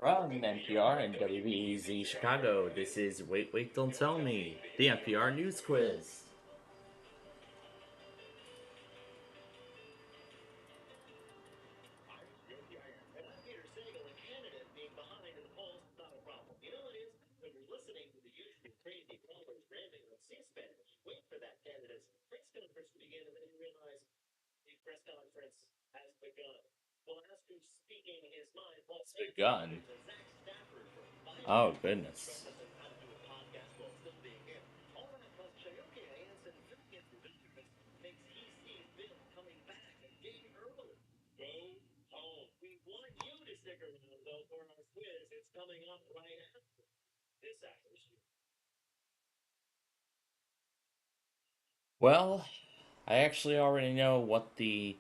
From NPR and WBEZ Chicago, this is Wait, Wait, Don't Tell Me, the NPR News Quiz. It's begun. Oh, goodness. Well, I actually already know what the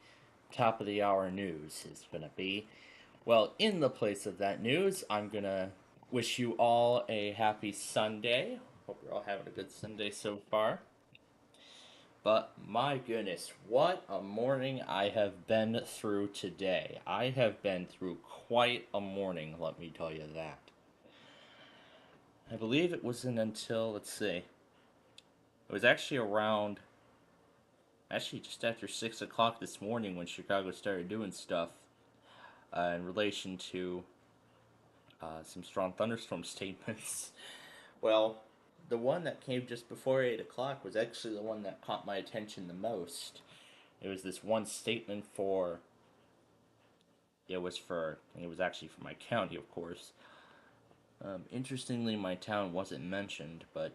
top of the hour news is going to be. Well, in the place of that news, I'm going to wish you all a happy Sunday. Hope you're all having a good Sunday so far. But my goodness, what a morning I have been through today. I have been through quite a morning, let me tell you that. I believe it wasn't until, let's see, it was actually actually just after 6 o'clock this morning when Chicago started doing stuff in relation to some strong thunderstorm statements. Well, the one that came just before 8 o'clock was actually the one that caught my attention the most. It was this one statement for it was actually for my county, of course. Interestingly, my town wasn't mentioned, but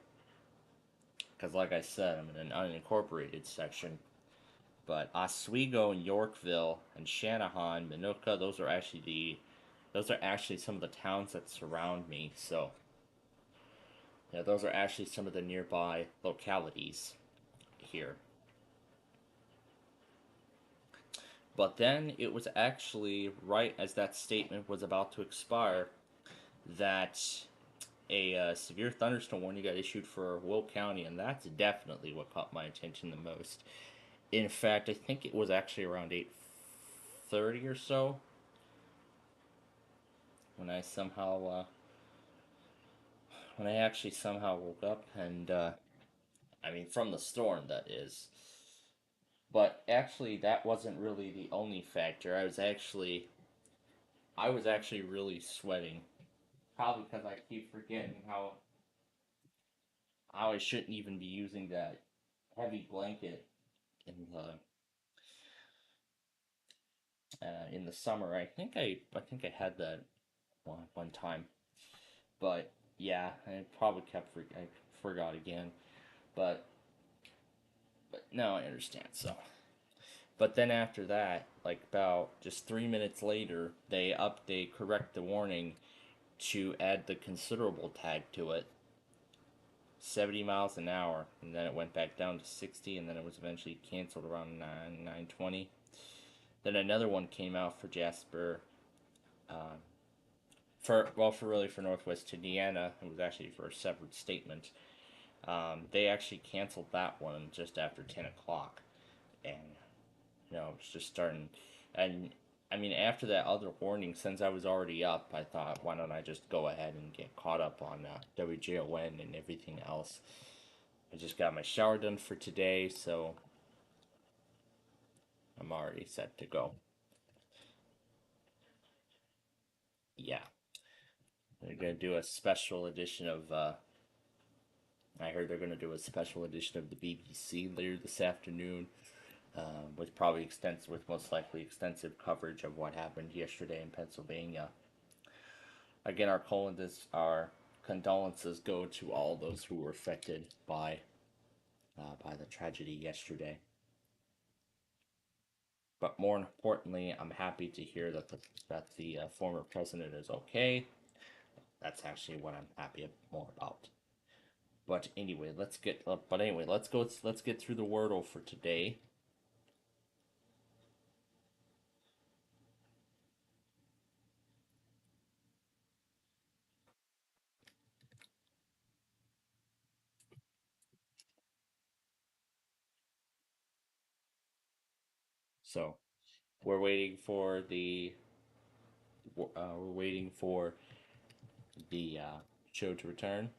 because, like I said, I'm in an unincorporated section. But Oswego and Yorkville and Shanahan, Minooka, those are actually some of the towns that surround me. So, yeah, those are actually some of the nearby localities here. But then it was actually right as that statement was about to expire that a severe thunderstorm warning got issued for Will County, and that's definitely what caught my attention the most. In fact, I think it was actually around 8:30 or so when I somehow when I actually somehow woke up, and I mean from the storm that is. But actually, that wasn't really the only factor. I was actually really sweating, probably because I keep forgetting how I shouldn't even be using that heavy blanket in the summer. I think I had that one time, but yeah, I probably I forgot again. But now I understand. So, but then after that, like about just 3 minutes later, they correct the warning to add the considerable tag to it, 70 miles an hour, and then it went back down to 60, and then it was eventually canceled around 9:20. Then another one came out for Jasper, uh, for Northwest Indiana. It was actually for a separate statement. They actually canceled that one just after 10 o'clock, and it's just starting. And I mean, after that other warning, since I was already up, I thought, why don't I just go ahead and get caught up on WJON and everything else. I just got my shower done for today, so I'm already set to go. Yeah, they're gonna do a special edition of. I heard they're gonna do a special edition of the BBC later this afternoon, with most likely extensive coverage of what happened yesterday in Pennsylvania. Again, our condolences go to all those who were affected by the tragedy yesterday. But more importantly, I'm happy to hear that the former president is okay. That's actually what I'm happy more about. But anyway, let's get through the wordle for today. So we're waiting for the show to return.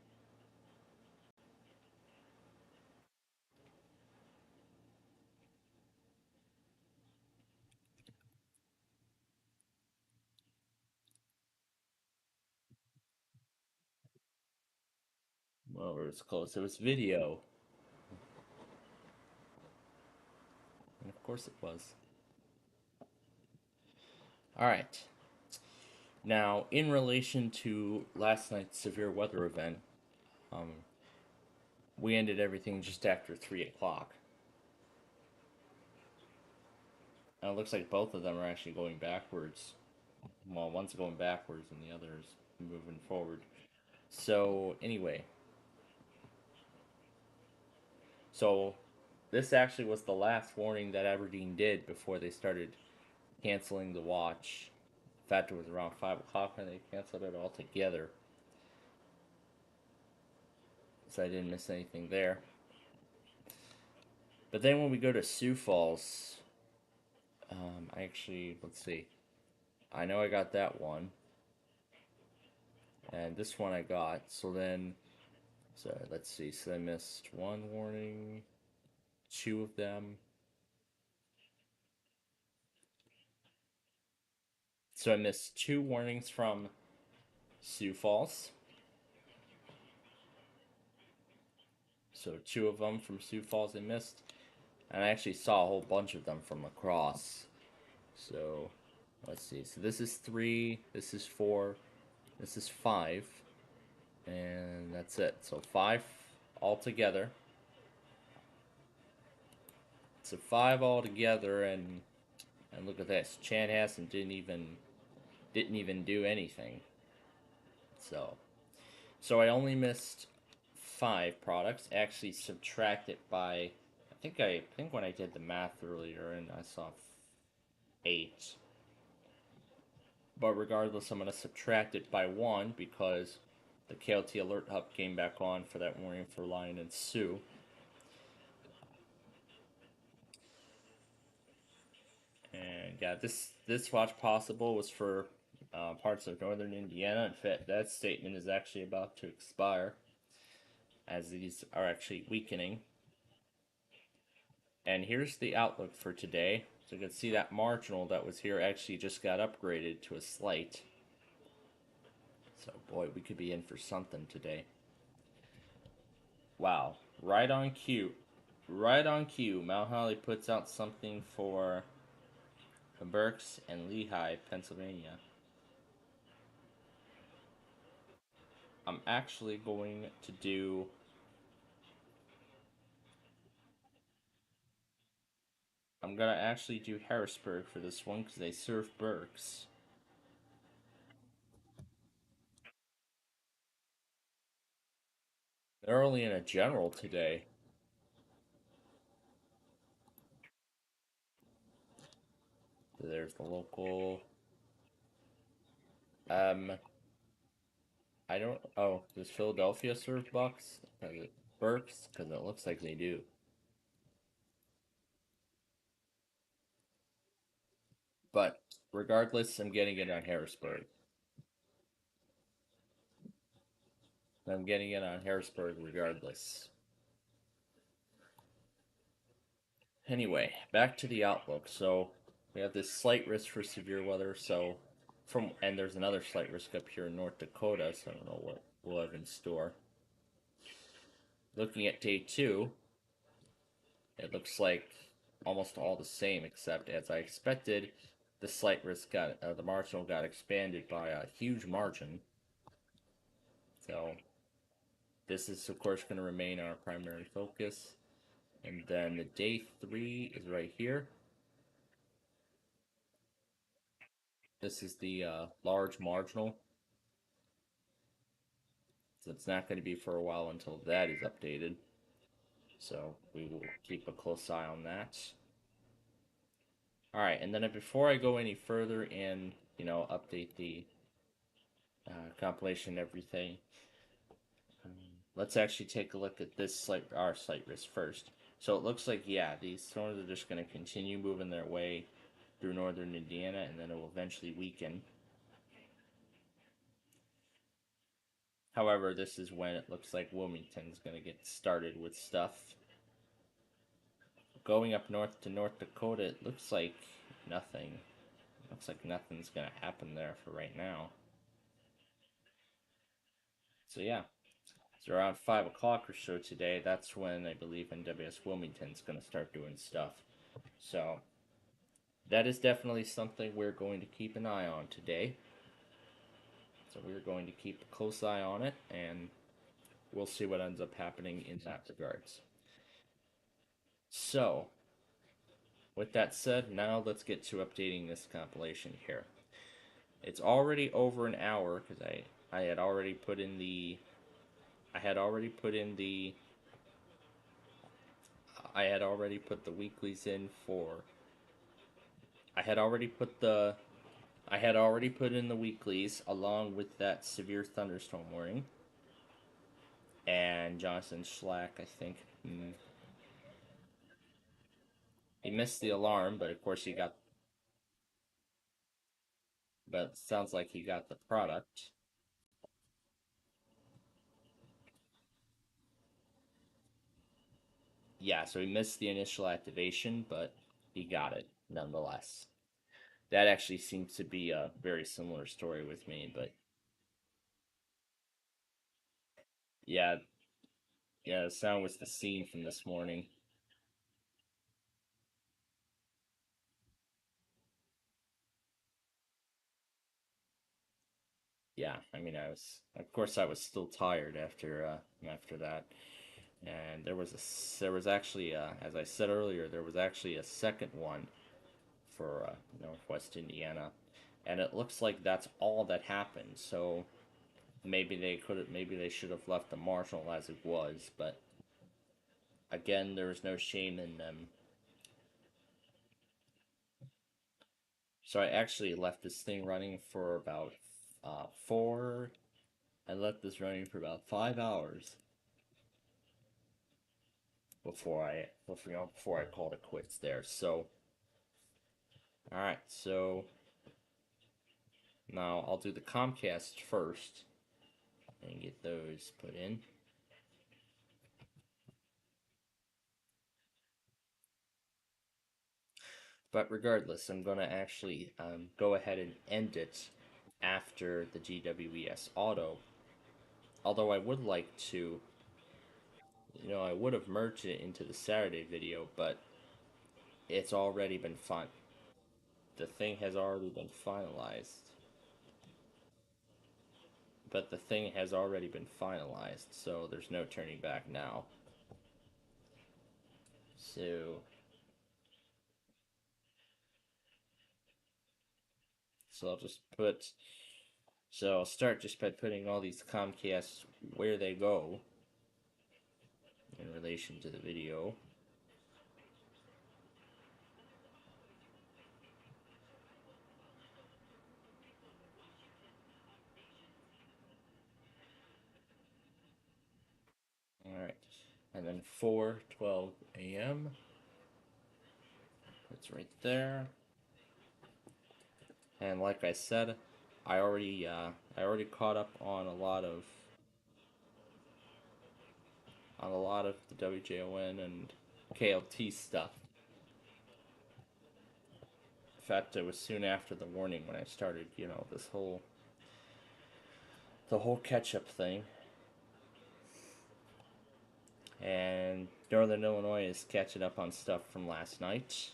Well, it was close. It was video, and of course it was. All right. Now, in relation to last night's severe weather event, um, we ended everything just after 3 o'clock. And it looks like both of them are actually going backwards. Well, one's going backwards and the other's moving forward. So, anyway, so this actually was the last warning that Aberdeen did before they started canceling the watch. In fact, it was around 5 o'clock when they canceled it altogether. So I didn't miss anything there. But then when we go to Sioux Falls, I actually, let's see. I know I got that one. And this one I got. So let's see. So I missed one warning, two of them. So I missed two warnings from Sioux Falls. So two of them from Sioux Falls I missed. And I actually saw a whole bunch of them from across. So let's see. So this is three, this is four, this is five, and that's it. So five altogether. So five altogether, and look at this. Chanhassen didn't even do anything. So I only missed five products. Actually, subtract it by. I think when I did the math earlier, and I saw eight. But regardless, I'm gonna subtract it by one because the KLT Alert Hub came back on for that warning for Lion and Sioux. And yeah, this watch possible was for parts of northern Indiana. In fact, that statement is actually about to expire, as these are actually weakening. And here's the outlook for today. So you can see that marginal that was here actually just got upgraded to a slight. So boy, we could be in for something today. Wow, right on cue. Right on cue, Mount Holly puts out something for Berks and Lehigh, Pennsylvania. I'm actually going to do. I'm gonna actually do Harrisburg for this one because they serve Berks. They're only in a general today. There's the local. Um, I don't. Oh, does Philadelphia serve Bucks? Berks? Because it looks like they do. But regardless, I'm getting it on Harrisburg. I'm getting it on Harrisburg regardless. Anyway, back to the outlook. So we have this slight risk for severe weather. And there's another slight risk up here in North Dakota. So I don't know what we'll have in store. Looking at day two, it looks like almost all the same, except as I expected, the marginal got expanded by a huge margin. So this is of course going to remain our primary focus. And then the day three is right here. This is the large marginal. So it's not going to be for a while until that is updated. So we will keep a close eye on that. All right, and then before I go any further and update the compilation and everything, um, let's actually take a look at our slight risk first. So it looks like these storms are just going to continue moving their way through northern Indiana, and then it will eventually weaken. However, this is when it looks like Wilmington's going to get started with stuff. Going up north to North Dakota, it looks like nothing. Looks like nothing's going to happen there for right now. So yeah, so around 5 o'clock or so today, that's when I believe NWS Wilmington's going to start doing stuff. So that is definitely something we're going to keep an eye on today. So we're going to keep a close eye on it, and we'll see what ends up happening in that regards. So, with that said, now let's get to updating this compilation here. It's already over an hour because I had already put in the I had already put in the I had already put the weeklies in for I had already put the I had already put in the weeklies along with that severe thunderstorm warning. And Jonathan Schlack, I think, he missed the alarm, but of course he got. But it sounds like he got the product. Yeah, so he missed the initial activation, but he got it nonetheless. That actually seems to be a very similar story with me, but yeah, yeah, the sound was the scene from this morning. Yeah, I mean, of course, I was still tired after that, and there was actually, as I said earlier, there was actually a second one for Northwest Indiana, and it looks like that's all that happened. So maybe they should have left the marshal as it was, but again, there was no shame in them. So I actually left this thing running for about four. I left this running for about 5 hours before I called it quits there. So all right, so now I'll do the Comcast first and get those put in. But regardless, I'm going to actually go ahead and end it after the GWES auto. Although I would like to, I would have merged it into the Saturday video, but it's already been fun. The thing has already been finalized. But the thing has already been finalized, so there's no turning back now. So, so I'll just put. So I'll start just by putting all these Comcasts where they go in relation to the video. Alright. And then 4:12 a.m. It's right there. And like I said, I already caught up on a lot of the WJON and KLT stuff. In fact, it was soon after the warning when I started, the whole catch-up thing. And Northern Illinois is catching up on stuff from last night.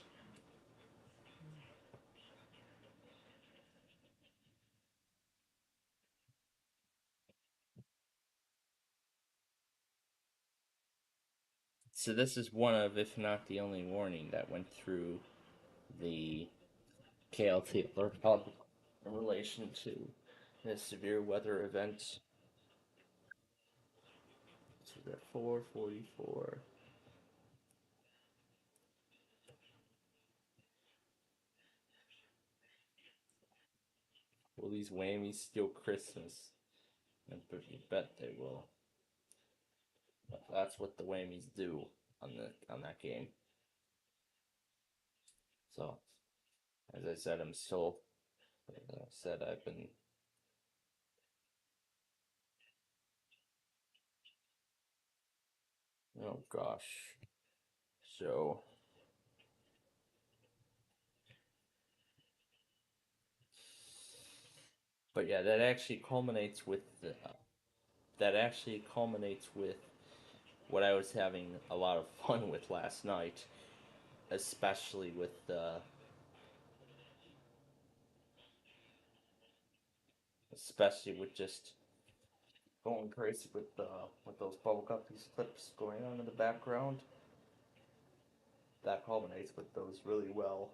So this is one of, if not the only warning that went through the KLT alert hub in relation to the severe weather events. So we're at 4:44. Will these whammies steal Christmas? And you bet they will. That's what the whammies do on that game. So, as I said, I've been Oh gosh. So, but yeah, that actually culminates with what I was having a lot of fun with last night, especially just going crazy with those bubble guppies clips going on in the background. That culminates with those really well.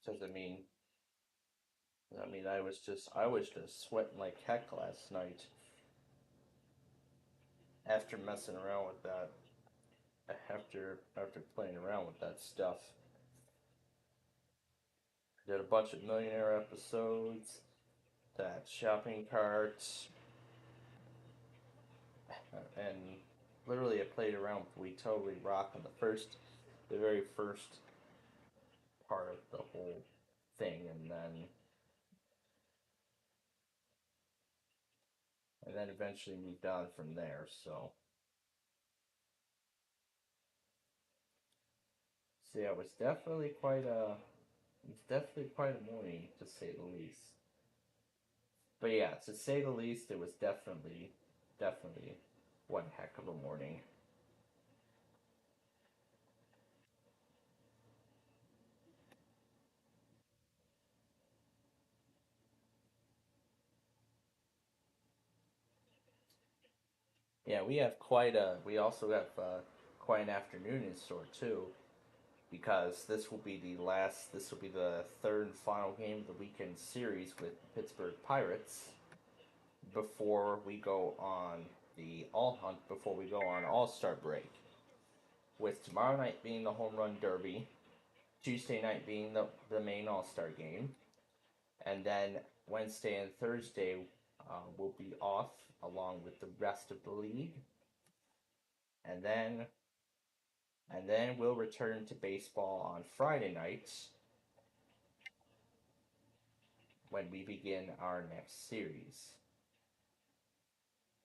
Because I was just sweating like heck last night after messing around with that. After playing around with that stuff, did a bunch of Millionaire episodes, that shopping cart, and literally I played around with We Totally Rock on the very first part of the whole thing, and then eventually moved on from there. So yeah, it was definitely quite a morning to say the least. But yeah, to say the least, it was definitely one heck of a morning. Yeah, we also have quite an afternoon in store too, because this will be the third and final game of the weekend series with Pittsburgh Pirates before we go on before we go on All Star break. With tomorrow night being the home run derby, Tuesday night being the main All Star game, and then Wednesday and Thursday will be off along with the rest of the league, and then we'll return to baseball on Friday nights when we begin our next series.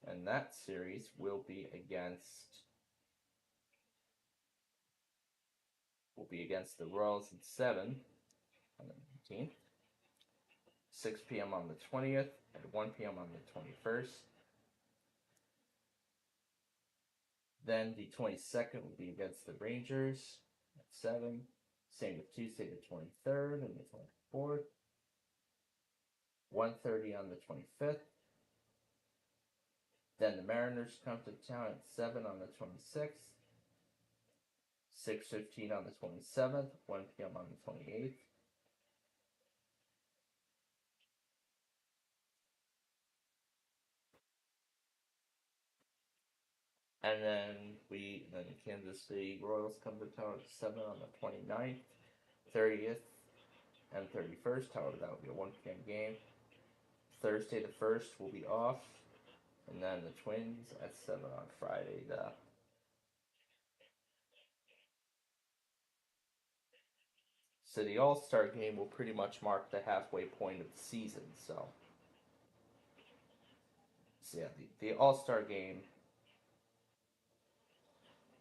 And that series will be against the Royals in 7 on the 19th, 6 p.m. on the 20th, and 1 p.m. on the 21st. Then the 22nd will be against the Rangers at 7. Same with Tuesday the 23rd and the 24th. 1:30 on the 25th. Then the Mariners come to town at 7 on the 26th. 6:15 on the 27th, 1 p.m. on the 28th. And then Kansas City Royals come to town at 7 on the 29th, 30th, and 31st. However, that will be a 1 p.m. game. Thursday the 1st will be off. And then the Twins at 7 on Friday. So the All Star game will pretty much mark the halfway point of the season. So yeah, the All Star game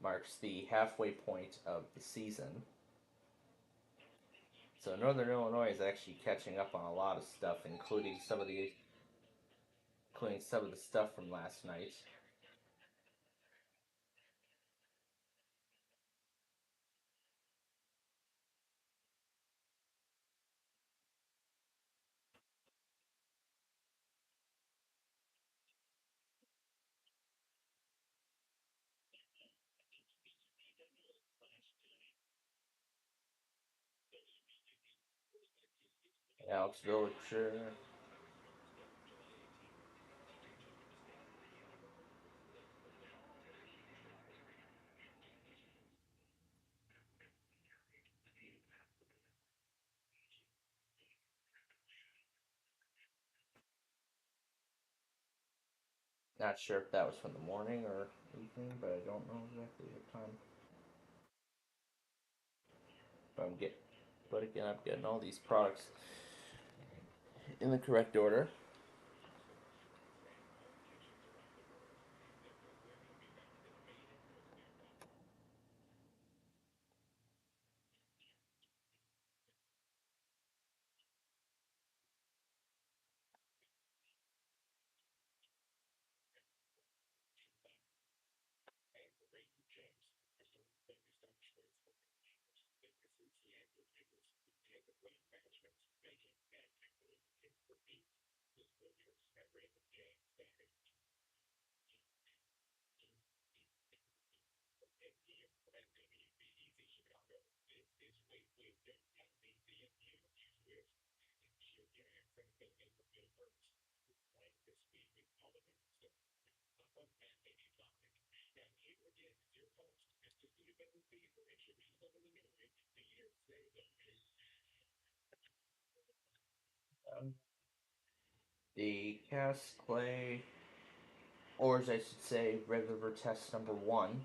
marks the halfway point of the season. So Northern Illinois is actually catching up on a lot of stuff, including some of the stuff from last night. Alex Villager. Not sure if that was from the morning or evening, but I don't know exactly what time. But but again, I'm getting all these products in the correct order. The cast clay, or as I should say, river test number one.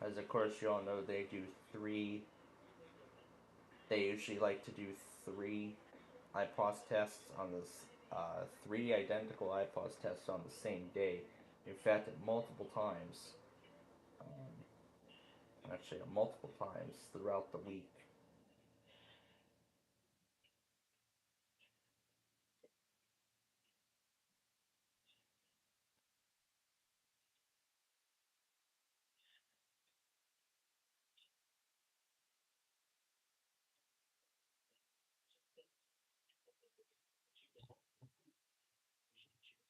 As of course you all know, they do three. They usually like to do three IPOS tests on this, three identical IPOS tests on the same day. In fact, multiple times. Actually, multiple times throughout the week.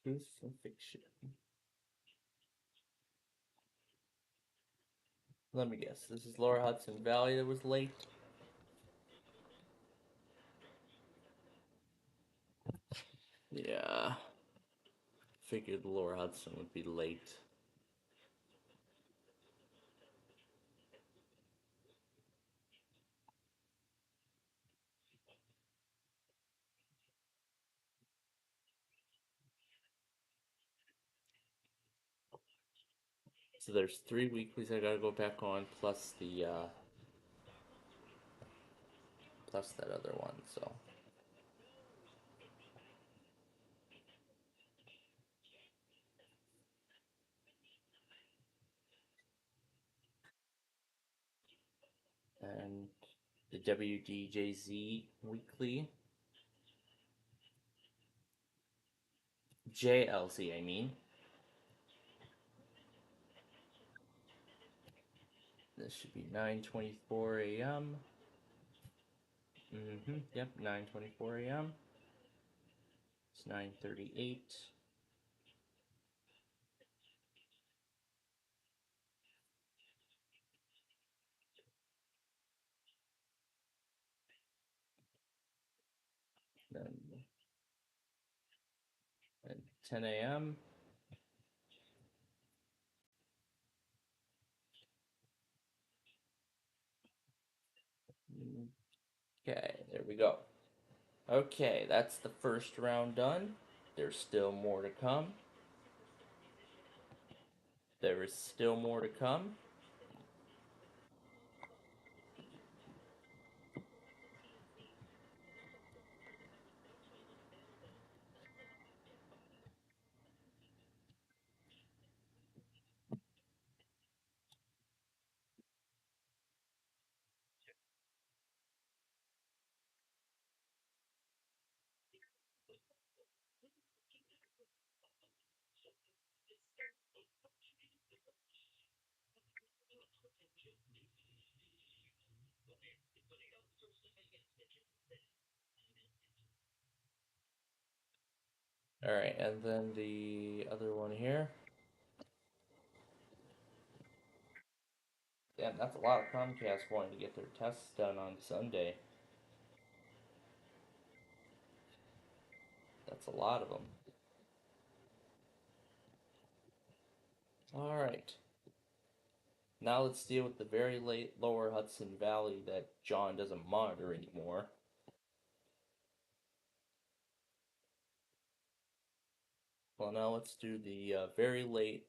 Crucifixion. Let me guess. This is Lower Hudson Valley that was late. Yeah. Figured Lower Hudson would be late. So there's 3 weeklies I gotta go back on, plus the plus that other one. So and the WDJZ weekly, JLZ. I mean, this should be 9:24 a.m. Yep, 9:24 a.m. It's 9:38. Then at 10 a.m. Okay, there we go. Okay, that's the first round done. There's still more to come. There is still more to come. Alright, and then the other one here. Damn, that's a lot of Comcast wanting to get their tests done on Sunday. That's a lot of them. Alright. Now let's deal with the very late Lower Hudson Valley that John doesn't monitor anymore. Well, now let's do the very late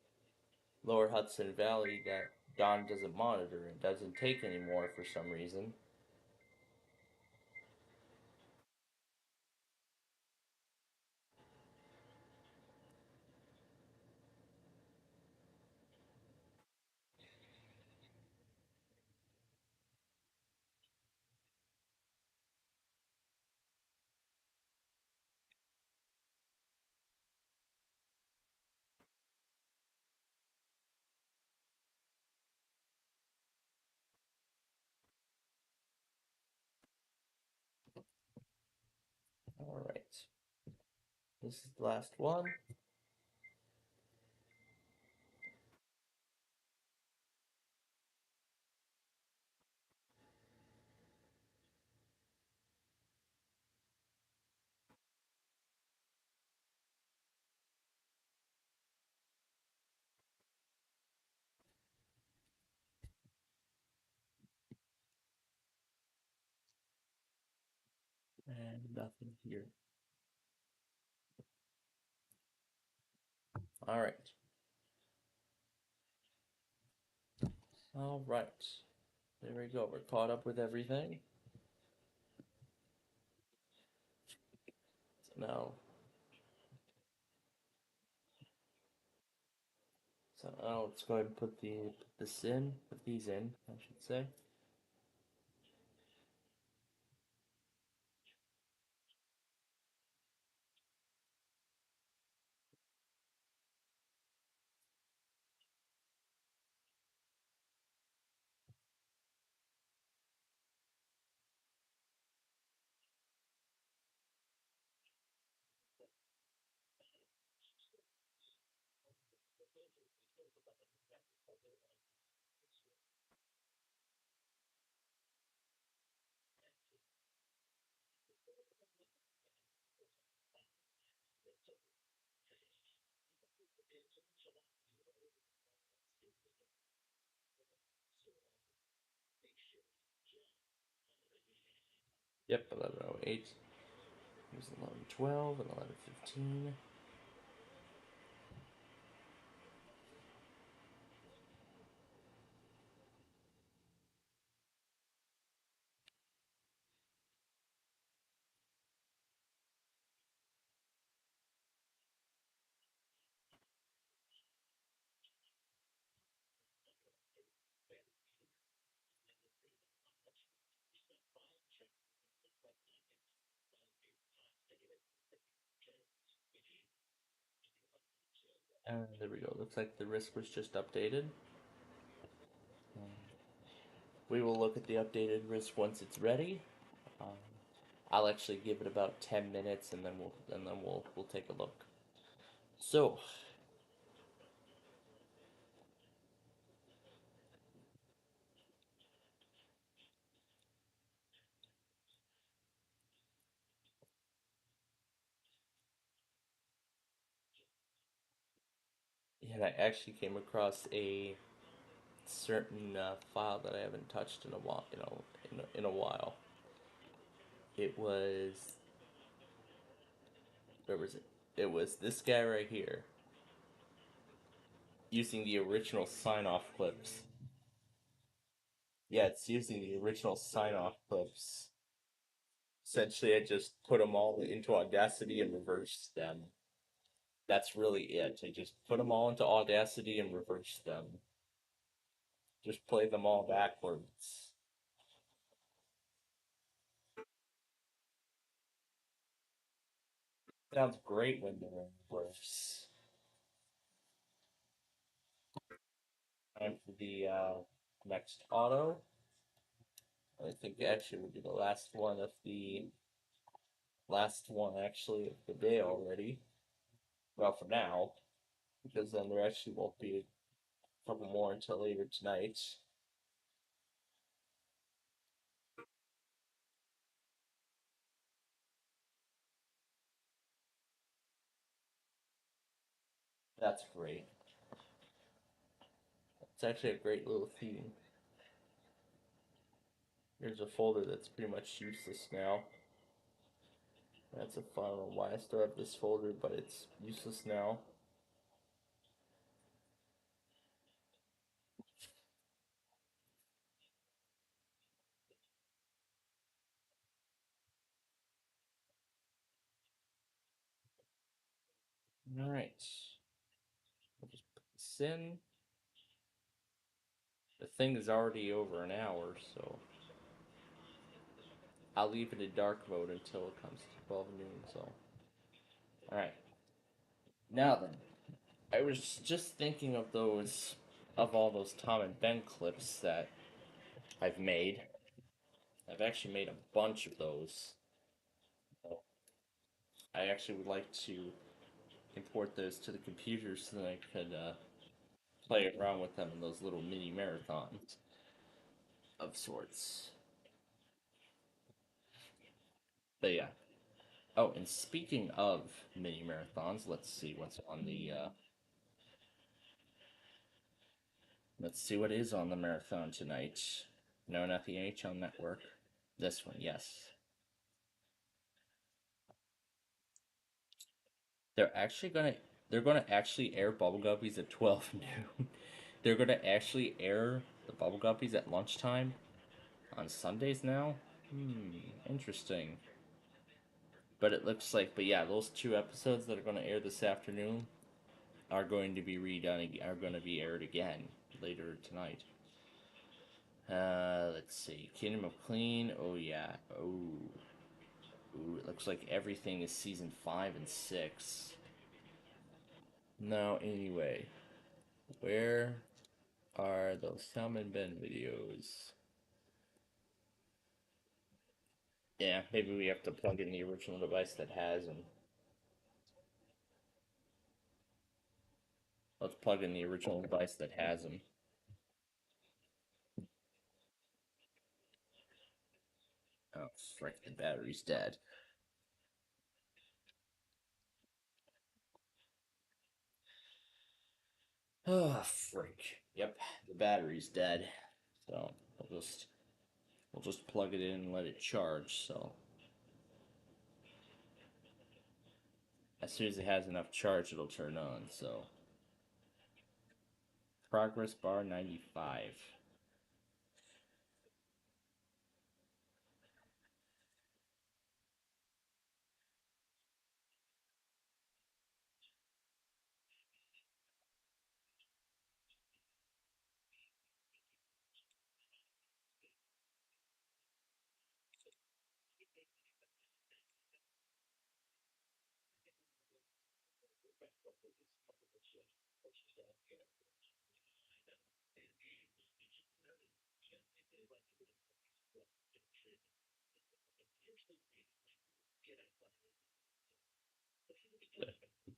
Lower Hudson Valley that John doesn't monitor and doesn't take anymore for some reason. This is the last one. And nothing here. All right. All right. There we go. We're caught up with everything. So now let's go ahead and put put these in, I should say. Yep, 11:08. Here's 11:12 and 11:15. And there we go. Looks like the risk was just updated. We will look at the updated risk once it's ready. Um, I'll actually give it about 10 minutes, and then we'll take a look. So yeah, I actually came across a certain file that I haven't touched in a while. In a while. It was where was it? It was this guy right here using the original sign-off clips. Yeah, it's using the original sign-off clips. Essentially, I just put them all into Audacity and reversed them. That's really it. I just put them all into Audacity and reversed them. Just play them all backwards. Sounds great when they're in reverse. Time for the next auto. I think actually would be the last one actually of the day already. Well, for now, because then there actually won't be a couple more until later tonight. That's great. It's actually a great little theme. Here's a folder that's pretty much useless now. That's a fun. I don't know why I still have this folder, but it's useless now. Alright. I'll just put this in. The thing is already over an hour, so I'll leave it in dark mode until it comes to 12 noon, so. Alright. Now then, I was just thinking of all those Tom and Ben clips that I've made. I've actually made a bunch of those. I actually would like to import those to the computer so that I could play around with them in those little mini marathons of sorts. But yeah. Oh, and speaking of mini marathons, let's see what's on the let's see what is on the marathon tonight. No, not the NHL Network. This one, yes. They're actually gonna they're gonna actually air Bubble Guppies at 12 noon. They're gonna actually air the Bubble Guppies at lunchtime on Sundays now. Hmm, interesting. But it looks like, but yeah, those two episodes that are gonna air this afternoon are going to be redone, are going to be aired again later tonight. Let's see. Kingdom of Clean. Oh yeah. Oh. Ooh, it looks like everything is season 5 and 6. Now, anyway, where are those Sam and Ben videos? Yeah, maybe we have to plug in the original device that has them. Let's plug in the original device that has them. Oh, frick, the battery's dead. Oh, frick. Yep, the battery's dead. So, we'll just plug it in and let it charge. So, as soon as it has enough charge, it'll turn on. So, progress bar 95.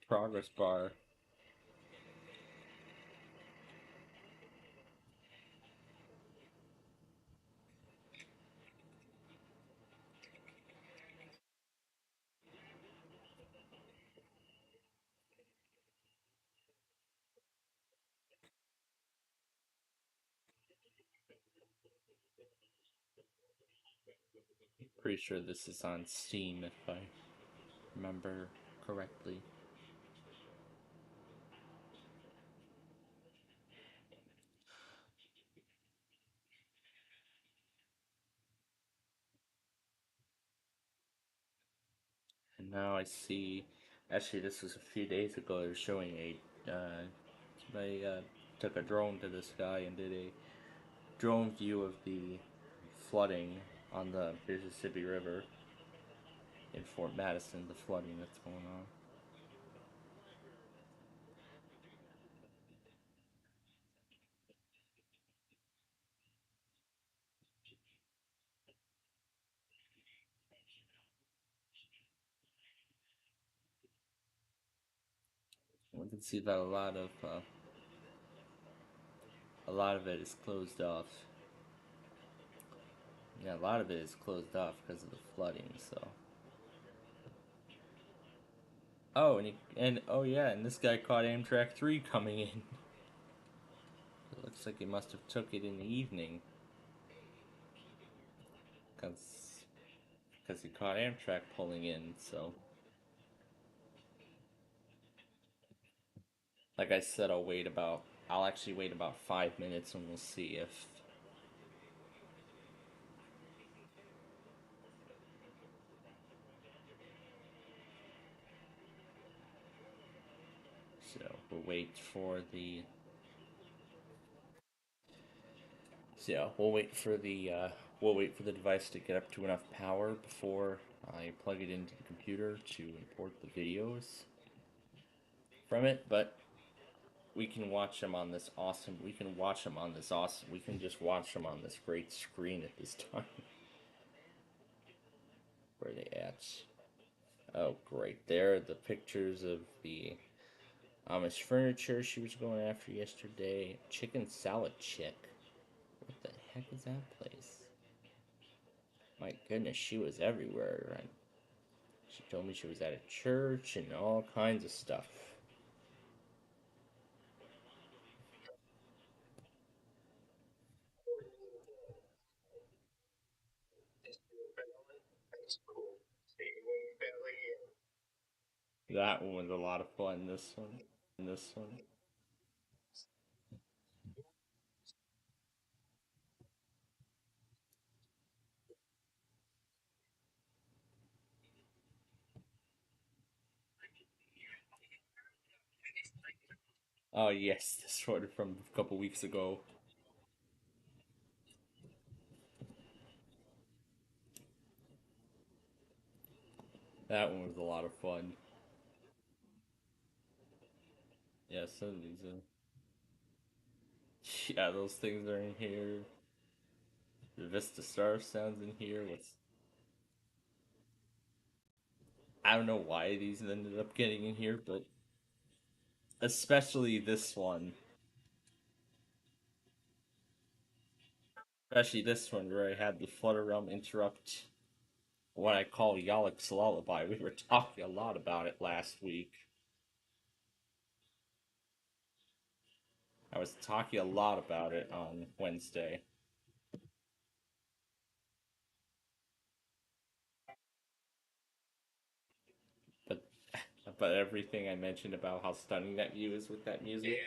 Progress bar. Pretty sure this is on Steam if I remember correctly. And now I see. Actually, this was a few days ago. They were showing they took a drone to the sky and did a drone view of the flooding on the Mississippi River in Fort Madison. The flooding that's going on. We can see that a lot of it is closed off. Yeah, a lot of it is closed off because of the flooding. So. Oh, and oh yeah, and this guy caught Amtrak 3 coming in. It looks like he must have took it in the evening, cause he caught Amtrak pulling in. So, like I said, I'll actually wait about 5 minutes, and we'll see if. So we'll wait for the. So yeah, we'll wait for the device to get up to enough power before I plug it into the computer to import the videos from it. But we can watch them on this awesome. We can watch them on this awesome. We can just watch them on this great screen at this time. Where are they at? Oh, great. There are the pictures of the Amish furniture she was going after yesterday. Chicken Salad Chick. What the heck is that place? My goodness, she was everywhere. Right? She told me she was at a church and all kinds of stuff. That one was a lot of fun. This one. And this one. Oh, yes, this one from a couple weeks ago. That one was a lot of fun. Yeah, some of these are. Yeah, those things are in here. The Vista Star sounds in here. What's I don't know why these ended up getting in here, but especially this one. Especially this one where I had the Flutter Realm interrupt what I call Yalek's Lullaby. We were talking a lot about it last week. I was talking a lot about it on Wednesday. But everything I mentioned about how stunning that view is with that music.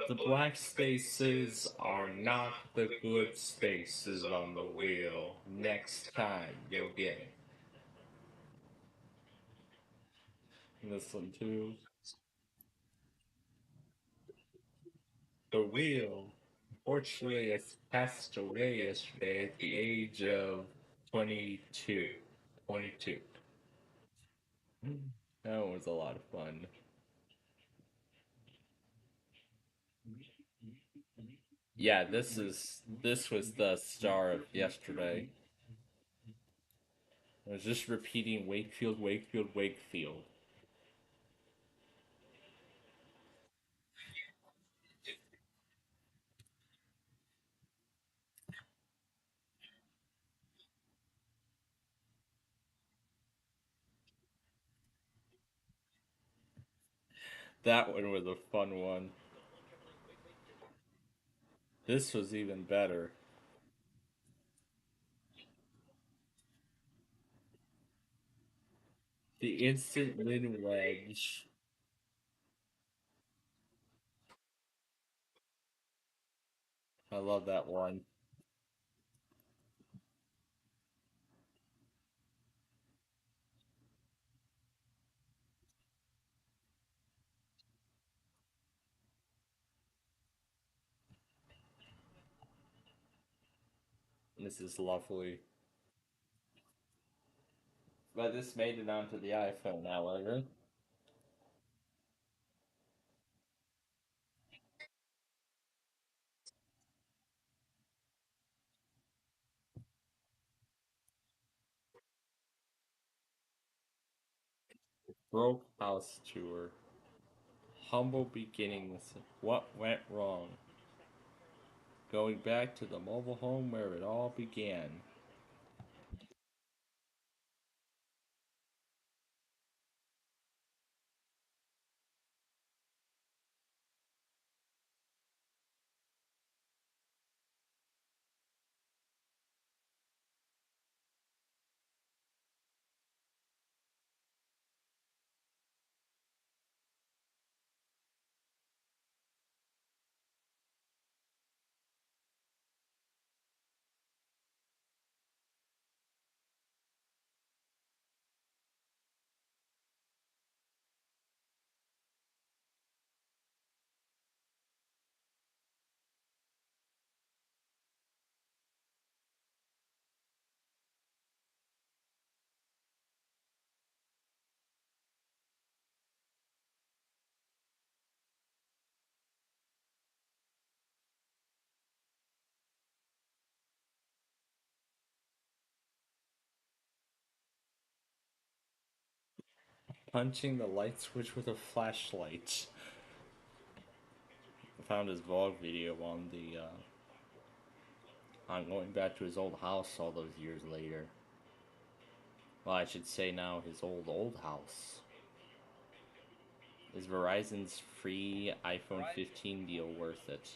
The black spaces are not the good spaces on the wheel. Next time you'll get this one too. The wheel. Fortunately, I passed away yesterday at the age of 22. 22. That was a lot of fun. Yeah, this was the star of yesterday. I was just repeating Wakefield, Wakefield, Wakefield. That one was a fun one. This was even better. The instant win wedge. I love that one. This is lovely. But this made it onto the iPhone, however. Broke House Tour. Humble beginnings. What went wrong? Going back to the mobile home where it all began. Punching the light switch with a flashlight. I found his vlog video on the on going back to his old house all those years later. Well, I should say now his old house. Is Verizon's free iPhone 15 deal worth it?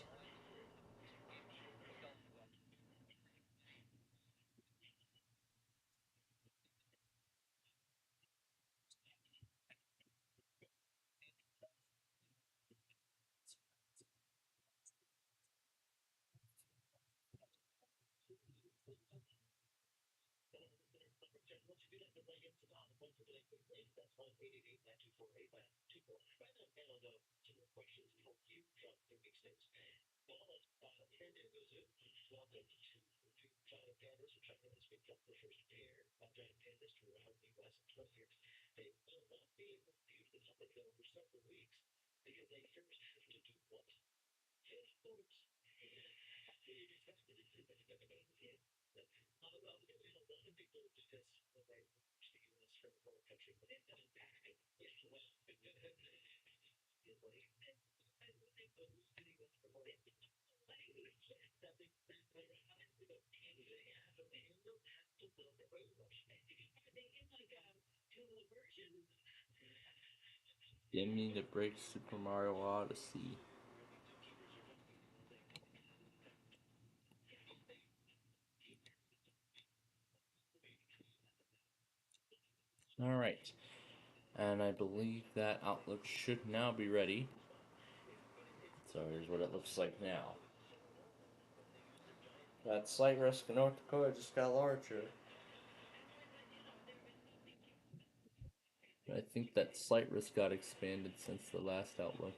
Give me the break Super Mario Odyssey. Alright. And I believe that Outlook should now be ready. So here's what it looks like now. That slight risk in North Dakota just got larger. I think that slight risk got expanded since the last Outlook.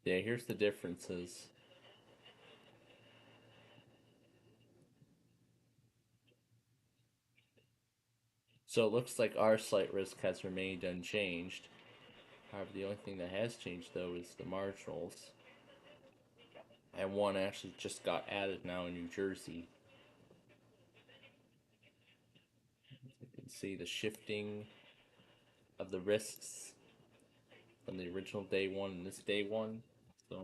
Yeah, here's the differences. So it looks like our slight risk has remained unchanged. However, the only thing that has changed though is the marginals. And one actually just got added now in New Jersey. You can see the shifting of the risks from the original day one and this day one. So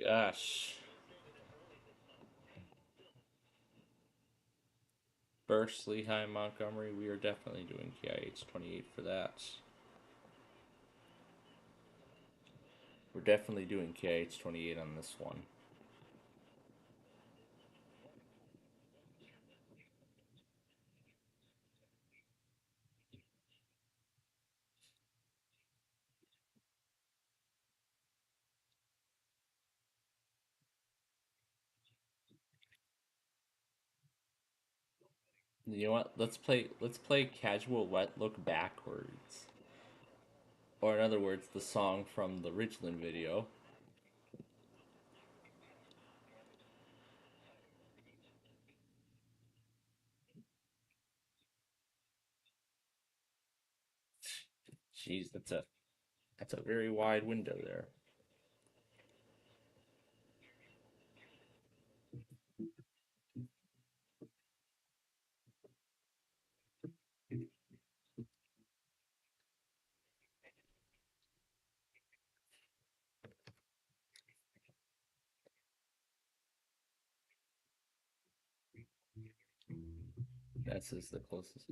gosh. Burst, Lehigh, Montgomery, we are definitely doing KIH 28 for that. We're definitely doing KIH 28 on this one. You know what? Let's play Casual Wet Look backwards. Or in other words, the song from the Ridgeland video. Jeez, that's a very wide window there. S is the closest.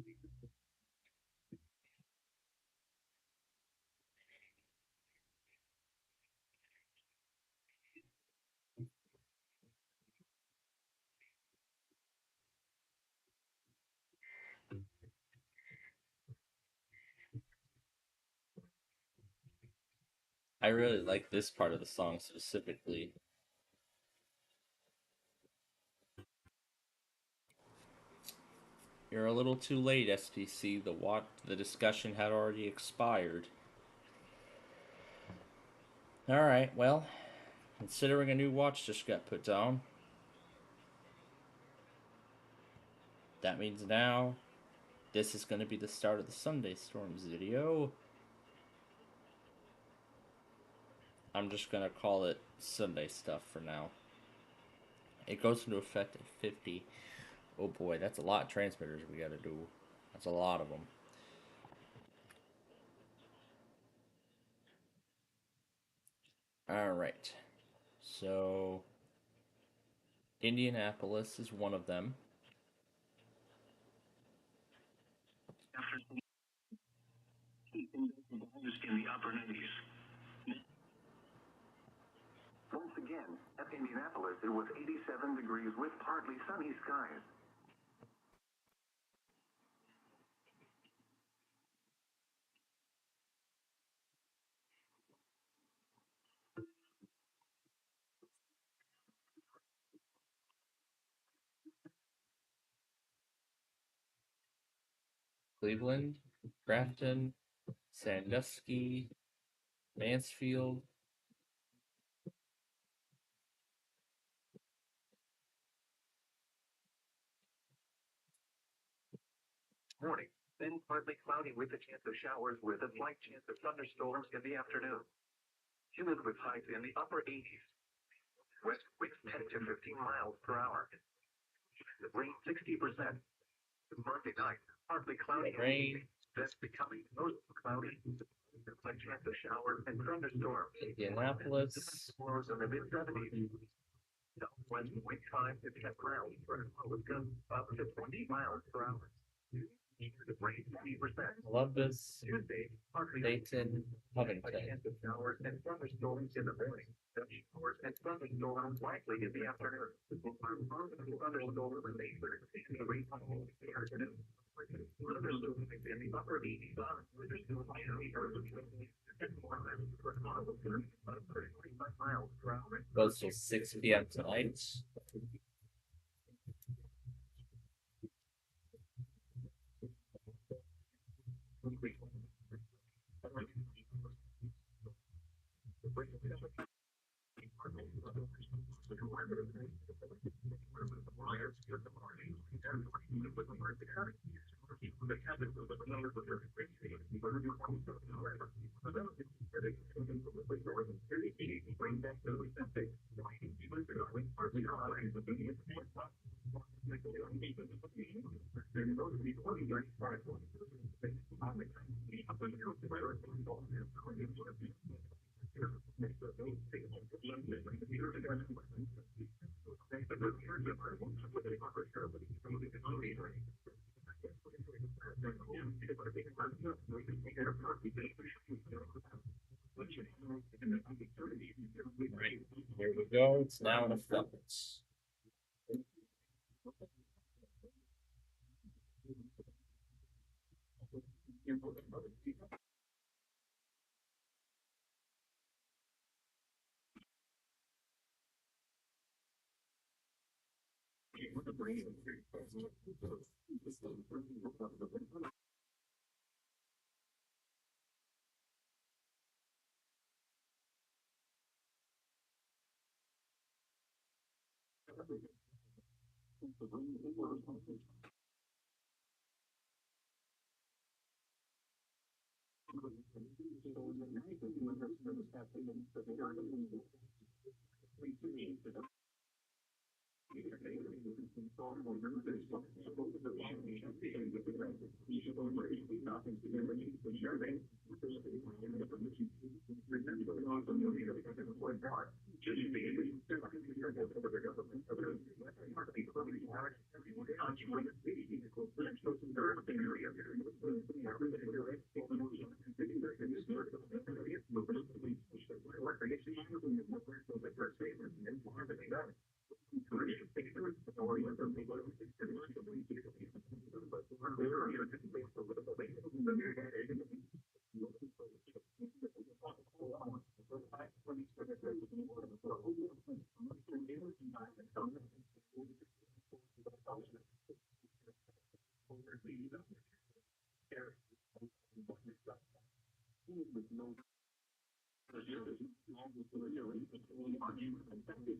I really like this part of the song specifically. You're a little too late, SPC. The discussion had already expired. All right, well, considering a new watch just got put down, that means now this is going to be the start of the Sunday Storms video. I'm just going to call it Sunday stuff for now. It goes into effect at 50. Oh boy, that's a lot of transmitters we got to do. That's a lot of them. All right. So, Indianapolis is one of them. In the upper 90s. Once again, at Indianapolis, it was 87 degrees with partly sunny skies. Cleveland, Grafton, Sandusky, Mansfield. Morning, then partly cloudy with a chance of showers with a slight chance of thunderstorms in the afternoon. Humid with highs in the upper 80s. West winds 10 to 15 miles per hour. The rain 60%. Monday night, partly cloudy. Rain. That's becoming mostly cloudy. A slight chance of showers and thunderstorms. Indianapolis. Floors in the mid 70s. Southwest wind time to 10 miles per hour with gusts up to 20 miles per hour. Rain 50%. Columbus, Tuesday, Dayton, Covington. Chance of showers and thunderstorms in the morning. Showers and thunderstorms likely in the afternoon. Thunderstorms later in the rain in the afternoon. Thunderstorms in the upper 80s. Goes till 6 p.m. tonight. Right, here we go. It's now in effect.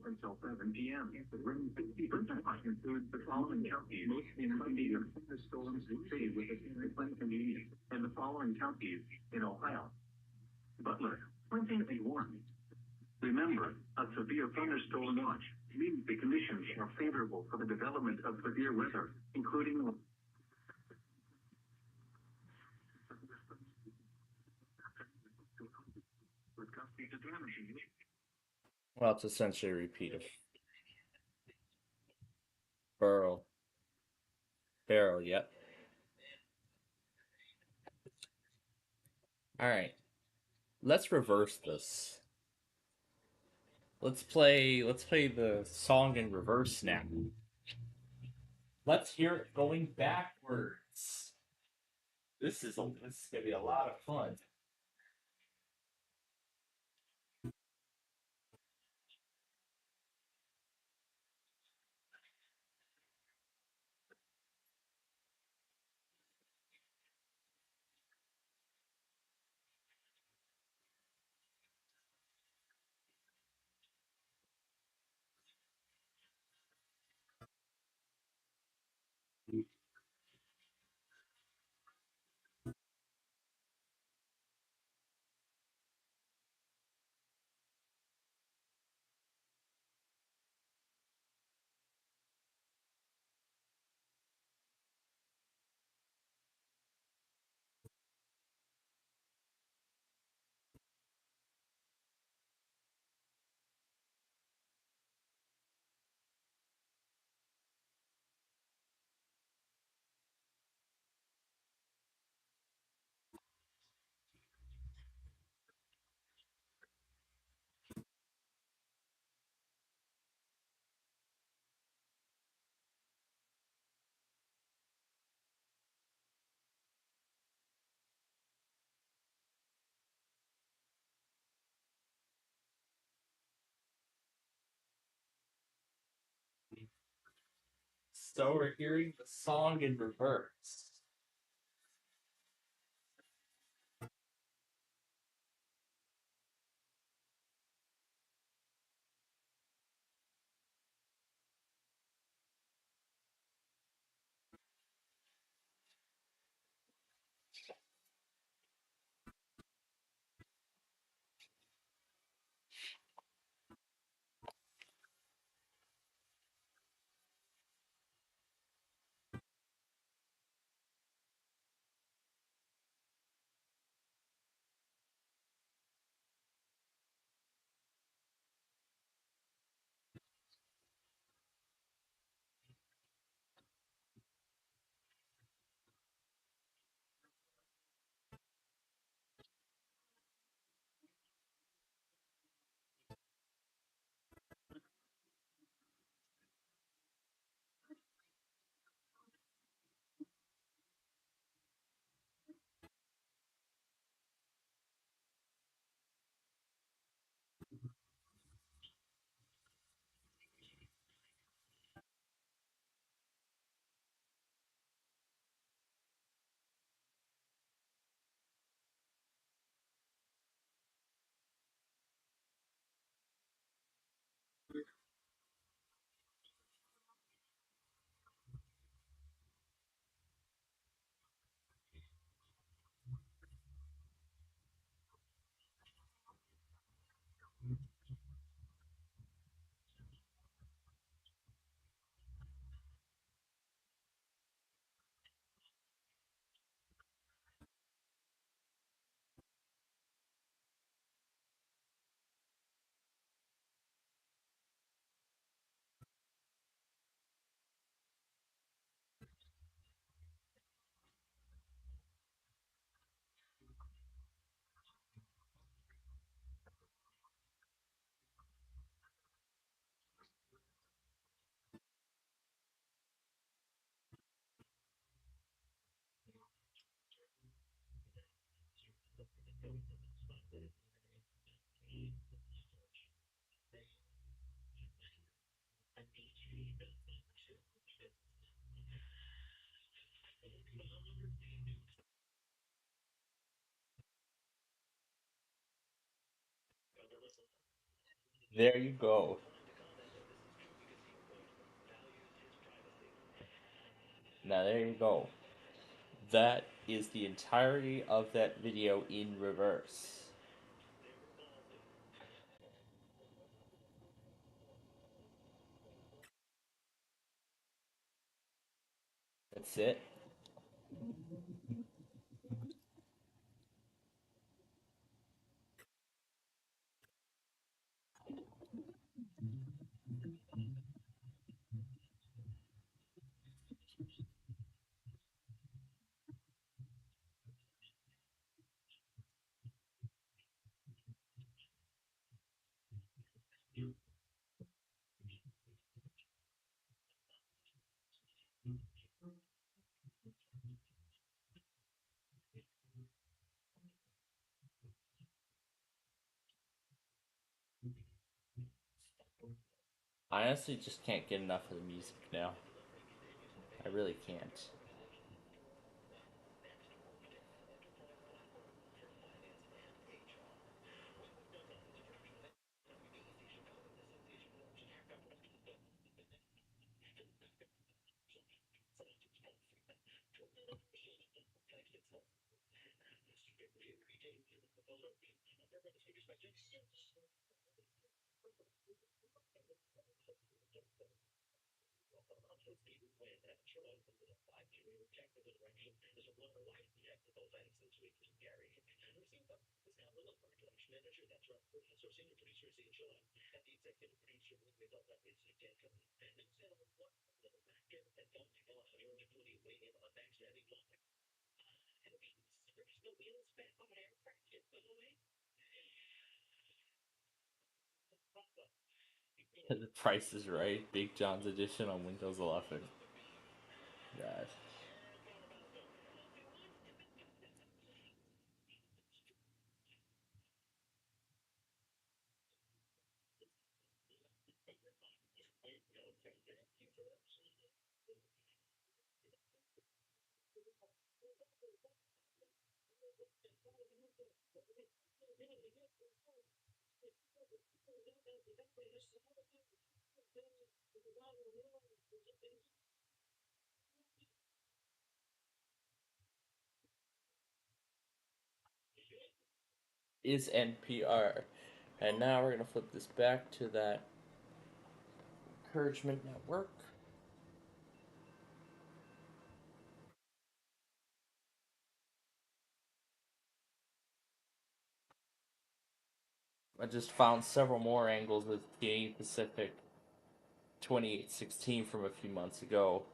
Until 7 p.m. The room 60% includes the following counties. In Monday, the storms will stay with us in convenience, and the following counties in Ohio. Butler, plenty and warm. Remember, a severe thunderstorm watch means the conditions are favorable for the development of severe weather, including with gusty to damaging. Well, it's essentially a repeat of Burrow. Barrel, yep. Alright. Let's reverse this. Let's play the song in reverse now. Let's hear it going backwards. This is gonna be a lot of fun. So we're hearing the song in reverse. There you go. Now there you go. That is the entirety of that video in reverse. That's it. I honestly just can't get enough of the music now. I really can't. The Price is Right, Big John's edition on Windows 11. God. Is NPR. And now we're going to flip this back to that Encouragement Network. I just found several more angles with Canadian Pacific 2816 from a few months ago.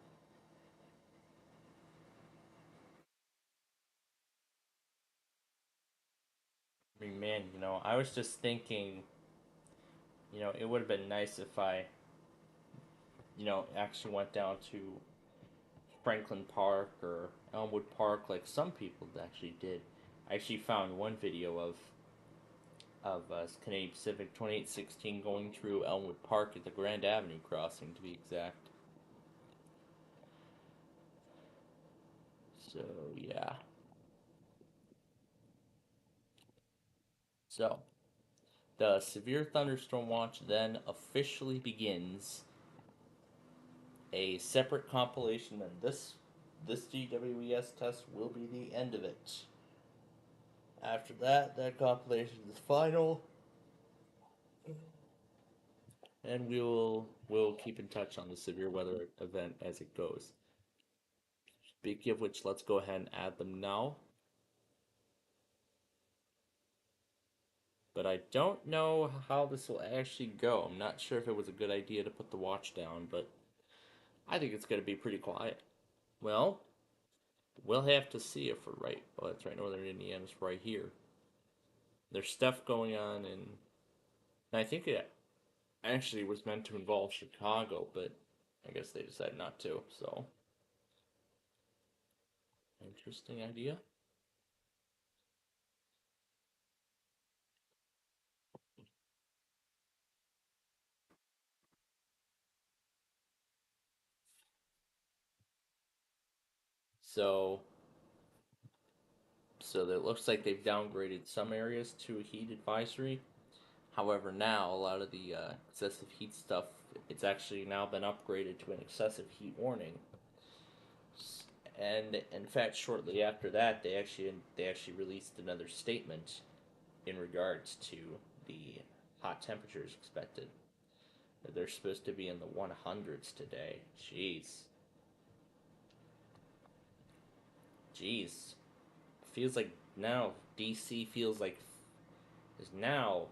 I mean, man, I was just thinking, it would have been nice if I, actually went down to Franklin Park or Elmwood Park like some people actually did. I actually found one video of Canadian Pacific 2816 going through Elmwood Park at the Grand Avenue crossing, to be exact. So, yeah. So, the severe thunderstorm watch then officially begins. A separate compilation, and this GWES test will be the end of it. After that, that compilation is final, and we'll keep in touch on the severe weather event as it goes. Speaking of which, let's go ahead and add them now. But I don't know how this will actually go. I'm not sure if it was a good idea to put the watch down, but I think it's going to be pretty quiet. Well, we'll have to see if we're right. Well, that's right, Northern Indiana's right here. There's stuff going on, and I think it actually was meant to involve Chicago, but I guess they decided not to. So, interesting idea. So, so it looks like they've downgraded some areas to a heat advisory. However, now a lot of the excessive heat stuff, it's actually now been upgraded to an excessive heat warning. And in fact, shortly after that, they actually released another statement in regards to the hot temperatures expected. They're supposed to be in the 100s today. Jeez. Feels like now DC feels like is now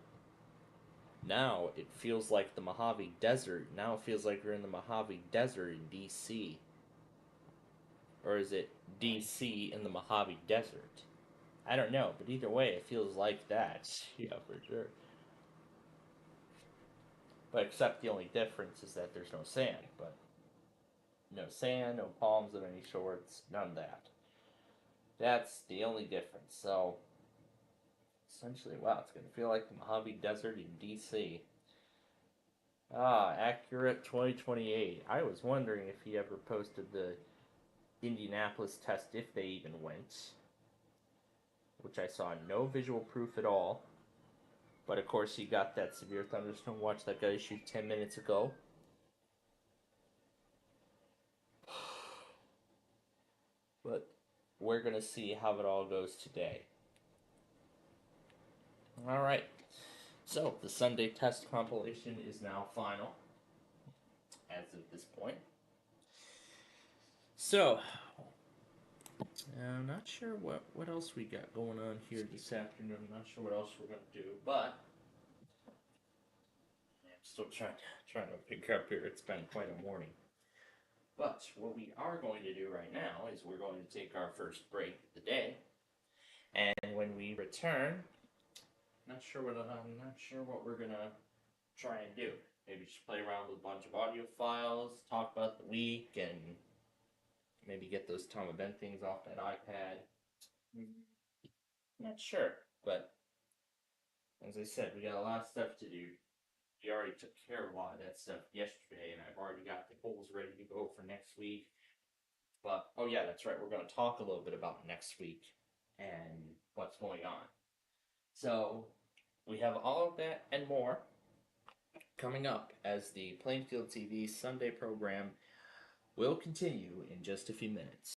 it feels like the Mojave Desert. Now it feels like we're in the Mojave Desert in DC. Or is it DC in the Mojave Desert? I don't know, but either way, it feels like that. Yeah, for sure. But except the only difference is that there's no sand. But no sand, no palms of any sorts, none of that. That's the only difference. So, essentially, wow, it's going to feel like the Mojave Desert in DC. Accurate 2028. I was wondering if he ever posted the Indianapolis test, if they even went, which I saw no visual proof at all. But of course, he got that severe thunderstorm watch that got issued 10 minutes ago. But we're going to see how it all goes today. Alright, so the Sunday test compilation is now final, as of this point. So, I'm not sure what else we got going on here this afternoon. I'm not sure what else we're going to do, but I'm still trying to pick up here. It's been quite a morning. But what we are going to do right now is we're going to take our first break of the day, and when we return, I'm not sure what we're gonna try and do. Maybe just play around with a bunch of audio files, talk about the week, and maybe get those Tom event things off that iPad. Not sure, but as I said, we got a lot of stuff to do. We already took care of a lot of that stuff yesterday, and I've already got the goals ready to go for next week. But, oh yeah, that's right, we're going to talk a little bit about next week and what's going on. So, we have all of that and more coming up as the Plainfield TV Sunday program will continue in just a few minutes.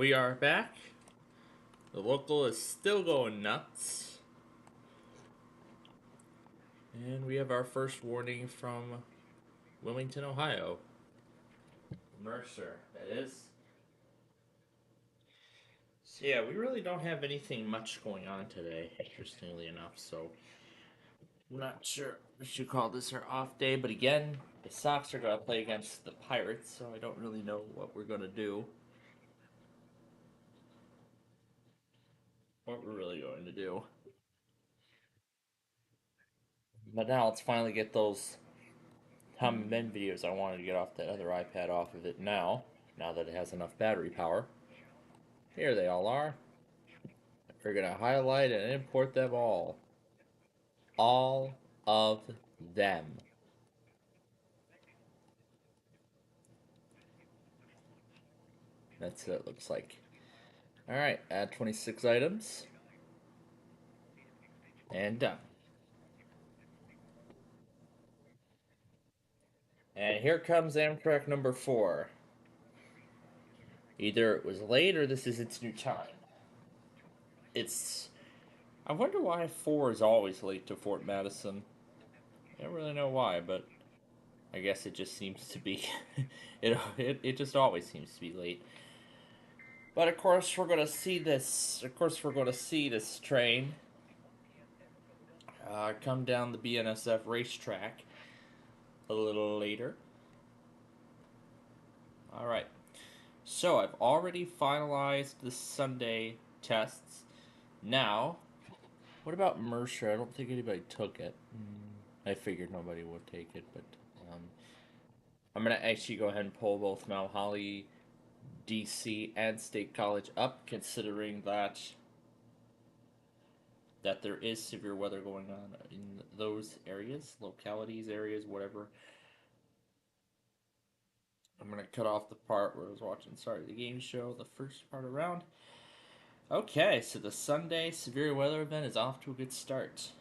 We are back. The local is still going nuts. And we have our first warning from Wilmington, Ohio. Mercer, that is. So yeah, we really don't have anything much going on today, interestingly enough, so I'm not sure we should call this our off day, but again, the Sox are going to play against the Pirates, so I don't really know what we're going to do. What we're really going to do. But now let's finally get those Tom and Ben videos I wanted to get off that other iPad off of it now that it has enough battery power. Here they all are. We're going to highlight and import them all. All of them. That's what it looks like. Alright, add 26 items. And done. And here comes Amtrak number 4. Either it was late or this is its new time. It's. I wonder why 4 is always late to Fort Madison. I don't really know why, but I guess it just seems to be. it just always seems to be late. But of course, we're going to see this. Of course, we're going to see this train come down the BNSF racetrack a little later. All right. So I've already finalized the Sunday tests. Now, what about Mercer? I don't think anybody took it. I figured nobody would take it, but I'm gonna actually go ahead and pull both Mount Holly, DC, and State College up, considering that there is severe weather going on in those areas, localities, areas, whatever. I'm gonna cut off the part where I was watching the game show, the first part around. Okay, so the Sunday severe weather event is off to a good start.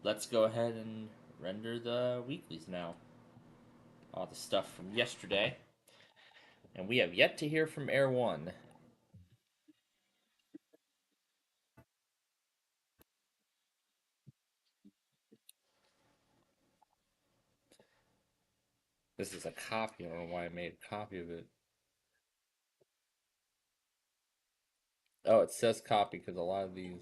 Let's go ahead and render the weeklies now. All the stuff from yesterday. And we have yet to hear from Air 1. This is a copy. I don't know why I made a copy of it. Oh, it says copy because a lot of these.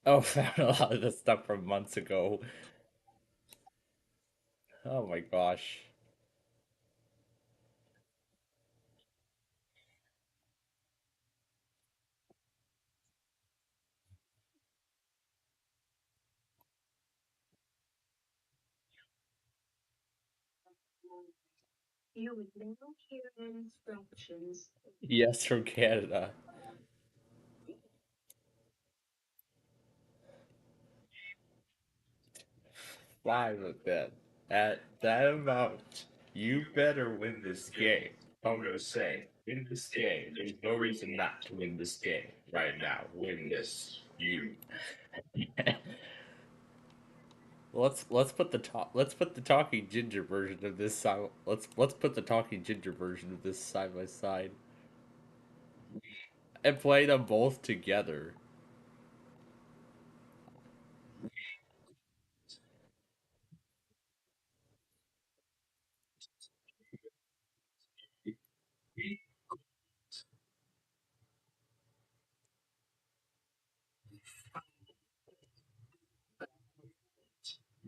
Oh, found a lot of this stuff from months ago. Oh my gosh. You would now hear instructions. Yes, from Canada. Five of them. At that amount, you better win this game. I'm gonna say, win this game. There's no reason not to win this game right now. Win this, you. Let's put the talking ginger version of this side. Let's put the talking ginger version of this side by side and play them both together.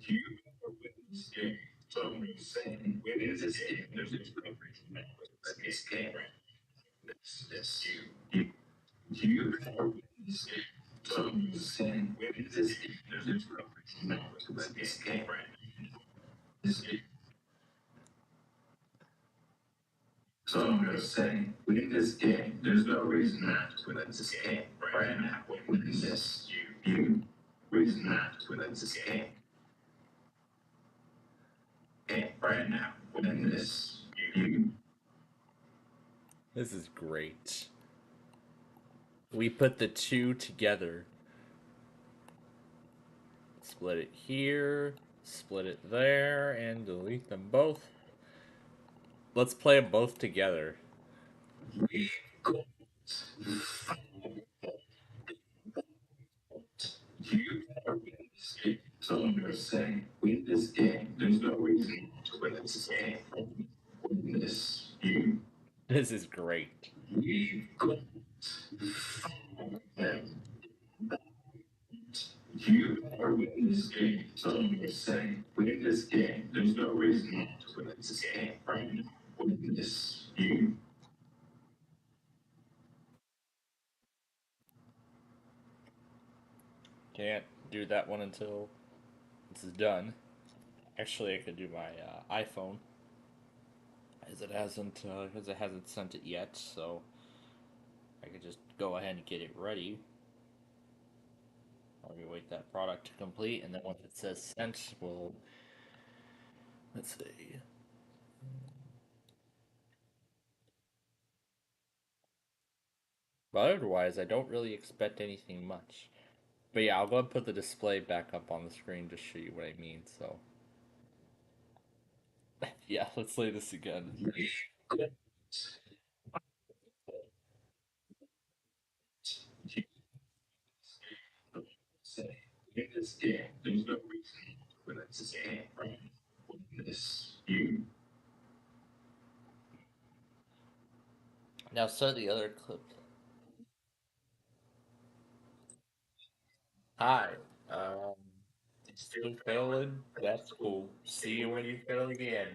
You better win this game. So I'm saying, win this game. There's no reason not to win this game. This you. You better win this game. So I'm saying, win this game. There's no reason not to win this game. This game. So I'm gonna say, win this game. There's no reason not to win this game. Right now, win this. You. Reason not to win this game. Right now, win this. You. This is great. We put the two together. Split it here, split it there, and delete them both. Let's play them both together. You are winning this game. So I'm going to say, win this game. There's no reason to win this game. Win this. This is great. We've got them. You are winning this game. So I'm going to say, win this game. There's no reason to win this game. Right? Win this. Can't do that one until this is done. Actually, I could do my iPhone, as it hasn't sent it yet. So I could just go ahead and get it ready. While we wait that product to complete, and then once it says sent, we'll let's see. But otherwise, I don't really expect anything much. But yeah, I'll go and put the display back up on the screen to show you what I mean. So yeah, let's play this again. Say, win this game. There's no reason to win this game. Right? Win this. Now start the other clip. Hi. Um, still failing? That's cool. See you when you fail again.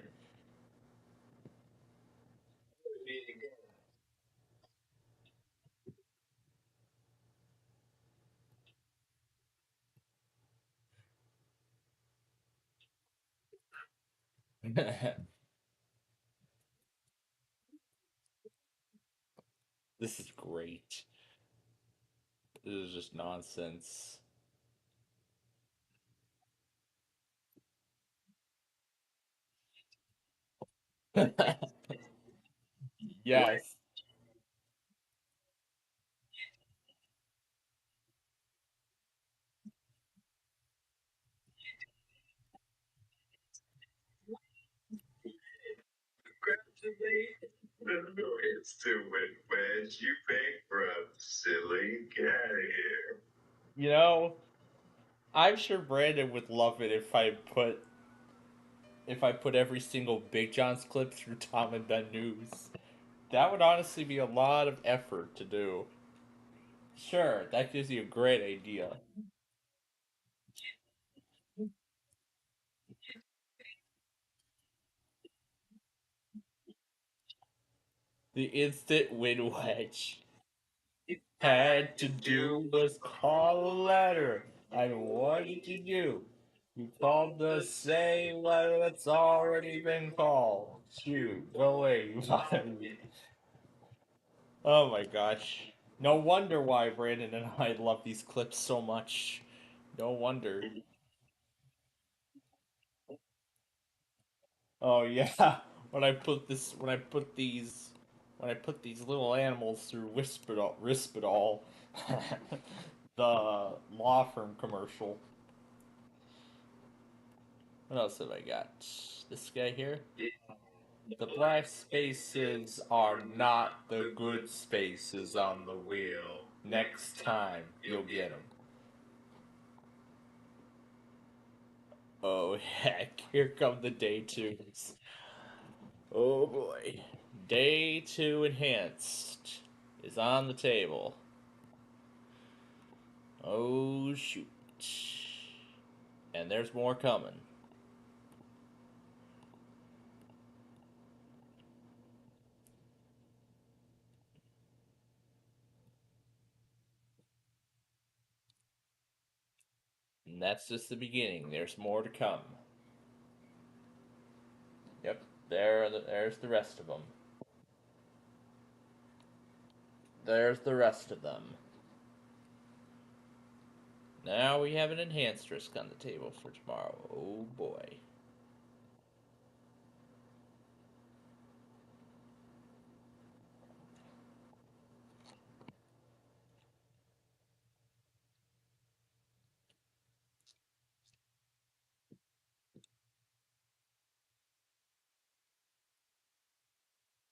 This is great. This is just nonsense. Yes. Congratulations. No, it's to win, man. You bankrupt, silly. Get out of here. You know, I'm sure Brandon would love it if I put every single Big John's clip through Tom and Ben News. That would honestly be a lot of effort to do. Sure, that gives you a great idea. The instant win wedge. Had to do was call a letter. And what did you do? You called the same letter that's already been called. Shoot, go away, you Oh my gosh. No wonder why Brandon and I love these clips so much. No wonder. Oh yeah, when I put these little animals through Risperdal, the law firm commercial. What else have I got? This guy here. The black spaces are not the good spaces on the wheel. Next time you'll get them. Oh heck! Here come the day twos. Oh boy. Day 2 enhanced is on the table. Oh shoot. And there's more coming. And that's just the beginning. There's more to come. Yep, there's the rest of them. There's the rest of them. Now we have an enhanced risk on the table for tomorrow. Oh boy.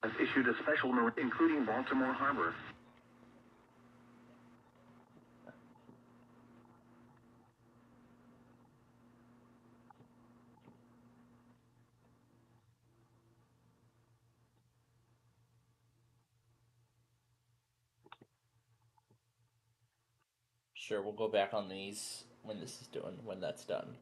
has issued a special note including Baltimore Harbor. Sure, we'll go back on these when that's done.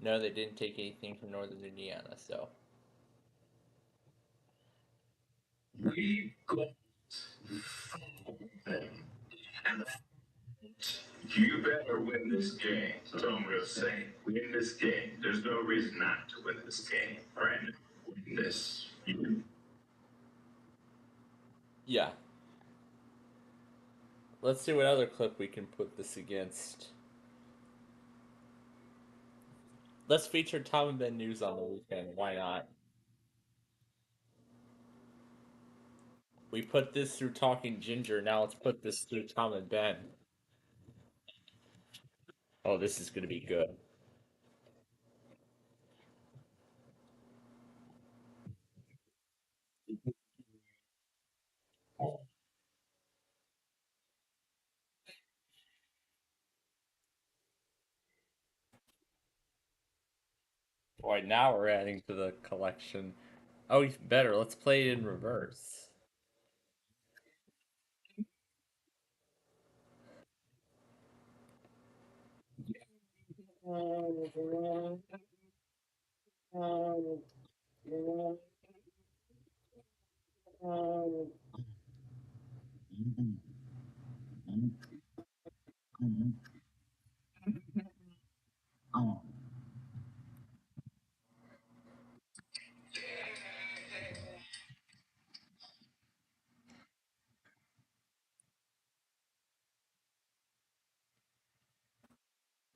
No, they didn't take anything from Northern Indiana, so We got them. And you better win this game. That's all I'm gonna say. Win this game. There's no reason not to win this game, friend. Win this. yeah. Let's see what other clip we can put this against. Let's feature Tom and Ben news on the weekend. Why not? We put this through Talking Ginger. Now let's put this through Tom and Ben. Oh, this is gonna be good. Boy, now we're adding to the collection. Oh, even better. Let's play it in reverse.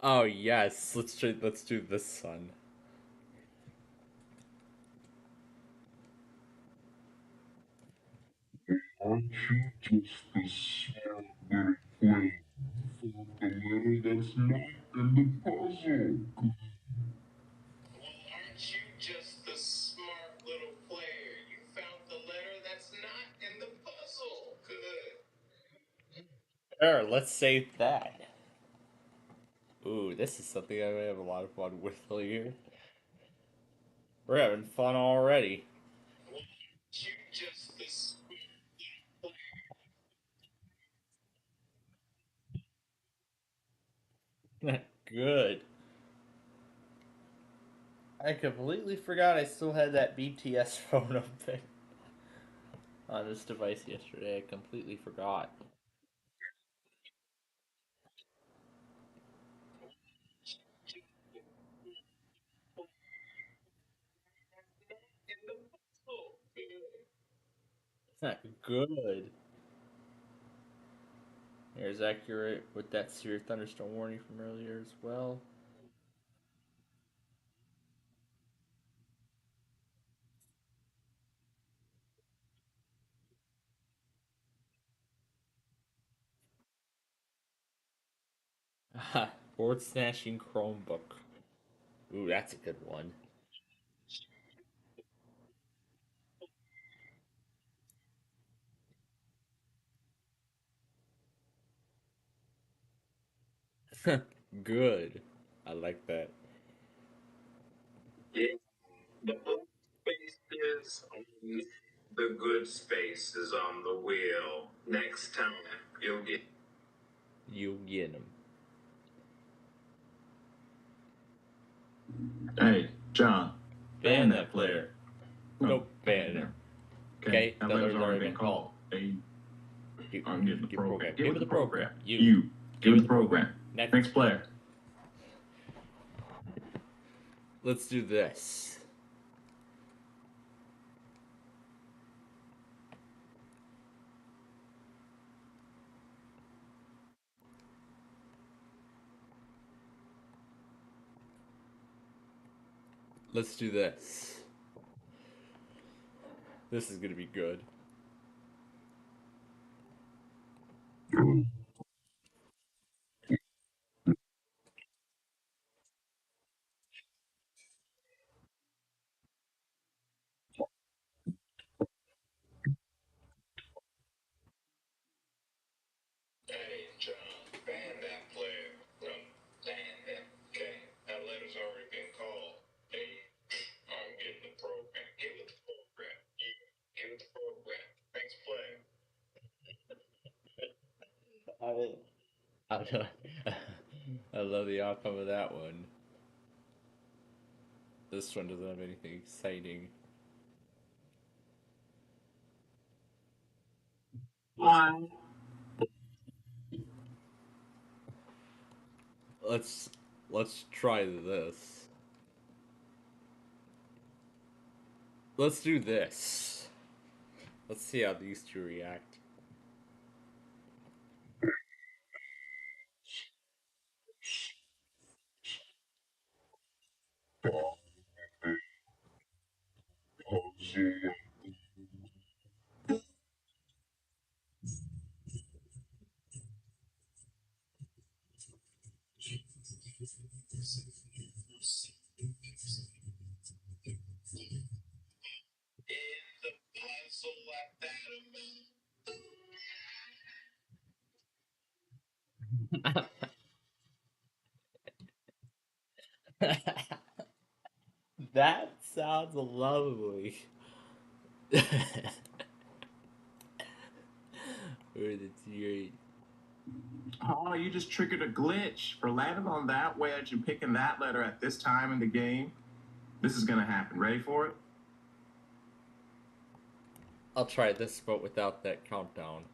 Oh yes, let's do this one. Aren't you just the smart little queen? For the letter that's not in the puzzle. Aren't you just the smart little player? You found the letter that's not in the puzzle. Good. Sure, let's save that. Ooh, this is something I may have a lot of fun with here. We're having fun already. Aren't you just the Good. I completely forgot I still had that BTS phone open on this device yesterday. I completely forgot. in the puzzle? Good. Good. Here's accurate with that severe thunderstorm warning from earlier as well. Board snatching Chromebook. Ooh, that's a good one. Good. I like that. Yeah, the blue space is on the good space is on the wheel. Next time you'll get. You get him. Hey, John, Ban that player. Nope, ban him. Okay, that that letter's letter's already been called. Hey, I'm getting the Give program. Give it the program. You. Give it the program. Next. Next player. Let's do this. Let's do this. This is gonna be good. I, don't- I love the outcome of that one. This one doesn't have anything exciting. Let's let's let's try this. Let's do this. Let's see how these two react. That sounds lovely. That's great. Oh, you just triggered a glitch for landing on that wedge and picking that letter at this time in the game. This is gonna happen. Ready for it? I'll try this, but without that countdown.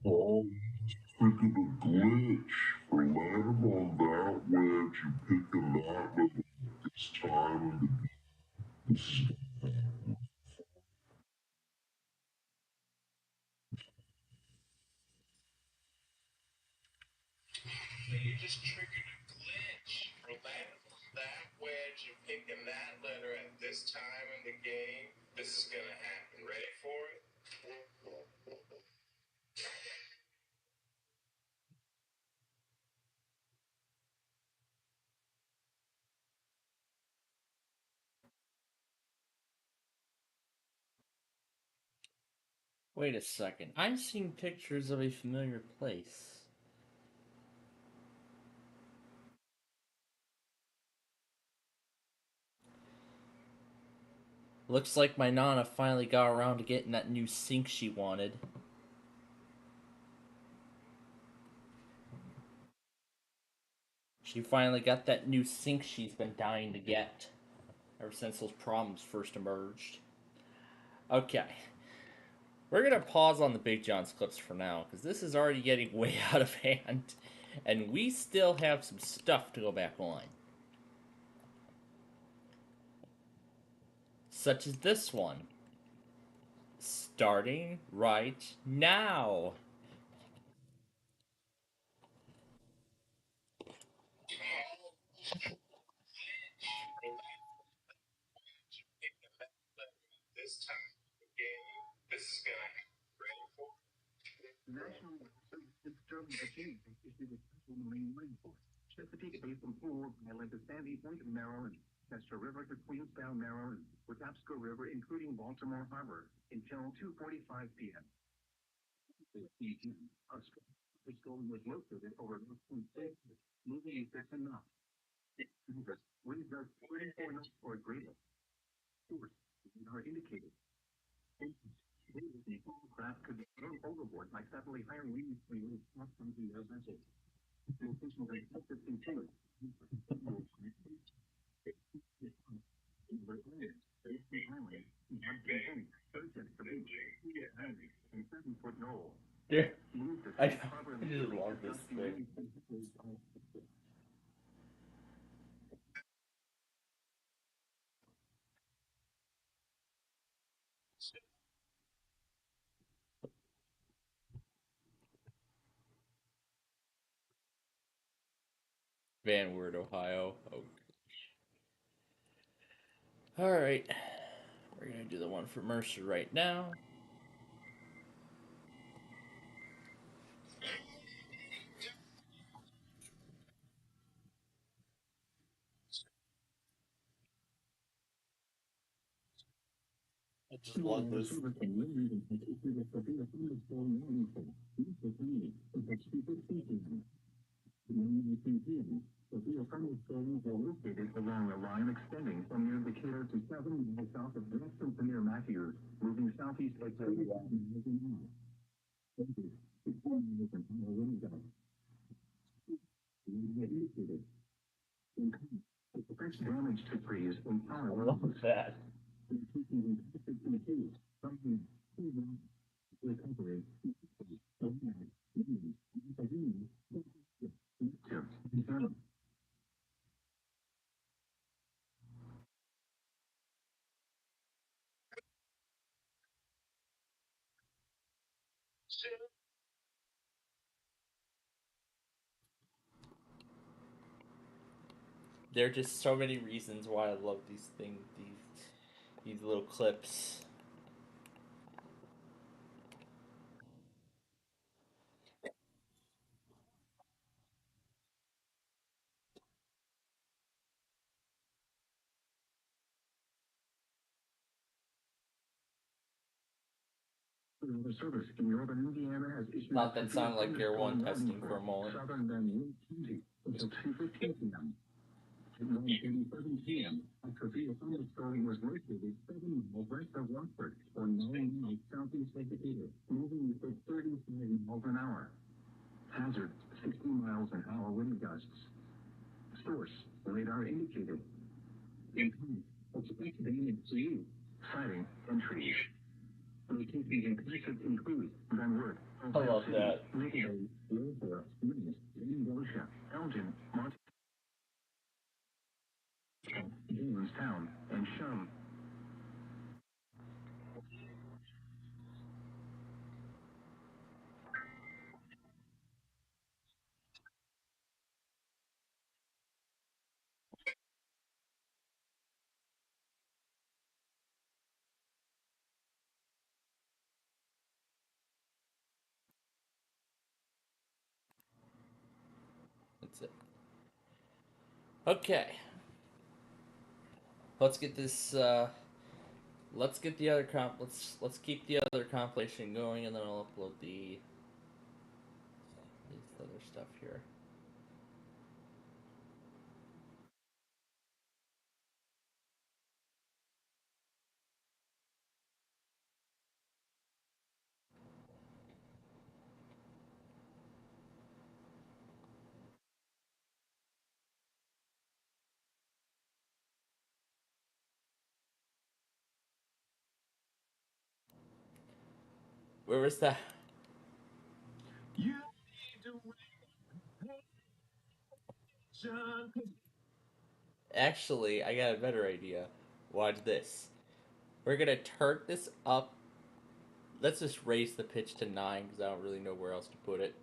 Oh, freaking a glitch for landing on that wedge and picking that letter this time in the game. This is You just triggered a glitch for landing on that wedge and picking that letter at this time in the game. This is gonna happen. Ready for it? Wait a second. I'm seeing pictures of a familiar place. Looks like my Nana finally got around to getting that new sink she wanted. She finally got that new sink she's been dying to get ever since those problems first emerged. Okay, we're gonna pause on the Big John's clips for now because this is already getting way out of hand, and we still have some stuff to go back on, such as this one, starting right now. This time in the game, this is gonna happen. Ready for it? National Disturbance Machine issued a special marine rainforest. Chesapeake Bay from Pool, Island to Sandy Point, Maryland. Chester River to Queenstown, Maryland. Patapsco River, including Baltimore Harbor, until 2:45 p.m. The storm was located over Northern State, moving at 6 knots. Winds are 44 knots or greater. Source are indicated. The craft could be thrown overboard by suddenly higher winds from the vessel. Location of the detective continued. And 7-foot knoll. Dude, Moved to I, safe harbor in I the just love this thing. Van Wert, Ohio. Oh, all right. We're gonna do the one for Mercer right now. I just love this. Sophia Friendly schools are located along a line extending from near Decatur to 7 miles south of Winston to near Matthews, moving southeast at 30 miles an hour. French damage to trees in I love that. recovery. There are just so many reasons why I love these things, these little clips. The service in northern Indiana has issued Not a that severe sound like Gear One thunderstorm warning testing for for a moment. southern Van Wert County until 2:15 p.m. At 1:37 p.m., a severe thunderstorm was located 7 miles west of Rockford, or 9 miles southeast of Decatur, moving at 35 miles an hour. Hazard: 60 miles an hour wind gusts. Source: radar indicated. Intent: expect damage to you. Sighting: entries. Locations and places include Van Wert, I Ohio love City, that. Ridgeway, Wilbur, Williams, Gosha, Elgin, Montreal, Jamestown, and Shum. That's it. Okay, let's get this. Let's get the other Let's keep the other compilation going, and then I'll upload this other stuff here. Where was that? You Actually, I got a better idea. Watch this. We're gonna turn this up. Let's just raise the pitch to 9 because I don't really know where else to put it.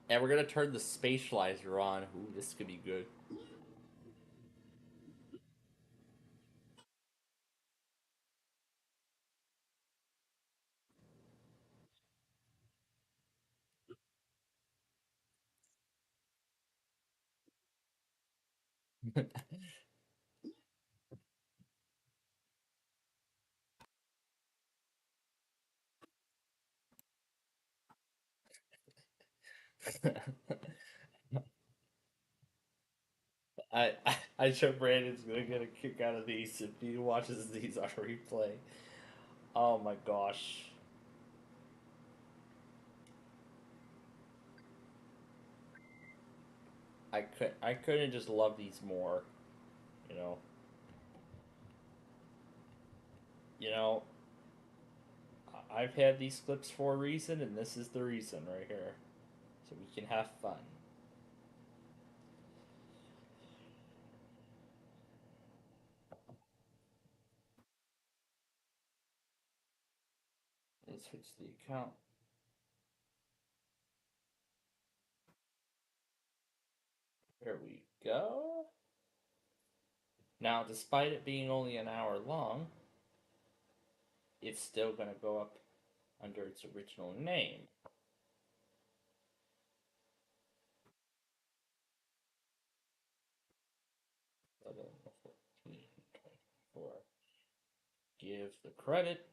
And we're gonna turn the spatializer on. Ooh, this could be good. I sure Brandon's gonna get a kick out of these if he watches these on replay. Oh my gosh. I couldn't just love these more, you know. You know, I've had these clips for a reason, and this is the reason right here. So we can have fun. Let's switch the account. There we go. Now, despite it being only an hour long, it's still going to go up under its original name. give the credit.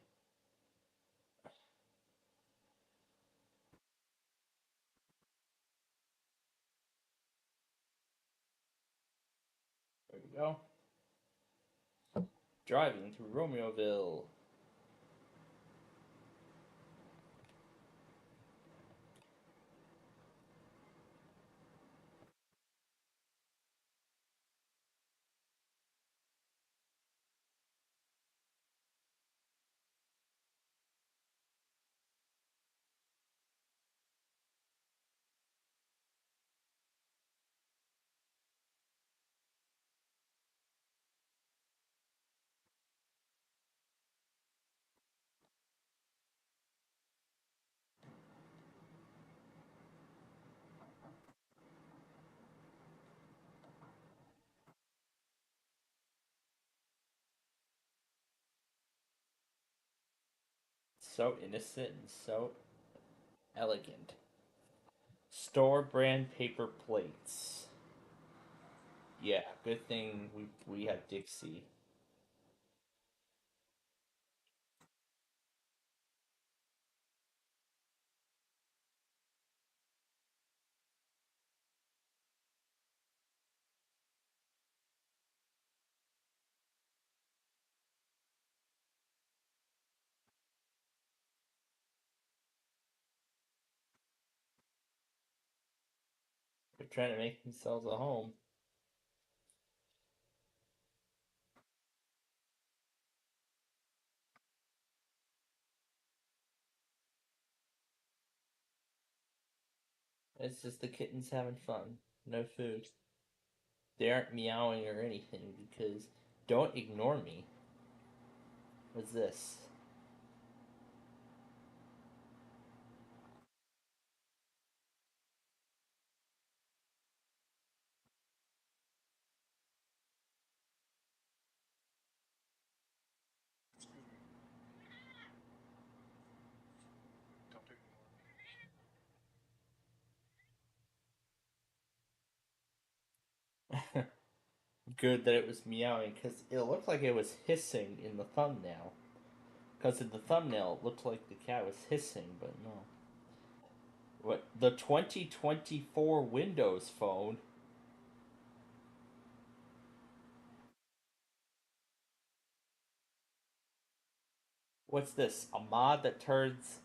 There we go. Driving through Romeoville. So innocent and so elegant. Store brand paper plates. Yeah, good thing we have Dixie. They're trying to make themselves a home. It's just the kittens having fun. No food. They aren't meowing or anything because don't ignore me. What's this? Good that it was meowing because it looked like it was hissing in the thumbnail. Because in the thumbnail, it looked like the cat was hissing, but no. What? The 2024 Windows phone? What's this? A mod that turns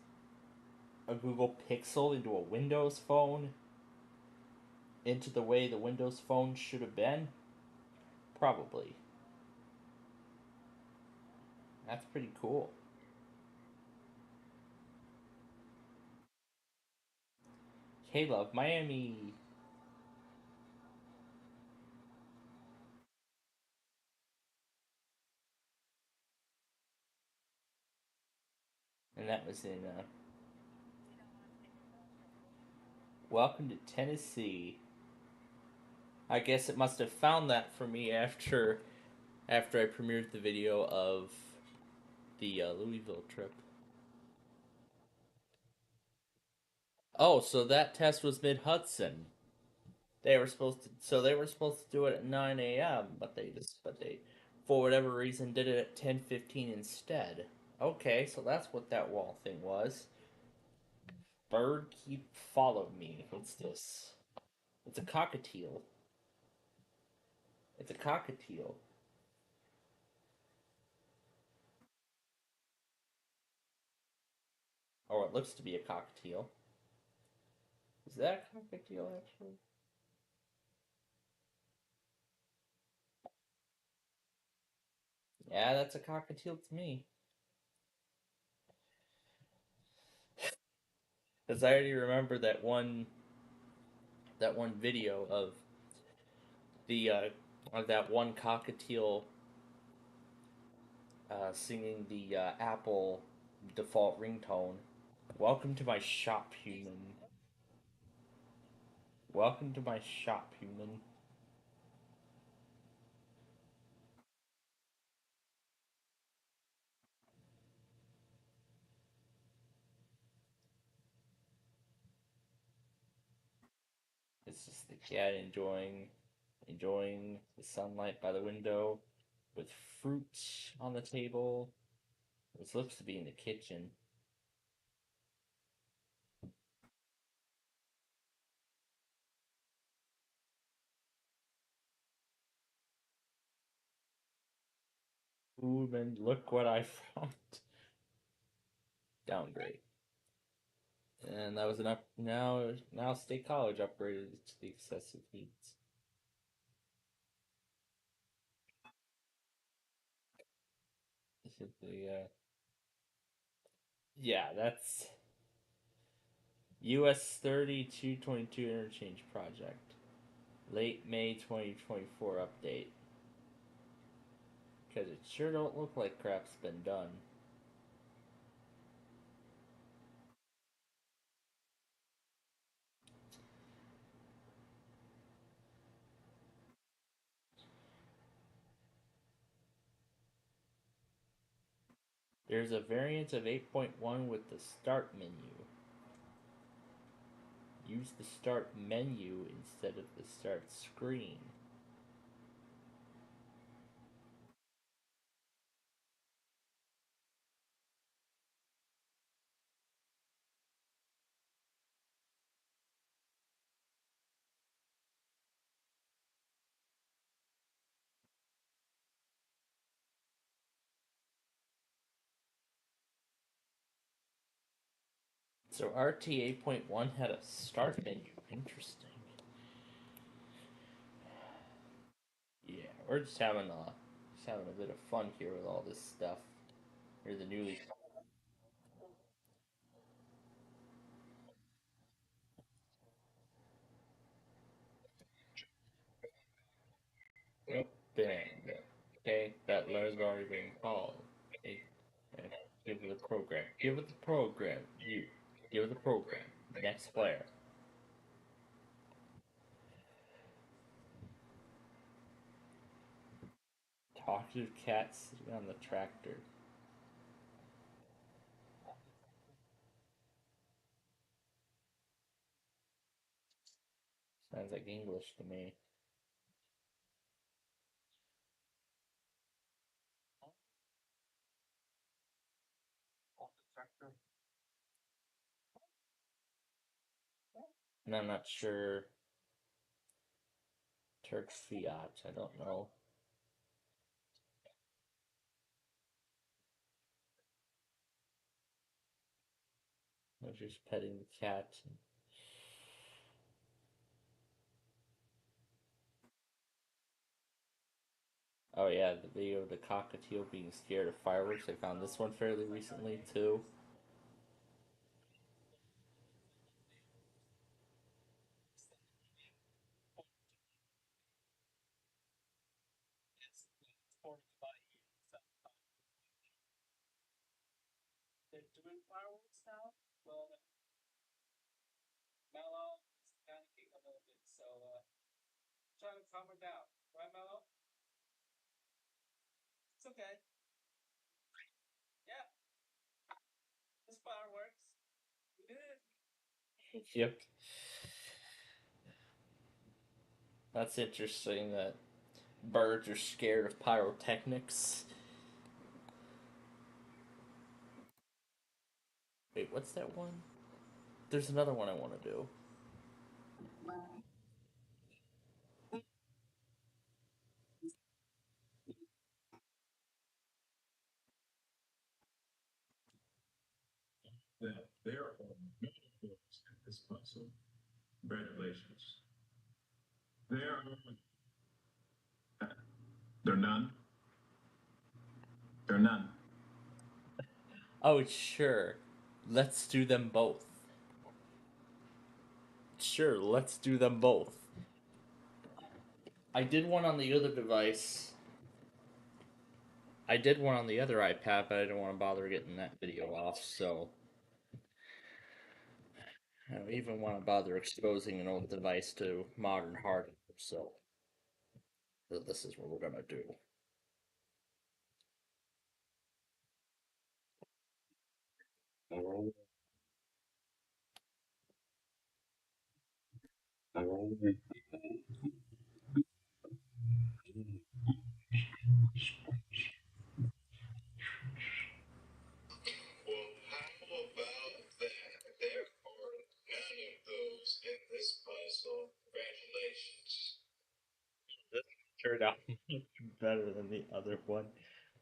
a Google Pixel into a Windows phone? Into the way the Windows phone should have been? Probably. That's pretty cool. Hey, love, Miami. And that was in Welcome to Tennessee. I guess it must have found that for me after I premiered the video of the Louisville trip. Oh, so that test was mid Hudson. They were supposed to do it at 9 a.m. But they for whatever reason did it at 10:15 instead. Okay, so that's what that wall thing was. Bird keep followed me. What's this? It's a cockatiel. It's a cockatiel. Or it looks to be a cockatiel. Is that a cockatiel actually? Yeah, that's a cockatiel to me. Because I already remember that one video the of that one cockatiel singing the Apple default ringtone. Welcome to my shop, human. Welcome to my shop, human. It's just the cat enjoying the sunlight by the window with fruit on the table. This looks to be in the kitchen. Ooh, man, look what I found. Downgrade. And that was an up. Now State College upgraded to the excessive heat. Yeah, that's US 3222 interchange project. Late May 2024 update. Because it sure don't look like crap's been done. There's a variant of 8.1 with the start menu. Use the start menu instead of the start screen. So RT 8.1 had a start menu. Interesting. Yeah, we're just having a bit of fun here with all this stuff. Here's the newly. Oh, bang. Okay, that letter's already been called. Hey, hey, give it the program. Give it the program. You. Give it the program. Next player. Talkative cat sitting on the tractor. Sounds like English to me. And I'm not sure. Turk Fiat. I don't know. I was just petting the cat. Oh yeah, the video of the cockatiel being scared of fireworks. I found this one fairly recently too. Yep. That's interesting that birds are scared of pyrotechnics. Wait, what's that one? There's another one I want to do. That there are no holes in this puzzle. Congratulations. There are none. There are none. Oh, sure. Let's do them both. Sure, let's do them both. I did one on the other device. I did one on the other iPad, but I didn't want to bother getting that video off, so I don't even want to bother exposing an old device to modern hardware, so this is what we're gonna do. better than the other one.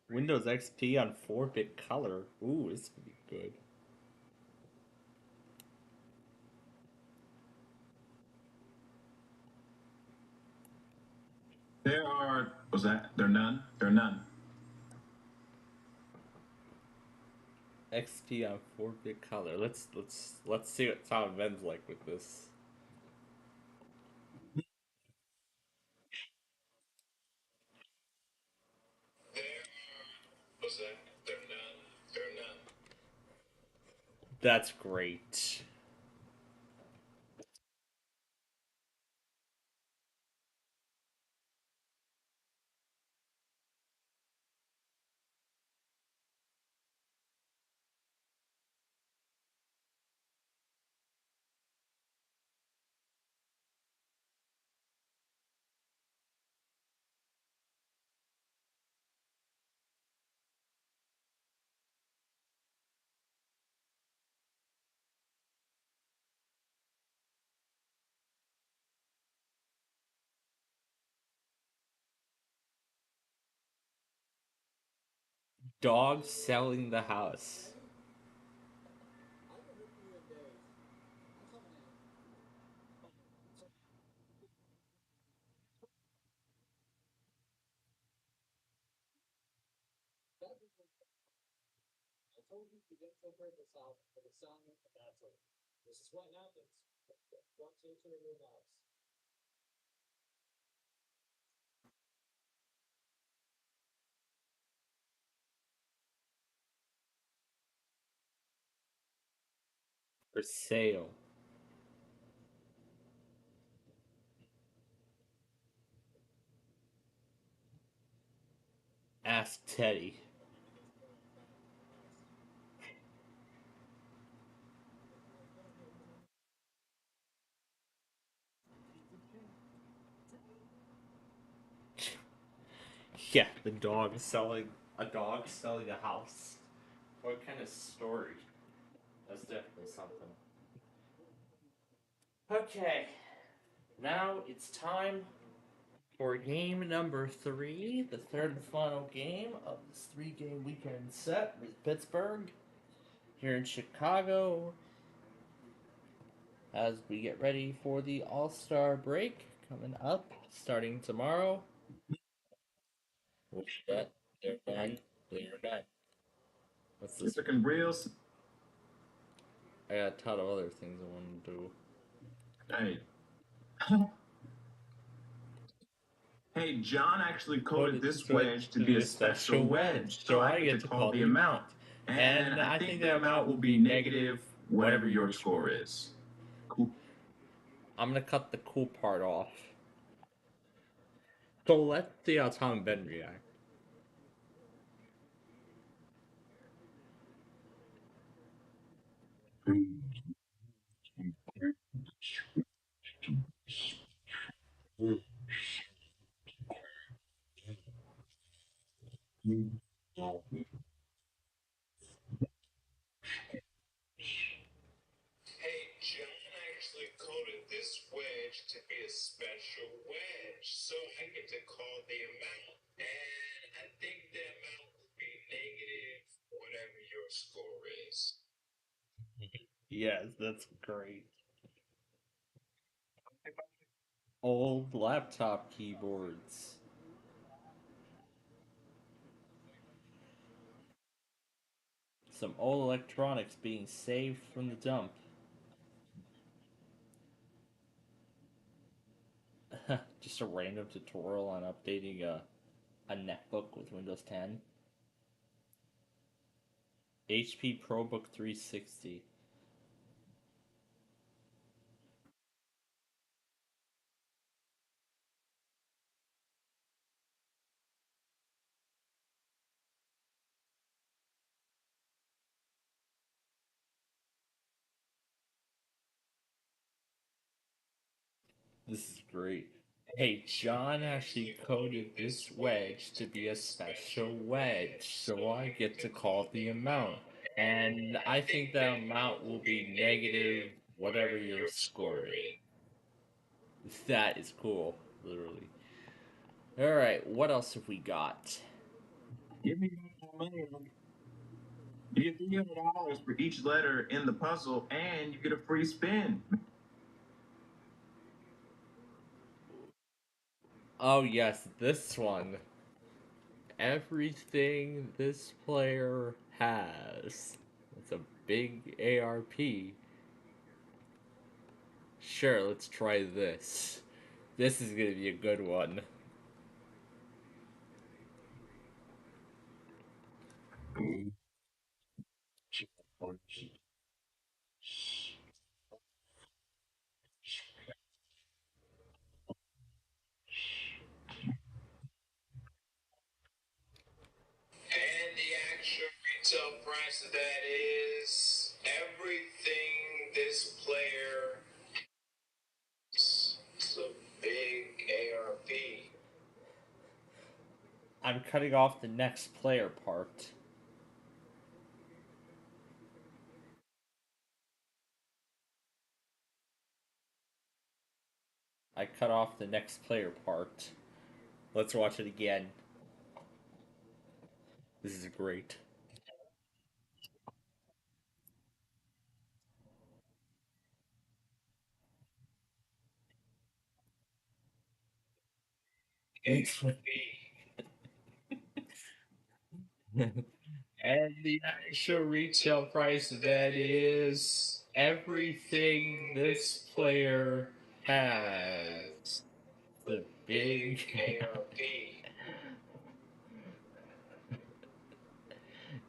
Windows XP on 4-bit color. Ooh, this could be good. There are, was that? There are none? There are none. XP on 4-bit color. Let's see what Tom Ben's like with this. There was that? There are none. There are none. That's great. Dog selling the house. For sale. Ask Teddy. Yeah, the dog selling a dog selling a house. What kind of story? That's definitely something. Okay, now it's time for game number 3, the third and final game of this 3-game weekend set with Pittsburgh here in Chicago as we get ready for the All-Star break coming up starting tomorrow. What's that? They're done. They're done. What's this? Freaking reels. I got a ton of other things I want to do. Hey. Hey, John actually coded this wedge to be a special wedge, so I get to call the amount. And I think the amount will be negative, whatever your score is. Cool. I'm gonna cut the cool part off. So let's see how Tom Ben react. Hey, John actually coded this wedge to be a special wedge, so I get to call the amount. And I think the amount will be negative, whatever your score is. Yes, that's great. Old laptop keyboards. Some old electronics being saved from the dump. Just a random tutorial on updating a netbook with Windows 10. HP ProBook 360. This is great. Hey, John actually coded this wedge to be a special wedge, so I get to call the amount. And I think the amount will be negative, whatever your score is. That is cool, literally. All right, what else have we got? Give me back my money. You get $300 for each letter in the puzzle, and you get a free spin. Oh yes, this one. Everything this player has. It's a big ARP. Sure, let's try this. This is gonna be a good one. And the actual retail price of that is everything this player. It's a big ARP. I'm cutting off the next player part. I cut off the next player part. Let's watch it again. This is great. And the actual retail price of that is everything this player has. The big ARP.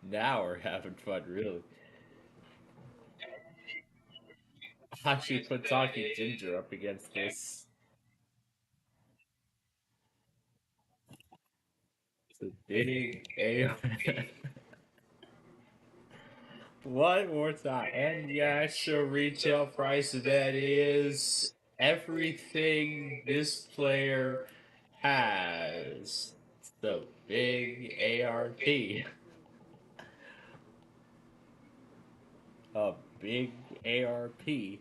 Now we're having fun, really. I should put Talking Ginger up against this. The big ARP. One more time. And the actual retail price of that is everything this player has. It's the big ARP. A big ARP.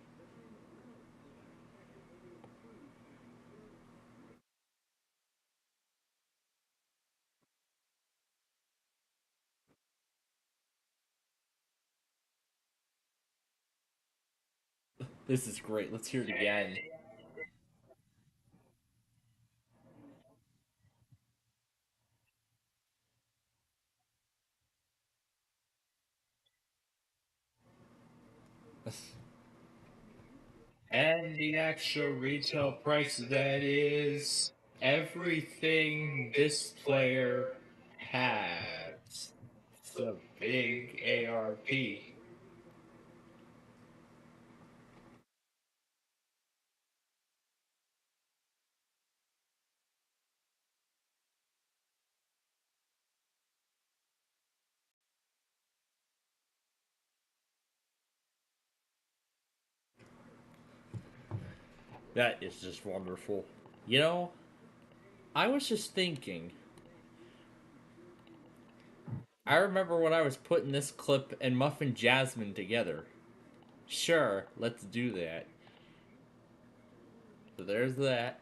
This is great. Let's hear it again. And the actual retail price of that is everything this player has. It's a big ARP. That is just wonderful. You know, I was just thinking. I remember when I was putting this clip and Muffin Jasmine together. Sure, let's do that. So there's that.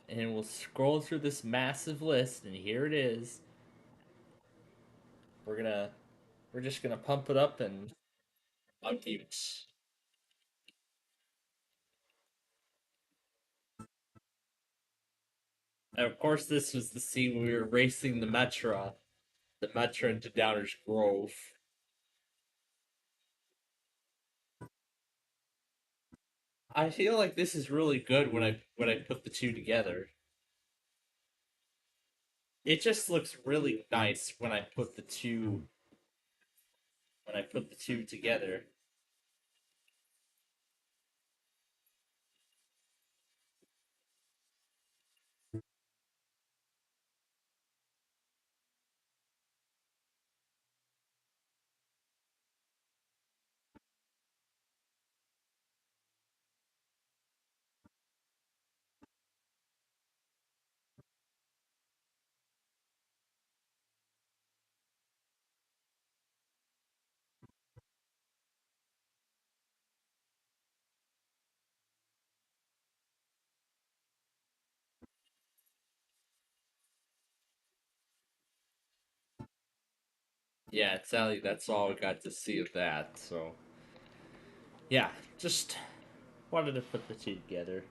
And we'll scroll through this massive list, and here it is. We're gonna, we're just gonna pump it up and unmute. And of course, this was the scene when we were racing the Metra into Downers Grove. I feel like this is really good when I put the two together. It just looks really nice when I put the two together. Yeah, sadly, that's all we got to see of that. So, yeah, just wanted to put the two together.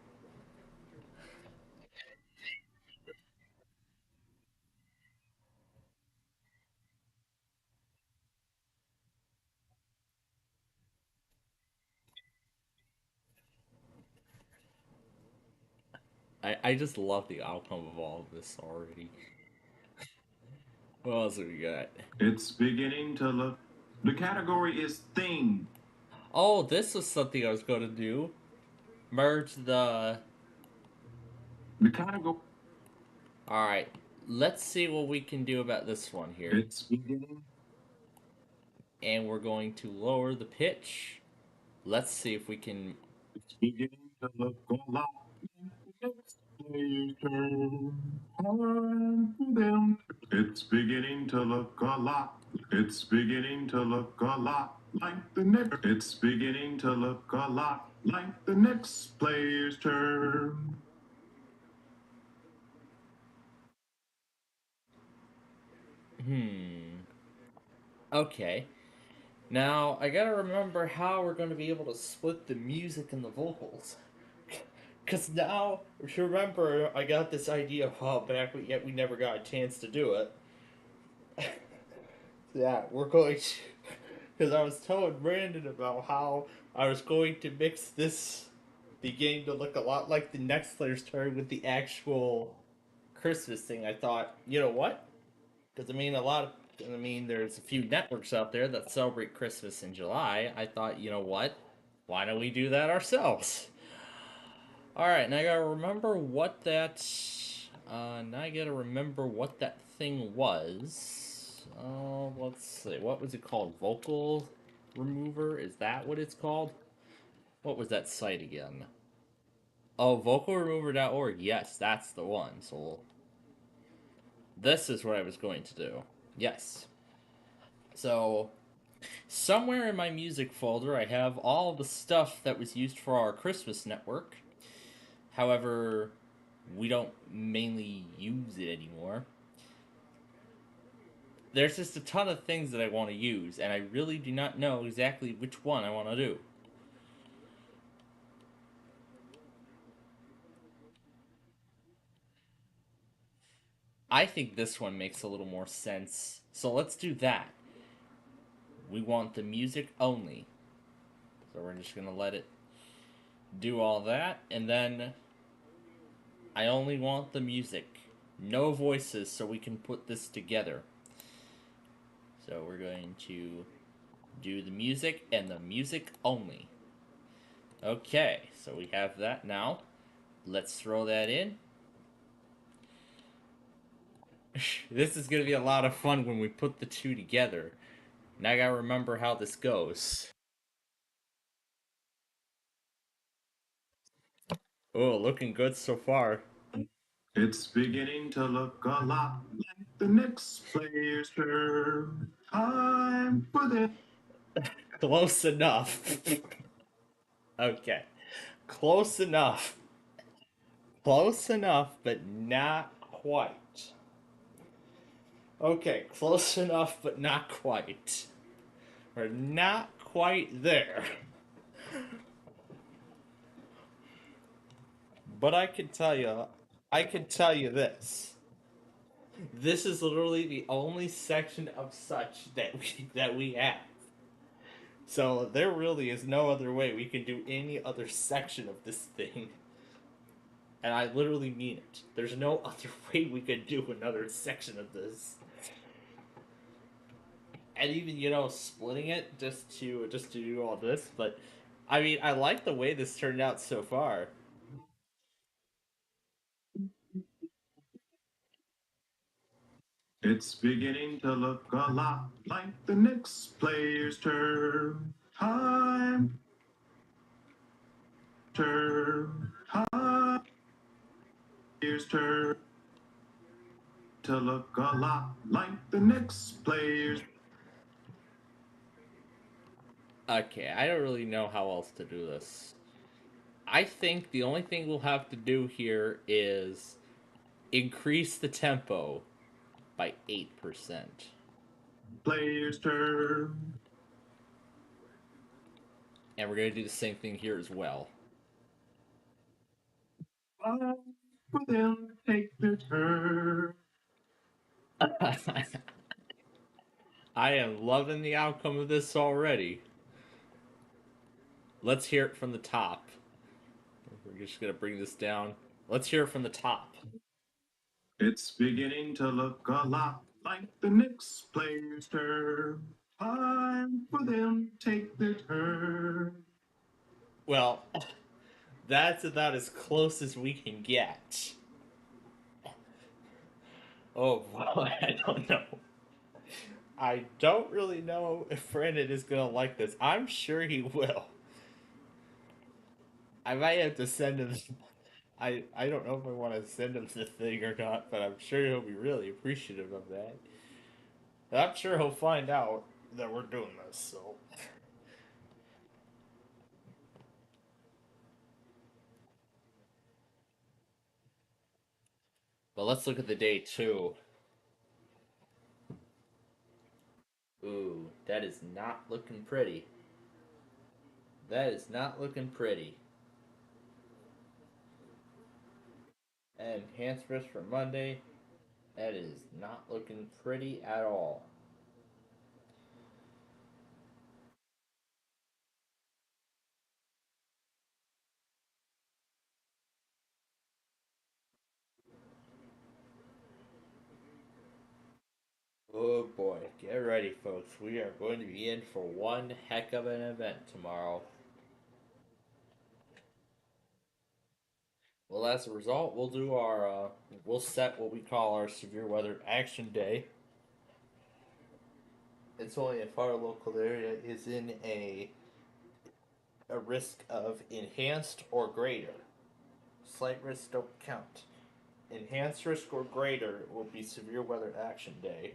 I just love the outcome of all of this already. What else have we got? It's beginning to look. The category is theme. Oh, this was something I was going to do. Merge the. The category. Alright, let's see what we can do about this one here. It's beginning. And we're going to lower the pitch. Let's see if we can. It's beginning to look a lot like the next player's turn. Time for them. It's beginning to look a lot. It's beginning to look a lot like the next. It's beginning to look a lot like the next player's turn. Hmm. Okay. Now, I gotta remember how we're gonna be able to split the music and the vocals. Because now, if you remember, I got this idea a while back, but yet we never got a chance to do it. Yeah, we're going to. Because I was telling Brandon about how I was going to mix this, the game, to look a lot like the next player's turn with the actual Christmas thing. I thought, you know what? Because I mean, there's a few networks out there that celebrate Christmas in July. I thought, you know what? Why don't we do that ourselves? All right, now I gotta remember what that. Now I gotta remember what that thing was. Let's see. What was it called? Vocal remover? Is that what it's called? What was that site again? Oh, vocalremover.org. Yes, that's the one. So this is what I was going to do. Yes. So somewhere in my music folder, I have all the stuff that was used for our Christmas network. However, we don't mainly use it anymore. There's just a ton of things that I want to use, and I really do not know exactly which one I want to do. I think this one makes a little more sense, so let's do that. We want the music only. So we're just going to let it do all that, and then I only want the music. No voices, so we can put this together. So we're going to do the music and the music only. Okay, so we have that now. Let's throw that in. This is going to be a lot of fun when we put the two together. Now I gotta remember how this goes. Oh, looking good so far. It's beginning to look a lot like the next player's turn. Time for them. Close enough. Okay. Close enough. Close enough, but not quite. Okay, close enough, but not quite. We're not quite there. But I can tell you this. This is literally the only section of such that we have. So there really is no other way we can do any other section of this thing. And I literally mean it. There's no other way we could do another section of this. And even, splitting it just to do all this, but I mean, I like the way this turned out so far. It's beginning to look a lot like the next player's turn. Time, turn, time, player's turn. To look a lot like the next player's. Okay, I don't really know how else to do this. I think the only thing we'll have to do here is increase the tempo by 8%. player's turn. And we're going to do the same thing here as well. For them to take their turn. I am loving the outcome of this already. Let's hear it from the top. We're just going to bring this down. Let's hear it from the top. It's beginning to look a lot like the Knicks players' turn. Time for them to take their turn. Well, that's about as close as we can get. Oh, well, I don't know. I don't really know if Brandon is going to like this. I'm sure he will. I might have to send him. I don't know if I want to send him the thing or not, but I'm sure he'll be really appreciative of that. And I'm sure he'll find out that we're doing this, so. But let's look at the day two. Ooh, that is not looking pretty. That is not looking pretty. And enhanced risk for Monday. That is not looking pretty at all. Oh boy, get ready, folks. We are going to be in for one heck of an event tomorrow. Well, as a result, we'll set what we call our severe weather action day. It's only if our local area is in a risk of enhanced or greater. Slight risks don't count. Enhanced risk or greater will be severe weather action day,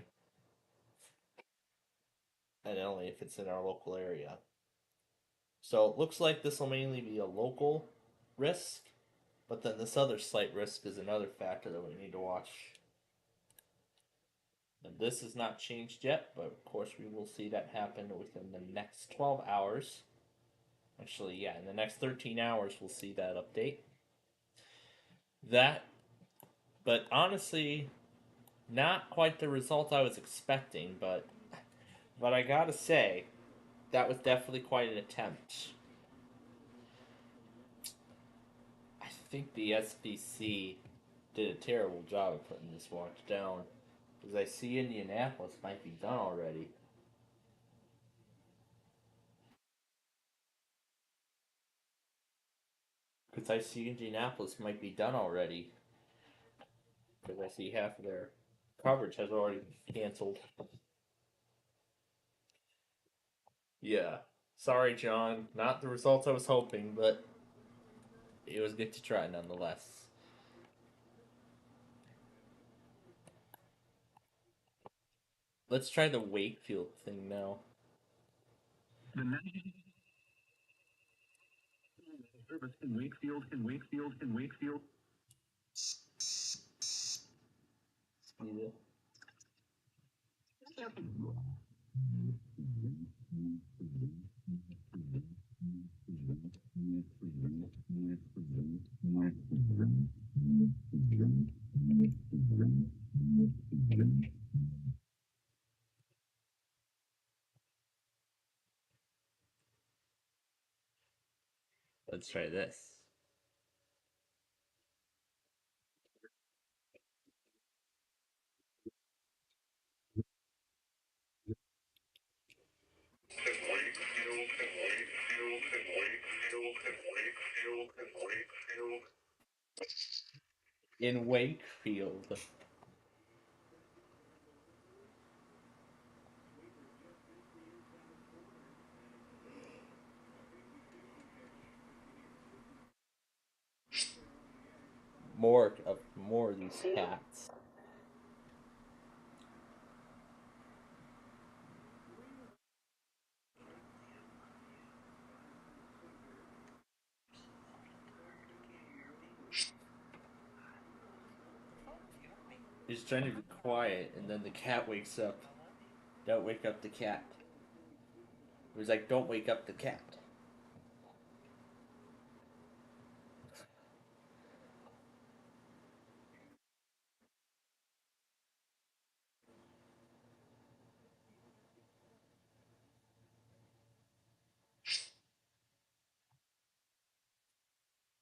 and only if it's in our local area. So it looks like this will mainly be a local risk, but then this other slight risk is another factor that we need to watch. And this is not changed yet, but of course we will see that happen within the next 12 hours. Actually, yeah, in the next 13 hours we'll see that update. That, but honestly, not quite the result I was expecting, but I gotta say, that was definitely quite an attempt. I think the SPC did a terrible job of putting this watch down. Because I see Indianapolis might be done already. Because I see Indianapolis might be done already. Because I see half of their coverage has already been canceled. Yeah. Sorry, John. Not the results I was hoping, but it was good to try nonetheless. Let's try the Wakefield thing now. The national service in Wakefield, in Wakefield, in Wakefield. Yeah. Let's try this. In Wakefield. More of these cats. He's trying to be quiet, and then the cat wakes up. Don't wake up the cat. It was like, don't wake up the cat.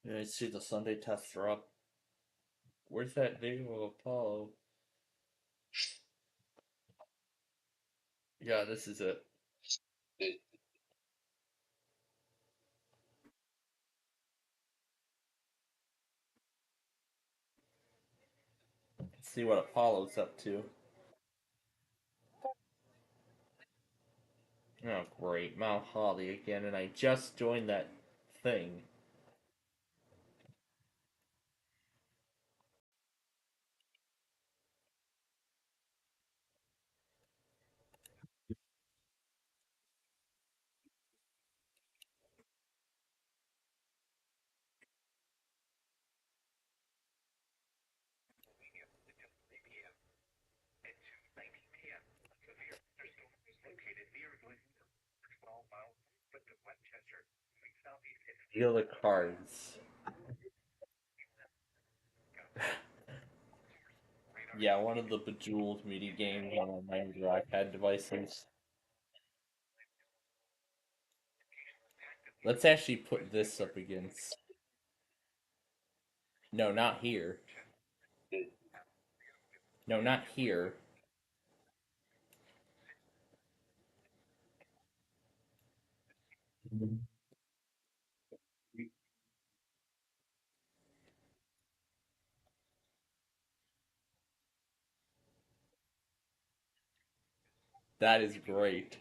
Yeah, I see the Sunday tests are up. Where's that video of Apollo? Yeah, this is it. Let's see what Apollo's up to. Oh, great. Mount Holly again, and I just joined that thing. Deal the cards. Yeah, one of the Bejeweled mini games on my iPad devices. Let's actually put this up against. No, not here. No, not here. That is great.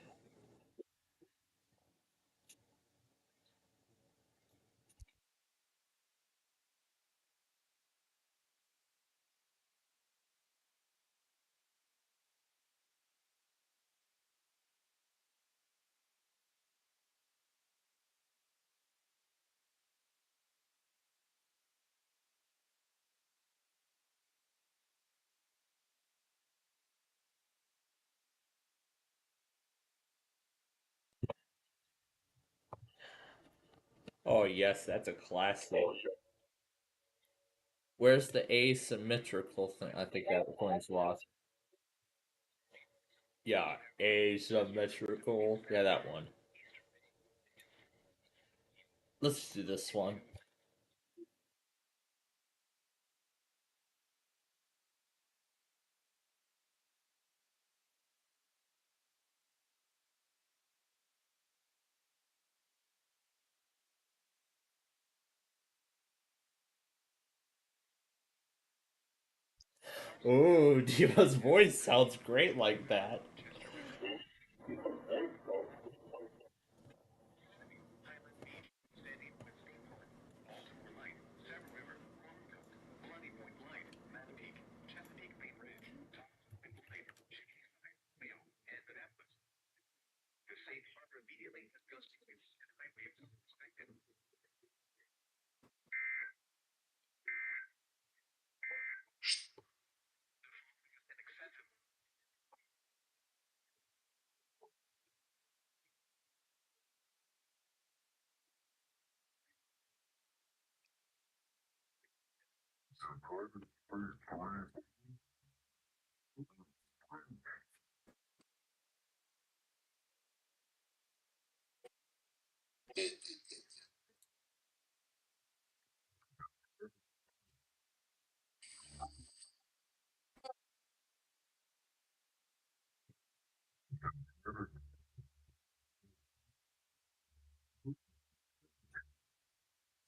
Oh, yes, that's a classic. Where's the asymmetrical thing? I think that coin's lost. Yeah, asymmetrical. Yeah, that one. Let's do this one. Ooh, Diva's voice sounds great like that.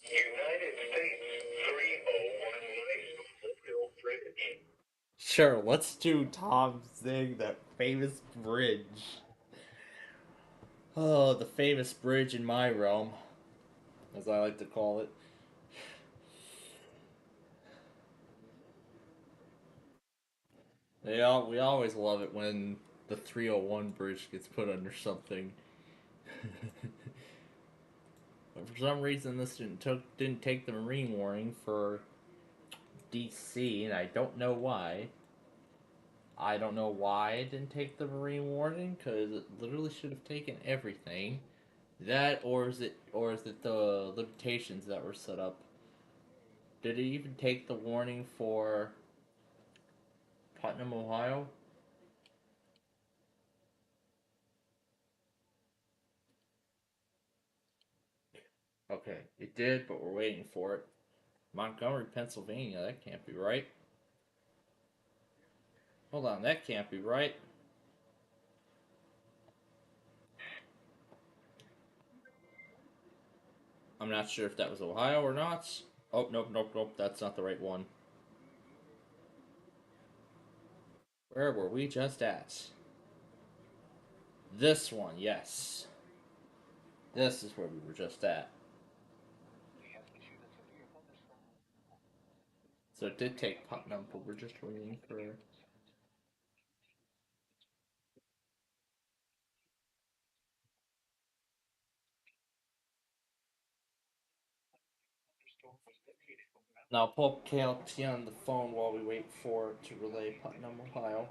United States 3011 Sure, let's do Tom's thing, that famous bridge. Oh, the famous bridge in my realm, as I like to call it. We always love it when the 301 bridge gets put under something. But for some reason, this didn't take the Marine warning for DC, and I don't know why. I don't know why I didn't take the marine warning because it literally should have taken everything. That or is it the limitations that were set up? Did it even take the warning for Putnam, Ohio? Okay, it did, but we're waiting for it. Montgomery, Pennsylvania. That can't be right. Hold on, that can't be right. I'm not sure if that was Ohio or not. Oh, nope, nope, nope. That's not the right one. Where were we just at? This one, yes. This is where we were just at. So it did take Putnam, but we're just waiting for. Now pull up KLT on the phone while we wait for it to relay Putnam, Ohio.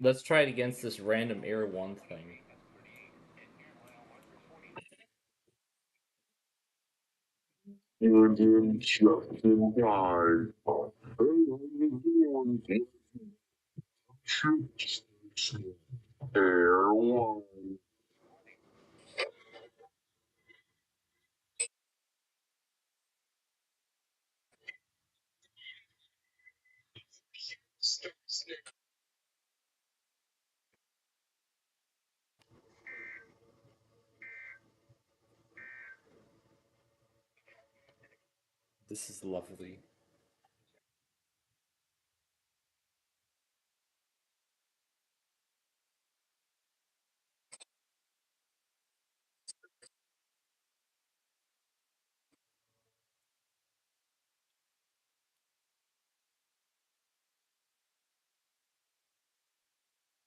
Let's try it against this random Air 1 thing. And then just in time. Air one. This is lovely.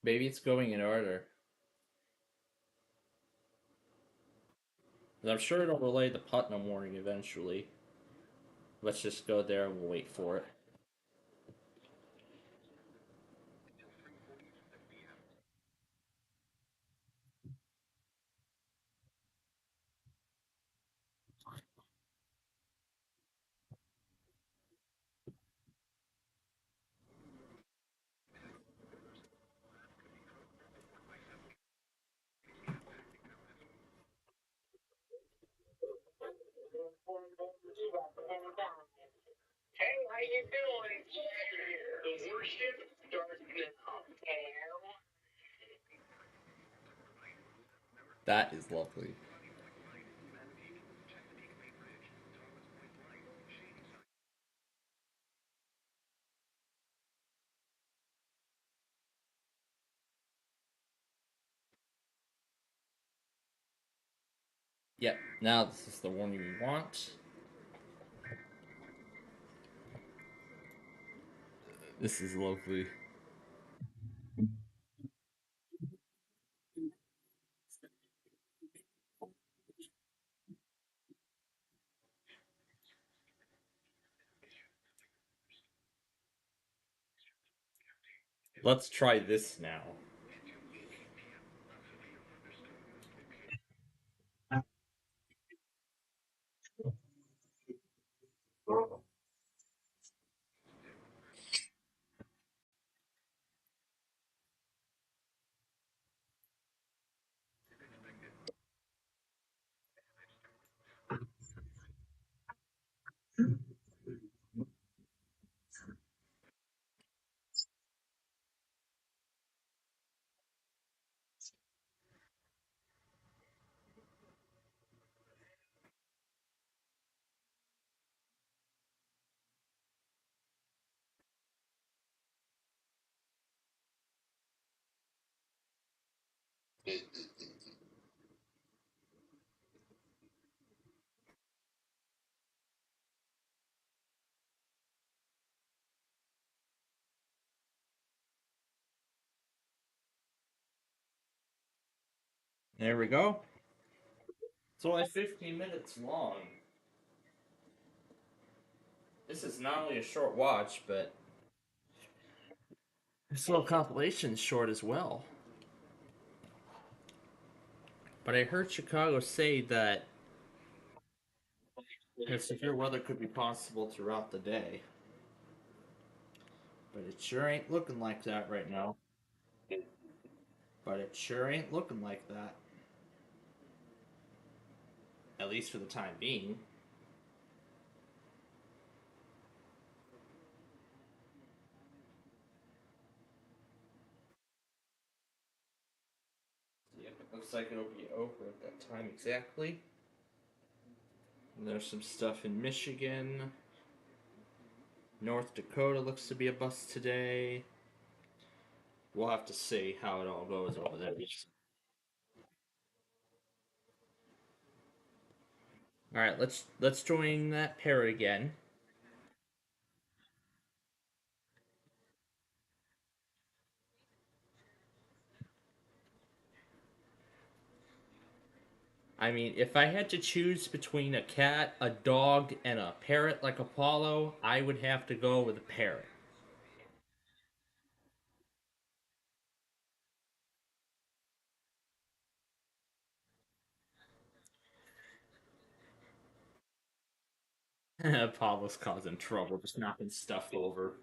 Maybe it's going in order. I'm sure it'll relay the Putnam warning eventually. Let's just go there and we'll wait for it. That is lovely. Yep, now this is the warning we want. This is lovely. Let's try this now. There we go. It's only 15 minutes long. This is not only a short watch, but this little compilation is short as well. But I heard Chicago say that severe weather could be possible throughout the day. But it sure ain't looking like that right now. But it sure ain't looking like that. At least for the time being. Yep, it looks like it'll be over at that time exactly. And there's some stuff in Michigan. North Dakota looks to be a bust today. We'll have to see how it all goes over there. All right, let's join that pair again. I mean, if I had to choose between a cat, a dog, and a parrot like Apollo, I would have to go with a parrot. Apollo's causing trouble, just knocking stuff over.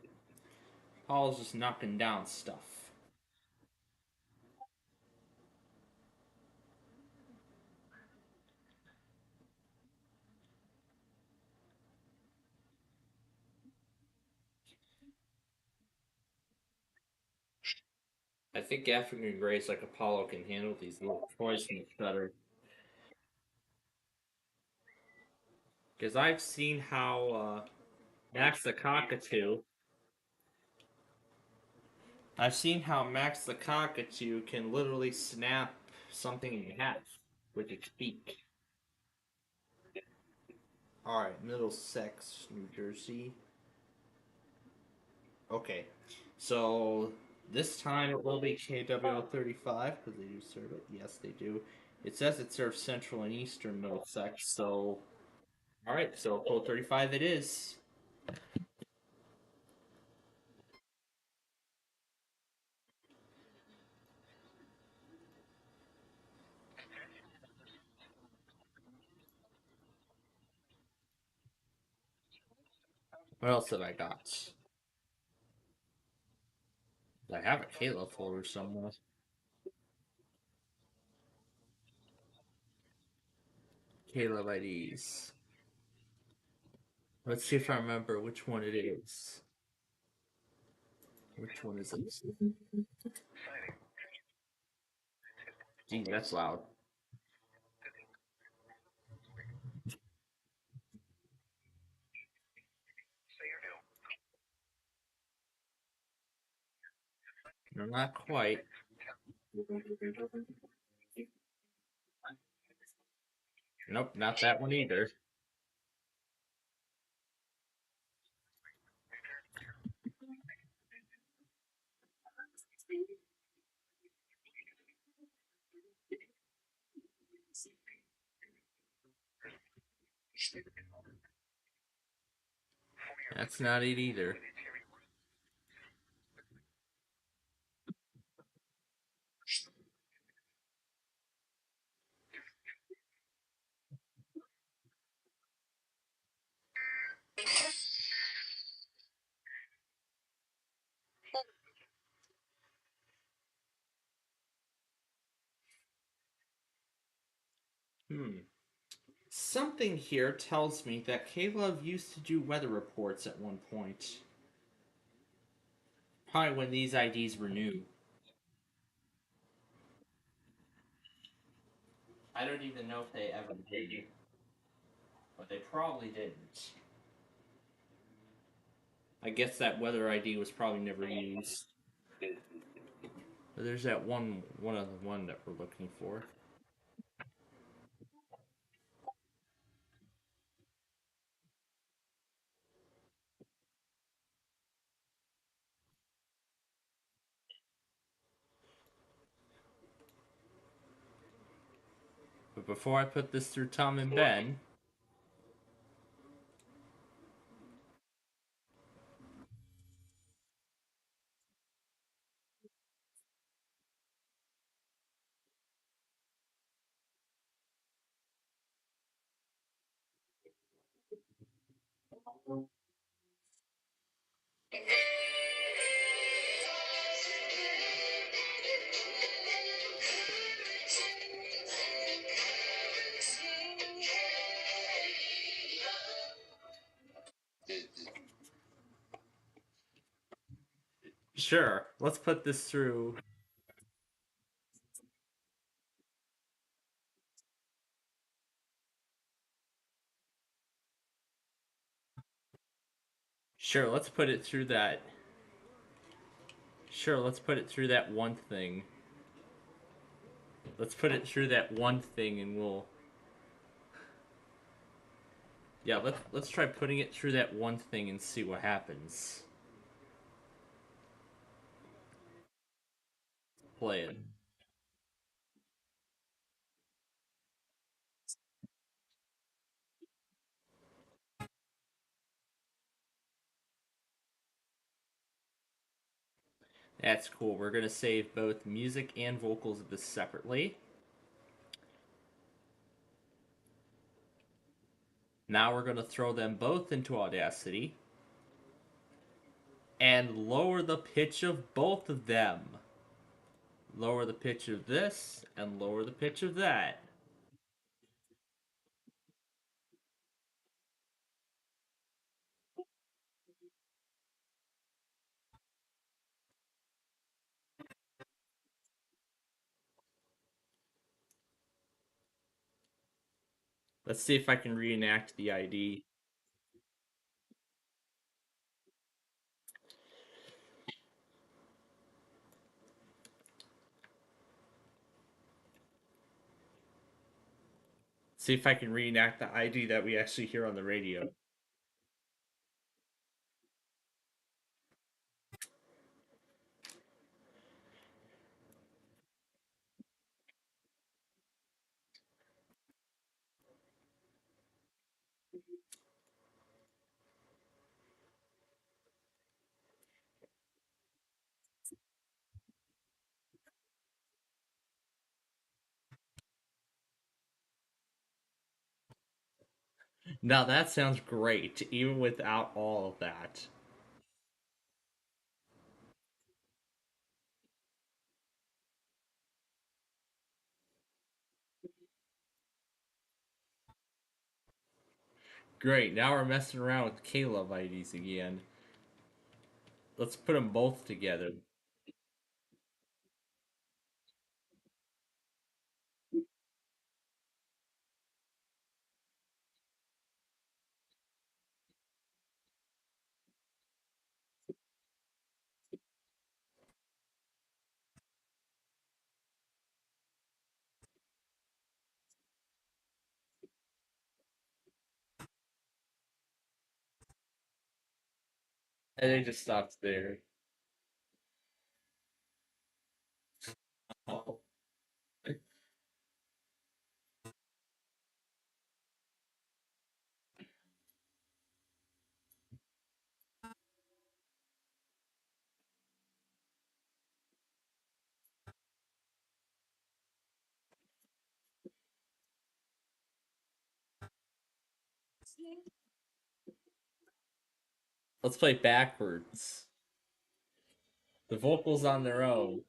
Apollo's just knocking down stuff. I think African grays like Apollo can handle these little toys much better. Because I've seen how Max the cockatoo. I've seen how Max the cockatoo can literally snap something in half with its beak. All right, Middlesex, New Jersey. Okay, so this time it will be KWO 35 because they do serve it. Yes, they do. It says it serves Central and Eastern Middlesex, so all right, so code 35 it is. What else have I got? I have a Kayla folder somewhere. Kayla IDs. Let's see if I remember which one it is. Which one is it? Gee, that's loud. No, not quite. Nope, not that one either. That's not it either. Hmm. Something here tells me that Caleb used to do weather reports at one point. Probably when these IDs were new. I don't even know if they ever did, but they probably didn't. I guess that weather ID was probably never used. There's that one other one that we're looking for. But before I put this through Tom and Ben, sure, let's put this through. Sure, let's put it through that. Sure, let's put it through that one thing. Let's put it through that one thing, and we'll. Yeah, let's try putting it through that one thing and see what happens. Play it. That's cool. We're gonna save both music and vocals of this separately. Now we're gonna throw them both into Audacity and lower the pitch of both of them. Lower the pitch of this and lower the pitch of that. Let's see if I can reenact the ID. See if I can reenact the ID that we actually hear on the radio. Now that sounds great, even without all of that. Great, now we're messing around with Caleb IDs again. Let's put them both together. And they just stopped there. Oh. Let's play backwards. The vocals on their own.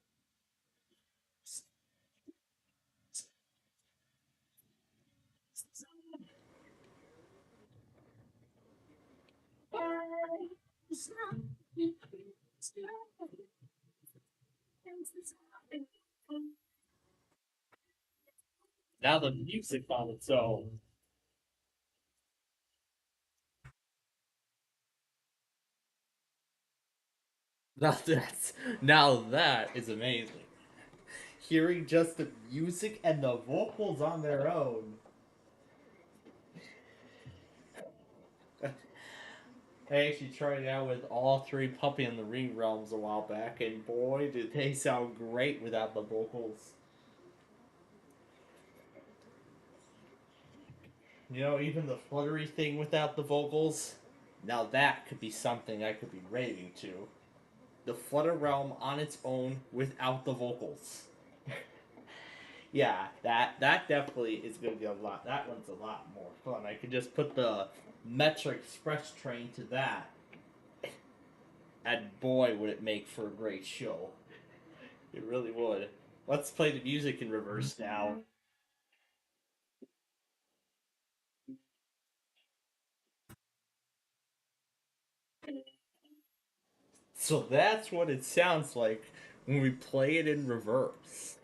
Now the music on its own. Now that's now that is amazing. Hearing just the music and the vocals on their own. I actually tried it out with all three Puppy in the Ring realms a while back, and boy, did they sound great without the vocals. You know, even the fluttery thing without the vocals. Now that could be something I could be raving to. The Flutter realm on its own without the vocals. Yeah, that definitely is going to be a lot. That one's a lot more fun. I could just put the Metro Express train to that, and boy, would it make for a great show. It really would. Let's play the music in reverse now. So that's what it sounds like when we play it in reverse.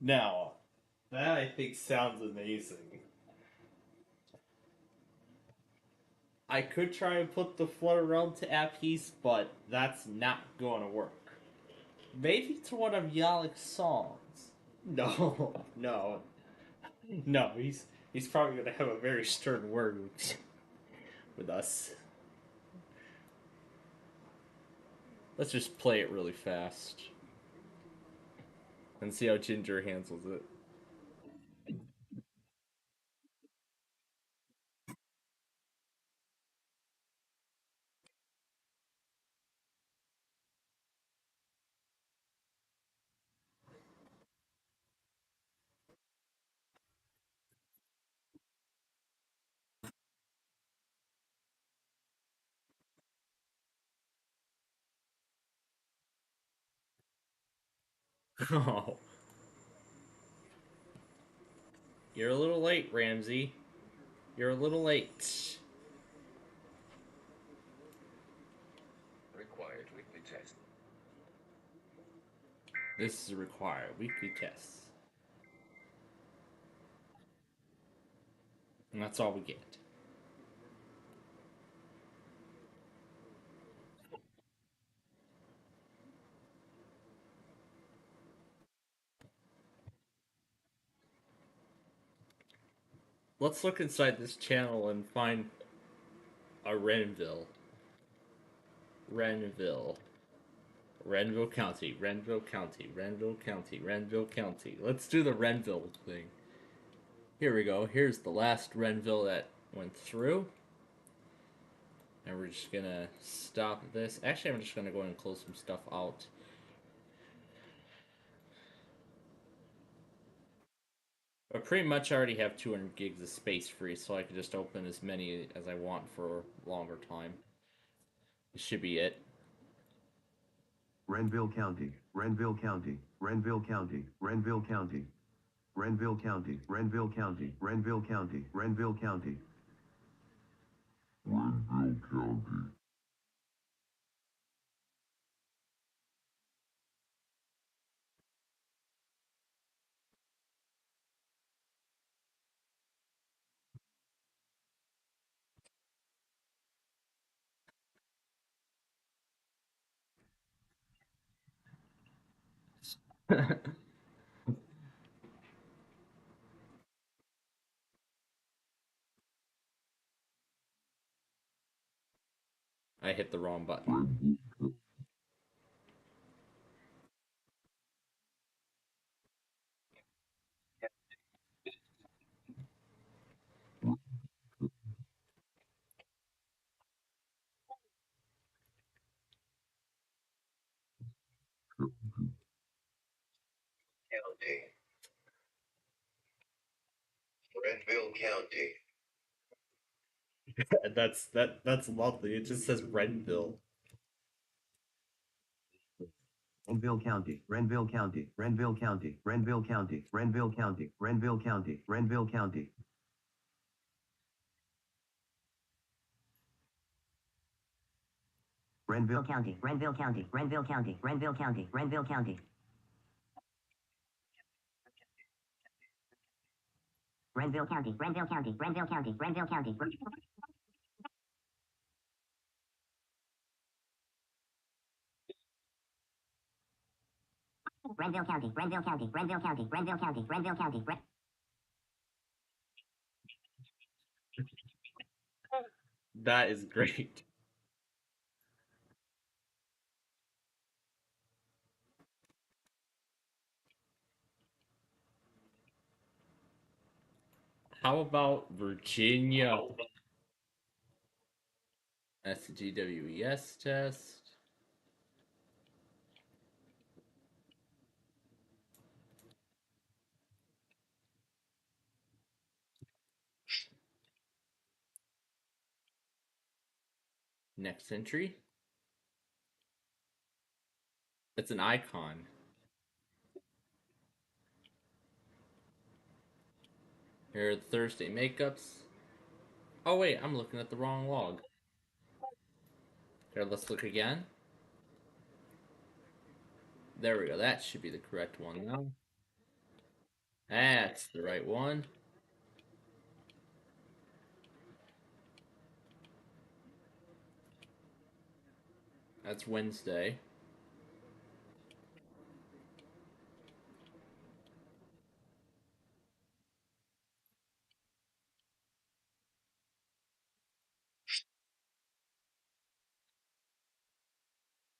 Now, that I think sounds amazing. I could try and put the Flutter realm to Appice, but that's not going to work. Maybe to one of Yalik's songs. No, no, no. He's probably going to have a very stern word with us. Let's just play it really fast and see how Ginger handles it. Oh, you're a little late, Ramsey. You're a little late. Required weekly test. This is a required weekly test. And that's all we get. Let's look inside this channel and find a Renville. Renville. Renville County. Renville County. Renville County. Renville County. Let's do the Renville thing. Here we go. Here's the last Renville that went through. And we're just gonna stop this. Actually, I'm just gonna go and close some stuff out. I pretty much already have 200 gigs of space free, so I can just open as many as I want for a longer time. This should be it. Renville County, Renville County, Renville County, Renville County, Renville County, Renville County, Renville County, Renville County. Renville County. I hit the wrong button. County. Renville County. That's lovely. It just says Renville. Renville County, Renville County, Renville County, Renville County, Renville County, Renville County, Renville County. Renville County, Renville County, Renville County, Renville County, Renville County. Renville County, Renville County, Renville County, Renville County. Renville County, Renville County, Renville County, Renville County, Renville County. That is great. How about Virginia? SGWES test. Next entry. It's an icon. Here are the Thursday makeups. Oh wait, I'm looking at the wrong log. Here, let's look again. There we go. That should be the correct one now. That's the right one. That's Wednesday.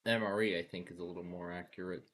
MRE, I think, is a little more accurate.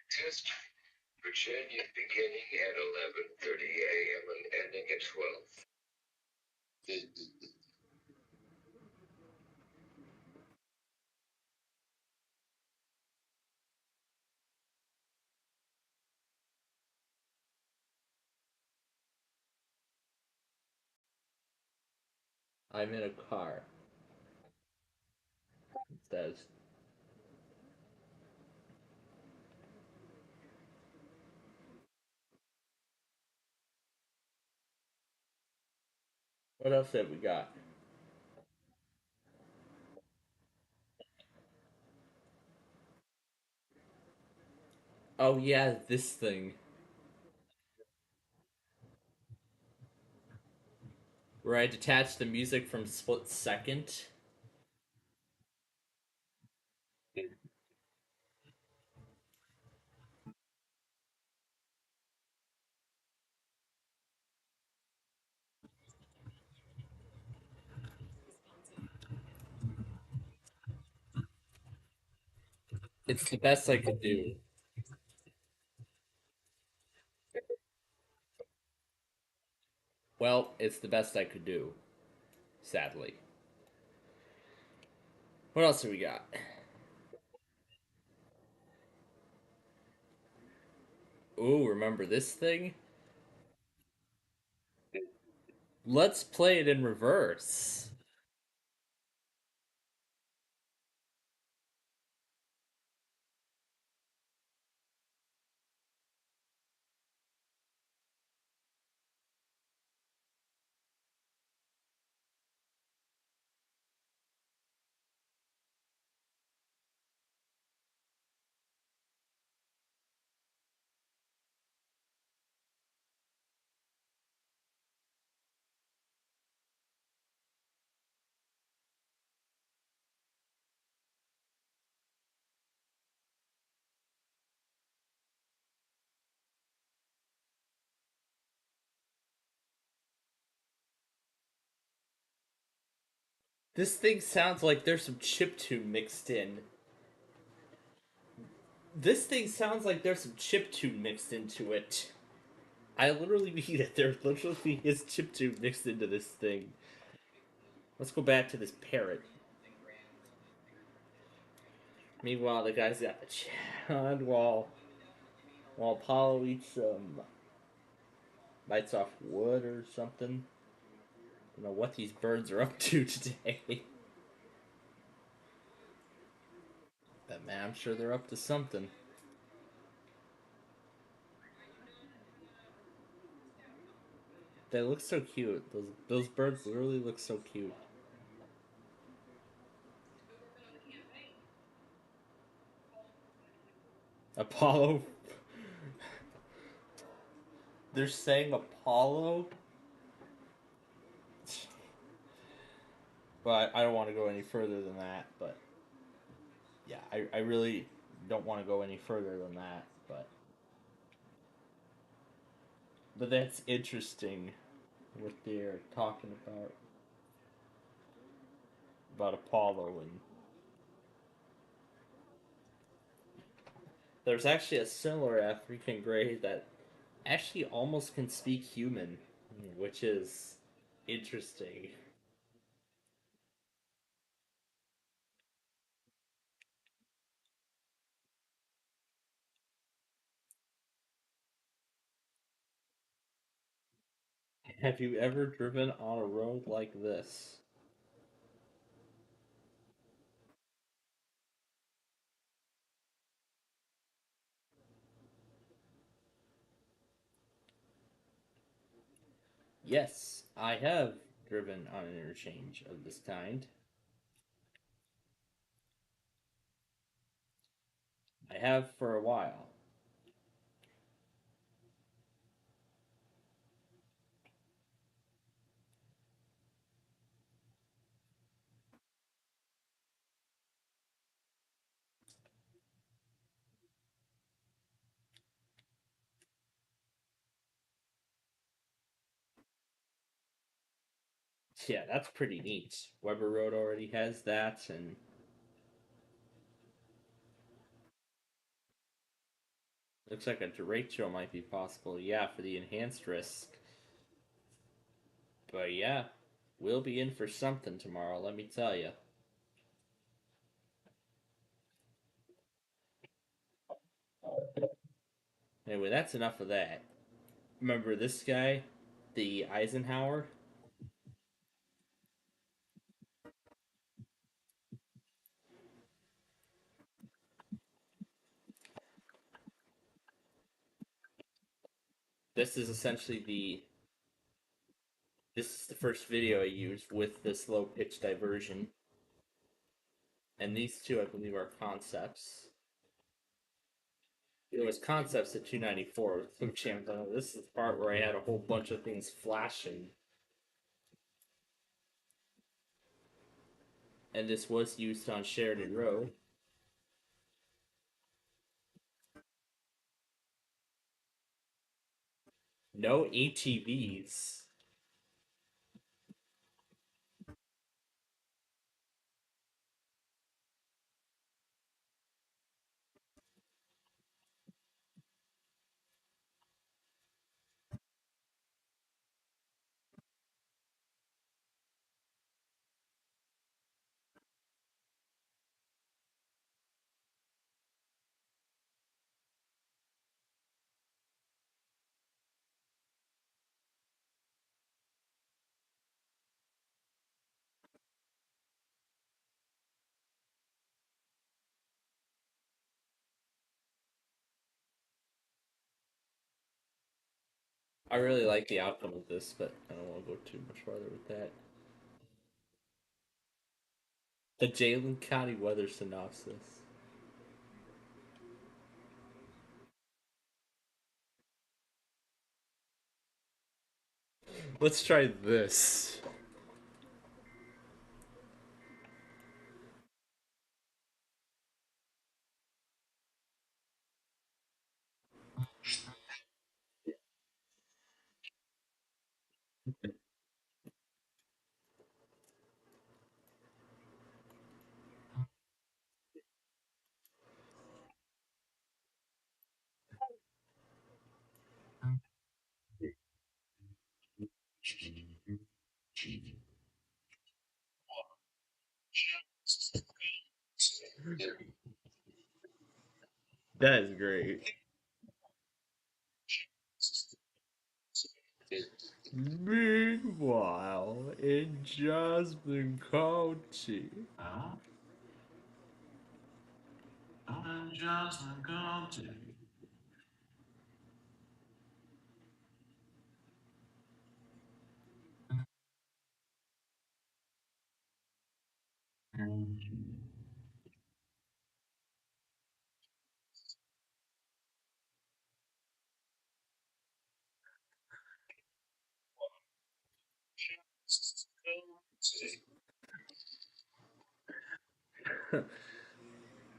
Test Virginia beginning at 11:30 a.m. and ending at 12. I'm in a car. It says. What else have we got? Oh yeah, this thing. Where I detach the music from Split Second. It's the best I could do. Well, it's the best I could do. Sadly. What else do we got? Ooh, remember this thing? Let's play it in reverse. This thing sounds like there's some chiptune mixed in. This thing sounds like there's some chiptune mixed into it. I literally mean it. There literally is chiptune mixed into this thing. Let's go back to this parrot. Meanwhile, the guy's got the chad while Apollo eats some bites off wood or something. I don't know what these birds are up to today. But man, I'm sure they're up to something. They look so cute. Those birds literally look so cute. Apollo. They're saying Apollo, but I don't want to go any further than that. But yeah, I really don't want to go any further than that. But that's interesting what they're talking about Apollo, and there's actually a similar African gray that actually almost can speak human, which is interesting. Have you ever driven on a road like this? Yes, I have driven on an interchange of this kind. I have for a while. Yeah, that's pretty neat. Weber Road already has that, and looks like a derecho might be possible. Yeah, for the enhanced risk. But yeah, we'll be in for something tomorrow, let me tell you. Anyway, that's enough of that. Remember this guy? The Eisenhower? This is essentially the this is the first video I used with this low pitch diversion. And these two I believe are concepts. It was concepts at 294 with Flip Champ. This is the part where I had a whole bunch of things flashing. And this was used on Sheridan Road. No ATVs. I really like the outcome of this, but I don't want to go too much farther with that. The Jalen County weather synopsis. Let's try this. That is great. Meanwhile, in Jasmine County. Jasmine County.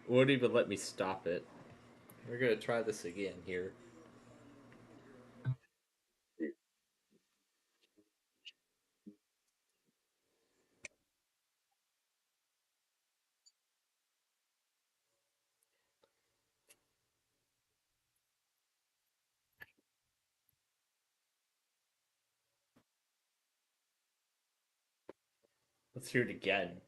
Won't even let me stop it. We're gonna try this again here. Let's hear it again.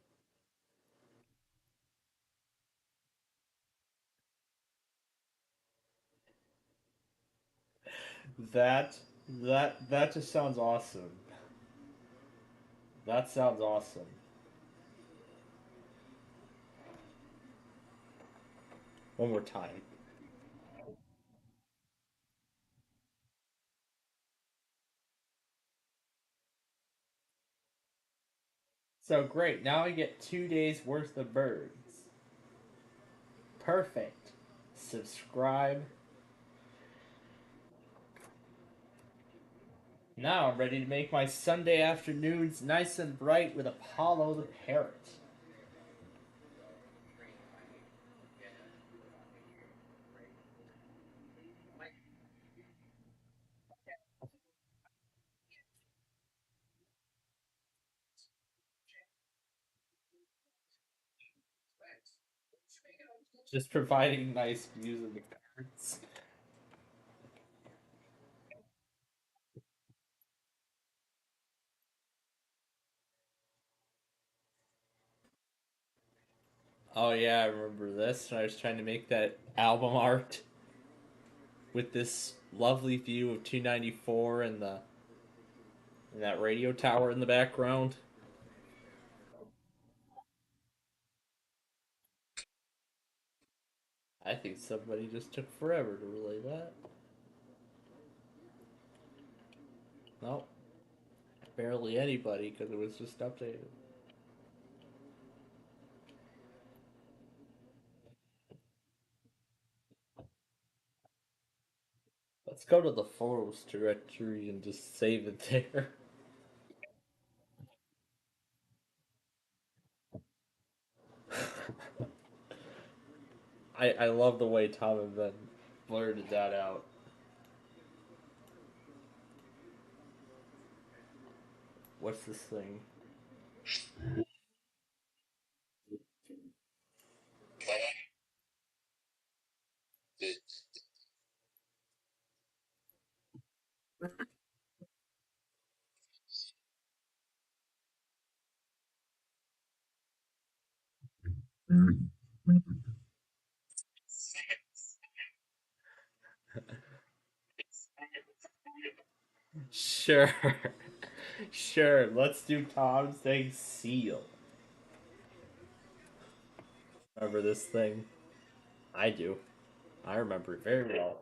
That that just sounds awesome. That sounds awesome. One more time. So great. Now I get 2 days worth of birds. Perfect. Subscribe. Now I'm ready to make my Sunday afternoons nice and bright with Apollo the parrot. Just providing nice views of the parrots. Oh yeah, I remember this. I was trying to make that album art with this lovely view of 294 and that radio tower in the background. I think somebody just took forever to relay that. No, barely anybody because it was just updated. Let's go to the photos directory and just save it there. I love the way Tom and Ben blurted that out. What's this thing? Sure. Sure, let's do Tom saying seal. Remember this thing? I do. I remember it very well.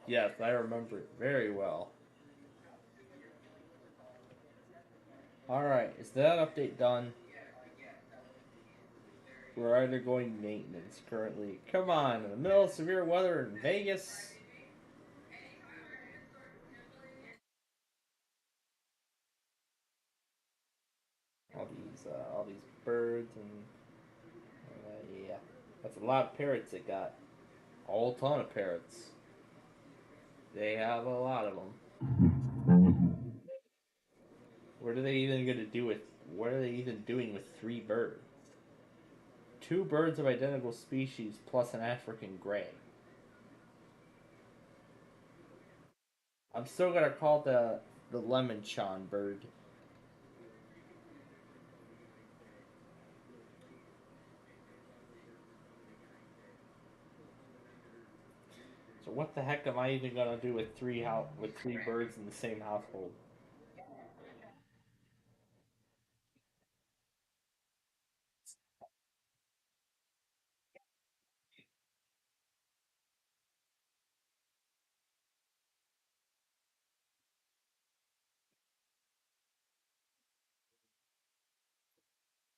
Yes, I remember it very well. Alright, is that update done? We're undergoing maintenance currently. Come on, in the middle of severe weather in Vegas. All these birds and yeah, that's a lot of parrots. It got a whole ton of parrots. They have a lot of them. What are they even gonna do with? What are they even doing with 3 birds? 2 birds of identical species plus an African gray. I'm still gonna call the lemon Sean bird. So what the heck am I even gonna do with three birds in the same household?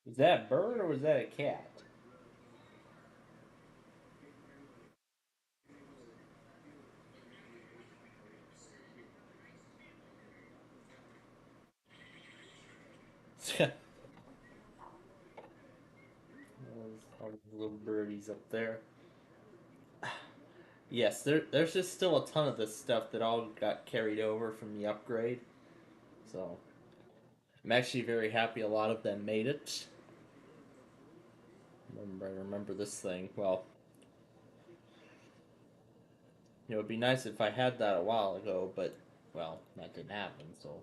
Is that a bird or was that a cat? All those little birdies up there. Yes, there's just still a ton of this stuff that all got carried over from the upgrade. So I'm actually very happy a lot of them made it. I remember this thing. Well, it'd be nice if I had that a while ago, but well, that didn't happen. So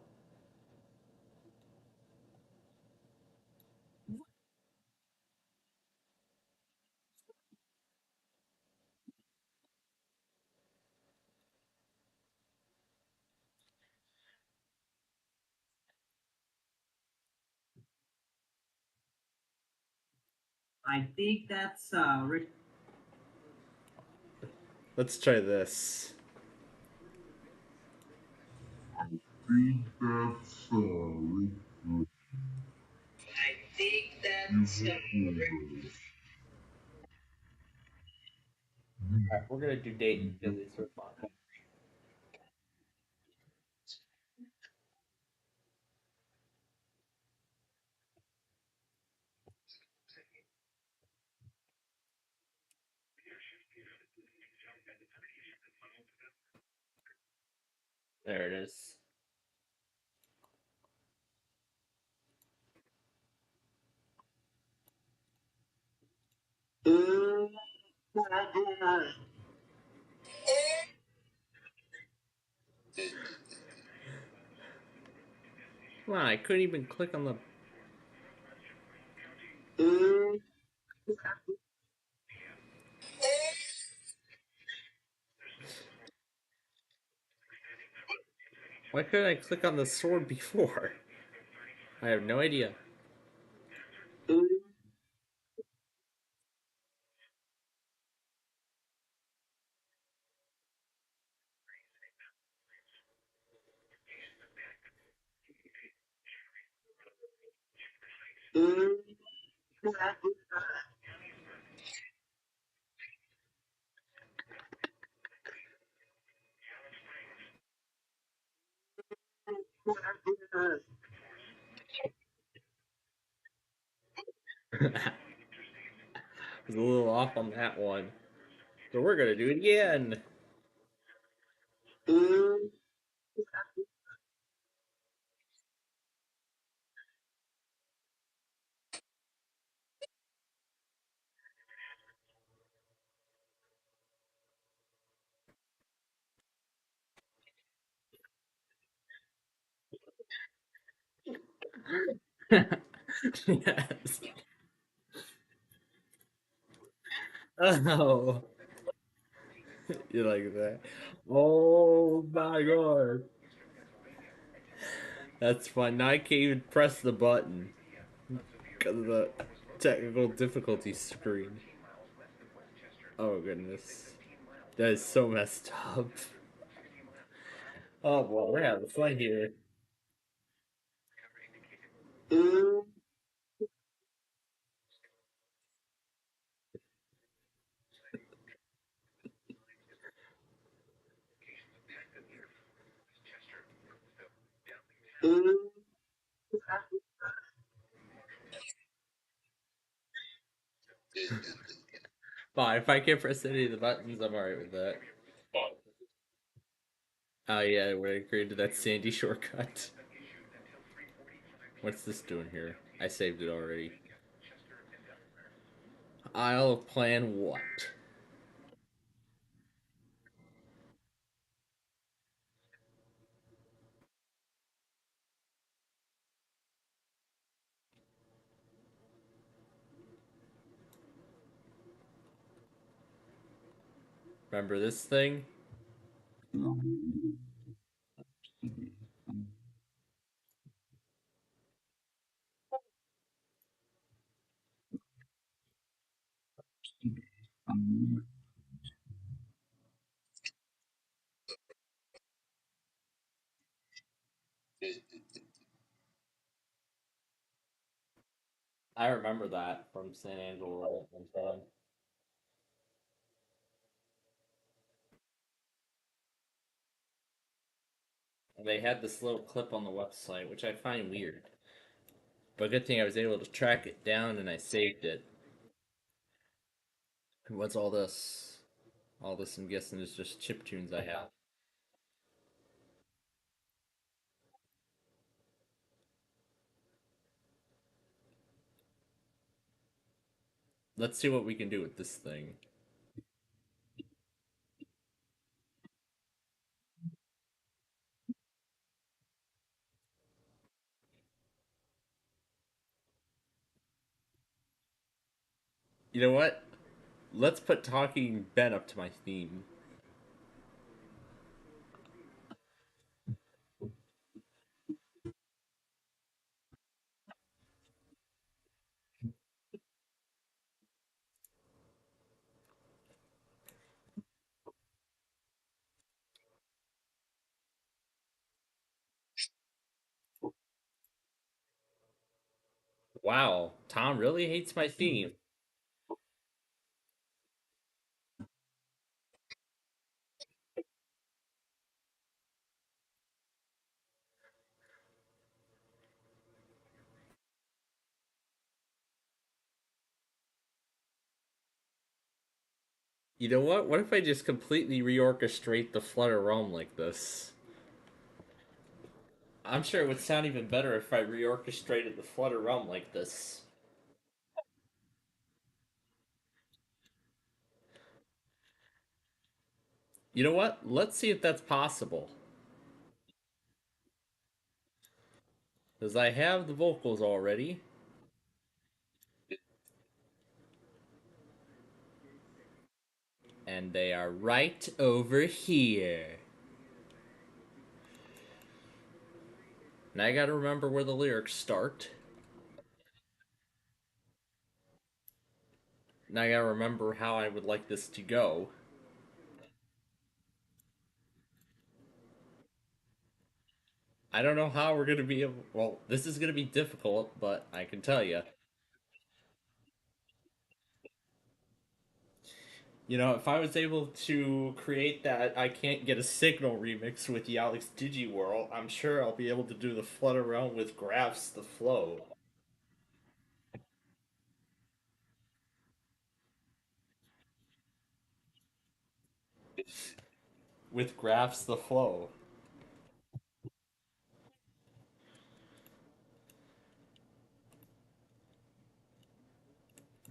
I think that's Rick. let's try this. I think that's All right, we're gonna do Dayton Phillies for fun. There it is. Come on, I couldn't even click on the. Why couldn't I click on the sword before? I have no idea. I was a little off on that one. So we're gonna do it again. Yes. Oh, you like that? Oh my god. That's fun. Now I can't even press the button because of the technical difficulty screen. Oh goodness. That is so messed up. Oh well, we're having fun here. Fine, if I can't press any of the buttons, I'm alright with that. Oh yeah, we're agreeing to that Sandy shortcut. What's this doing here? I saved it already. I'll plan what? Remember this thing? I remember that from San Angelo one time. They had this little clip on the website, which I find weird. But good thing I was able to track it down and I saved it. What's all this? All this, I'm guessing, is just chip tunes I have. Let's see what we can do with this thing. You know what? Let's put Talking Ben up to my theme. Wow, Tom really hates my theme. You know what? What if I just completely reorchestrate the Flutter Realm like this? I'm sure it would sound even better if I reorchestrated the Flutter Realm like this. You know what? Let's see if that's possible. Because I have the vocals already, and they are right over here. Now I gotta remember where the lyrics start. Now I gotta remember how I would like this to go. I don't know how we're gonna be able. Well, this is gonna be difficult, but I can tell you. You know, if I was able to create that I Can't Get a Signal remix with the Alex Digiworld, I'm sure I'll be able to do the Flutter Realm with Graphs the Flow. With Graphs the Flow.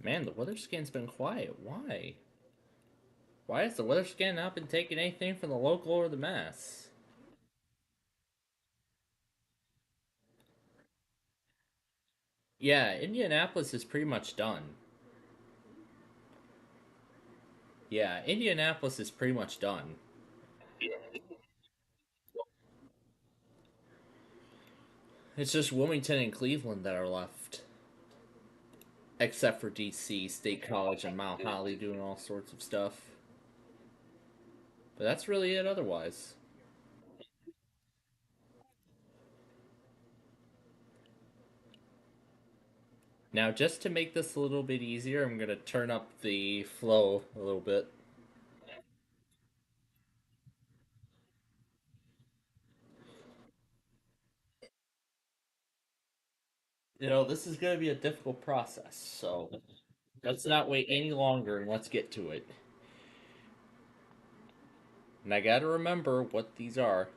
Man, the weather scan's been quiet. Why? Why has the weather scan not been taking anything from the local or the mass? Yeah, Indianapolis is pretty much done. Yeah, Indianapolis is pretty much done. It's just Wilmington and Cleveland that are left. Except for DC, State College, and Mount Holly doing all sorts of stuff. But that's really it otherwise. Now, just to make this a little bit easier, I'm going to turn up the flow a little bit. You know, this is going to be a difficult process, so let's not wait any longer and let's get to it. And I gotta remember what these are.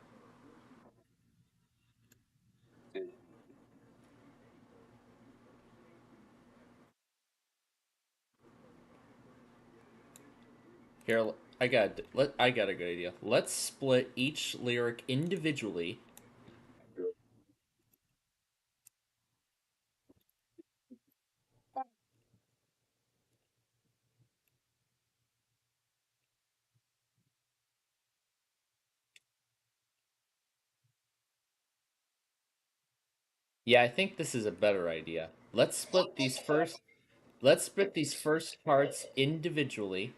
Here, I got a good idea. Let's split each lyric individually. Yeah, I think this is a better idea. Let's split these first parts individually.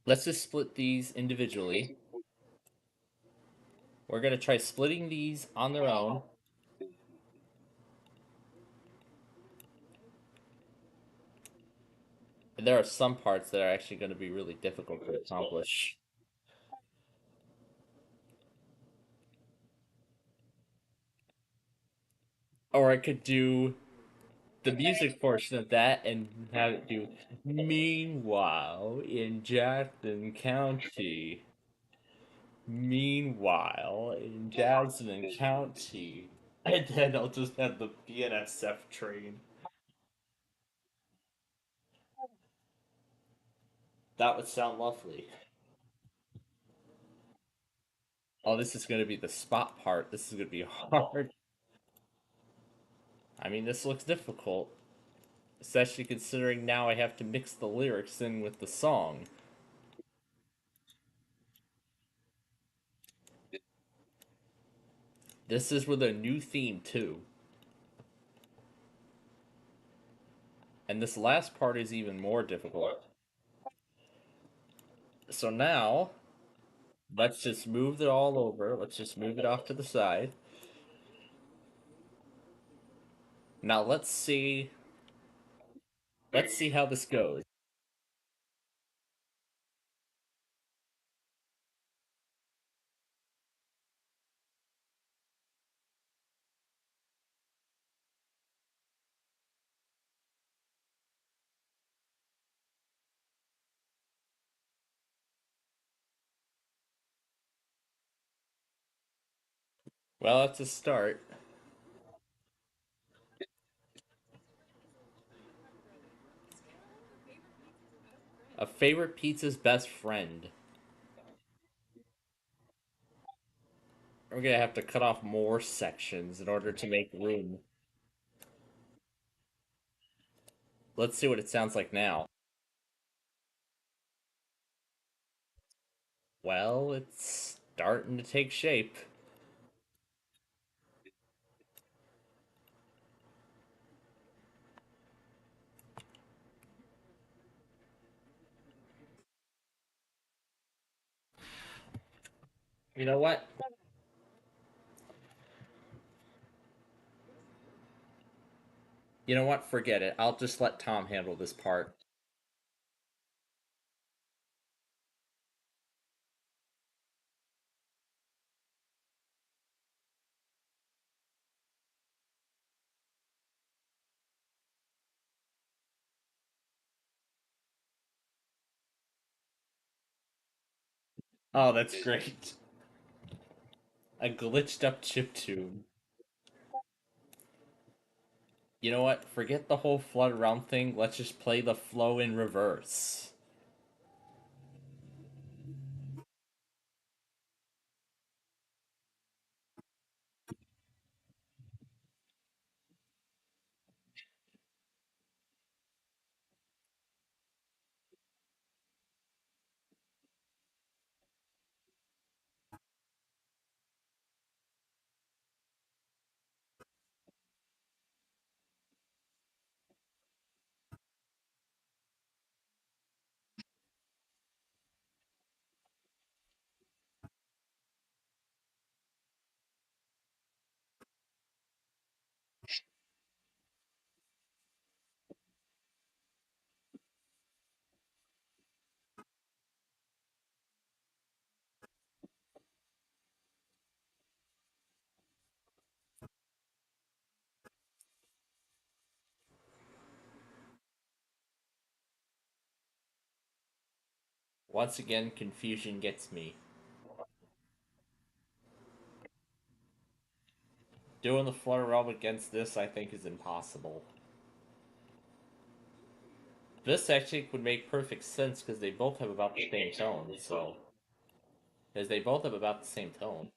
Let's just split these individually. We're gonna try splitting these on their own. And there are some parts that are actually going to be really difficult to accomplish. Or I could do the music portion of that and have it do Meanwhile in Jackson County. Meanwhile in Jackson County. And then I'll just have the BNSF train. That would sound lovely. Oh, this is going to be the spot part. This is going to be hard. I mean, this looks difficult. Especially considering now I have to mix the lyrics in with the song. This is with a new theme, too. And this last part is even more difficult. So now, let's just move it all over. Let's just move it off to the side. Now let's see. Let's see how this goes. Well, that's a start. A favorite pizza's best friend. We're gonna have to cut off more sections in order to make room. Let's see what it sounds like now. Well, it's starting to take shape. You know what? You know what? Forget it. I'll just let Tom handle this part. Oh, that's great. A glitched up chiptune. You know what? Forget the whole flood around thing. Let's just play the flow in reverse. Once again, confusion gets me. Doing the flood realm against this, I think, is impossible. This actually would make perfect sense because they both have about the same tone, so. Because they both have about the same tone.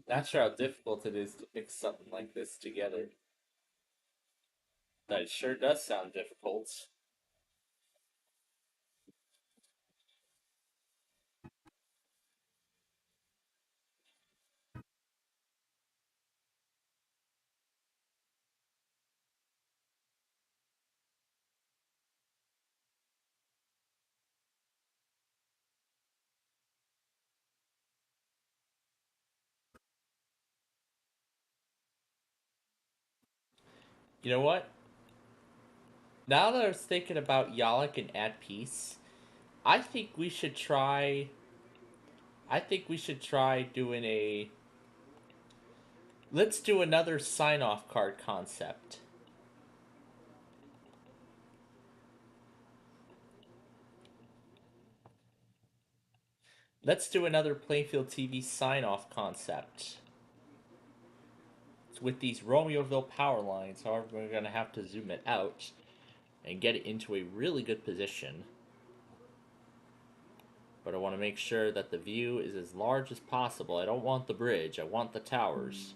Not sure how difficult it is to mix something like this together. That sure does sound difficult. You know what? Now that I was thinking about Yalak and At Peace, I think we should try. I think we should try doing a. Let's do another sign off card concept. Let's do another Plainfield TV sign off concept. With these Romeoville power lines, however, we're going to have to zoom it out and get it into a really good position. But I want to make sure that the view is as large as possible. I don't want the bridge, I want the towers.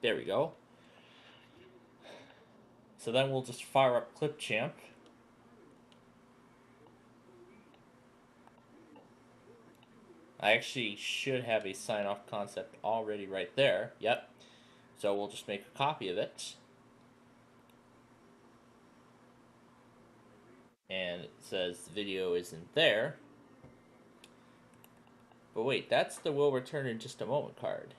There we go. So then we'll just fire up Clipchamp. I actually should have a sign off concept already right there. Yep. So we'll just make a copy of it. And it says video isn't there. But wait, that's the will return in just a moment card.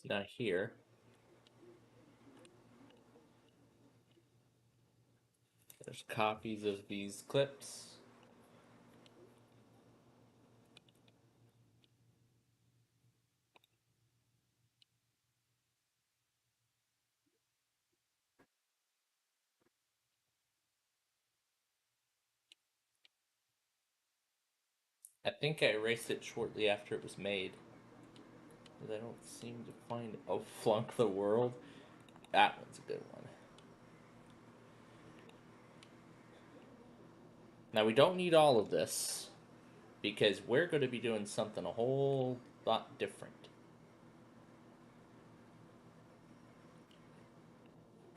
It's not here. There's copies of these clips. I think I erased it shortly after it was made. But I don't seem to find it. Oh, Flunk the World. That one's a good one. Now, we don't need all of this because we're going to be doing something a whole lot different.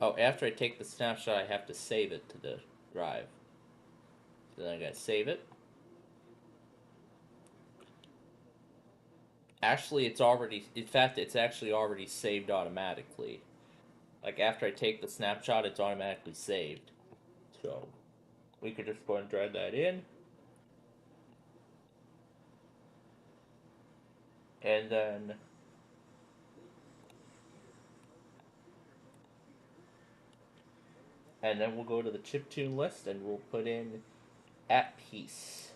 Oh, after I take the snapshot, I have to save it to the drive. So then I gotta save it. Actually, it's already, in fact, it's actually already saved automatically. Like, after I take the snapshot, it's automatically saved. So, we could just go and drag that in. And then we'll go to the chiptune list and we'll put in At Peace.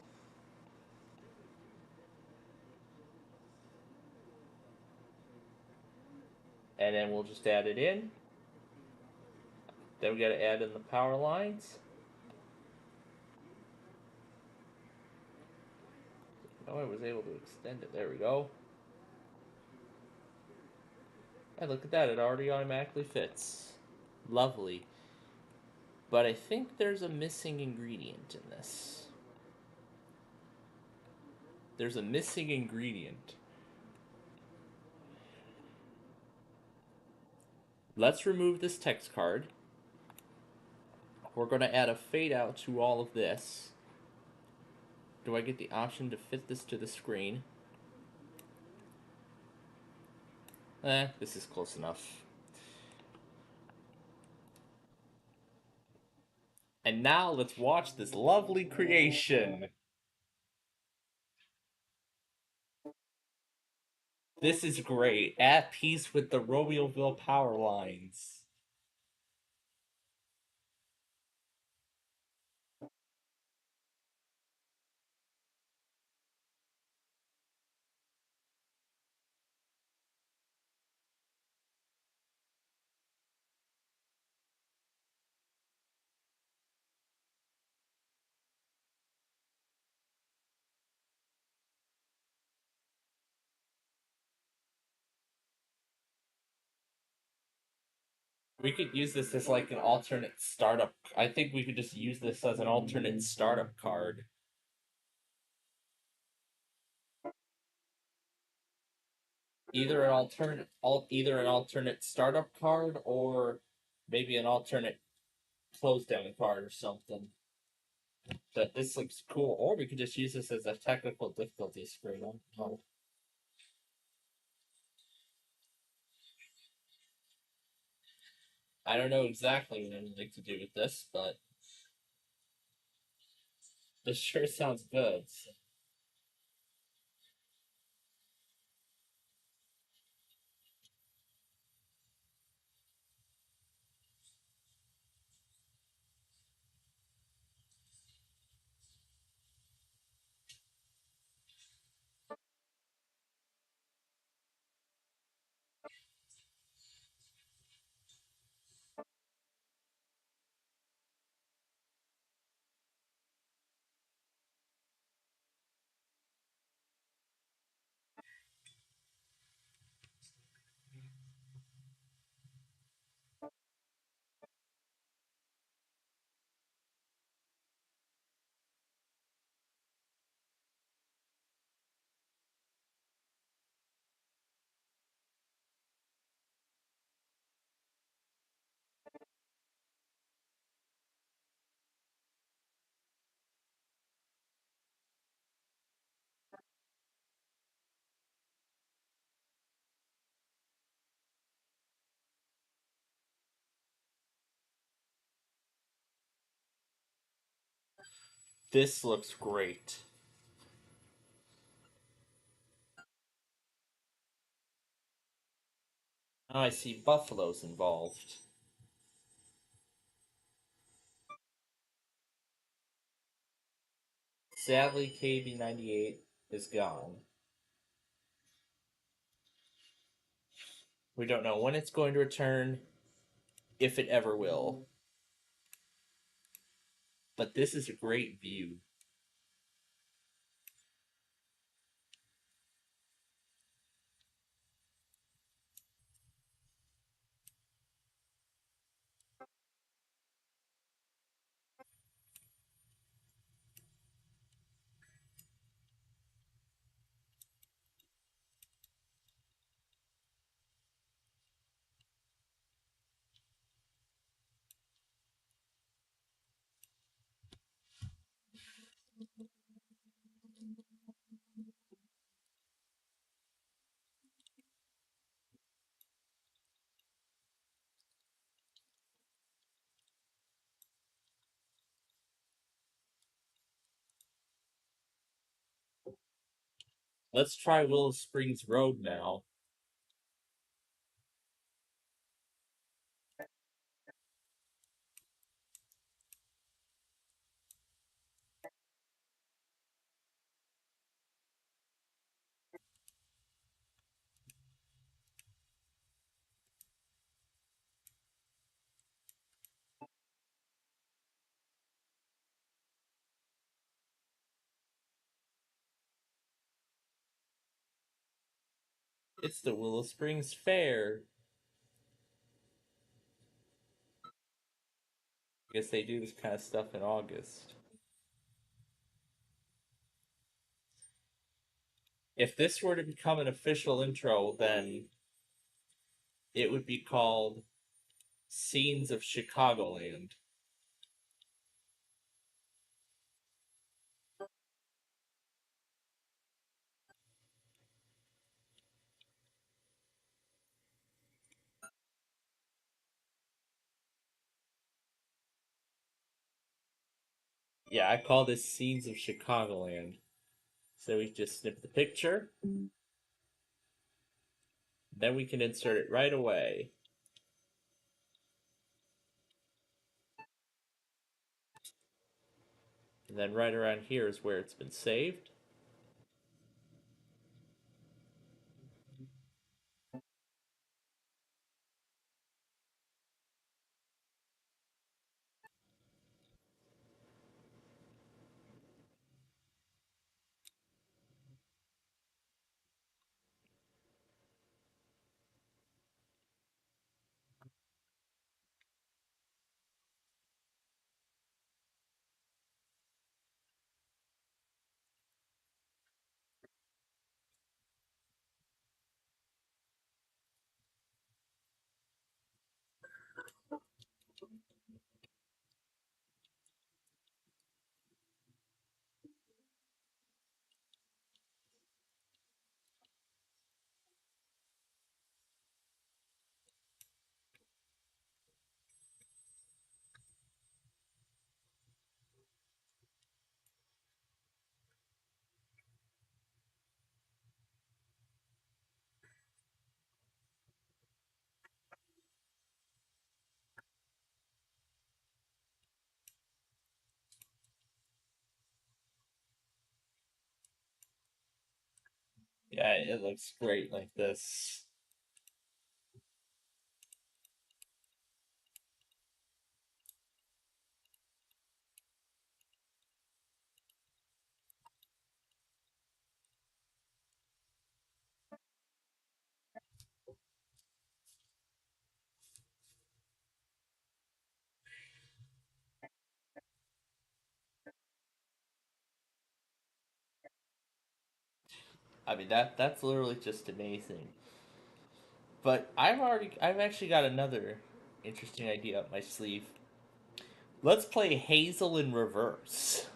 And then we'll just add it in. Then we gotta add in the power lines. Oh, I was able to extend it. There we go. And look at that, it already automatically fits. Lovely. But I think there's a missing ingredient in this. There's a missing ingredient. Let's remove this text card. We're going to add a fade out to all of this. Do I get the option to fit this to the screen? This is close enough. And now let's watch this lovely creation. This is great. At peace with the Romeoville power lines. We could use this as like an alternate startup. I think we could just use this as an alternate startup card. Either an alternate startup card or maybe an alternate close down card or something. That this looks cool, or we could just use this as a technical difficulty screen. I don't know. I don't know exactly what I would like to do with this, but this sure sounds good. This looks great. Now I see buffaloes involved. Sadly, KB98 is gone. We don't know when it's going to return, if it ever will. But this is a great view. Let's try Willow Springs Road now. It's the Willow Springs Fair. I guess they do this kind of stuff in August. If this were to become an official intro, then it would be called Scenes of Chicagoland. Yeah, I call this Scenes of Chicagoland. So we just snip the picture, then we can insert it right away. And then right around here is where it's been saved. Yeah, it looks great like this. I mean that's literally just amazing. But I've actually got another interesting idea up my sleeve. Let's play Hazel in reverse.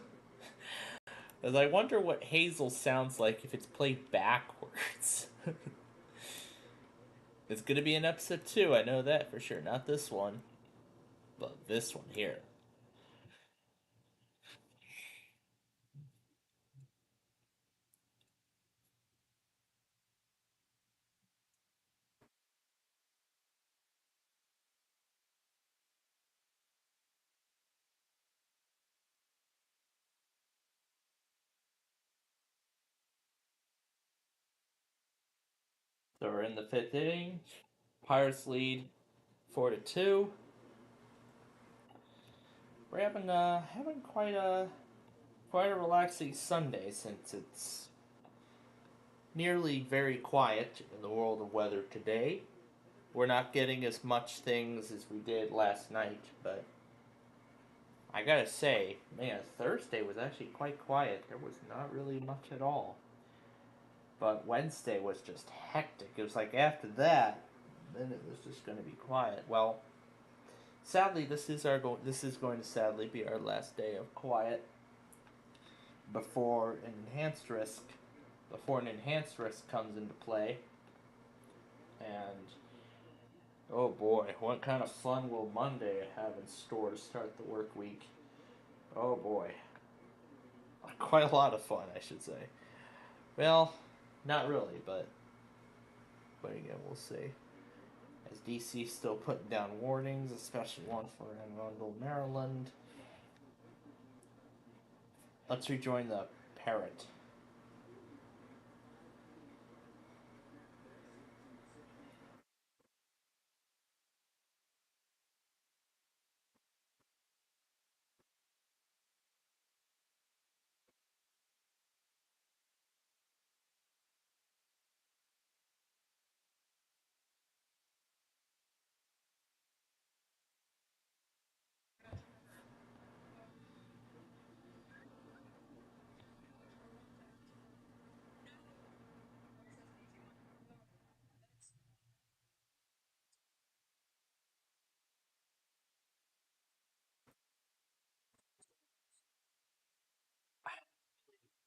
As I wonder what Hazel sounds like if it's played backwards. It's gonna be in episode 2, I know that for sure. Not this one, but this one here. So we're in the 5th inning. Pirates lead 4-2. We're having quite a relaxing Sunday since it's nearly very quiet in the world of weather today. We're not getting as much things as we did last night, but I gotta say, man, Thursday was actually quite quiet. There was not really much at all. But Wednesday was just hectic. It was like after that, then it was just going to be quiet. Well, sadly, this is going to sadly be our last day of quiet before an enhanced risk comes into play. And oh boy, what kind of fun will Monday have in store to start the work week? Oh boy, quite a lot of fun, I should say. Well, not really, but again, we'll see. As DC still putting down warnings, especially one for Anne Arundel, Maryland. Let's rejoin the parrot.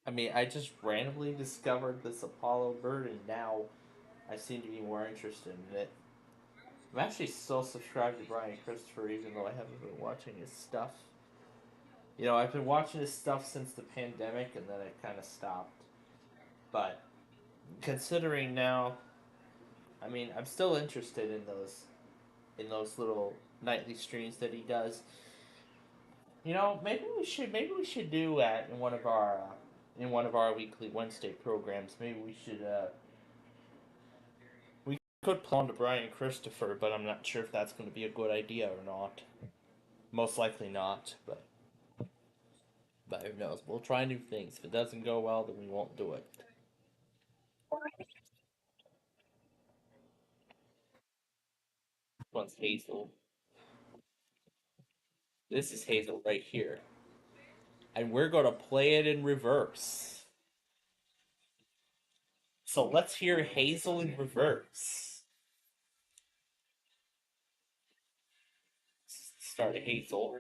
I mean, I just randomly discovered this Apollo bird, and now I seem to be more interested in it. I'm actually still subscribed to Brian Christopher, even though I haven't been watching his stuff. You know, I've been watching his stuff since the pandemic, and then it kind of stopped. But considering now, I mean, I'm still interested in those little nightly streams that he does. You know, maybe we should do that in one of our weekly Wednesday programs. Maybe we could play on to Brian Christopher, but I'm not sure if that's going to be a good idea or not. Most likely not, but who knows? We'll try new things. If it doesn't go well, then we won't do it. One's Hazel. This is Hazel right here, and we're going to play it in reverse. So let's hear Hazel in reverse. Start Hazel.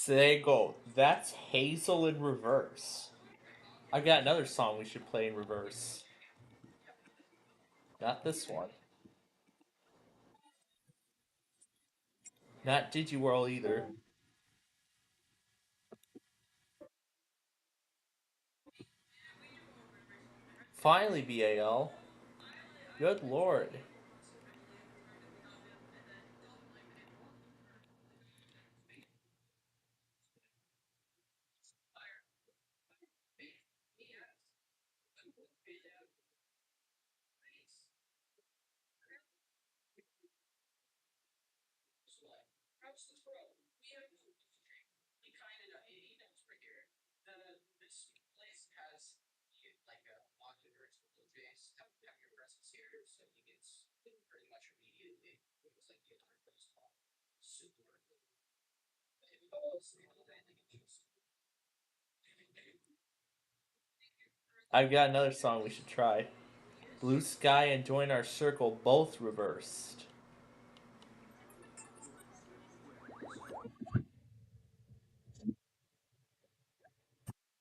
Sego, that's Hazel in reverse. I got another song we should play in reverse. Not this one. Not Digiworld either. Finally, BAL. Good lord. I've got another song we should try. Blue Sky and Join Our Circle, both reversed.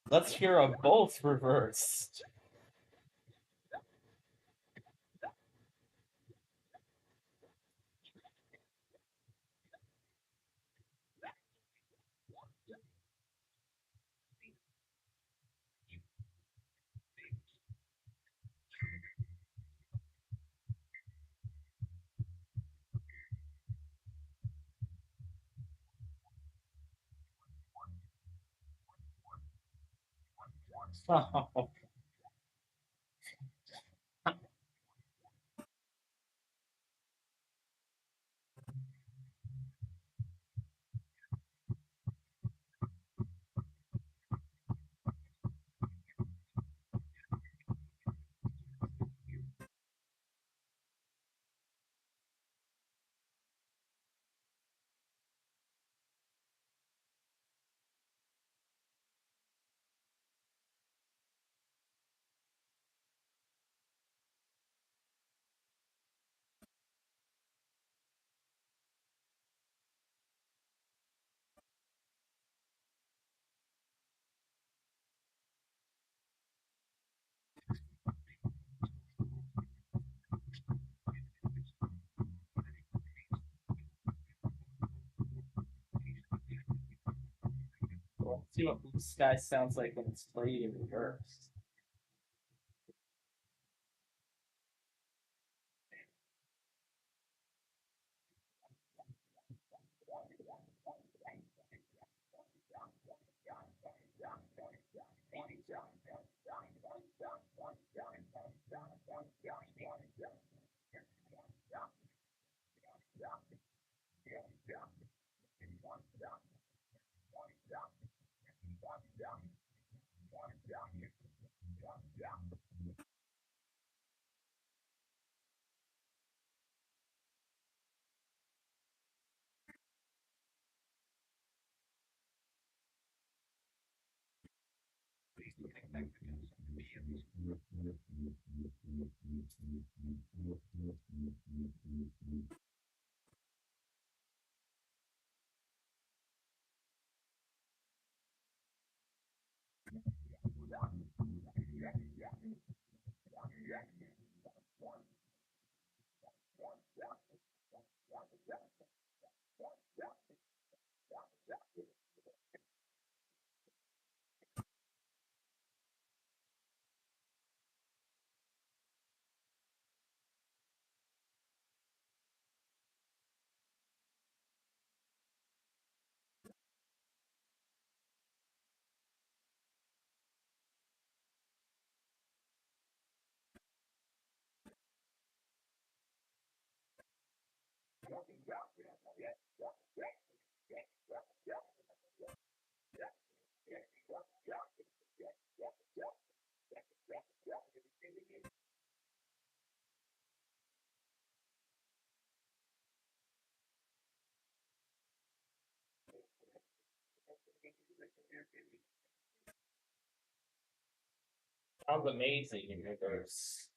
Let's hear them both reversed. Oh. Let's see what Blue Sky sounds like when it's played in reverse. Sounds amazing in reverse.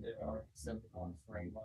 There are simple framework.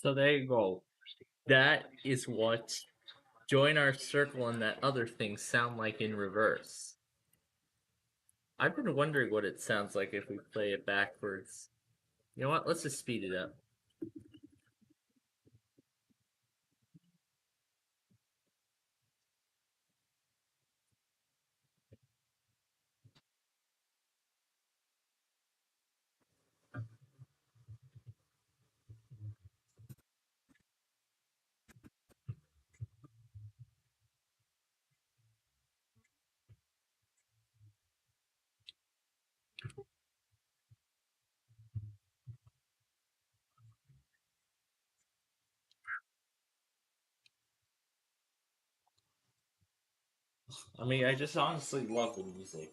So there you go. That is what join our circle and that other thing sound like in reverse. I've been wondering what it sounds like if we play it backwards. You know what? Let's just speed it up. I mean, I just honestly love the music.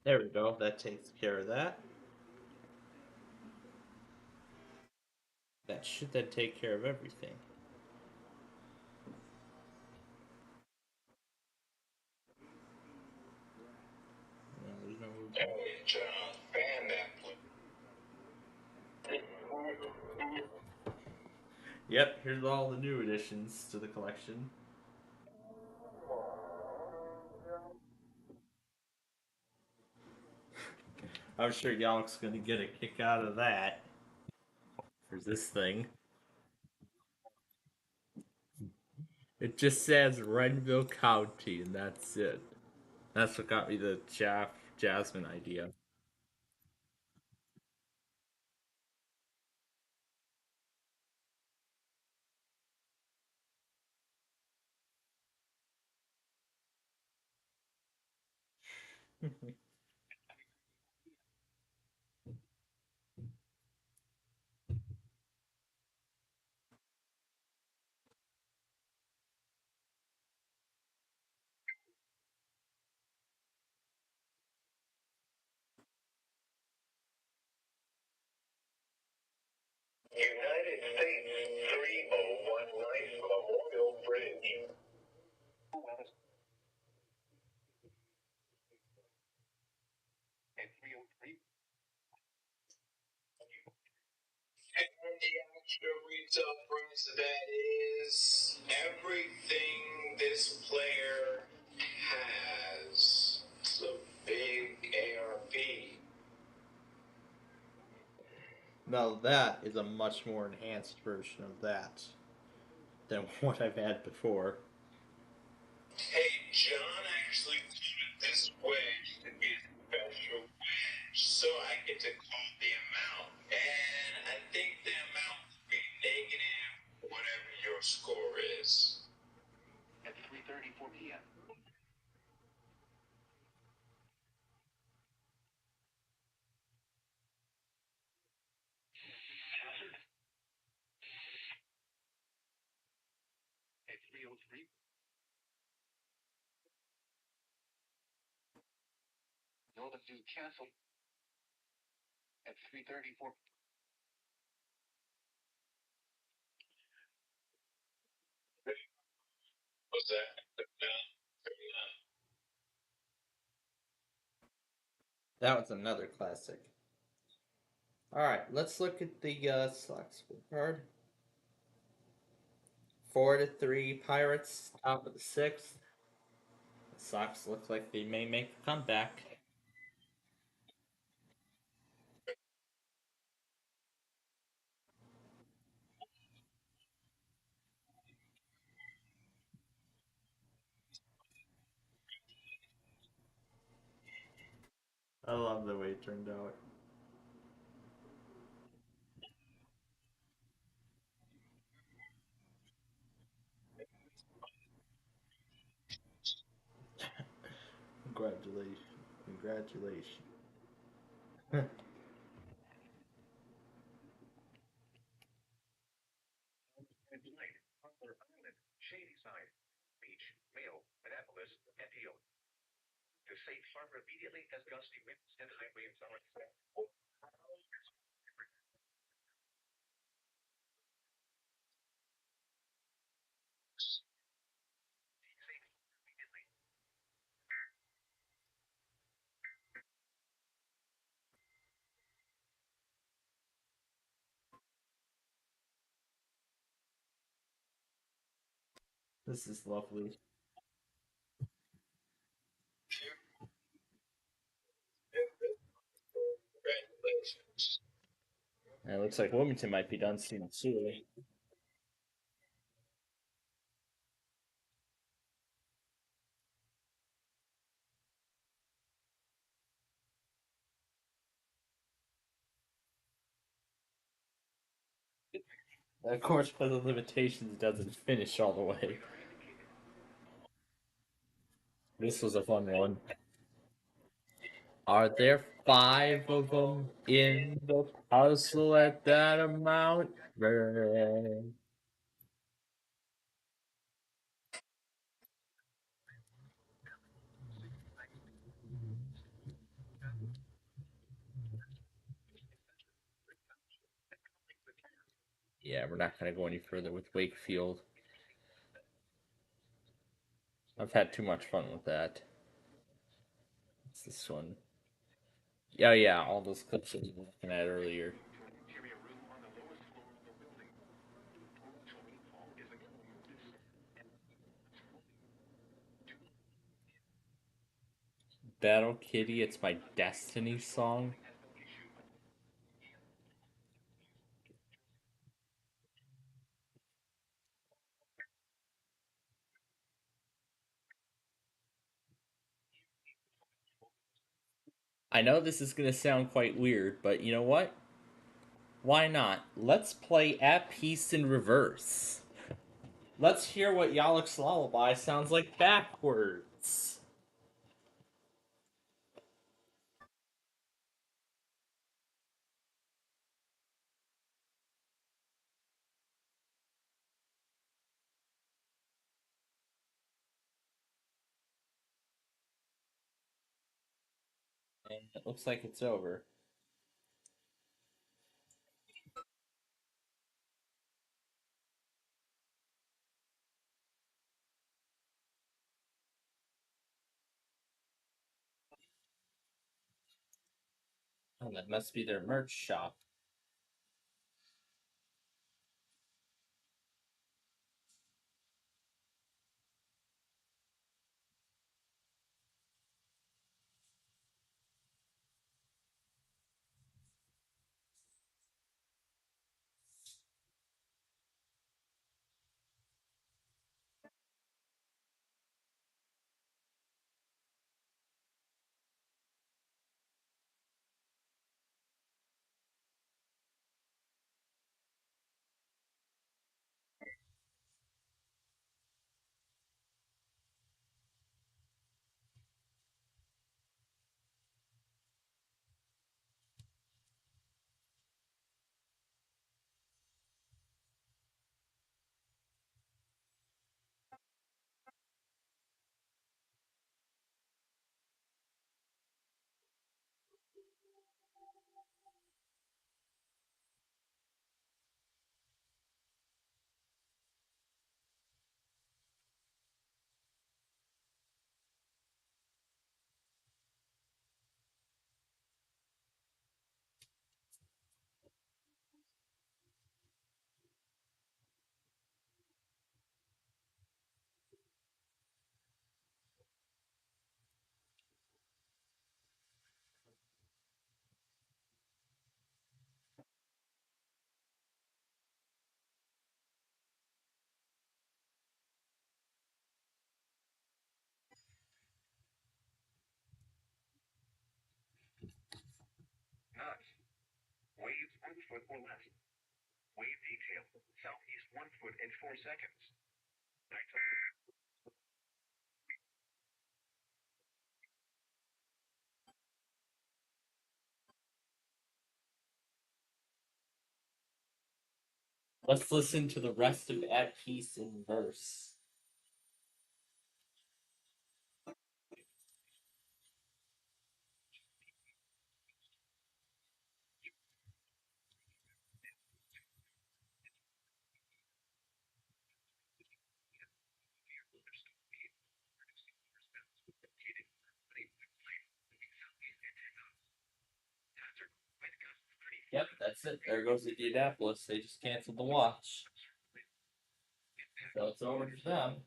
There we go. That takes care of that. That should then take care of everything. There's no... Yep, here's all the new additions to the collection. I'm sure y'all's gonna get a kick out of that. For this thing. It just says Renville County, and that's it. That's what got me the Jasmine idea. United States 3019 Memorial Bridge. At 303. And the actual retail price of that is everything this player has. It's a big ARP. Now that is a much more enhanced version of that than what I've had before. Hey, John actually wanted this wedge to be a special wedge, so I get to call the amount. And I think the amount will be negative whatever your score is. At 3:34 p.m. At 3:03. Northern View canceled at 3:34. What's that? No. That was another classic. Alright, let's look at the Sox scorecard. 4-3 Pirates, top of the sixth. The Sox look like they may make a comeback. I love the way it turned out. Congratulations. Congratulations. Tonight, Poplar Island, Shadyside, Beach, Mayo, Annapolis, and Hill. To safe harbor immediately as gusty winds and high waves are expected. This is lovely. Congratulations. It looks like Wilmington might be done soon too. Of course, for the limitations, doesn't finish all the way. This was a fun one. Are there 5 of them in the puzzle at that amount? Yeah, we're not going to go any further with Wakefield. I've had too much fun with that. What's this one? Yeah, yeah, all those clips that we were looking at earlier. Battle Kitty, it's my Destiny song. I know this is going to sound quite weird, but you know what? Why not? Let's play At Peace in reverse. Let's hear what Yalek's lullaby sounds like backwards. And it looks like it's over. Oh, that must be their merch shop. None. Waves 1 foot or less. Wave detail. Southeast 1 foot and 4 seconds. Let's listen to the rest of At Peace in verse. Yep, that's it. There goes Indianapolis. They just canceled the watch. So it's over to them.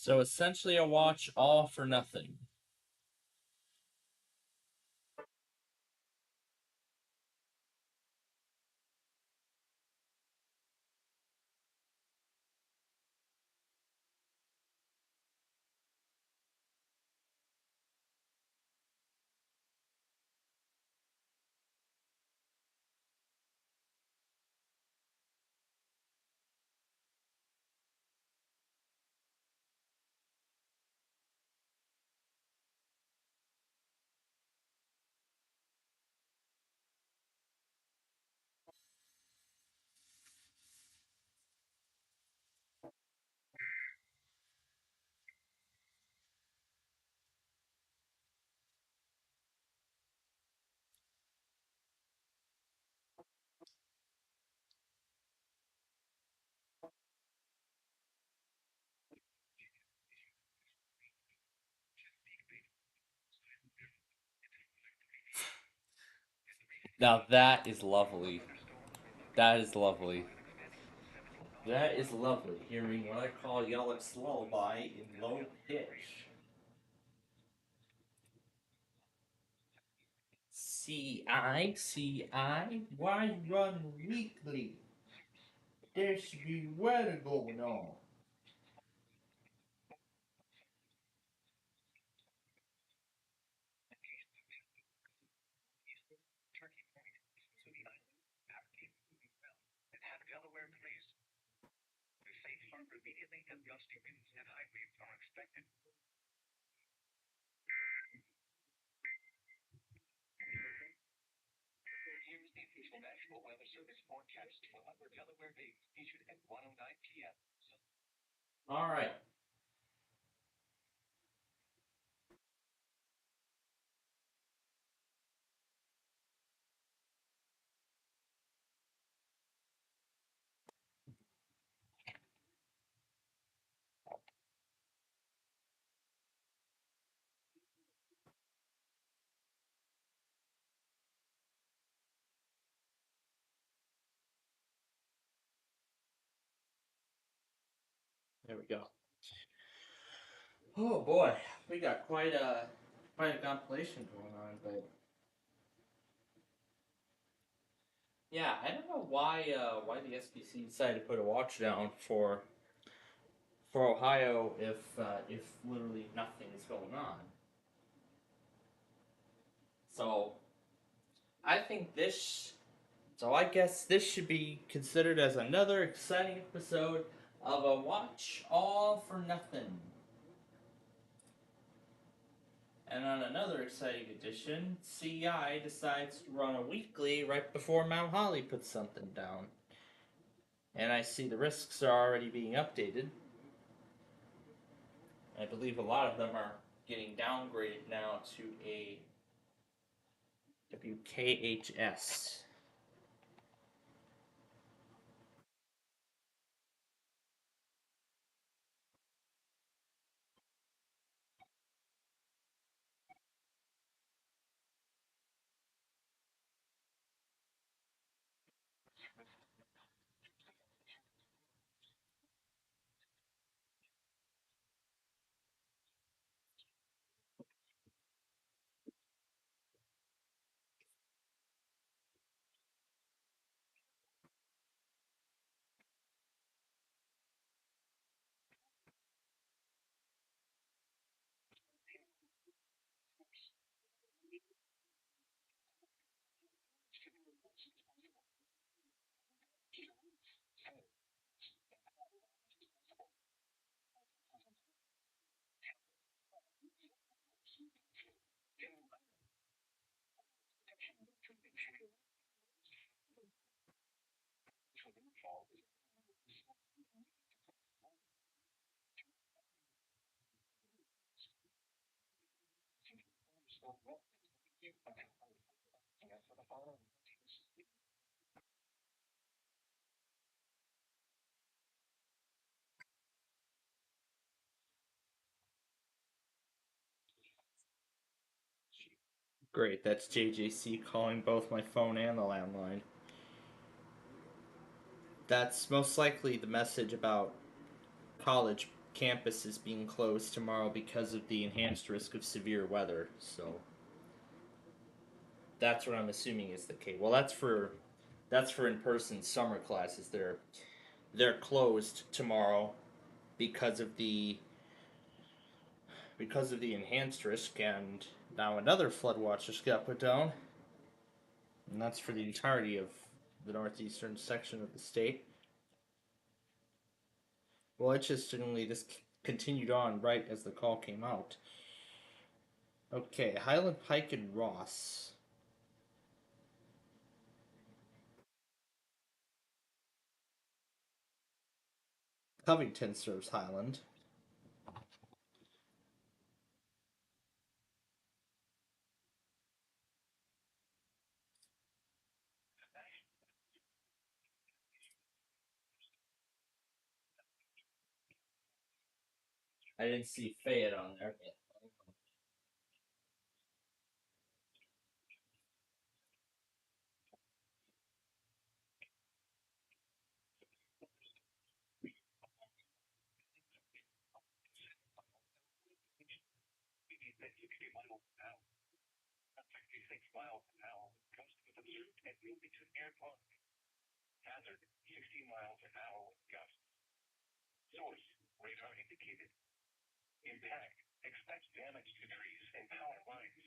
So essentially a watch all for nothing. Now that is lovely. That is lovely. That is lovely. Hearing what I call Yellock's lullaby in low pitch. See, why run weekly? There should be weather going on. stronger immediately, and gusty winds and high waves are expected. Here's the official National Weather Service forecast for Upper Delaware Bay, issued at 1:09 p.m. All right. There we go. Oh boy, we got quite a compilation going on, but yeah, I don't know why the SPC decided to put a watch down for Ohio if literally nothing is going on. So I think I guess this should be considered as another exciting episode of a watch all for nothing. And on another exciting edition, CI decides to run a weekly right before Mount Holly puts something down. And I see the risks are already being updated. I believe a lot of them are getting downgraded now to a WKHS. Great, that's JJC calling both my phone and the landline. That's most likely the message about college campuses being closed tomorrow because of the enhanced risk of severe weather. So that's what I'm assuming is the case. Well, that's for in-person summer classes. They're closed tomorrow because of the enhanced risk, and now another flood watch just got put down, and that's for the entirety of the northeastern section of the state. Well, interestingly, this continued on right as the call came out. Okay, Highland Pike and Ross. Covington serves Highland. I didn't see Fayette on there. At 60 miles an hour. At 66 miles an hour, gust with observed at Wilmington Airport. Hazard, 60 miles an hour with gusts. Source, radar indicated. Impact, expect damage to trees and power lines.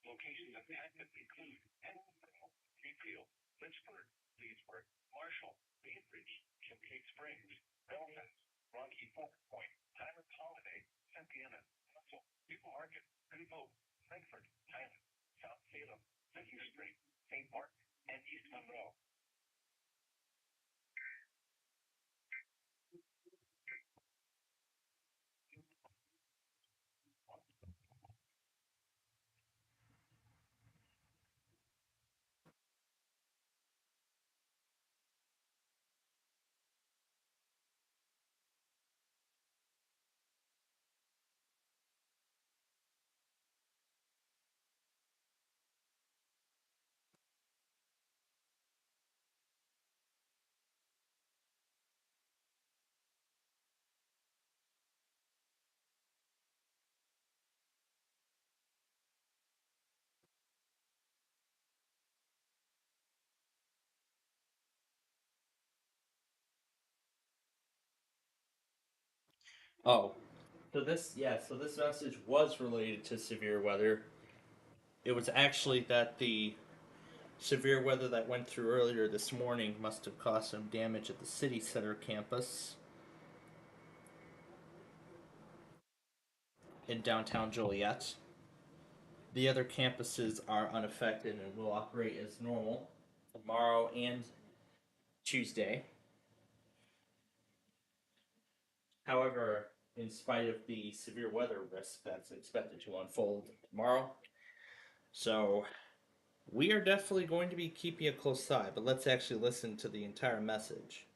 Locations impacted include Henry, Greenfield, Lynchburg, Leesburg, Marshall, Bainbridge, Kimberly. Cave Springs, Belfast, Rocky Fork Point, Tyler Holiday, St. Anna, Russell, People Market, Good Hope, Frankfurt, Highland, South Salem, Vicky Street, St. Martin, and East Monroe. Oh, so this message was related to severe weather. It was actually that the severe weather that went through earlier this morning must have caused some damage at the city center campus in downtown Joliet. The other campuses are unaffected and will operate as normal tomorrow and Tuesday. However, in spite of the severe weather risk that's expected to unfold tomorrow, so we are definitely going to be keeping a close eye, but let's actually listen to the entire message.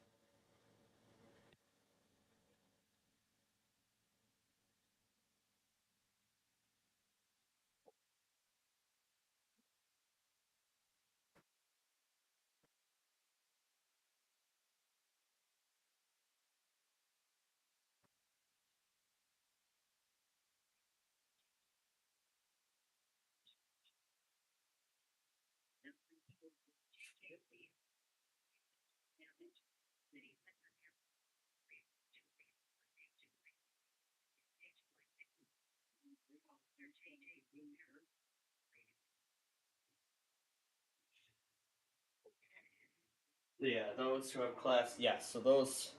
Yeah, those who have class, yes, so those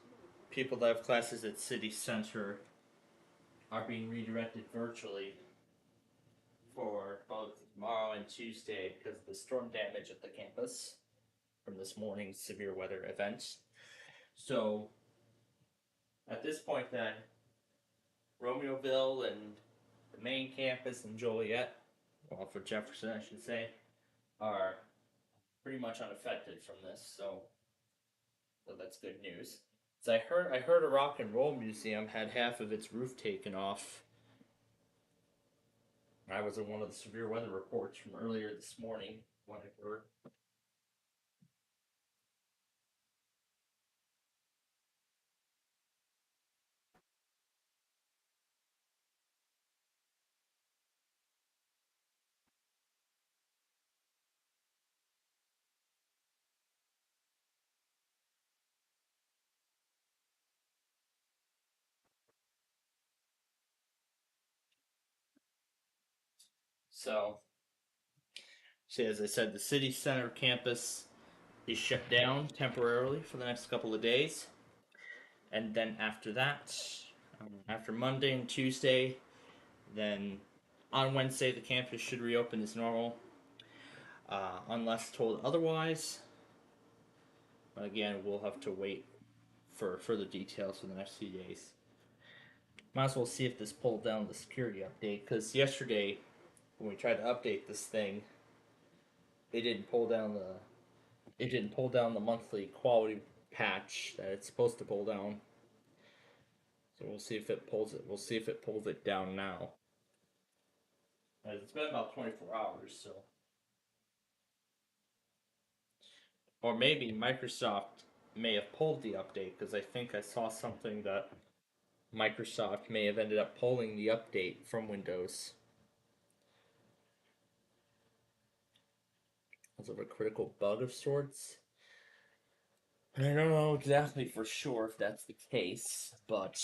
people that have classes at City Center are being redirected virtually for both tomorrow and Tuesday because of the storm damage at the campus from this morning's severe weather event. So at this point, then Romeoville and the main campus in Joliet, well, for Jefferson, I should say, are pretty much unaffected from this. So that's good news. So I heard a rock and roll museum had half of its roof taken off. I was in one of the severe weather reports from earlier this morning when I heard. So, see, as I said, the city center campus is shut down temporarily for the next couple of days, and then after that, after Monday and Tuesday, then on Wednesday the campus should reopen as normal, unless told otherwise. But again, we'll have to wait for further details for the next few days. Might as well see if this pulled down the security update, because yesterday when we tried to update this thing, it didn't pull down the monthly quality patch that it's supposed to pull down. So we'll see if it pulls it. We'll see if it pulls it down now. It's been about 24 hours, so. Or maybe Microsoft may have pulled the update, because I think I saw something that Microsoft may have ended up pulling the update from Windows as of a critical bug of sorts. I don't know exactly for sure if that's the case, but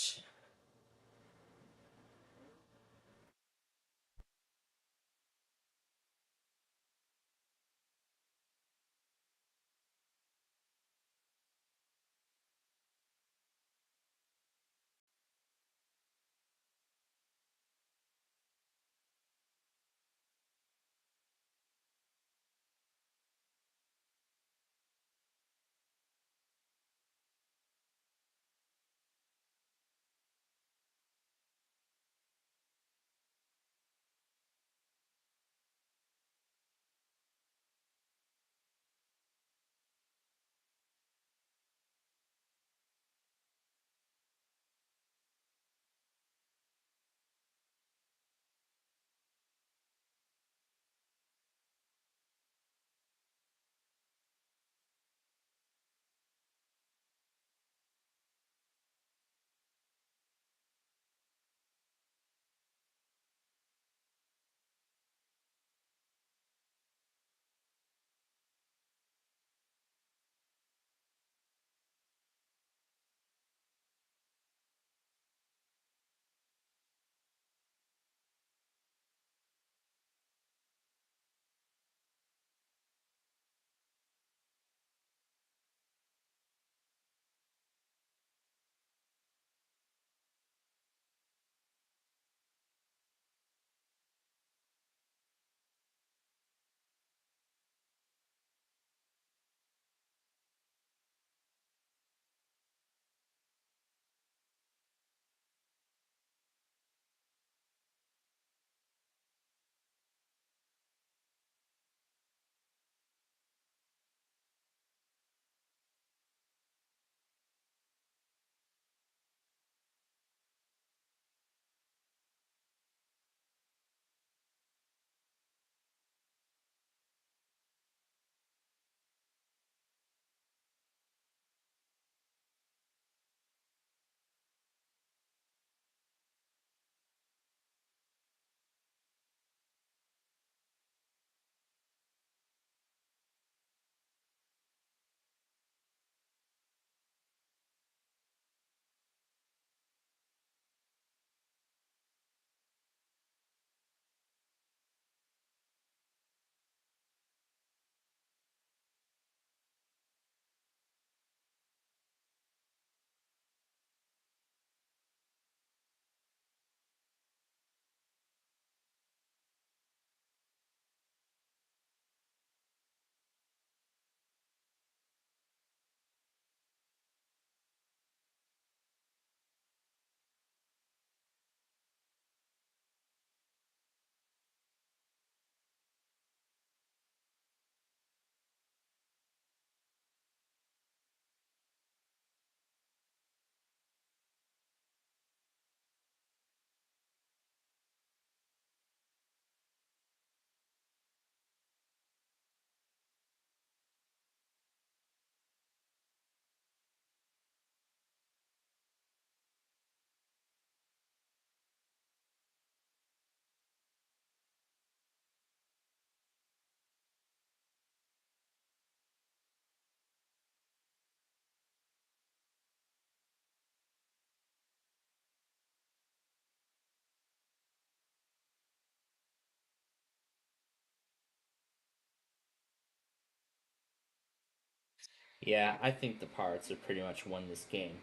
Yeah, I think the Pirates have pretty much won this game.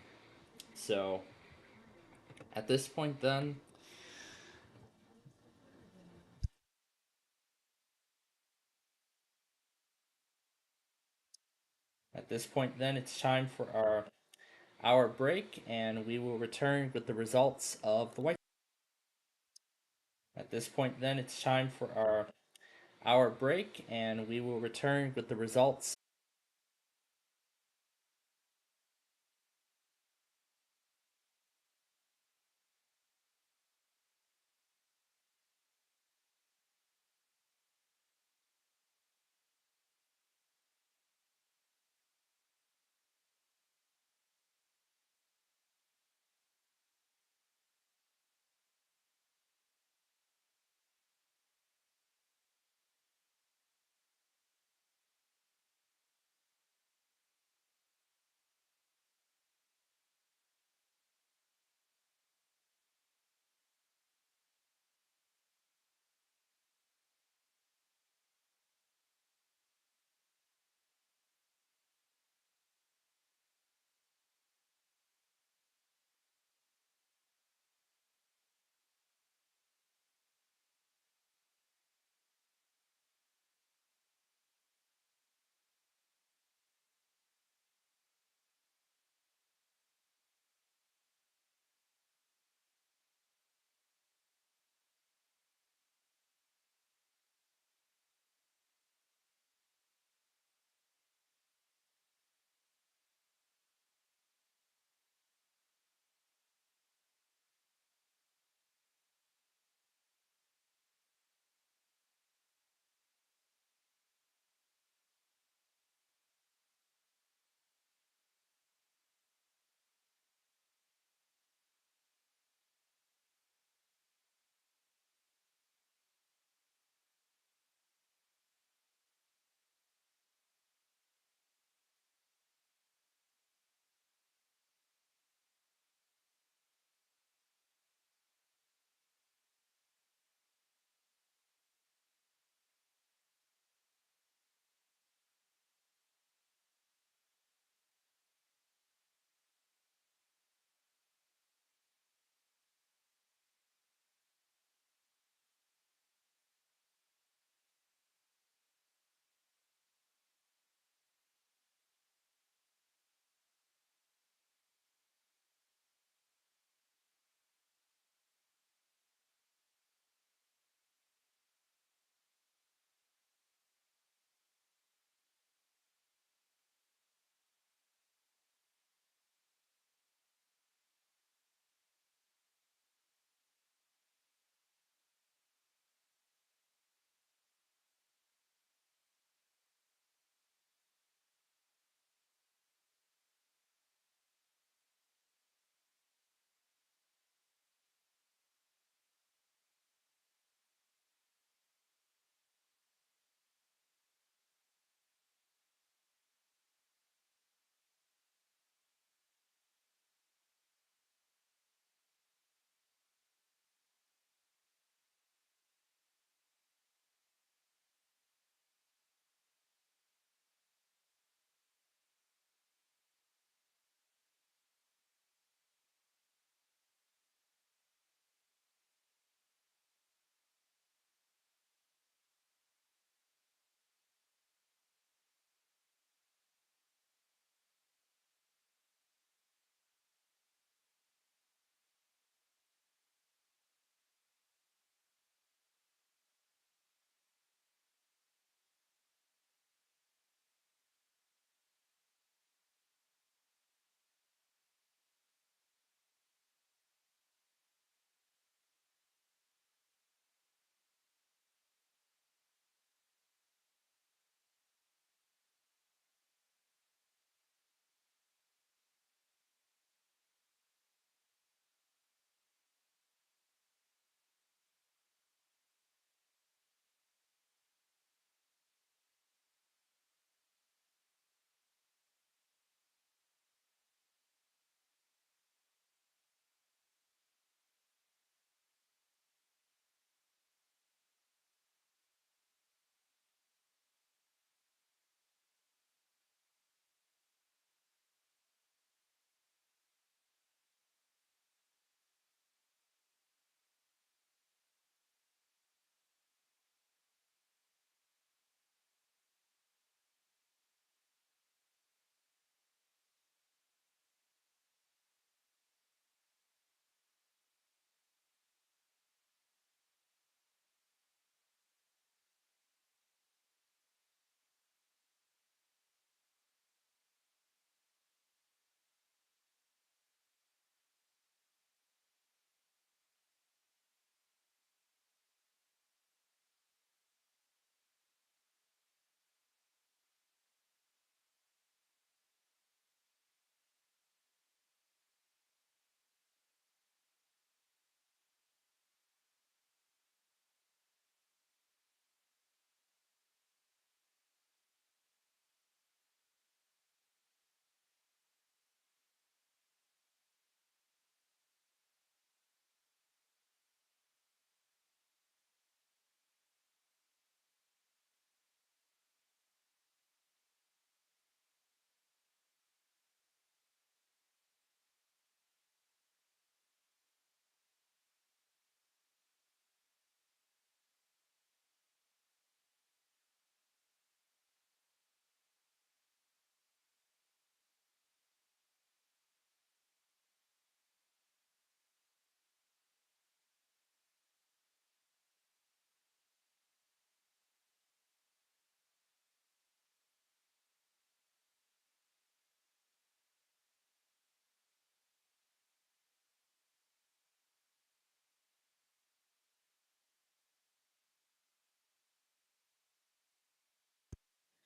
So at this point, then, it's time for our break, and we will return with the results of the White. At this point, then, it's time for our break, and we will return with the results.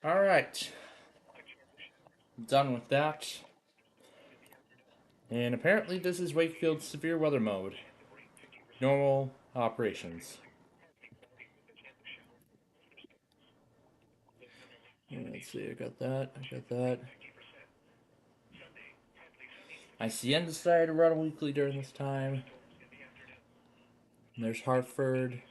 Alright. Done with that. And apparently this is Wakefield's severe weather mode. Normal operations. Let's see, I got that. ICN decided to run a weekly during this time. And there's Hartford.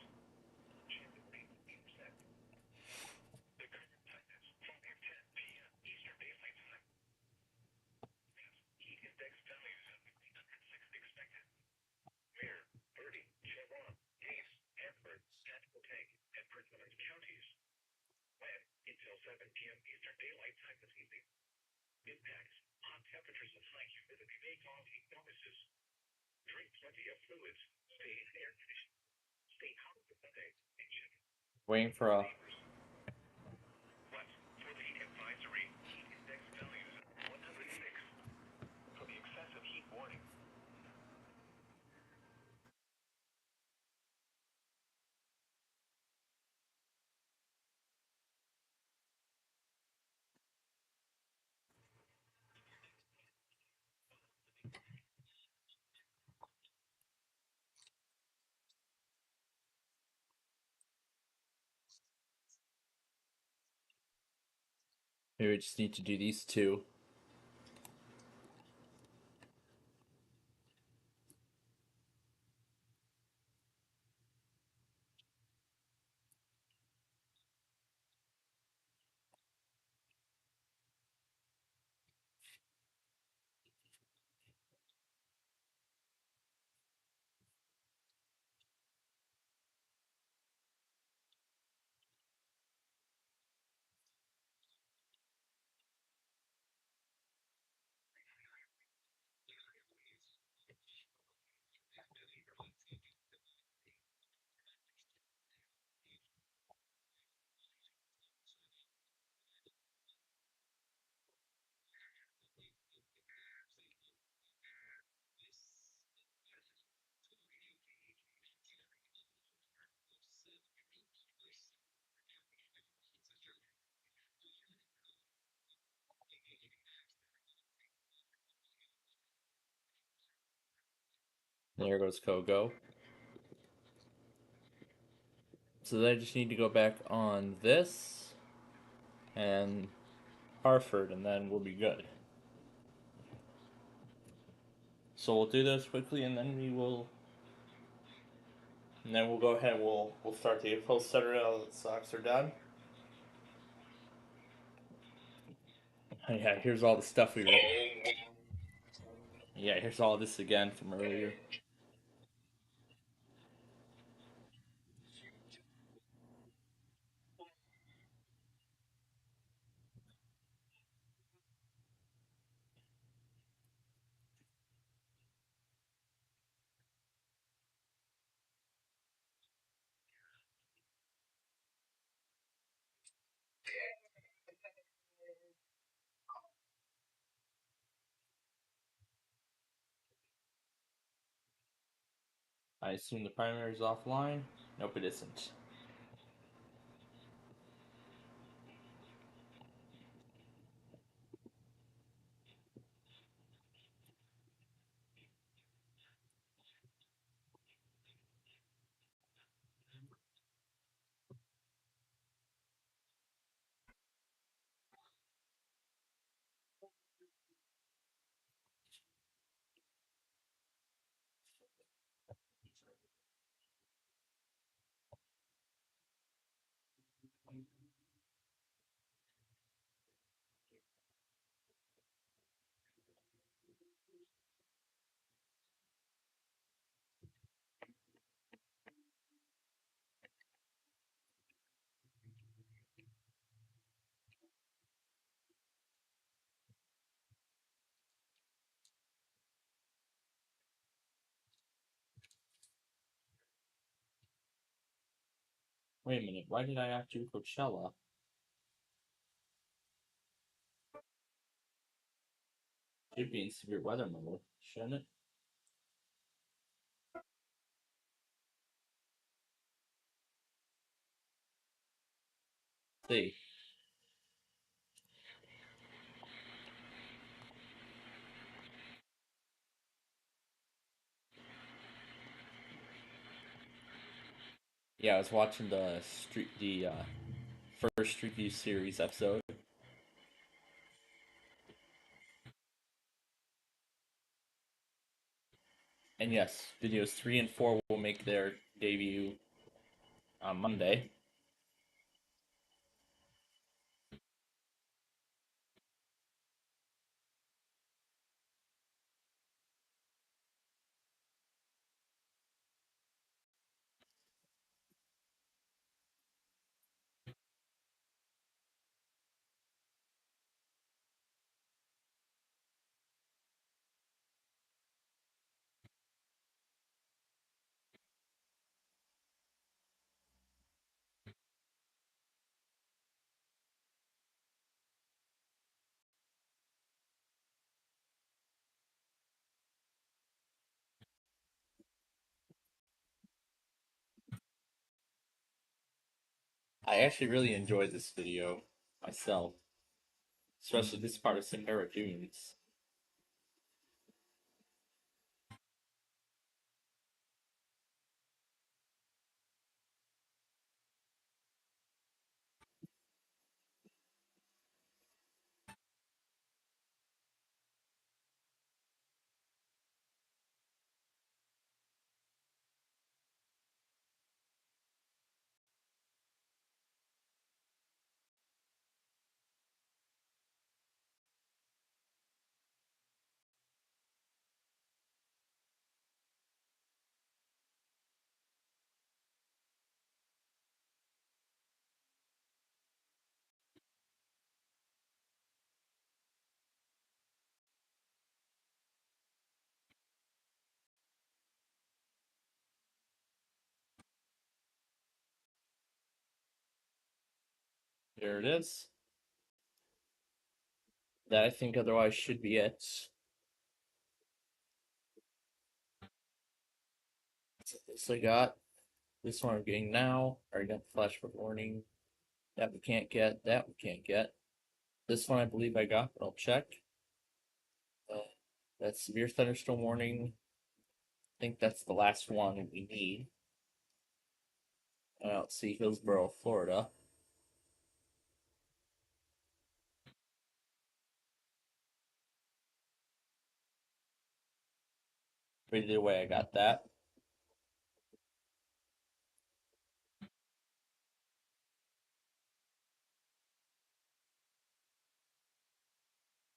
Waiting for a maybe we just need to do these two. There goes Kogo. So then I just need to go back on this and Hartford, and then we'll be good. So we'll do this quickly, and then we'll go ahead. And we'll start the April starter now that the socks are done. Yeah, here's all the stuff we read. Yeah, here's all this again from earlier. I assume the primary is offline. Nope, it isn't. Wait a minute. Why did I have to Coachella? Should be in severe weather mode, shouldn't it? See. Yeah, I was watching the first Street View series episode, and yes, videos 3 and 4 will make their debut on Monday. I actually really enjoyed this video myself, especially this part of Sahara Dunes. There it is. That I think otherwise should be it. So this I got. This one I'm getting now. I already got the flash warning. That we can't get. That we can't get. This one I believe I got, but I'll check. Uh, that's severe thunderstorm warning. I think that's the last one we need. I don't see Hillsborough, Florida. But either way, I got that.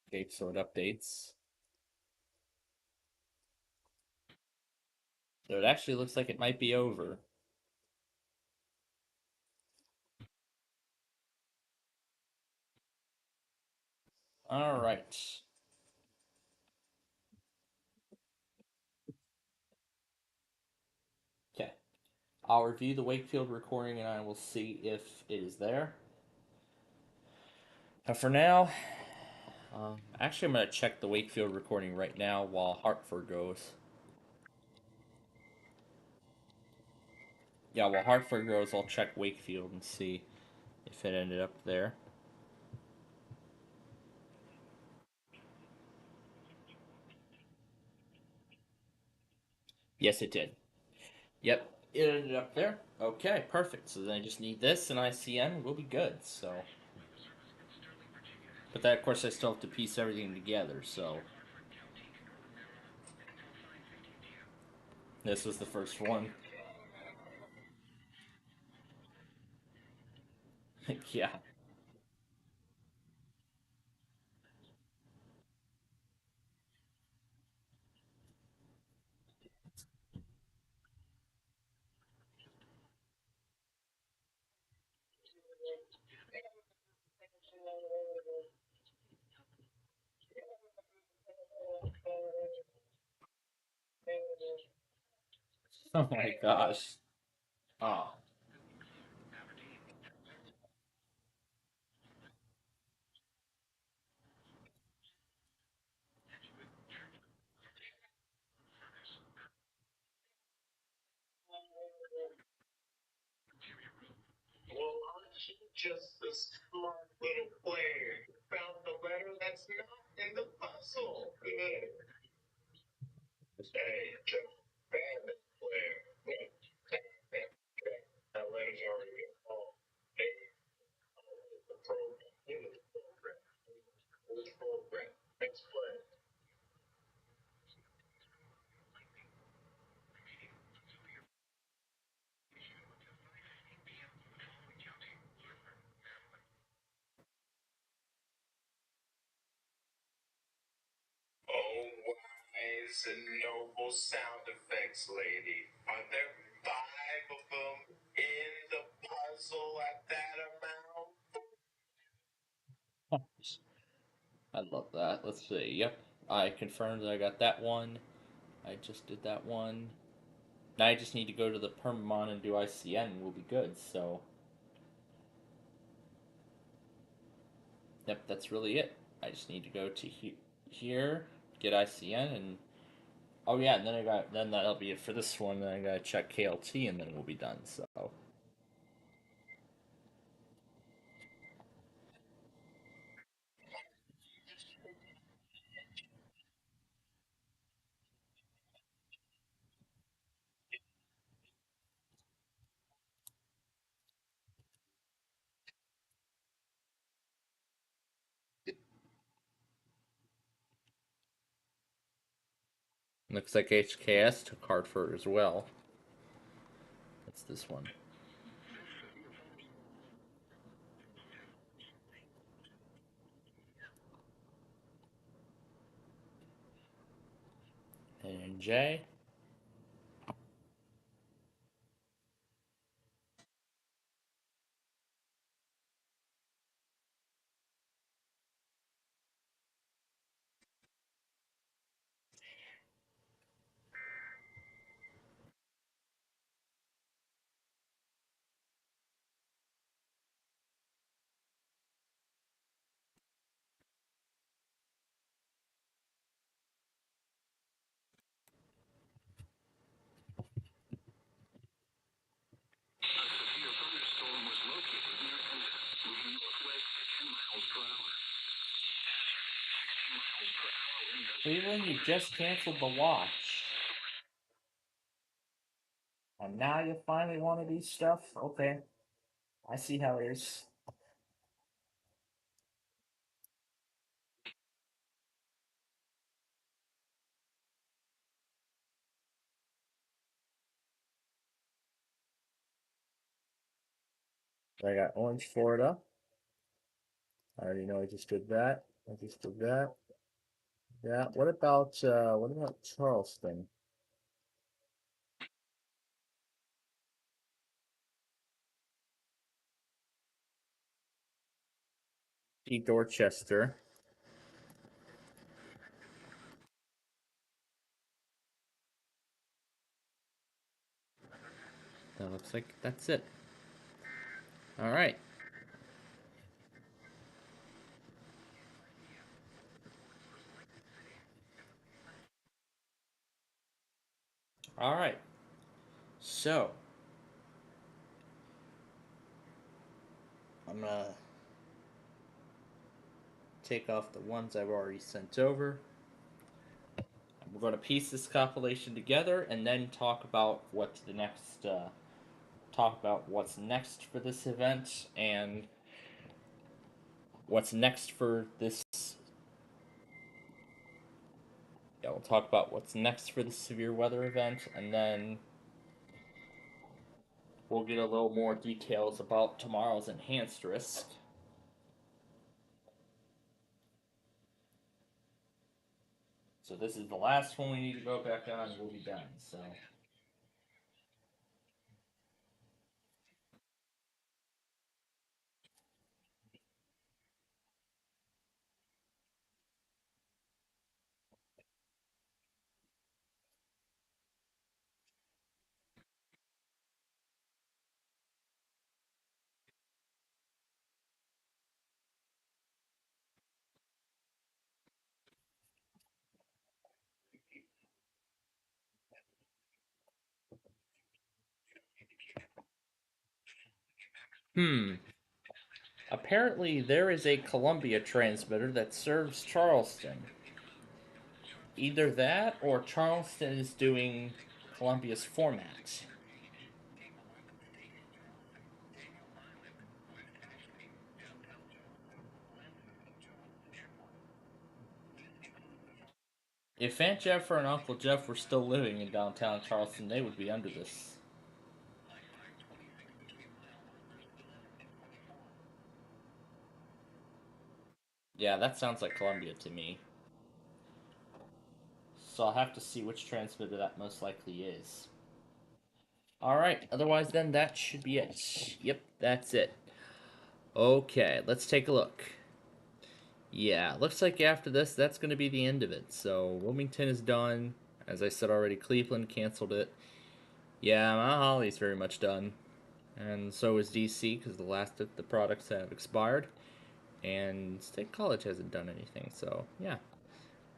Okay, so it updates. So it actually looks like it might be over. All right. Okay. I'll review the Wakefield recording and I will see if it is there. Now, for now, actually, I'm going to check the Wakefield recording right now while Hartford goes. Yeah, while Hartford goes, I'll check Wakefield and see if it ended up there. Yes, it did. Yep, it ended up there. Okay, perfect. So then I just need this and ICN. We'll be good. So, but that, of course, I still have to piece everything together. So this was the first one. Yeah. Oh my gosh. Oh. Well, aren't you just a smart little player? Found the letter that's not in the puzzle. Hey, just bandit player. is a noble sound effects lady. Are there 5 of them in the puzzle at that amount? I love that. Let's see. Yep, I confirmed that I got that one. I just did that one. Now I just need to go to the Permamon and do ICN and we'll be good, so. Yep, that's really it. I just need to go to here, get ICN, and oh yeah, and then that'll be it for this one. Then I gotta check KLT, and then we'll be done. So looks like HKS took Hartford as well. That's this one. And J. Cleveland, you just canceled the watch. And now you finally want to do stuff? Okay. I see how it is. I got Orange, Florida. I already know I just did that. I just did that. Yeah. What about Charleston? P. Dorchester. That looks like that's it. All right. All right. So, I'm going to take off the ones I've already sent over. We're going to piece this compilation together and then talk about what's the next talk about what's next for this event and what's next for this. Yeah, we'll talk about what's next for the severe weather event, and then we'll get a little more details about tomorrow's enhanced risk. So this is the last one we need to go back on, and we'll be done. So. Apparently, there is a Columbia transmitter that serves Charleston. Either that or Charleston is doing Columbia's format. If Aunt Jennifer and Uncle Jeff were still living in downtown Charleston, they would be under this. Yeah, that sounds like Columbia to me. So I'll have to see which transmitter that most likely is. Alright, otherwise then that should be it. Yep, that's it. Okay, let's take a look. Yeah, looks like after this, that's going to be the end of it. So Wilmington is done. As I said already, Cleveland canceled it. Yeah, Mount Holly's very much done. And so is DC, because the last of the products have expired. And State College hasn't done anything. So, yeah.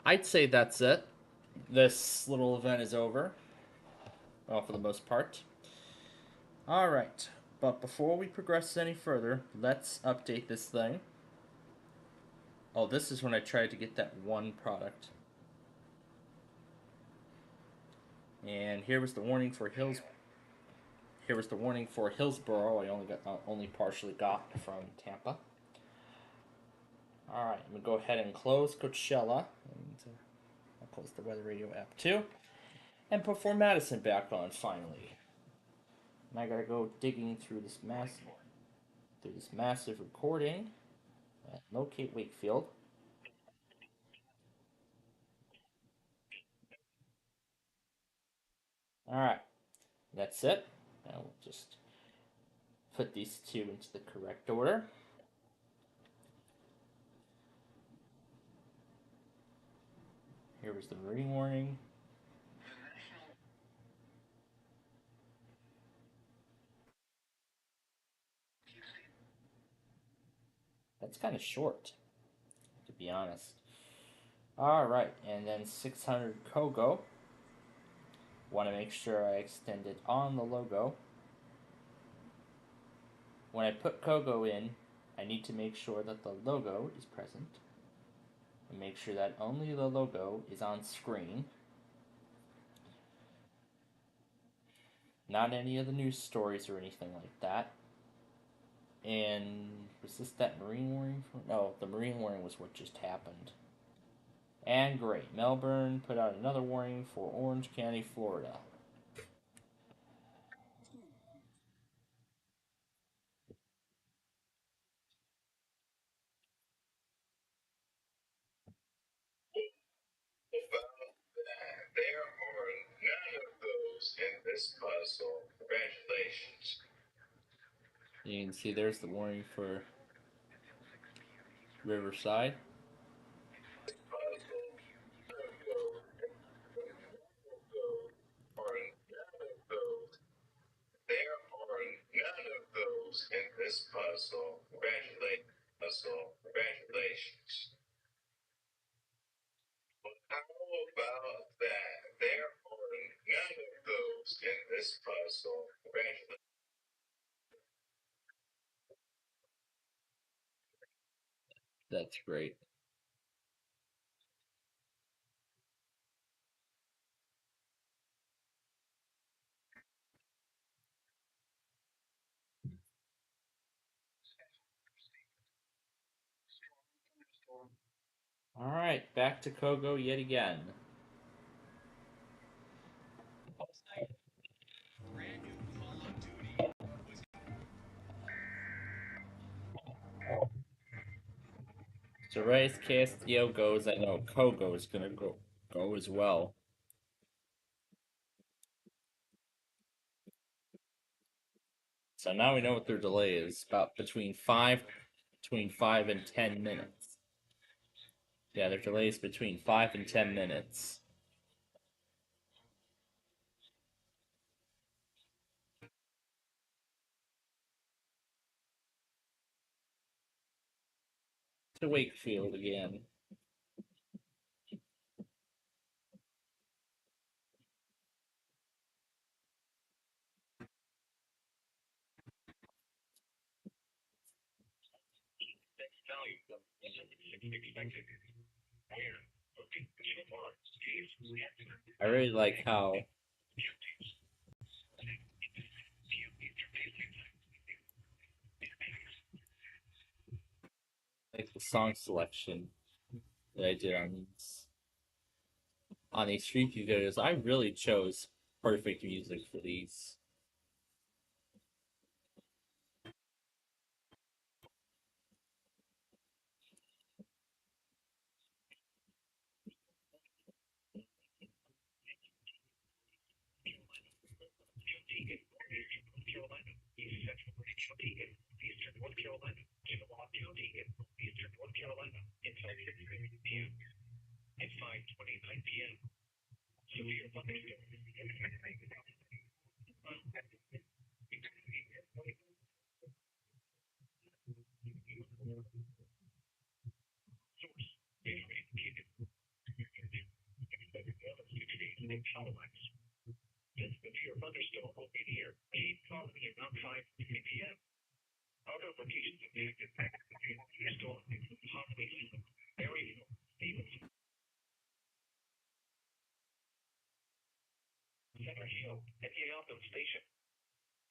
I'd say that's it. This little event is over. Well, for the most part. Alright, but before we progress any further, let's update this thing. Oh, this is when I tried to get that one product. And here was the warning for Hills. Here was the warning for Hillsboro. I only partially got from Tampa. All right, I'm gonna go ahead and close Coachella, and I'll close the Weather Radio app too, and put Fort Madison back on finally. And I gotta go digging through this massive recording. Locate Wakefield. All right, that's it. Now we'll just put these two into the correct order. Here was the marine warning. That's kind of short, to be honest. All right, and then 600 Kogo. Want to make sure I extend it on the logo. When I put Kogo in, I need to make sure that the logo is present. And make sure that only the logo is on screen. Not any of the news stories or anything like that. And was this that marine warning? No, the marine warning was what just happened. And great, Melbourne put out another warning for Orange County, Florida. There are none of those in this puzzle. Congratulations. You can see there's the warning for Riverside. There are none of those in this puzzle. Congratulations. How about that? There are none of those in this puzzle. Congratulations. That's great. Alright, back to Kogo yet again. So Reyes Castillo goes, I know Kogo is gonna go as well. So now we know what their delay is. About between 5 and 10 minutes. Yeah, their delay is between 5 and 10 minutes. To Wakefield again. I really like how the song selection that I did on these street view videos. I really chose perfect music for these. County in eastern North Carolina, Kinloch County in eastern North Carolina, until 6:30 p.m. At 5:29 p.m. Severe thunderstorms. Source: Gatorade Canyon. Today's power lines. This severe thunderstorm will be near Cape Colony around 5:50 p.m. Other locations affected by the thunderstorm include Hockley Hill, Berryhill, Stevenson, Center Hill, and Yealtham Station.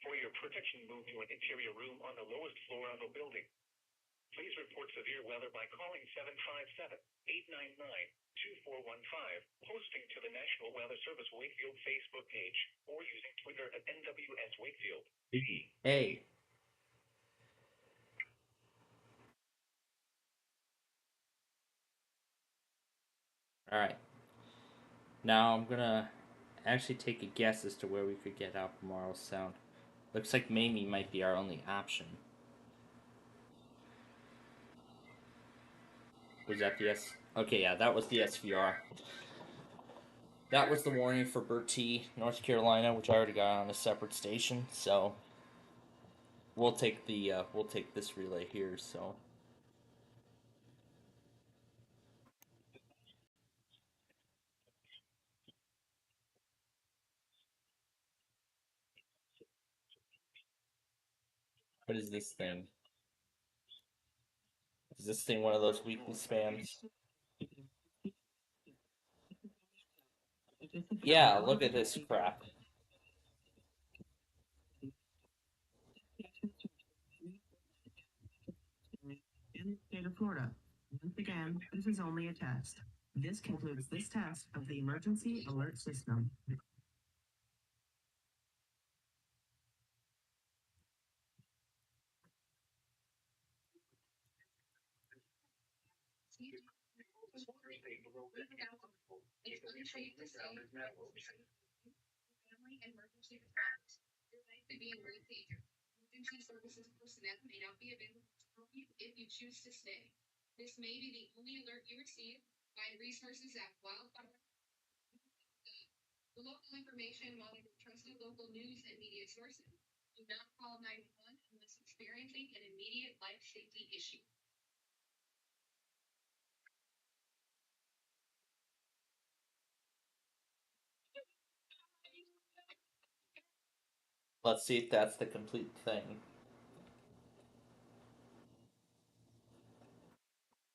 For your protection, move to an interior room on the lowest floor of a building. Please report severe weather by calling 757-899-2415, posting to the National Weather Service Wakefield Facebook page, or using Twitter at NWS Wakefield. Hey. Alright. Now I'm gonna actually take a guess as to where we could get Albemarle's sound. Looks like Mamie might be our only option. Was that the S? Okay, yeah, that was the SVR. That was the warning for Bertie, North Carolina, which I already got on a separate station. So we'll take this relay here. So what is this thing? Is this thing one of those weekly spams? Yeah, look at this crap. In the state of Florida. Once again, this is only a test. This concludes this test of the emergency alert system. Let's see if that's the complete thing.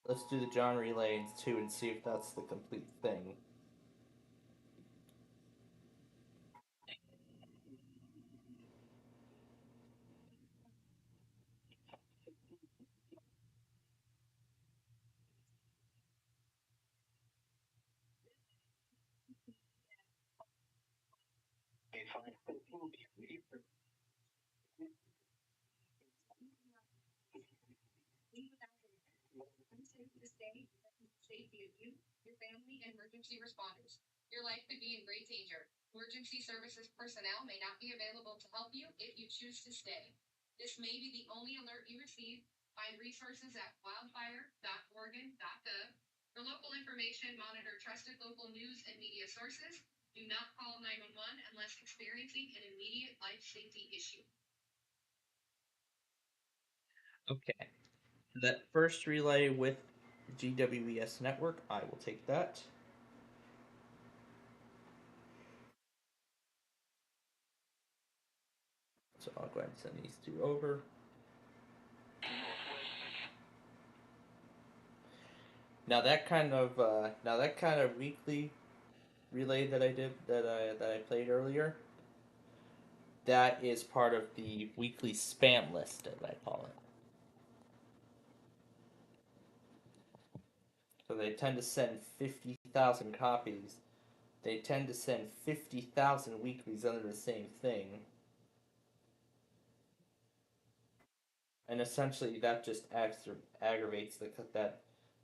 Let's do the John relay too and see if that's the complete thing. Okay. That first relay with GWES network, I will take that. So I'll go ahead and send these two over. Now that kind of weekly relay that I played earlier, that is part of the weekly spam list, as I call it. So they tend to send 50,000 copies. They tend to send 50,000 weeklies under the same thing. And essentially that just aggravates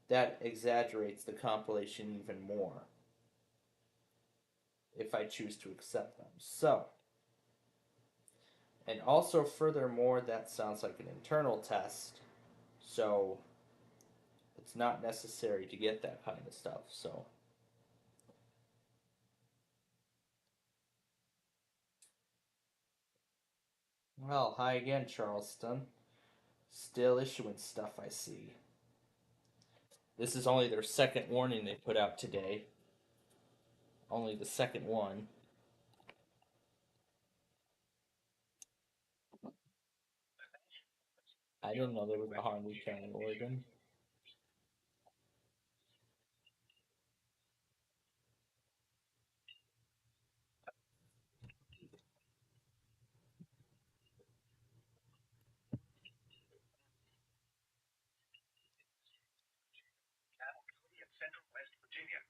that exaggerates the compilation even more if I choose to accept them. So And also, furthermore, that sounds like an internal test, so it's not necessary to get that kind of stuff. So, well, hi again, Charleston. Still issuing stuff, I see. This is only their second warning they put out today. Only the second one. I didn't know there was a Harney County, Oregon. In central West Virginia,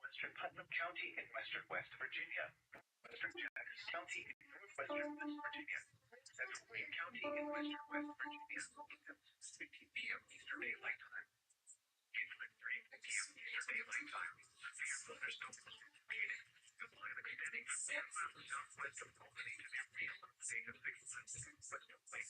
western Putnam County in western West Virginia, western Jackson County in northwestern West Virginia, central Wayne County in western West Virginia, 6:50 p.m. Eastern Daylight Time. 8:30 p.m. Eastern Daylight Time. Severe thunderstorms anticipated. Apply the kinetic and southwest of Albany to the real state of west of Lake.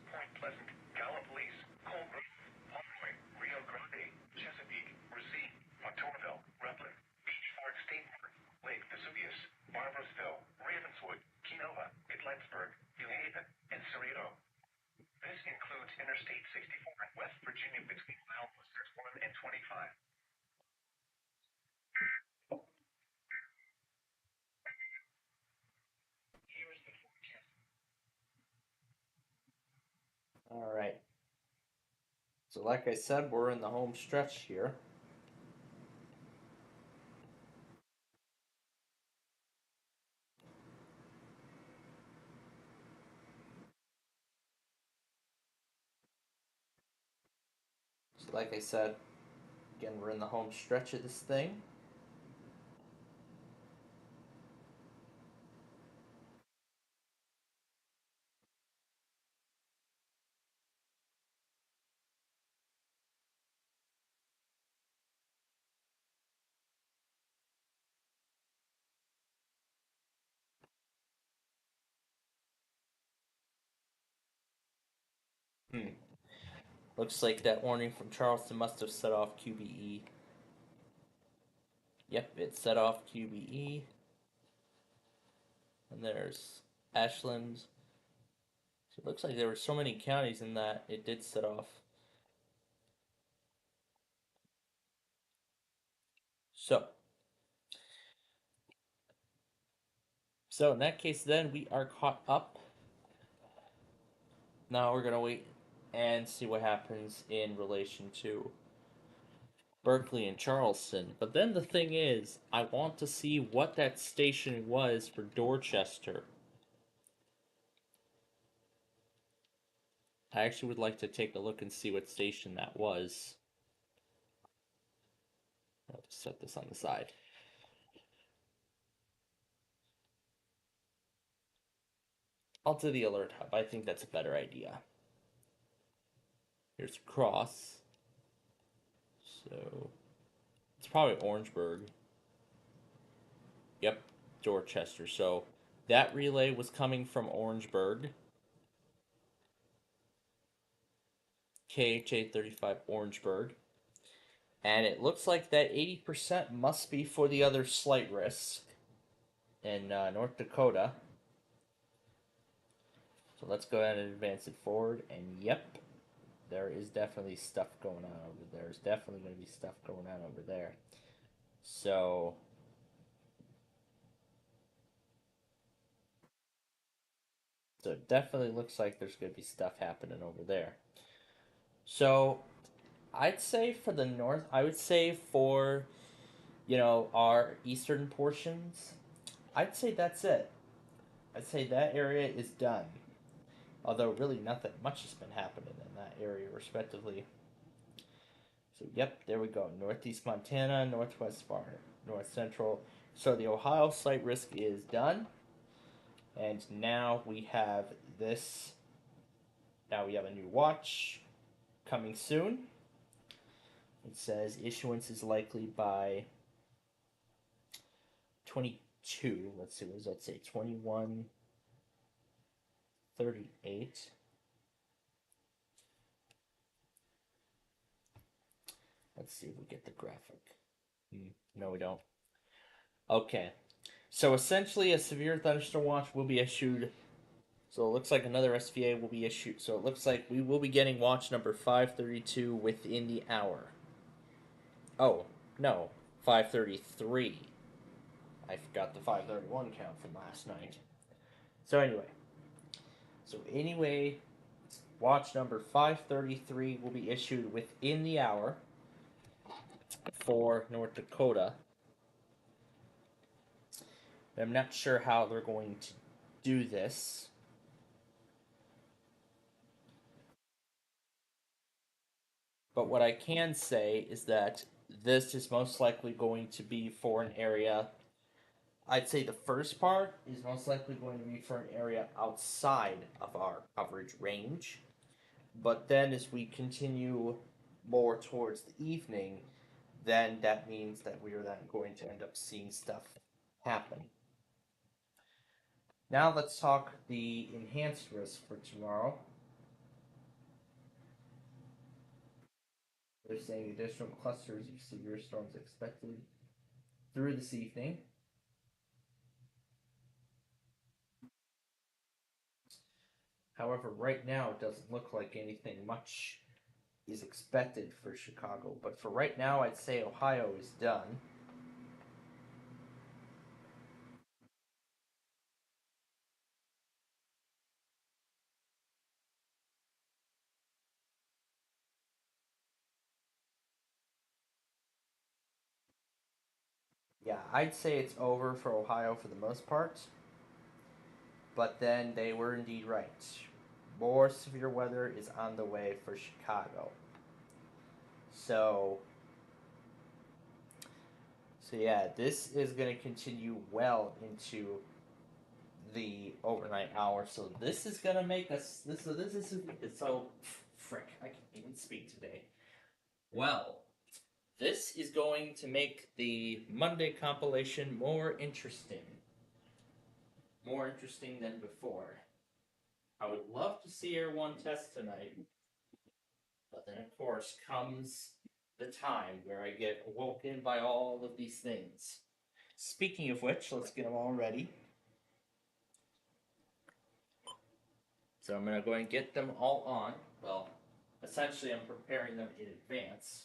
Point Pleasant, Gallipolis, Colebrook, Pomeroy, Rio Grande, Chesapeake, Racine, Montourville, Rutland, Beach Ford State Park, Lake Vesuvius, Barbarossville, Ravenswood, Kenova, Gatlinburg, New Haven, and Cerrito. This includes Interstate 64 in West Virginia between mileposts 1 and 25. Here's the forecast. All right. So, like I said, we're in the home stretch here. So, like I said, again, we're in the home stretch of this thing. Looks like that warning from Charleston must have set off QBE. Yep, it set off QBE. And there's Ashland. So it looks like there were so many counties in that it did set off. So in that case, then we are caught up. Now we're gonna wait and see what happens in relation to Berkeley and Charleston. But then the thing is, I want to see what that station was for Dorchester. I actually would like to take a look and see what station that was. I'll just set this on the side. I'll do the alert hub. I think that's a better idea. Here's Cross. So it's probably Orangeburg. Yep, Dorchester. So that relay was coming from Orangeburg. KHA 35 Orangeburg. And it looks like that 80% must be for the other slight risk in North Dakota. So let's go ahead and advance it forward. And yep, there is definitely stuff going on over there. There's definitely going to be stuff going on over there. So it definitely looks like there's going to be stuff happening over there. So I'd say for the north, I would say for, our eastern portions, I'd say that's it. I'd say that area is done. Although really nothing much has been happening in that area respectively. So yep, there we go. Northeast Montana, Northwest Florida, North Central. So the Ohio slight risk is done. And now we have this. Now we have a new watch coming soon. It says issuance is likely by 22. Let's see, what does that say? 2138. Let's see if we get the graphic. No, we don't. Okay. So essentially, a severe thunderstorm watch will be issued. So it looks like another SVA will be issued. So it looks like we will be getting watch number 532 within the hour. Oh, no. 533. I forgot the 531 count from last night. So anyway, watch number 533 will be issued within the hour for North Dakota. I'm not sure how they're going to do this. But what I can say is that this is most likely going to be for an area. I'd say the first part is most likely going to be for an area outside of our coverage range. But then as we continue more towards the evening, then that means that we are then going to end up seeing stuff happen. Now let's talk the enhanced risk for tomorrow. They're saying additional clusters of severe storms expected through this evening. However, right now it doesn't look like anything much is expected for Chicago. But for right now, I'd say Ohio is done. Yeah, I'd say it's over for Ohio for the most part. But then they were indeed right. More severe weather is on the way for Chicago. So yeah, this is going to continue well into the overnight hour. So this is going to make us frick. I can't even speak today. Well, this is going to make the Monday compilation more interesting. More interesting than before. I would love to see Air 1 test tonight. But then, of course, comes the time where I get awoken by all of these things. Speaking of which, let's get them all ready. So I'm going to go and get them all on. Well, essentially I'm preparing them in advance.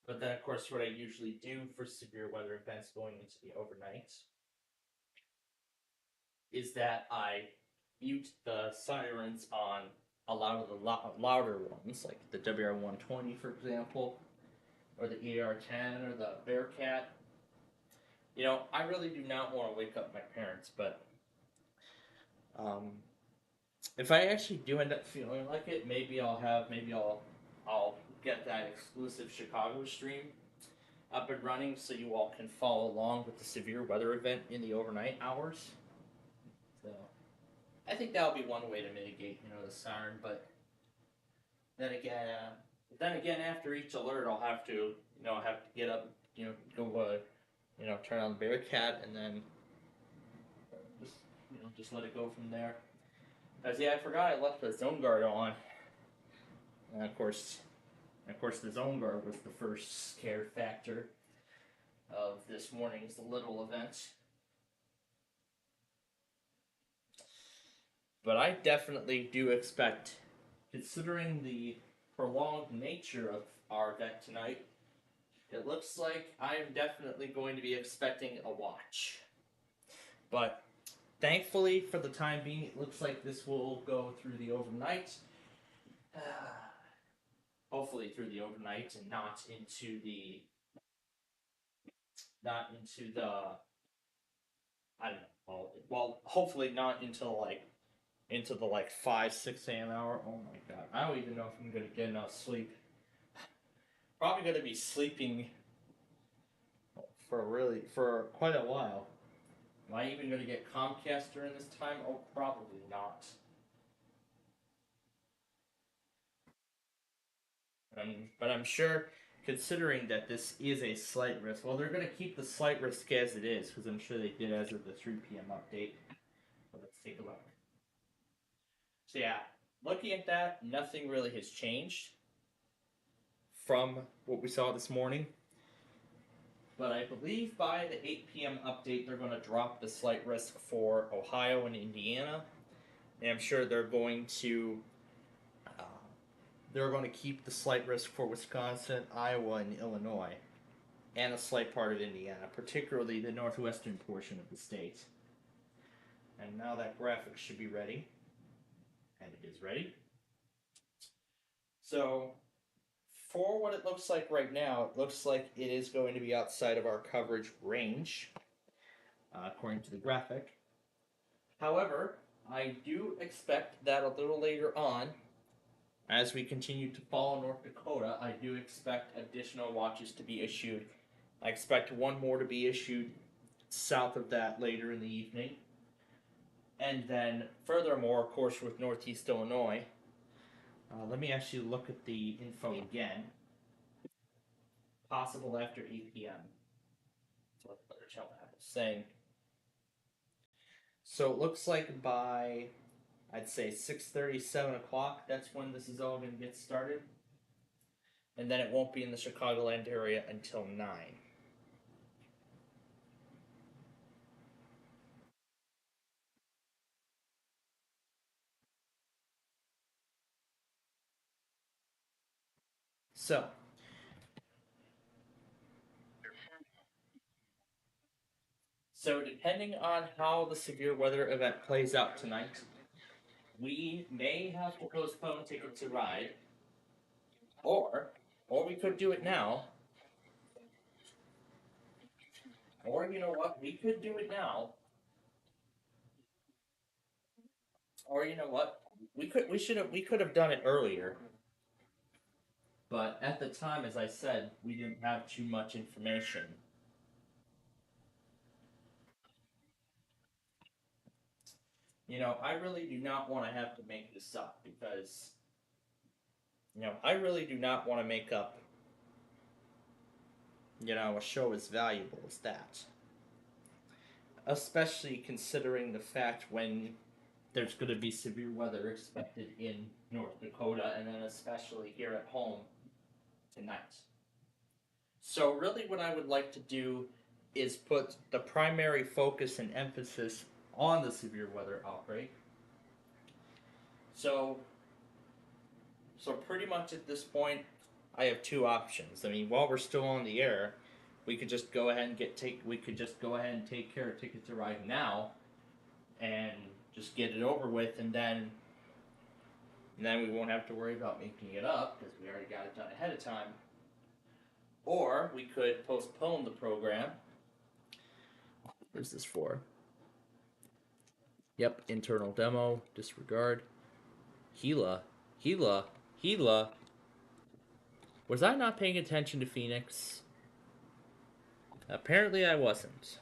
But then, of course, what I usually do for severe weather events going into the overnight is that I mute the sirens on a lot of the louder ones, like the WR120, for example, or the ER10 or the Bearcat. You know, I really do not want to wake up my parents, but if I actually do end up feeling like it, maybe I'll get that exclusive Chicago stream up and running so you all can follow along with the severe weather event in the overnight hours. So I think that'll be one way to mitigate, the siren. But then again, after each alert, I'll have to get up, go, turn on the Bearcat, and then just let it go from there. As I forgot I left the zone guard on, and of course, the zone guard was the first scare factor of this morning's little event. But I definitely do expect, considering the prolonged nature of our event tonight, it looks like I'm definitely going to be expecting a watch. But thankfully, for the time being, it looks like this will go through the overnight. Hopefully through the overnight and not into the I don't know. Well, hopefully not until like into the like 5, 6 a.m. hour. Oh my god. I don't even know if I'm gonna get enough sleep. Probably gonna be sleeping for quite a while. Am I even gonna get Comcast during this time? Oh, probably not. But I'm sure, considering that this is a slight risk, well, they're gonna keep the slight risk as it is, because I'm sure they did as of the 3 p.m. update. But let's take a look. So yeah, looking at that, nothing really has changed from what we saw this morning. But I believe by the 8 p.m. update, they're going to drop the slight risk for Ohio and Indiana. And I'm sure they're going to keep the slight risk for Wisconsin, Iowa, and Illinois, and a slight part of Indiana, particularly the northwestern portion of the state. And now that graphic should be ready, and it is ready. So, for what it looks like right now, it looks like it is going to be outside of our coverage range, according to the graphic. However, I do expect that a little later on, as we continue to follow North Dakota, I do expect additional watches to be issued. I expect one more to be issued south of that later in the evening. And then, furthermore, of course, with Northeast Illinois, let me actually look at the info again. Possible after 8 p.m. So let's better tell what I was saying. So it looks like by, I'd say 6:30, 7 o'clock, that's when this is all going to get started. And then it won't be in the Chicagoland area until 9. So depending on how the severe weather event plays out tonight, we may have to postpone Ticket to Ride, or we could do it now. Or you know what, we could do it now. Or you know what, we could have done it earlier. But at the time, as I said, we didn't have too much information. I really do not want to have to make this up because, I really do not want to make up, a show as valuable as that. Especially considering the fact when there's going to be severe weather expected in North Dakota and then especially here at home tonight. So, really, what I would like to do is put the primary focus and emphasis on the severe weather outbreak. So pretty much at this point, I have two options. I mean, while we're still on the air, we could just go ahead and take care of Ticket to Ride now, and just get it over with, and then we won't have to worry about making it up because we already got it done ahead of time. Or we could postpone the program. What's this for? Yep, internal demo, disregard. Gila. Was I not paying attention to Phoenix? Apparently I wasn't.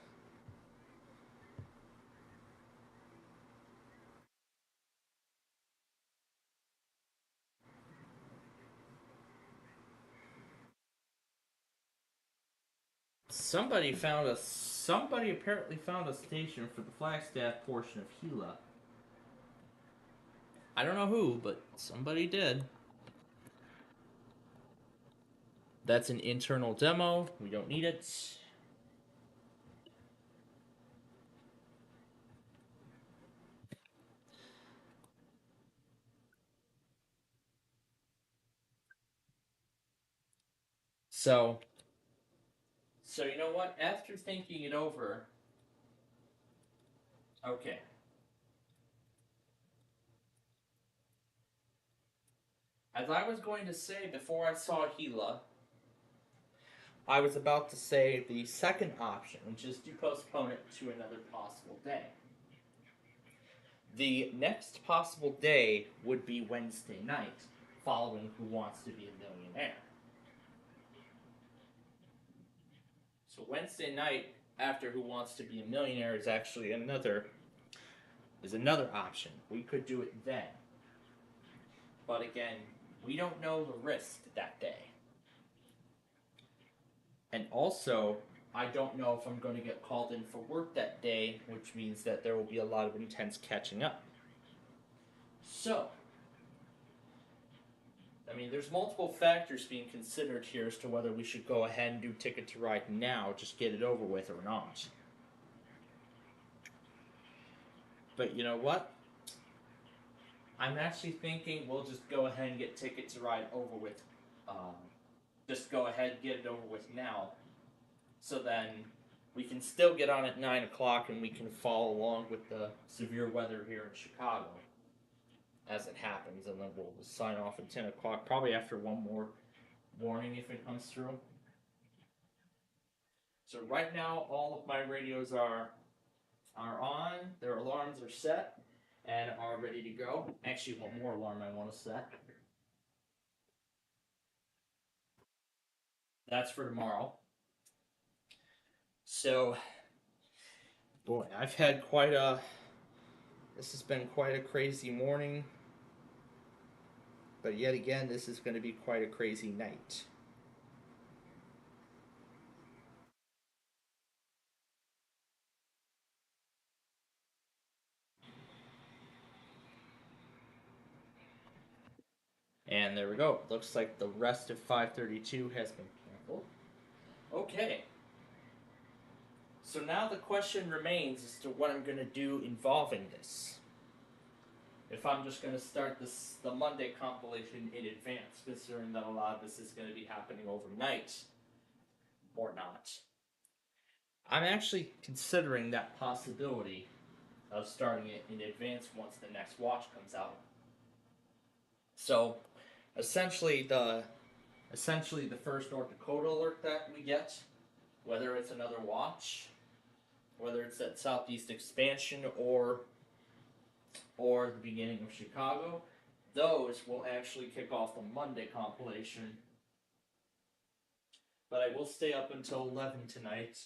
Somebody apparently found a station for the Flagstaff portion of Gila. I don't know who, but somebody did. That's an internal demo. We don't need it. So you know what? After thinking it over, okay. As I was going to say before I saw Gila, I was about to say the second option, which is to postpone it to another possible day. The next possible day would be Wednesday night, following Who Wants to Be a Millionaire. So Wednesday night after Who Wants to Be a Millionaire is actually another option. We could do it then. But again, we don't know the risk that day. And also, I don't know if I'm going to get called in for work that day, which means that there will be a lot of intense catching up. So, I mean, there's multiple factors being considered here as to whether we should go ahead and do Ticket to Ride now, just get it over with, or not. But you know what? I'm actually thinking we'll just go ahead and get Ticket to Ride over with. Just go ahead and get it over with now. So then we can still get on at 9 o'clock and we can follow along with the severe weather here in Chicago as it happens. And then we'll sign off at 10 o'clock, probably after one more warning if it comes through. So right now, all of my radios are on, their alarms are set, and are ready to go. Actually, one more alarm I want to set. That's for tomorrow. So, boy, this has been quite a crazy morning. But yet again, this is going to be quite a crazy night. And there we go. Looks like the rest of 532 has been canceled. Okay. So now the question remains as to what I'm going to do involving this. If I'm just going to start the Monday compilation in advance, considering that a lot of this is going to be happening overnight, or not. I'm actually considering that possibility of starting it in advance once the next watch comes out. So, essentially the first North Dakota alert that we get, whether it's another watch, whether it's that Southeast expansion or the beginning of Chicago, those will actually kick off the Monday compilation. But I will stay up until 11 tonight.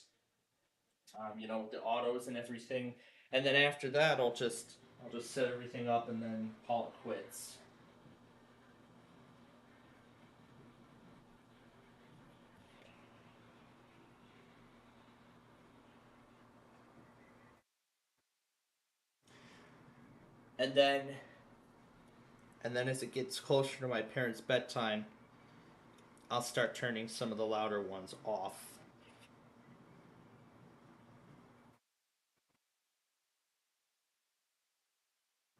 The autos and everything, and then after that, I'll just set everything up and then call it quits. And then as it gets closer to my parents' bedtime, I'll start turning some of the louder ones off.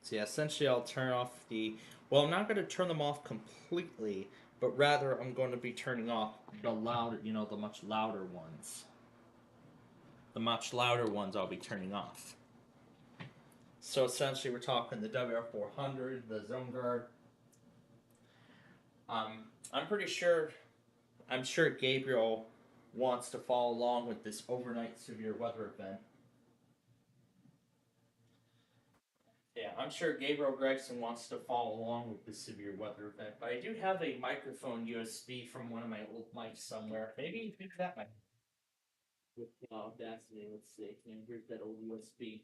So yeah, essentially I'll turn off well, I'm not going to turn them off completely, but rather I'm going to be turning off the louder, the much louder ones. The much louder ones I'll be turning off. So essentially we're talking the WR400, the Zone Guard. I'm sure Gabriel wants to follow along with this overnight severe weather event. Yeah, I'm sure Gabriel Gregson wants to follow along with this severe weather event, but I do have a microphone USB from one of my old mics somewhere. Maybe that might. With Audacity, let's see. And here's that old USB.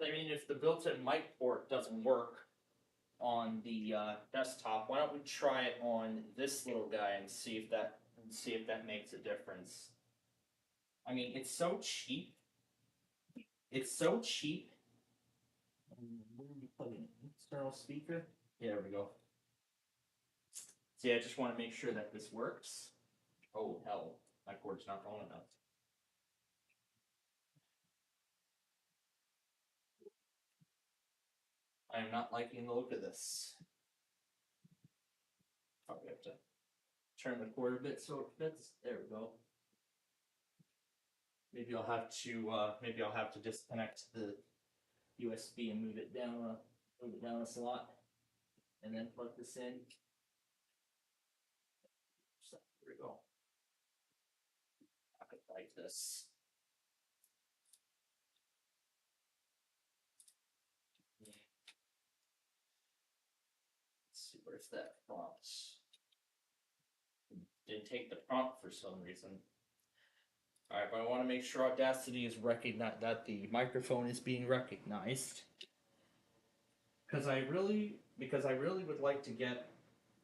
I mean, if the built-in mic port doesn't work on the desktop, why don't we try it on this little guy and see if that makes a difference? I mean, it's so cheap. It's so cheap. Where are we plugging in? External speaker? Yeah, there we go. See, I just want to make sure that this works. Oh, hell. My cord's not long enough. I am not liking the look of this. Probably have to turn the cord a bit so it fits. There we go. Maybe I'll have to disconnect the USB and move it down a slot, and then plug this in. So, here we go. I could like this. Where's that prompt? Didn't take the prompt for some reason. All right, but I want to make sure Audacity is recognized, that the microphone is being recognized. Because I really would like to get,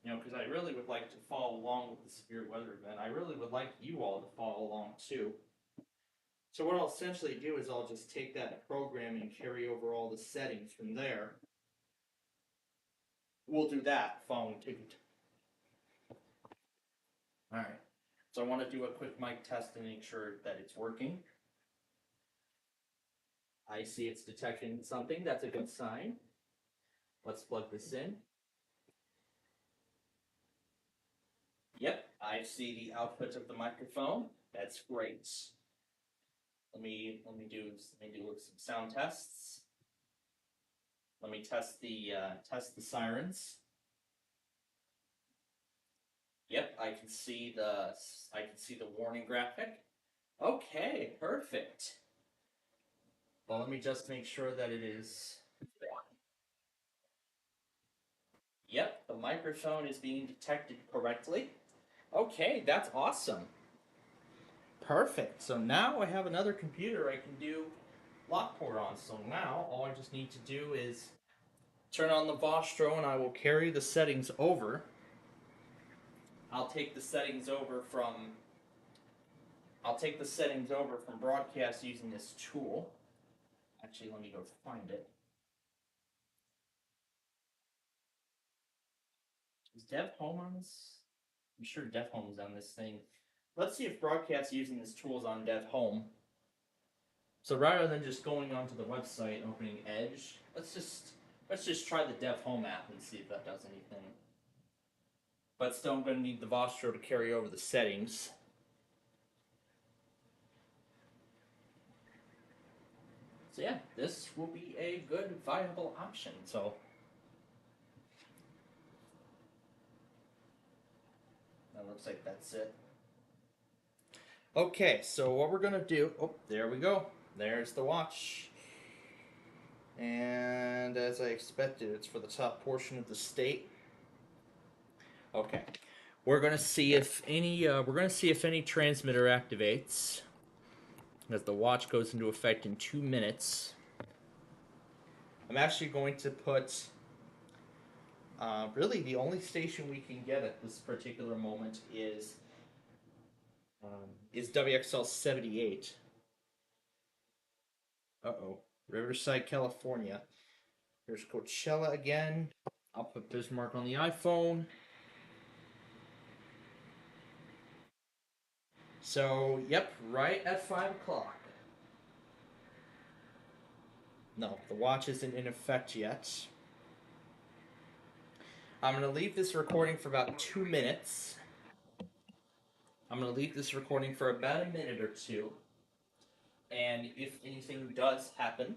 because I really would like to follow along with the severe weather event. I really would like you all to follow along too. So what I'll essentially do is I'll just take that program and carry over all the settings from there. We'll do that following too. All right. So I want to do a quick mic test to make sure that it's working. I see it's detecting something. That's a good sign. Let's plug this in. Yep, I see the output of the microphone. That's great. Let me do some sound tests. Let me test the sirens. Yep, I can see the warning graphic. Okay, perfect. Well, let me just make sure that it is. Yep, the microphone is being detected correctly. Okay, that's awesome. Perfect. So now I have another computer I can do Lockport on. So now all I just need to do is turn on the Vostro and I will carry the settings over. I'll take the settings over from broadcast using this tool. Actually, let me go find it. Is Dev Home on this? I'm sure Dev Home is on this thing. Let's see if broadcast using this tool is on Dev Home. So rather than just going onto the website and opening Edge, let's just try the Dev Home app and see if that does anything. But still, I'm going to need the Vostro to carry over the settings. So yeah, this will be a good, viable option. So that looks like that's it. Okay, so what we're gonna do, oh, there we go. There's the watch. And as I expected, it's for the top portion of the state. Okay. We're gonna see if any transmitter activates. As the watch goes into effect in 2 minutes. I'm actually going to put really the only station we can get at this particular moment is WXL 78. Uh-oh. Riverside, California. There's Coachella again. I'll put Bismarck on the iPhone. So, yep, right at 5 o'clock. No, the watch isn't in effect yet. I'm going to leave this recording for about 2 minutes. I'm going to leave this recording for about a minute or two. And if anything does happen,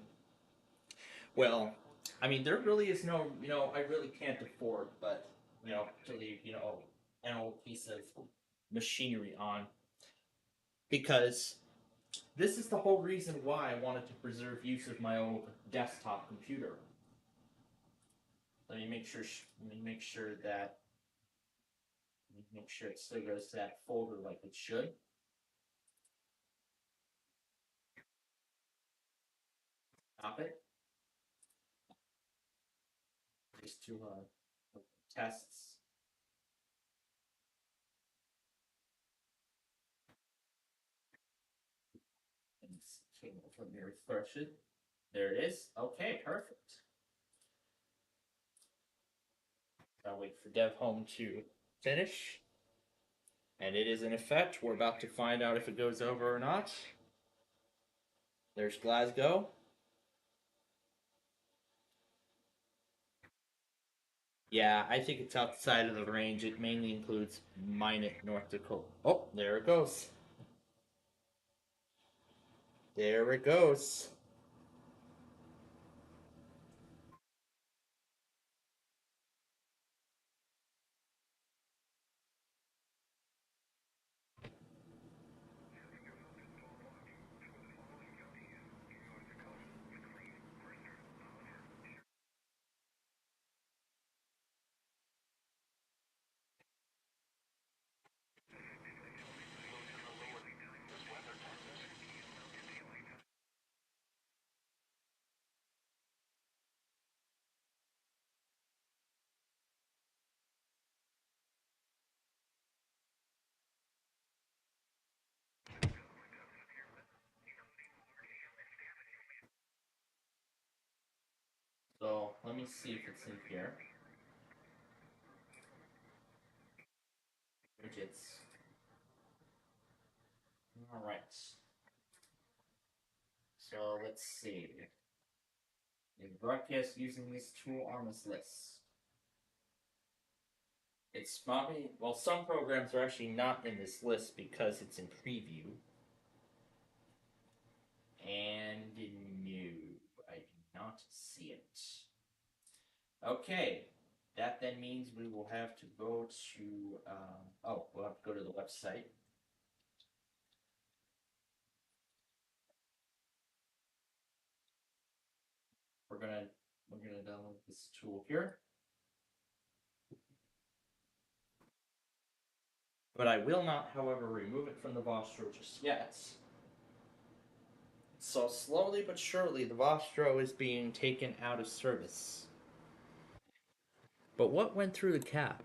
well, I mean, there really is no, I really can't afford, but, to leave, an old piece of machinery on. Because this is the whole reason why I wanted to preserve use of my old desktop computer. Let me make sure it still goes to that folder like it should. Stop it. Just to tests. And let me refresh it. There it is. Okay, perfect. I'll wait for Dev Home to finish. And it is in effect. We're about to find out if it goes over or not. There's Glasgow. Yeah, I think it's outside of the range. It mainly includes Minot, North Dakota. Oh, there it goes. There it goes. me see if it's in here. Widgets. Alright. So let's see. You broadcast using this tool on this list. It's probably, well, some programs are actually not in this list because it's in preview. And no, I do not see it. Okay, that then means we will have to go to, we'll have to go to the website. We're gonna download this tool here. But I will not, however, remove it from the Vostro just yet. So slowly but surely, the Vostro is being taken out of service. But what went through the cap?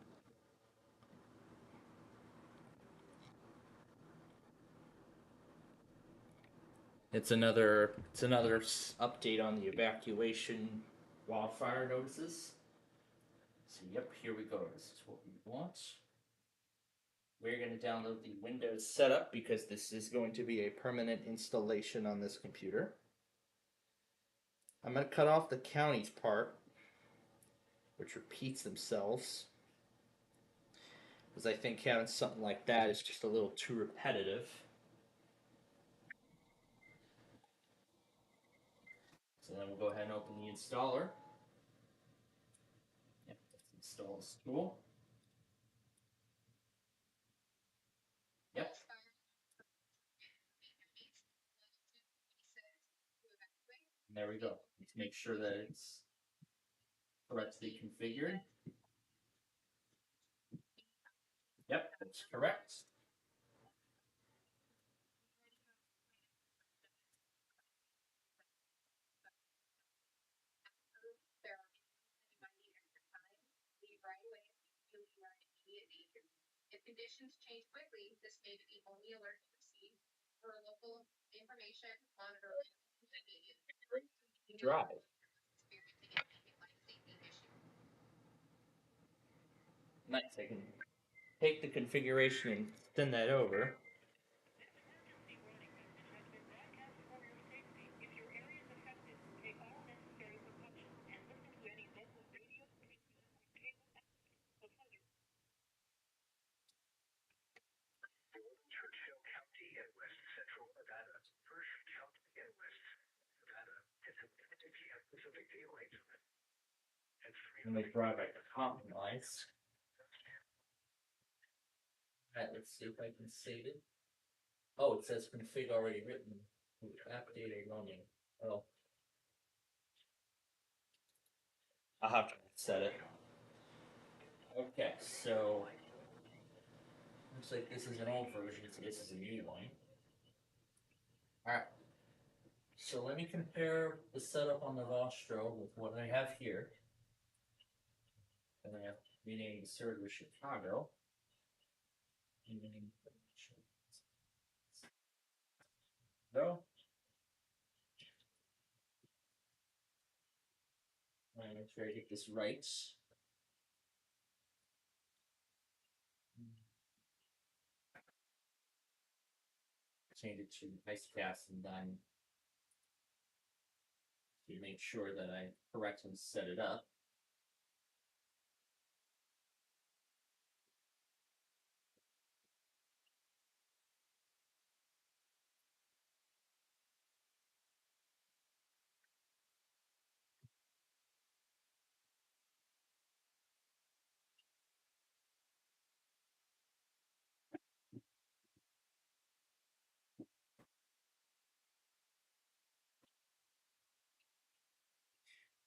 It's another update on the evacuation wildfire notices. So yep, here we go. This is what we want. We're going to download the Windows setup because this is going to be a permanent installation on this computer. I'm going to cut off the counties part, which repeats themselves, because I think having something like that is just a little too repetitive. So then we'll go ahead and open the installer. Yep, let's install this tool. Yep. And there we go. Let's make sure that it's correctly configured. Yep, that's correct. If conditions change quickly, this may be the only alert you receive. For local information, monitor Drive. Nice. I can take the configuration and send that over. And they drive like a compromise. Alright, let's see if I can save it. Oh, it says config already written. App data running. Oh. I'll have to set it. Okay, so looks like this is an old version, so this is a new one. Alright. So let me compare the setup on the Vostro with what I have here. And I have rename the server Chicago. No. I'm gonna try to get this right. Change it to Icecast and then to make sure that I correctly set it up.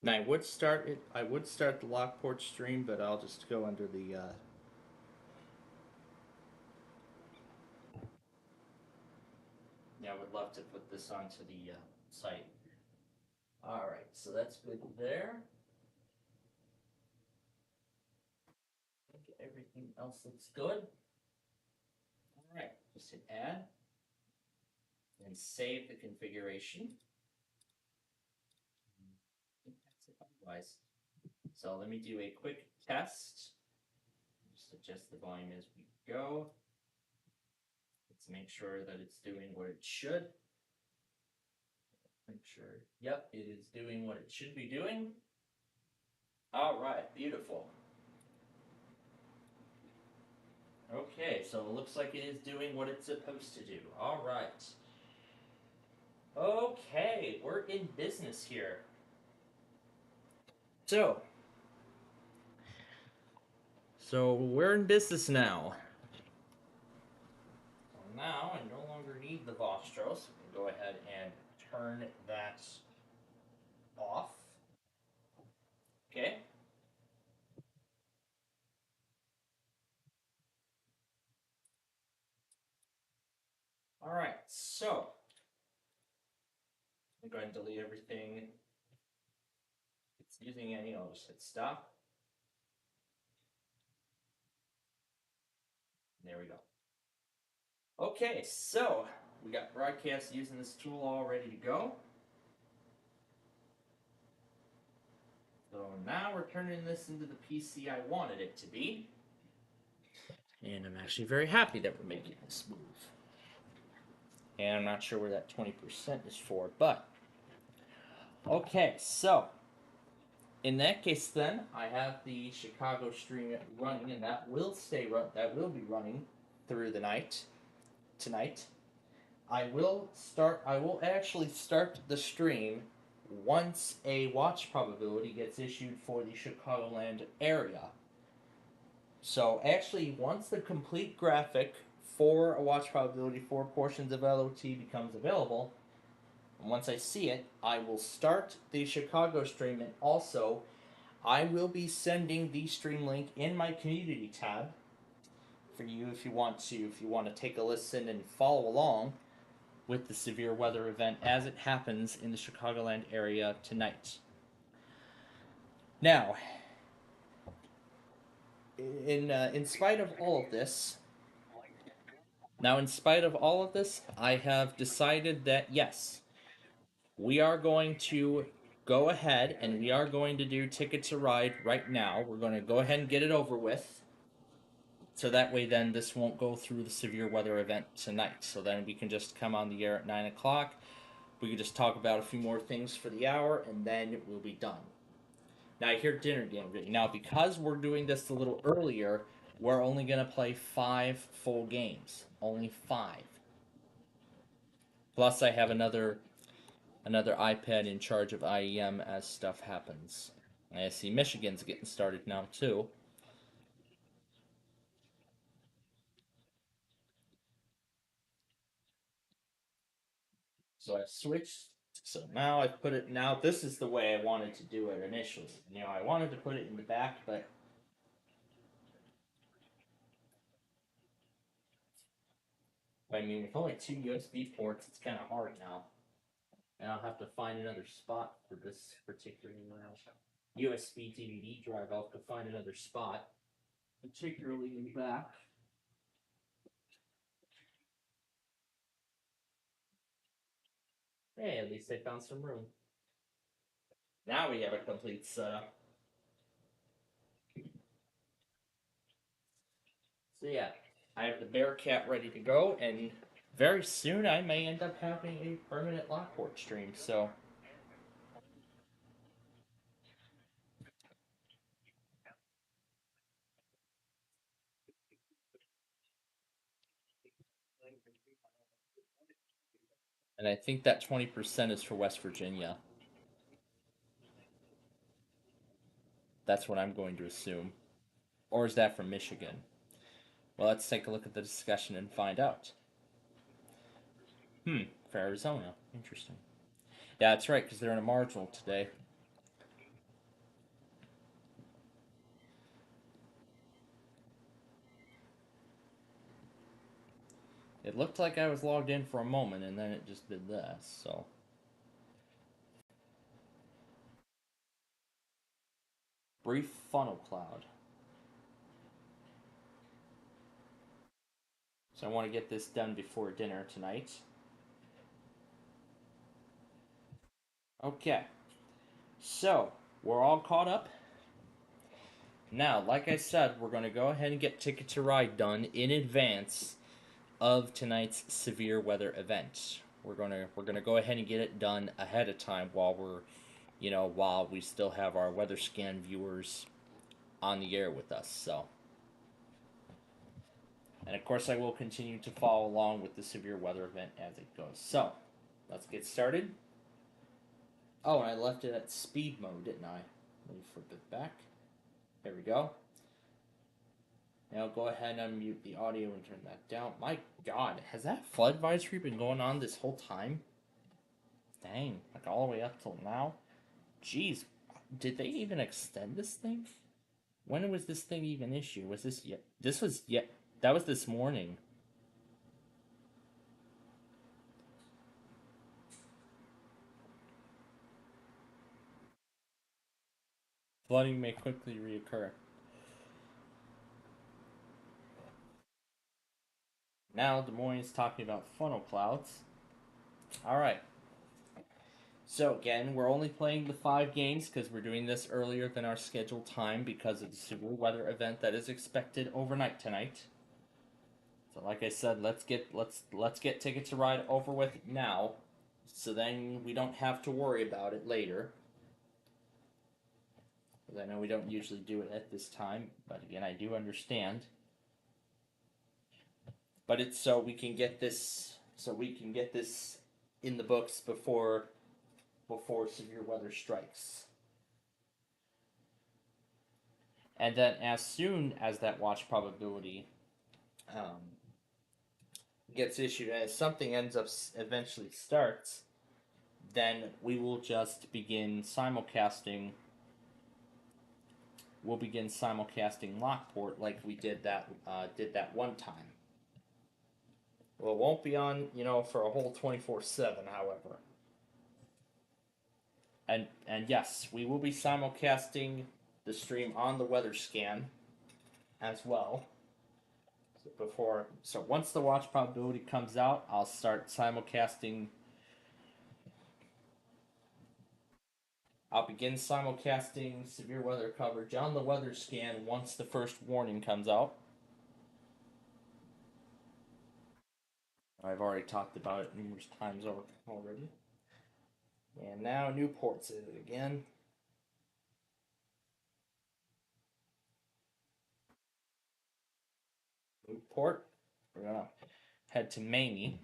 Now I would start it. I would start the Lockport stream, but I'll just go under the. Yeah, I would love to put this onto the site. All right, so that's good there. I think everything else looks good. All right, just hit add and save the configuration. I think that's it. Otherwise, So let me do a quick test. Just adjust the volume as we go. Let's make sure that it's doing what it should. Make sure, yep, it is doing what it should be doing. All right, beautiful. Okay, so it looks like it is doing what it's supposed to do. All right. Okay, we're in business here. So we're in business now. So now I no longer need the Vostros. We can go ahead and turn that off. Okay. All right, so I'm going to delete everything it's using any. I'll just hit stop. There we go. Okay, so we got broadcast using this tool all ready to go. So now we're turning this into the PC I wanted it to be. And I'm actually very happy that we're making this move. And I'm not sure where that 20% is for, but okay, so in that case then, I have the Chicago stream running, and that will be running through the night tonight. I will actually start the stream once a watch probability gets issued for the Chicagoland area. So actually, once the complete graphic for a watch probability for portions of LOT becomes available, and once I see it, I will start the Chicago stream, and also I will be sending the stream link in my community tab for you if you want to take a listen and follow along with the severe weather event as it happens in the Chicagoland area tonight. Now, in spite of all of this, I have decided that yes, we are going to go ahead and we are going to do Ticket to Ride right now. We're going to go ahead and get it over with. So that way then this won't go through the severe weather event tonight. So then we can just come on the air at 9 o'clock. We can just talk about a few more things for the hour, and then we'll be done. Now I hear dinner game. Now because we're doing this a little earlier, we're only going to play 5 full games. Only 5. Plus I have another iPad in charge of IEM as stuff happens. I see Michigan's getting started now too. So I've switched. So now I've put it. Now this is the way I wanted to do it initially. I wanted to put it in the back, but I mean, with only 2 USB ports, it's kind of hard now. And I'll have to find another spot for this particular USB DVD drive. I'll have to find another spot, particularly in the back. Hey, at least I found some room. Now we have a complete setup. So yeah, I have the Bearcat ready to go, and very soon I may end up having a permanent Lockport stream, so... And I think that 20% is for West Virginia. That's what I'm going to assume. Or is that from Michigan? Well, let's take a look at the discussion and find out. For Arizona. Interesting. Yeah, that's right, because they're in a marginal today. It looked like I was logged in for a moment, and then it just did this, so... Brief funnel cloud. So I want to get this done before dinner tonight. Okay. So, we're all caught up. Now, like I said, we're going to go ahead and get Ticket to Ride done in advance of tonight's severe weather event. We're gonna go ahead and get it done ahead of time while we still have our weather scan viewers on the air with us. So, and of course, I will continue to follow along with the severe weather event as it goes. So, let's get started. Oh, and I left it at speed mode, didn't I? Let me flip it back. There we go. Now go ahead and unmute the audio and turn that down. My God, has that flood advisory been going on this whole time? Dang, like all the way up till now? Jeez, did they even extend this thing? When was this thing even issued? Was this yet? This was yet. That was this morning. Flooding may quickly reoccur. Now Des Moines is talking about funnel clouds. All right. So again, we're only playing the 5 games because we're doing this earlier than our scheduled time because of the severe weather event that is expected overnight tonight. So like I said, let's get Ticket to Ride over with now, so then we don't have to worry about it later. Because I know we don't usually do it at this time, but again, I do understand. But it's so we can get this in the books before severe weather strikes. And then as soon as that watch probability gets issued, and if something ends up eventually starts, then we will just begin simulcasting. We'll begin simulcasting Lockport like we did that one time. Well, it won't be on for a whole 24/7, however. And yes, we will be simulcasting the stream on the weather scan as well. So once the watch probability comes out, I'll start simulcasting. I'll begin simulcasting severe weather coverage on the weather scan once the first warning comes out. I've already talked about it numerous times already. And now Newport's in it again. Newport. We're gonna head to Mamie.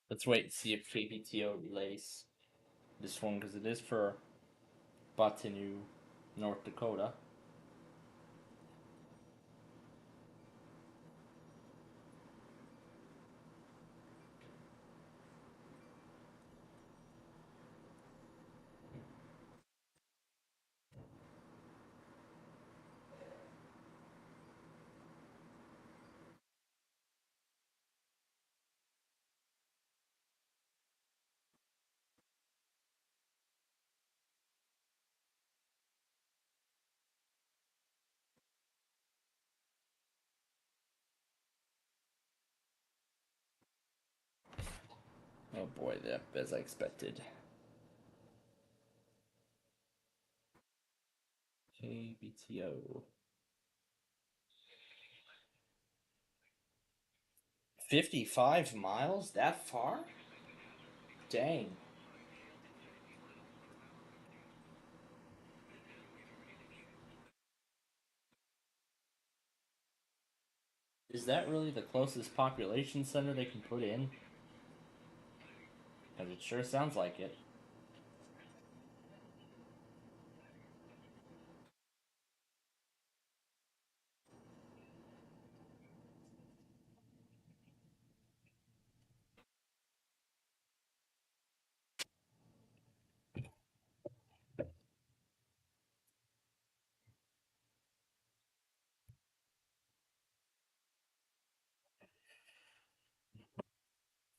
Let's wait and see if KBTO relays this one because it is for Bottineau, North Dakota. Oh boy, as I expected. KBTO. 55 miles? That far? Dang. Is that really the closest population center they can put in? Because it sure sounds like it.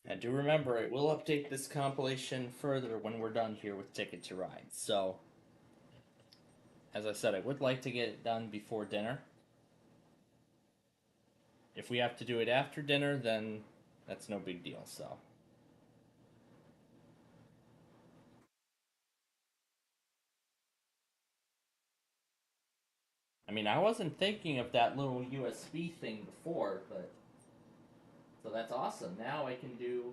And do remember, it will update this compilation further when we're done here with Ticket to Ride. So, as I said, I would like to get it done before dinner. If we have to do it after dinner, then that's no big deal. So, I mean, I wasn't thinking of that little USB thing before, but so that's awesome. Now I can do.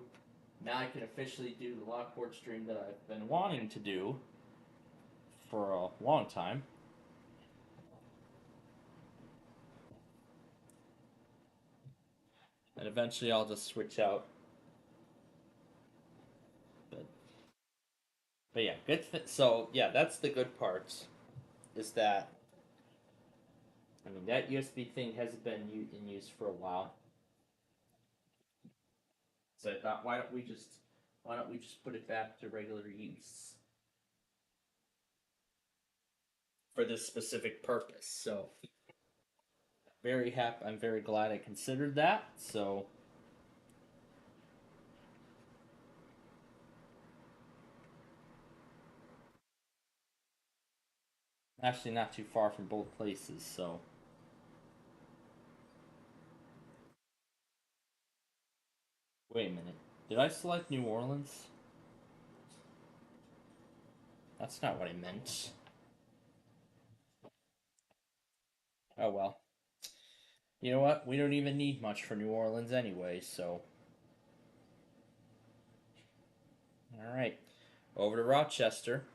Now I can officially do the Lockport stream that I've been wanting to do for a long time. And eventually I'll just switch out. But yeah, good. So yeah, that's the good part. Is that I mean that USB thing hasn't been in use for a while. So I thought, why don't we just put it back to regular use for this specific purpose? So very happy. I'm very glad I considered that. So. Actually, not too far from both places, so. Wait a minute. Did I select New Orleans? That's not what I meant. Oh well. You know what? We don't even need much for New Orleans anyway, so. Alright. Over to Rochester.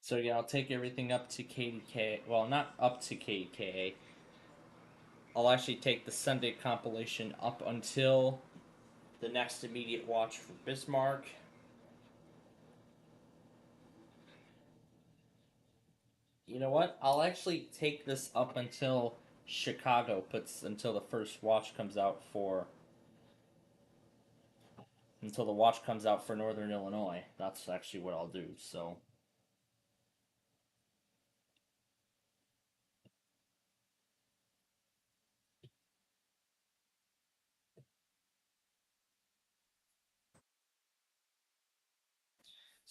So yeah, I'll take everything up to KDK. Well, not up to KDKA. I'll actually take the Sunday compilation up until the next immediate watch for Bismarck. You know what? I'll actually take this up until Chicago until the first watch comes out for until the watch comes out for Northern Illinois. That's actually what I'll do. So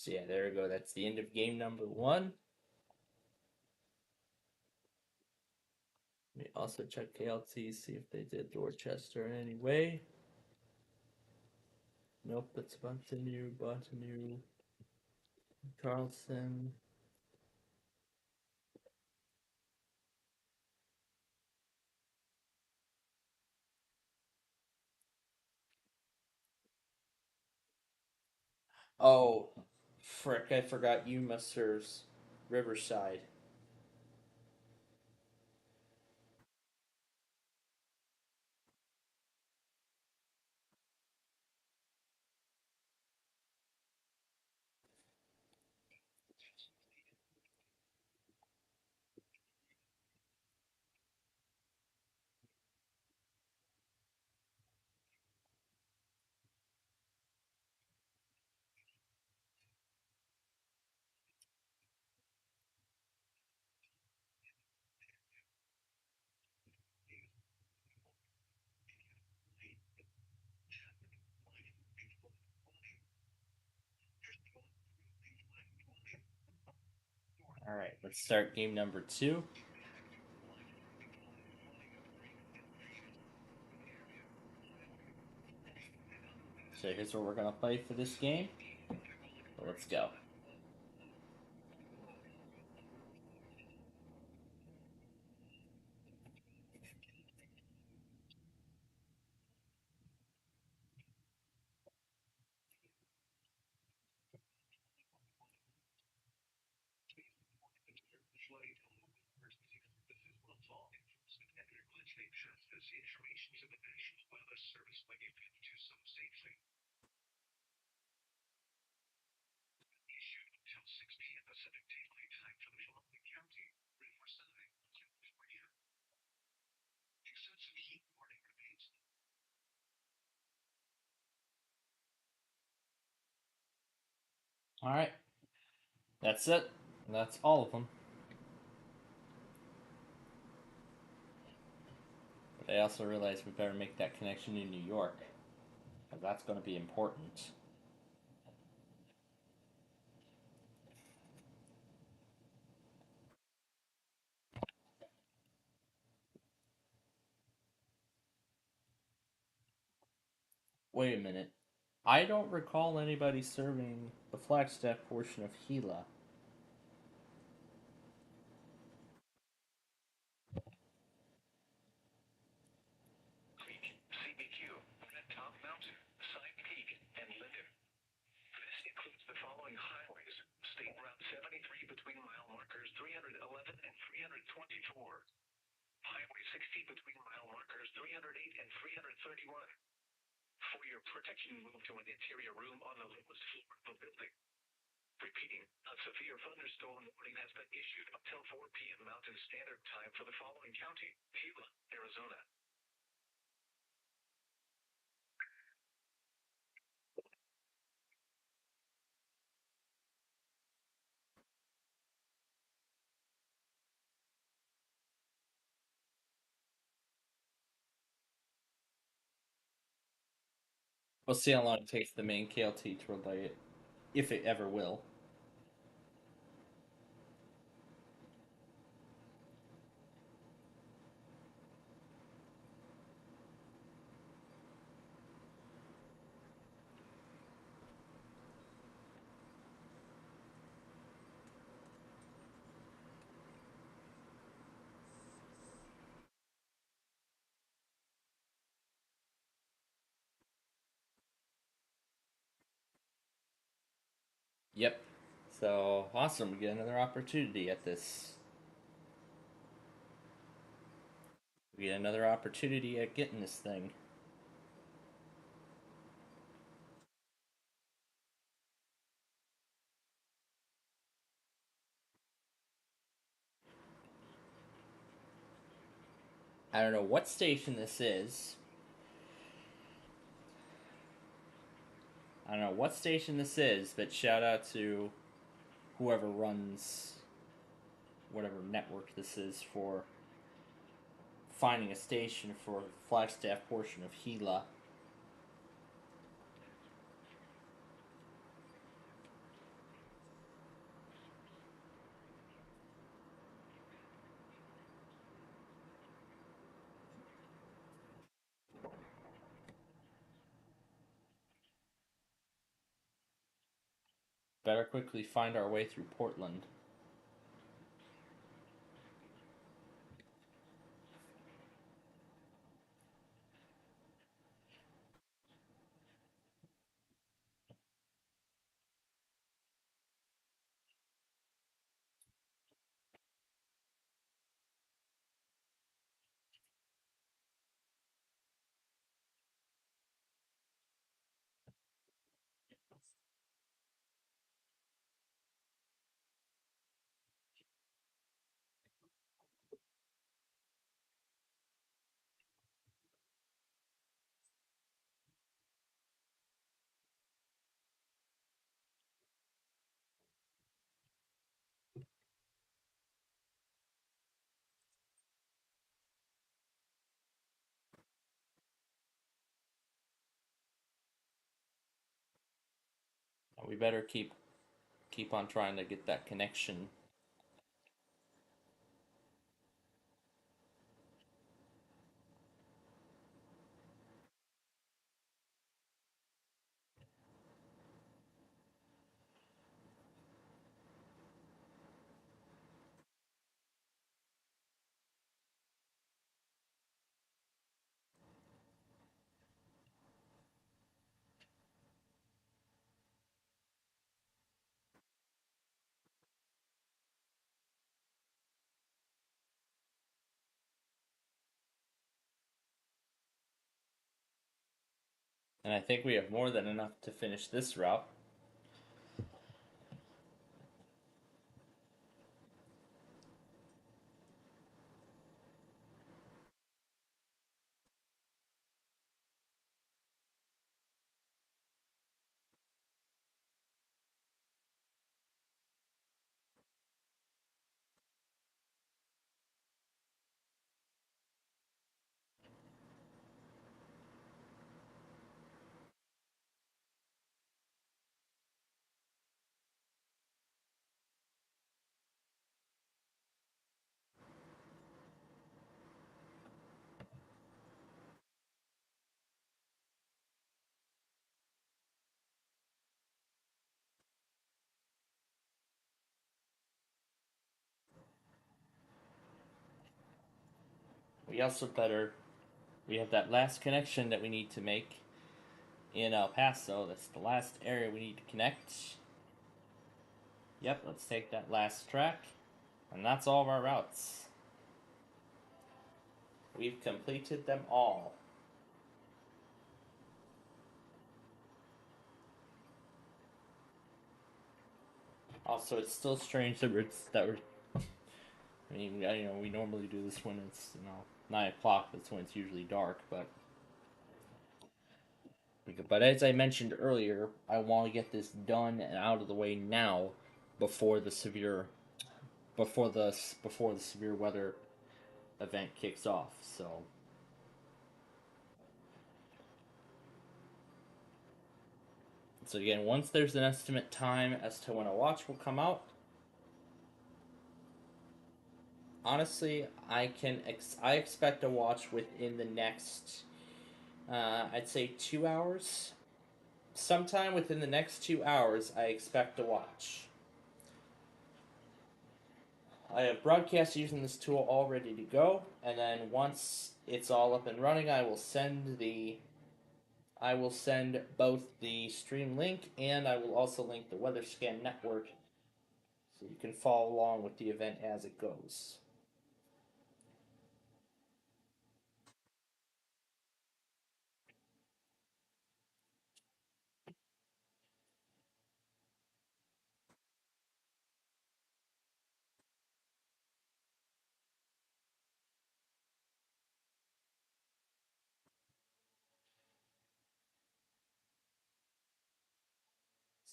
yeah, there we go. That's the end of game number 1. Let me also check KLT, see if they did Dorchester in any way. Nope, that's Botany, Carlson. Oh, frick, I forgot Yuma serves Riverside. Alright, let's start game number 2. So here's what we're going to play for this game. So let's go. information to the National Weather Service when you can do so safely. Issued until 6 p.m. Pacific Daylight Time for the following county: Riverside, California. Excessive heat warning remains. All right, that's it. That's all of them. But I also realized we better make that connection in New York, because that's going to be important. Wait a minute. I don't recall anybody serving the Flagstaff portion of Gila. Creek, CBQ, Red Top Mountain, Side Peak, and Linden. This includes the following highways: State Route 73 between mile markers 311 and 324. Highway 60 between mile markers 308 and 331. For your protection, move to an interior room on the lowest floor of the building. Repeating, a severe thunderstorm warning has been issued until 4 p.m. Mountain Standard Time for the following county: Gila, Arizona. We'll see how long it takes the main KLT to relay it, if it ever will. Yep. So awesome, we get another opportunity at this. We get another opportunity at getting this thing. I don't know what station this is. I don't know what station this is, but shout out to whoever runs whatever network this is for finding a station for Flagstaff portion of Gila. Better quickly find our way through Portland. We better keep on trying to get that connection. And I think we have more than enough to finish this route. We also better. We have that last connection that we need to make in El Paso. That's the last area we need to connect. Yep, let's take that last track. And that's all of our routes. We've completed them all. Also, it's still strange that we're. I mean, we normally do this when it's 9 o'clock. That's when it's usually dark, but as I mentioned earlier, I want to get this done and out of the way now, before the severe, before the severe weather event kicks off. So again, once there's an estimate time as to when a watch will come out, honestly, I expect a watch within the next, I'd say 2 hours. Sometime within the next 2 hours, I expect a watch. I have broadcast using this tool all ready to go, and then once it's all up and running, I will send both the stream link, and I will also link the WeatherScan network, so you can follow along with the event as it goes.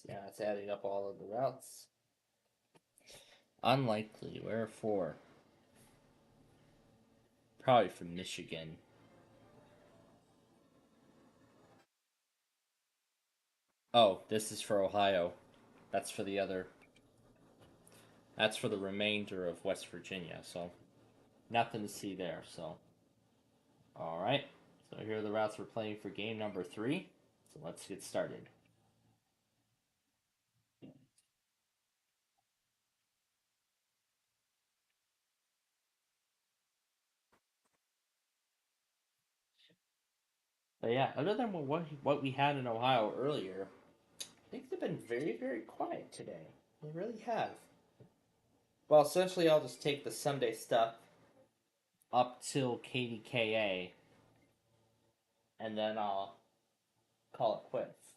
So yeah, it's adding up all of the routes. Unlikely. Wherefore? Probably from Michigan. Oh, this is for Ohio. That's for the other. That's for the remainder of West Virginia. So nothing to see there. So all right. So here are the routes we're playing for game number 3. So let's get started. But yeah, other than what we had in Ohio earlier, things have been very, very quiet today. They really have. Well, essentially, I'll just take the Sunday stuff up till KDKA, and then I'll call it quits.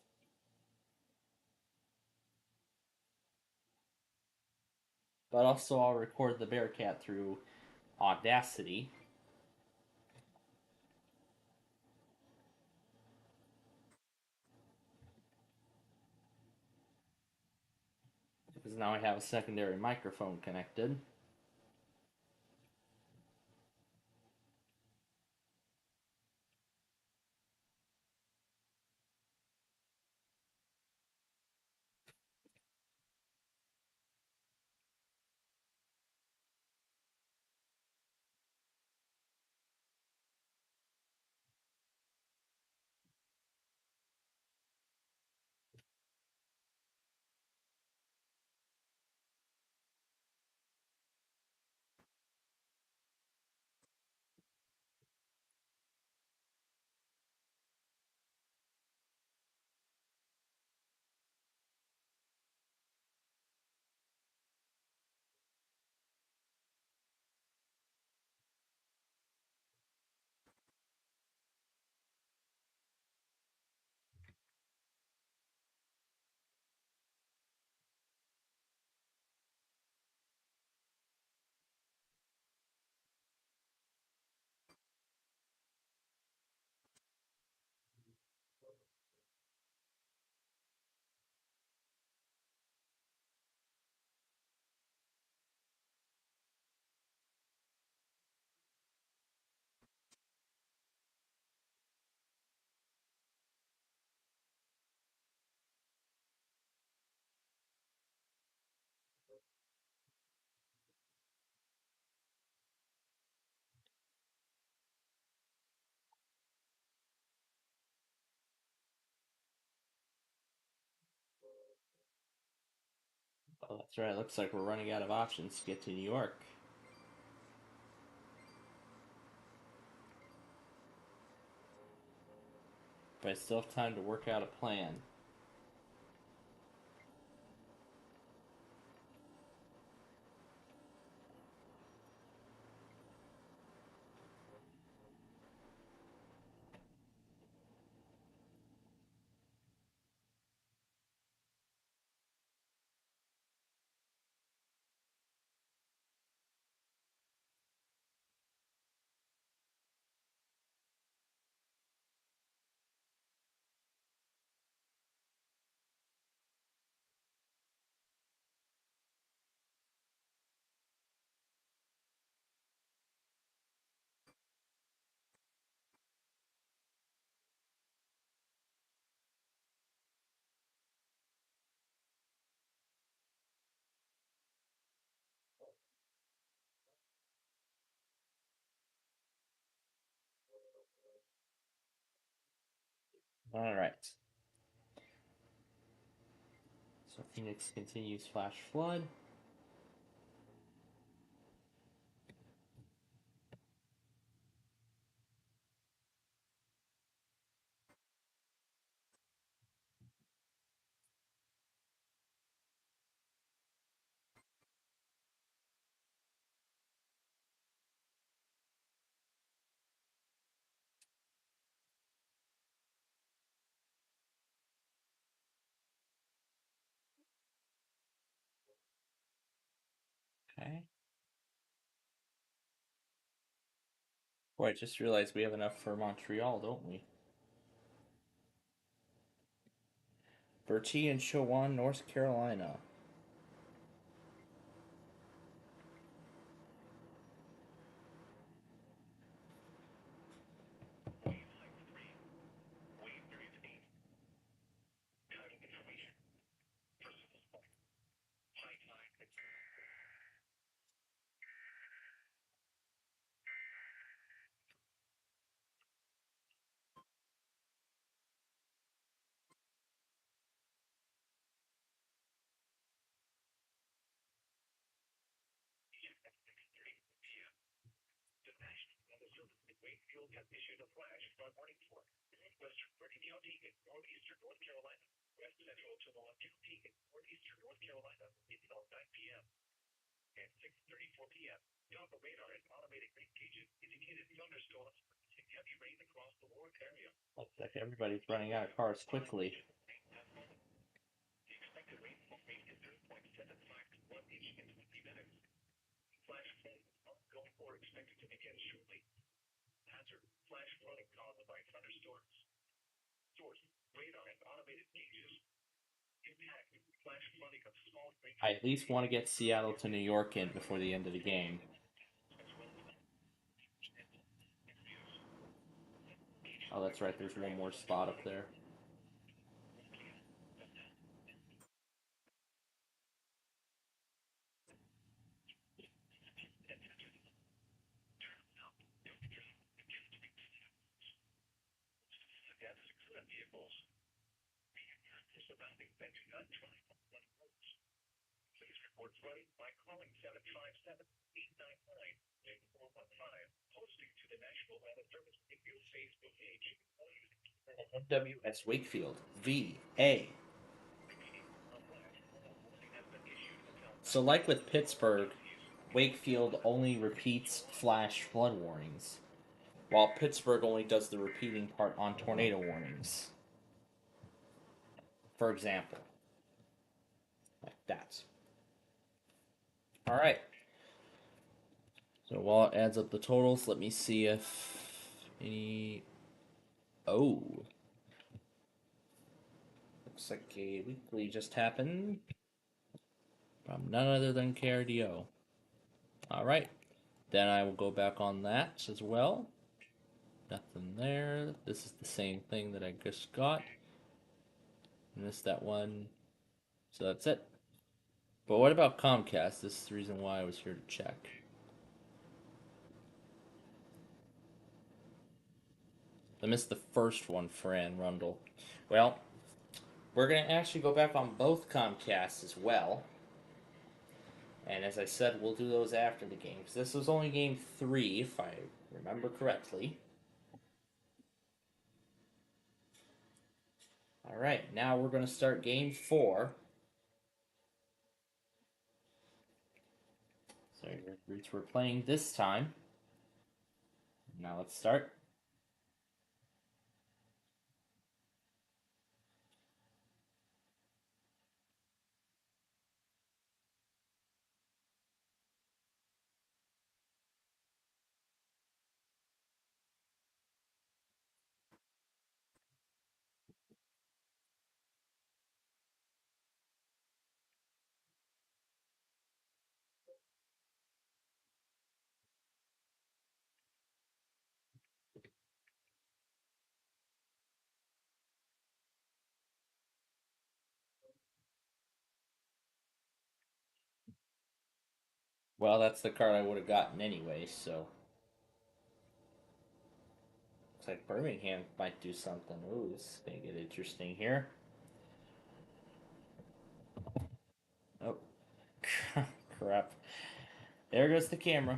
But also, I'll record the Bearcat through Audacity. Because now I have a secondary microphone connected. Oh, that's right. Looks like we're running out of options to get to New York. But I still have time to work out a plan. Alright. So Phoenix continues flash flood. Okay. Boy, I just realized we have enough for Montreal, don't we? Bertie and Chowan, North Carolina. Wakefield has issued a flash flood warning for northwestern Bertie County in northeastern North Carolina, west central to Long County in northeastern North Carolina until 9 p.m. At 6:34 p.m., Doppler radar and automated rain gauges indicated thunderstorms and heavy rain across the lower area. Looks like everybody's running out of cars quickly. The expected rainfall rate is 0.75 to 1 inch in 20 minutes. Flash flooding is ongoing or expected to begin shortly. Hazard: flash flooding caused by thunderstorms. Source: radar and automated gauges. Impact: flash flooding of small creeks. I at least want to get Seattle to New York in before the end of the game. Oh, that's right. There's one more spot up there. Vehicles. Surrounding venting untried on flood roads. Please report flooding by calling 757-899-8415. Posting to the National Weather Service Wakefield Facebook page. NWS Wakefield, VA. So, like with Pittsburgh, Wakefield only repeats flash flood warnings, while Pittsburgh only does the repeating part on tornado warnings. For example, like that. Alright. So while it adds up the totals, let me see if any. Oh. Looks like a weekly just happened from none other than KRDO. Alright. Then I will go back on that as well. Nothing there. This is the same thing that I just got. Missed that one. So that's it. But what about Comcast? This is the reason why I was here to check. I missed the first one, Fran Rundle. Well, we're going to actually go back on both Comcasts as well. And as I said, we'll do those after the game, because this was only game 3, if I remember correctly. Alright, now we're going to start game 4. So routes we're playing this time. Now let's start. Well, that's the card I would have gotten anyway, so. Looks like Birmingham might do something. Ooh, this is going to get interesting here. Oh, crap. There goes the camera.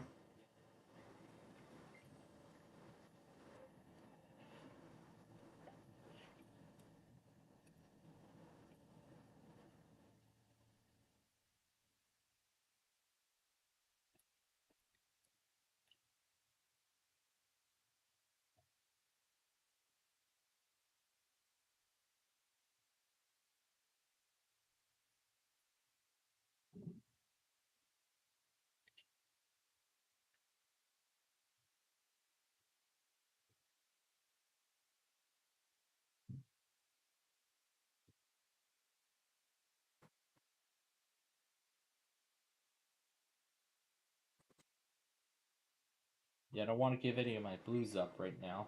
Yeah, I don't want to give any of my blues up right now.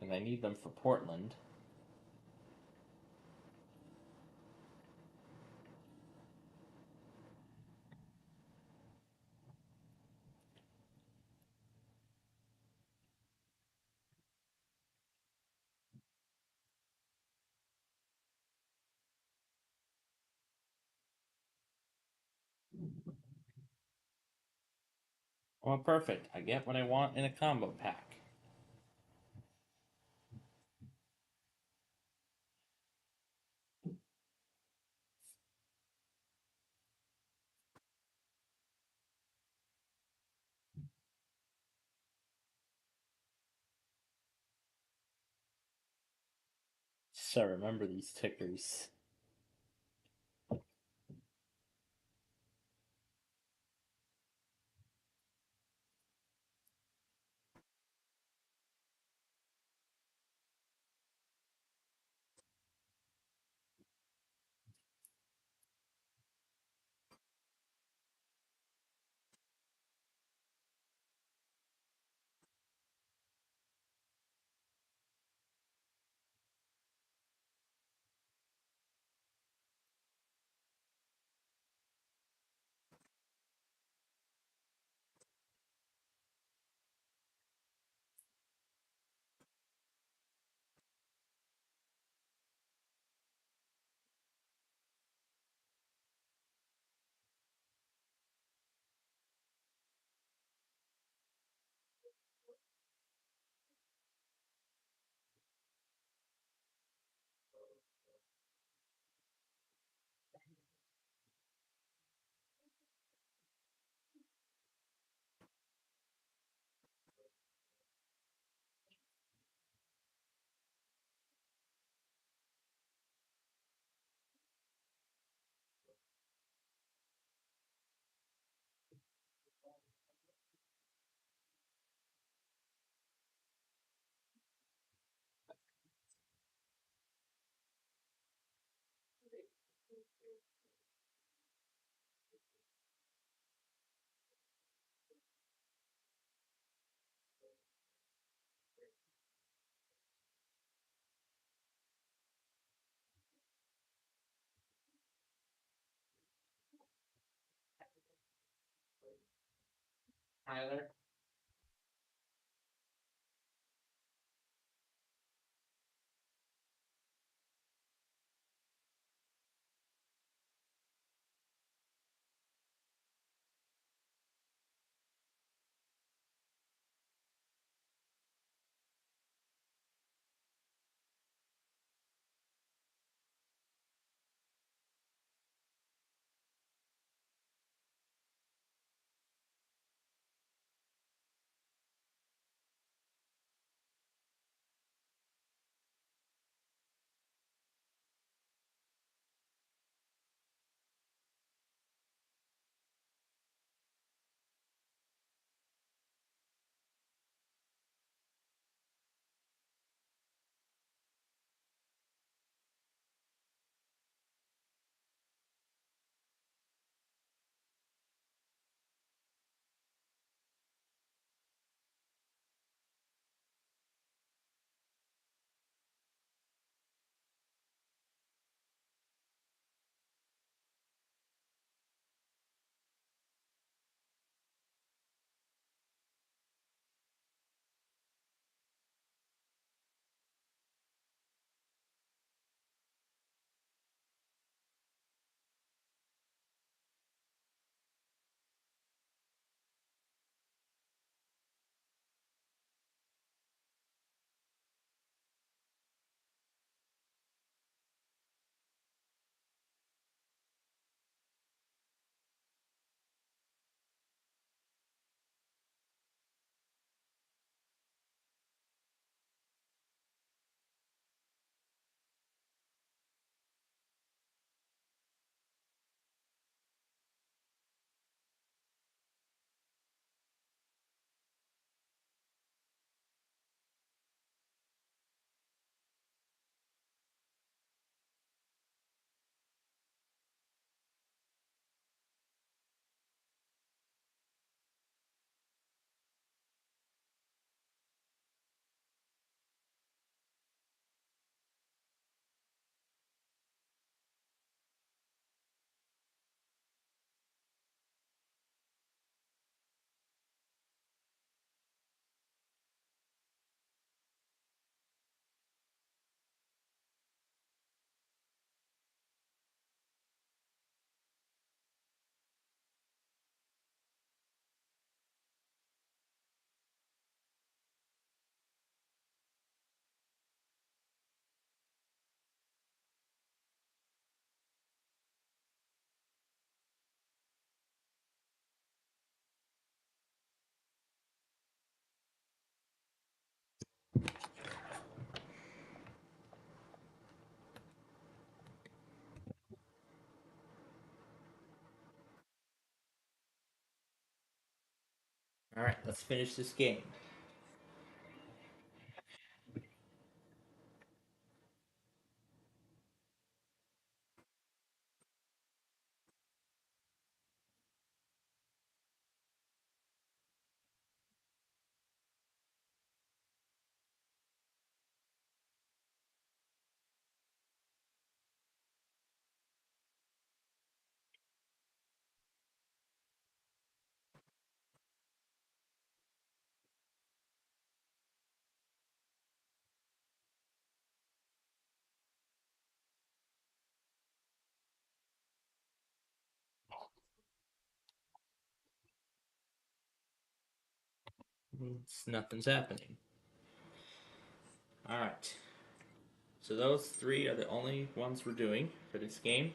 And I need them for Portland. Well, perfect. I get what I want in a combo pack. So remember these tickers. Tyler? Alright, let's finish this game. Nothing's happening. Alright. So those three are the only ones we're doing for this game.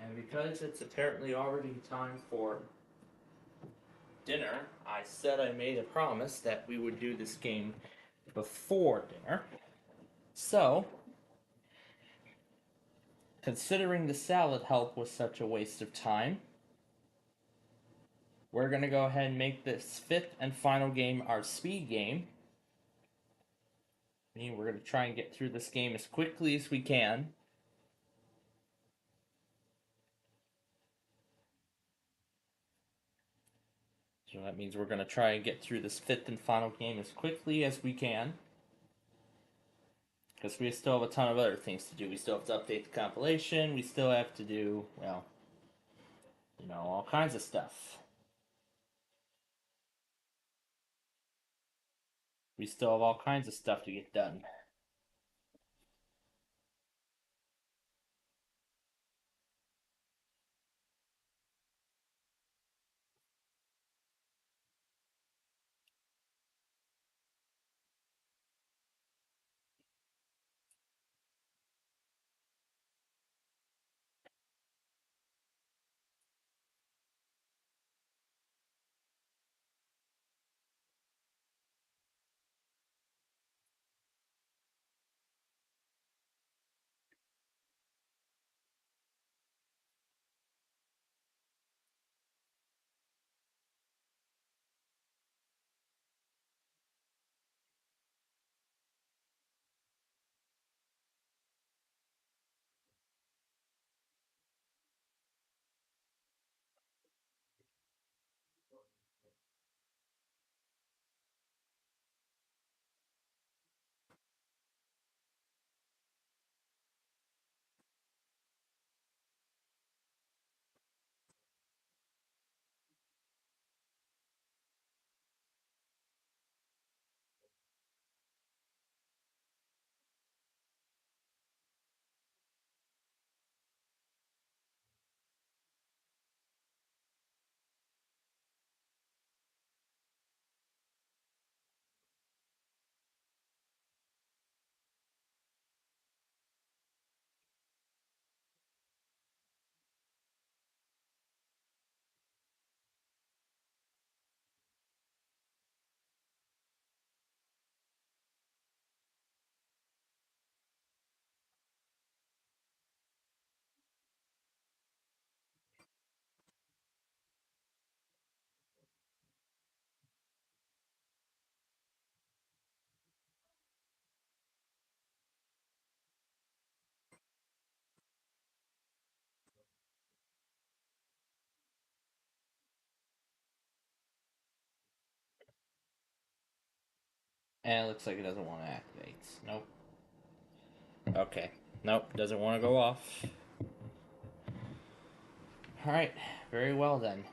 And because it's apparently already time for dinner, I said I made a promise that we would do this game before dinner. So, considering the salad help was such a waste of time, we're going to go ahead and make this fifth and final game our speed game. I mean, we're going to try and get through this game as quickly as we can. So that means we're going to try and get through this fifth and final game as quickly as we can. Because we still have a ton of other things to do. We still have to update the compilation. We still have to do, well, you know, all kinds of stuff. We still have all kinds of stuff to get done. And it looks like it doesn't want to activate. Nope. Okay. Nope, doesn't want to go off. Alright, very well then.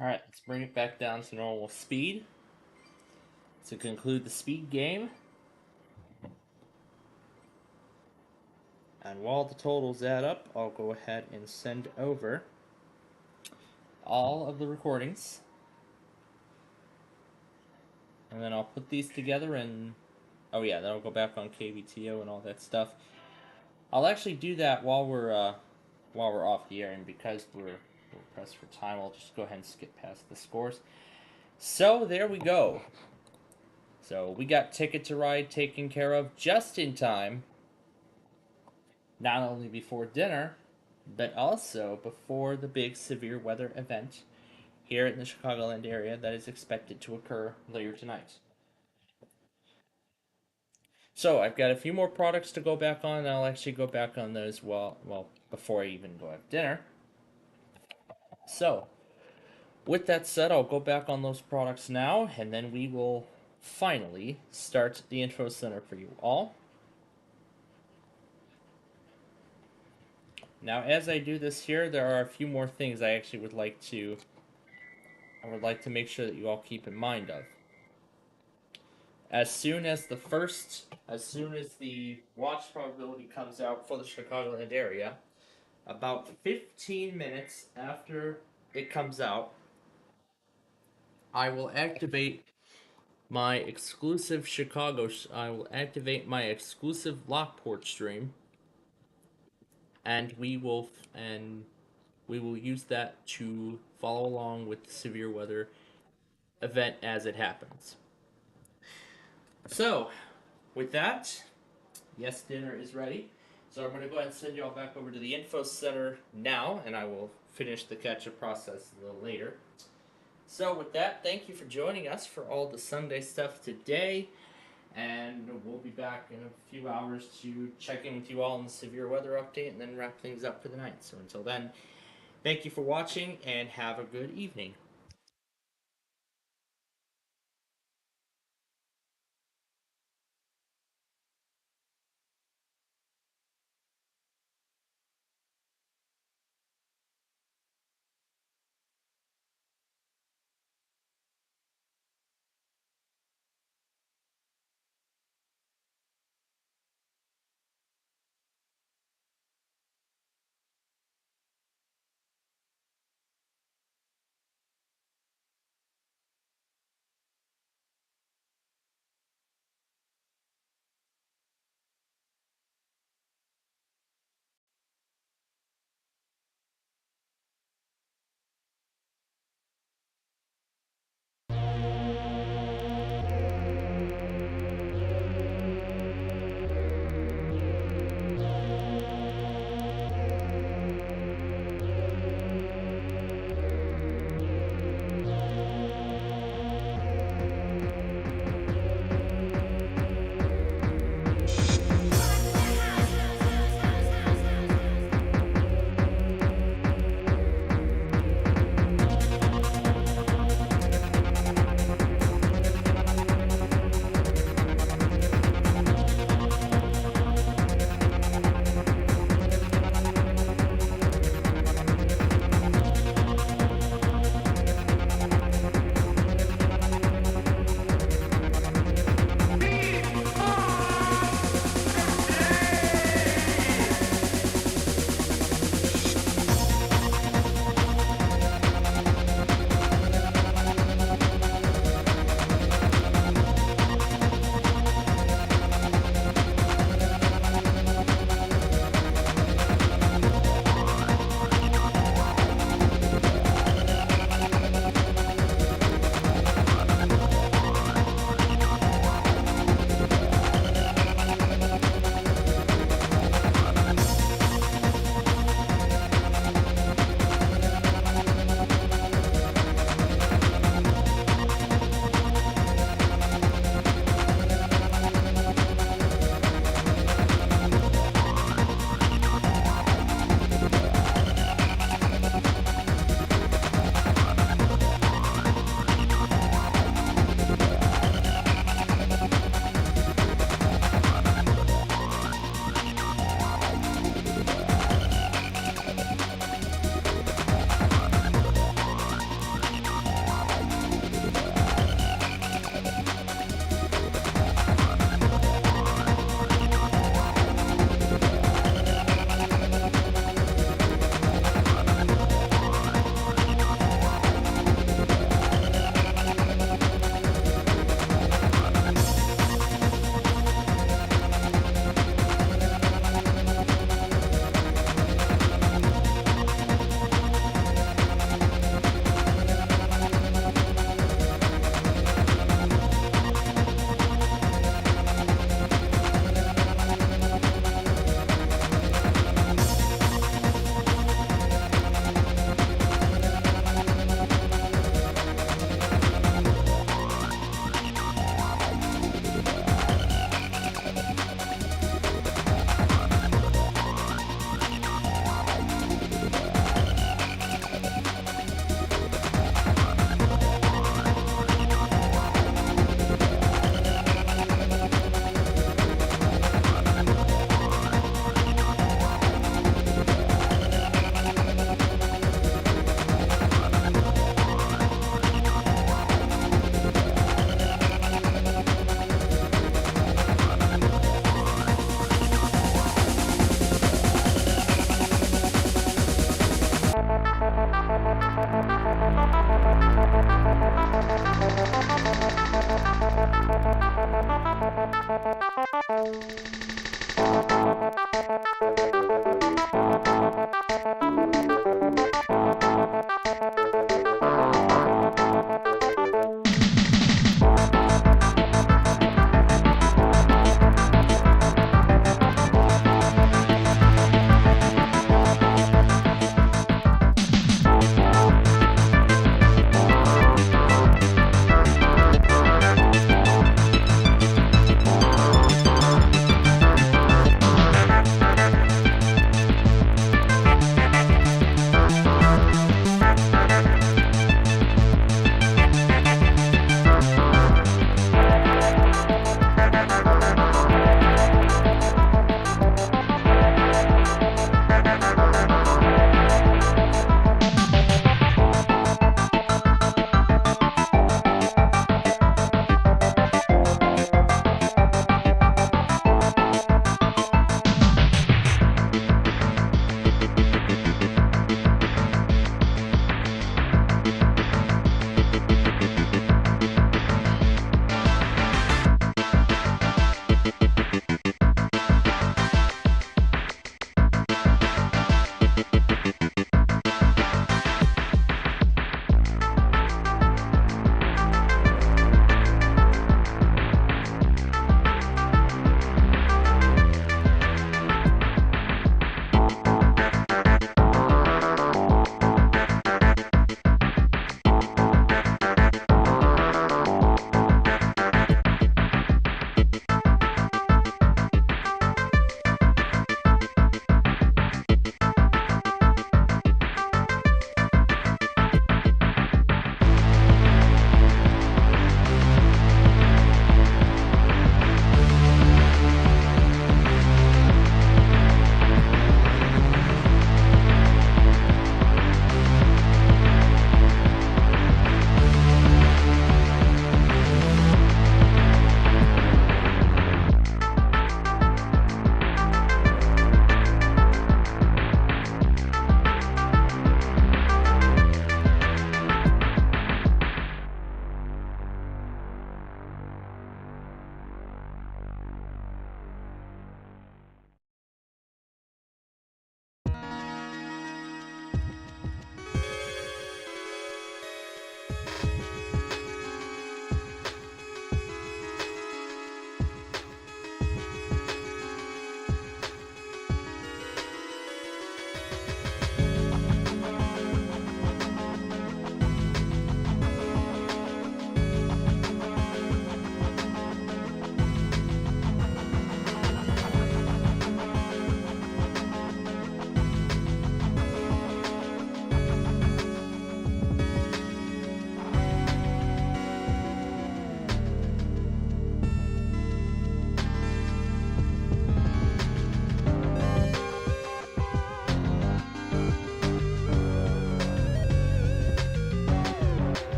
Alright, let's bring it back down to normal speed to conclude the speed game. And while the totals add up, I'll go ahead and send over all of the recordings. And then I'll put these together and... oh yeah, then I'll go back on KVTO and all that stuff. I'll actually do that while we're off the air, and because we're pressed for time, I'll just go ahead and skip past the scores. So there we go. So we got Ticket to Ride taken care of just in time. Not only before dinner, but also before the big severe weather event here in the Chicagoland area that is expected to occur later tonight. So I've got a few more products to go back on, and I'll actually go back on those before I even go have dinner. So, with that said, I'll go back on those products now, and then we will finally start the info center for you all. Now, as I do this here, there are a few more things I actually would like to make sure that you all keep in mind of. As soon as the watch probability comes out for the Chicagoland area, about 15 minutes after it comes out, I will activate my exclusive Lockport stream, and we will use that to follow along with the severe weather event as it happens. So, with that, yes, dinner is ready. So I'm going to go ahead and send you all back over to the info center now, and I will finish the catch-up process a little later. So with that, thank you for joining us for all the Sunday stuff today, and we'll be back in a few hours to check in with you all on the severe weather update and then wrap things up for the night. So until then, thank you for watching, and have a good evening.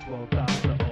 Well, that's awesome.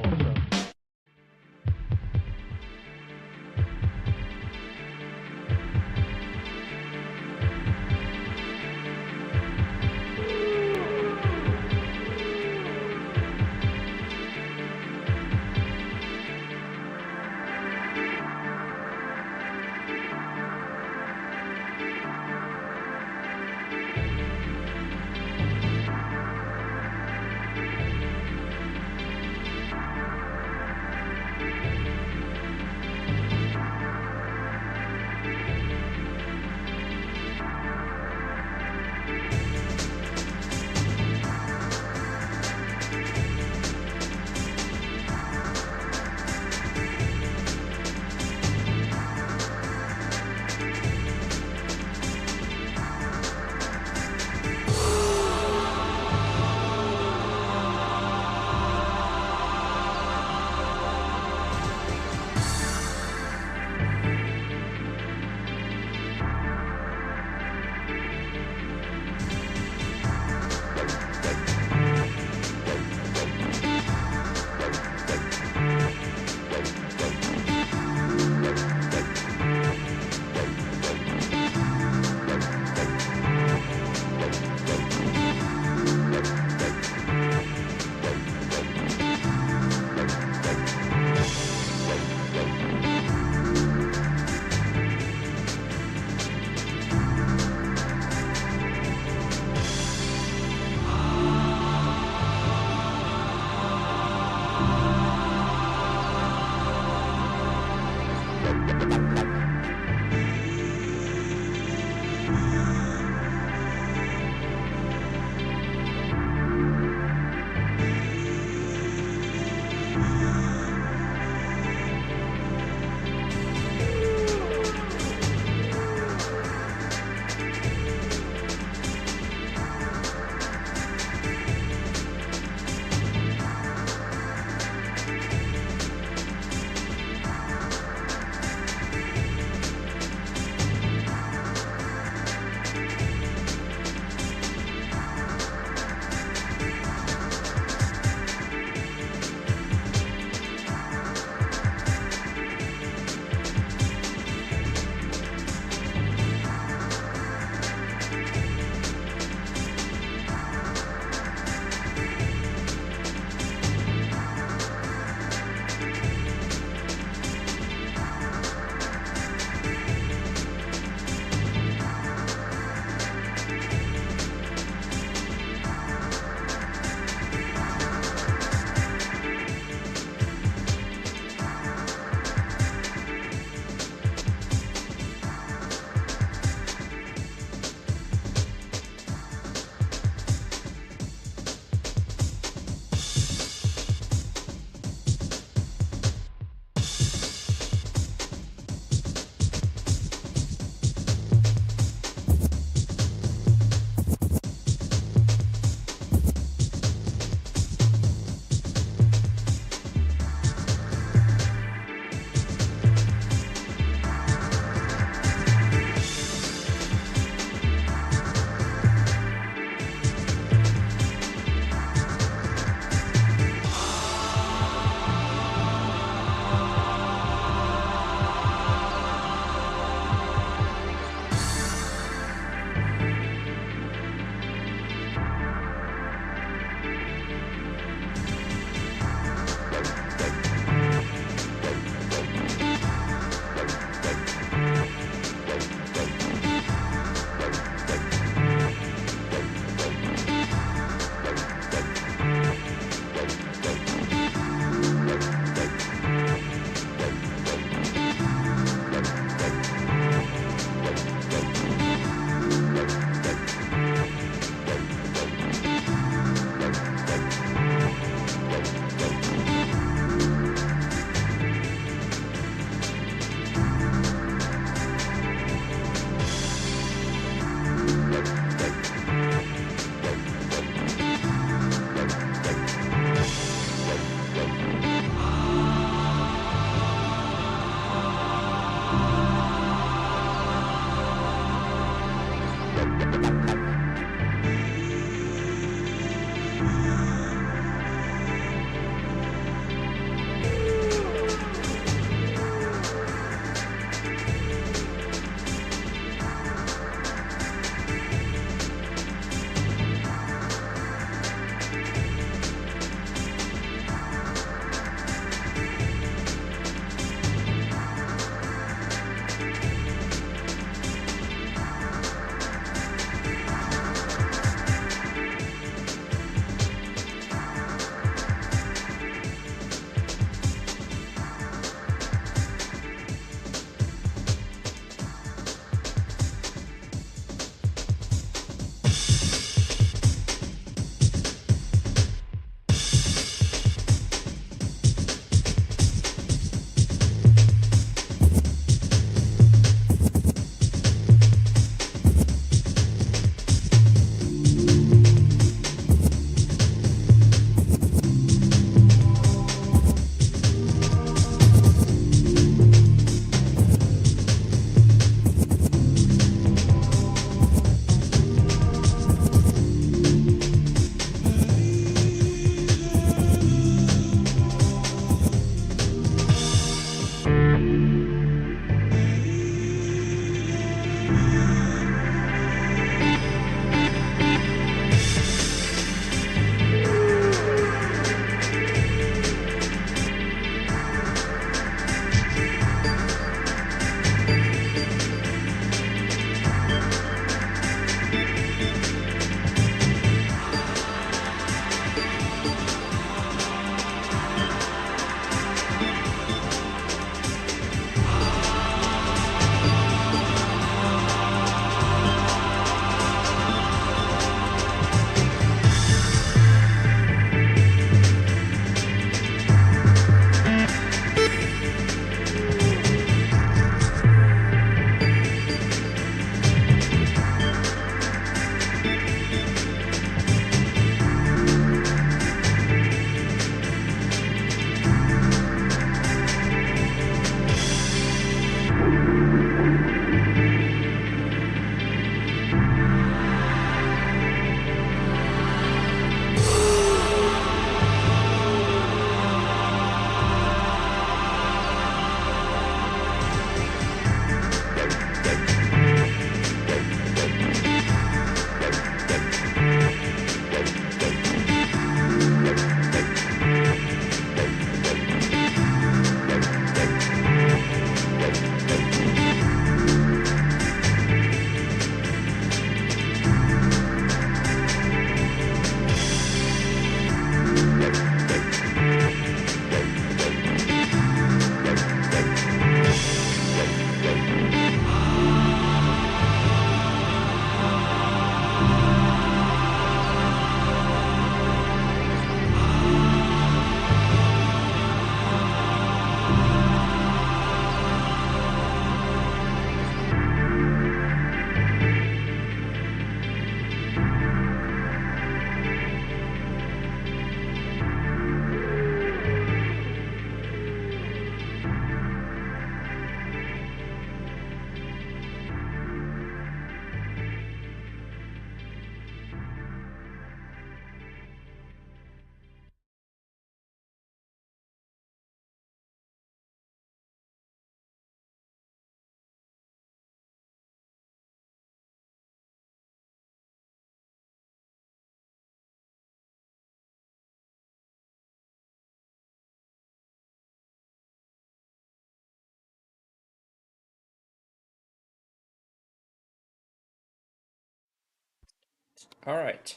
All right.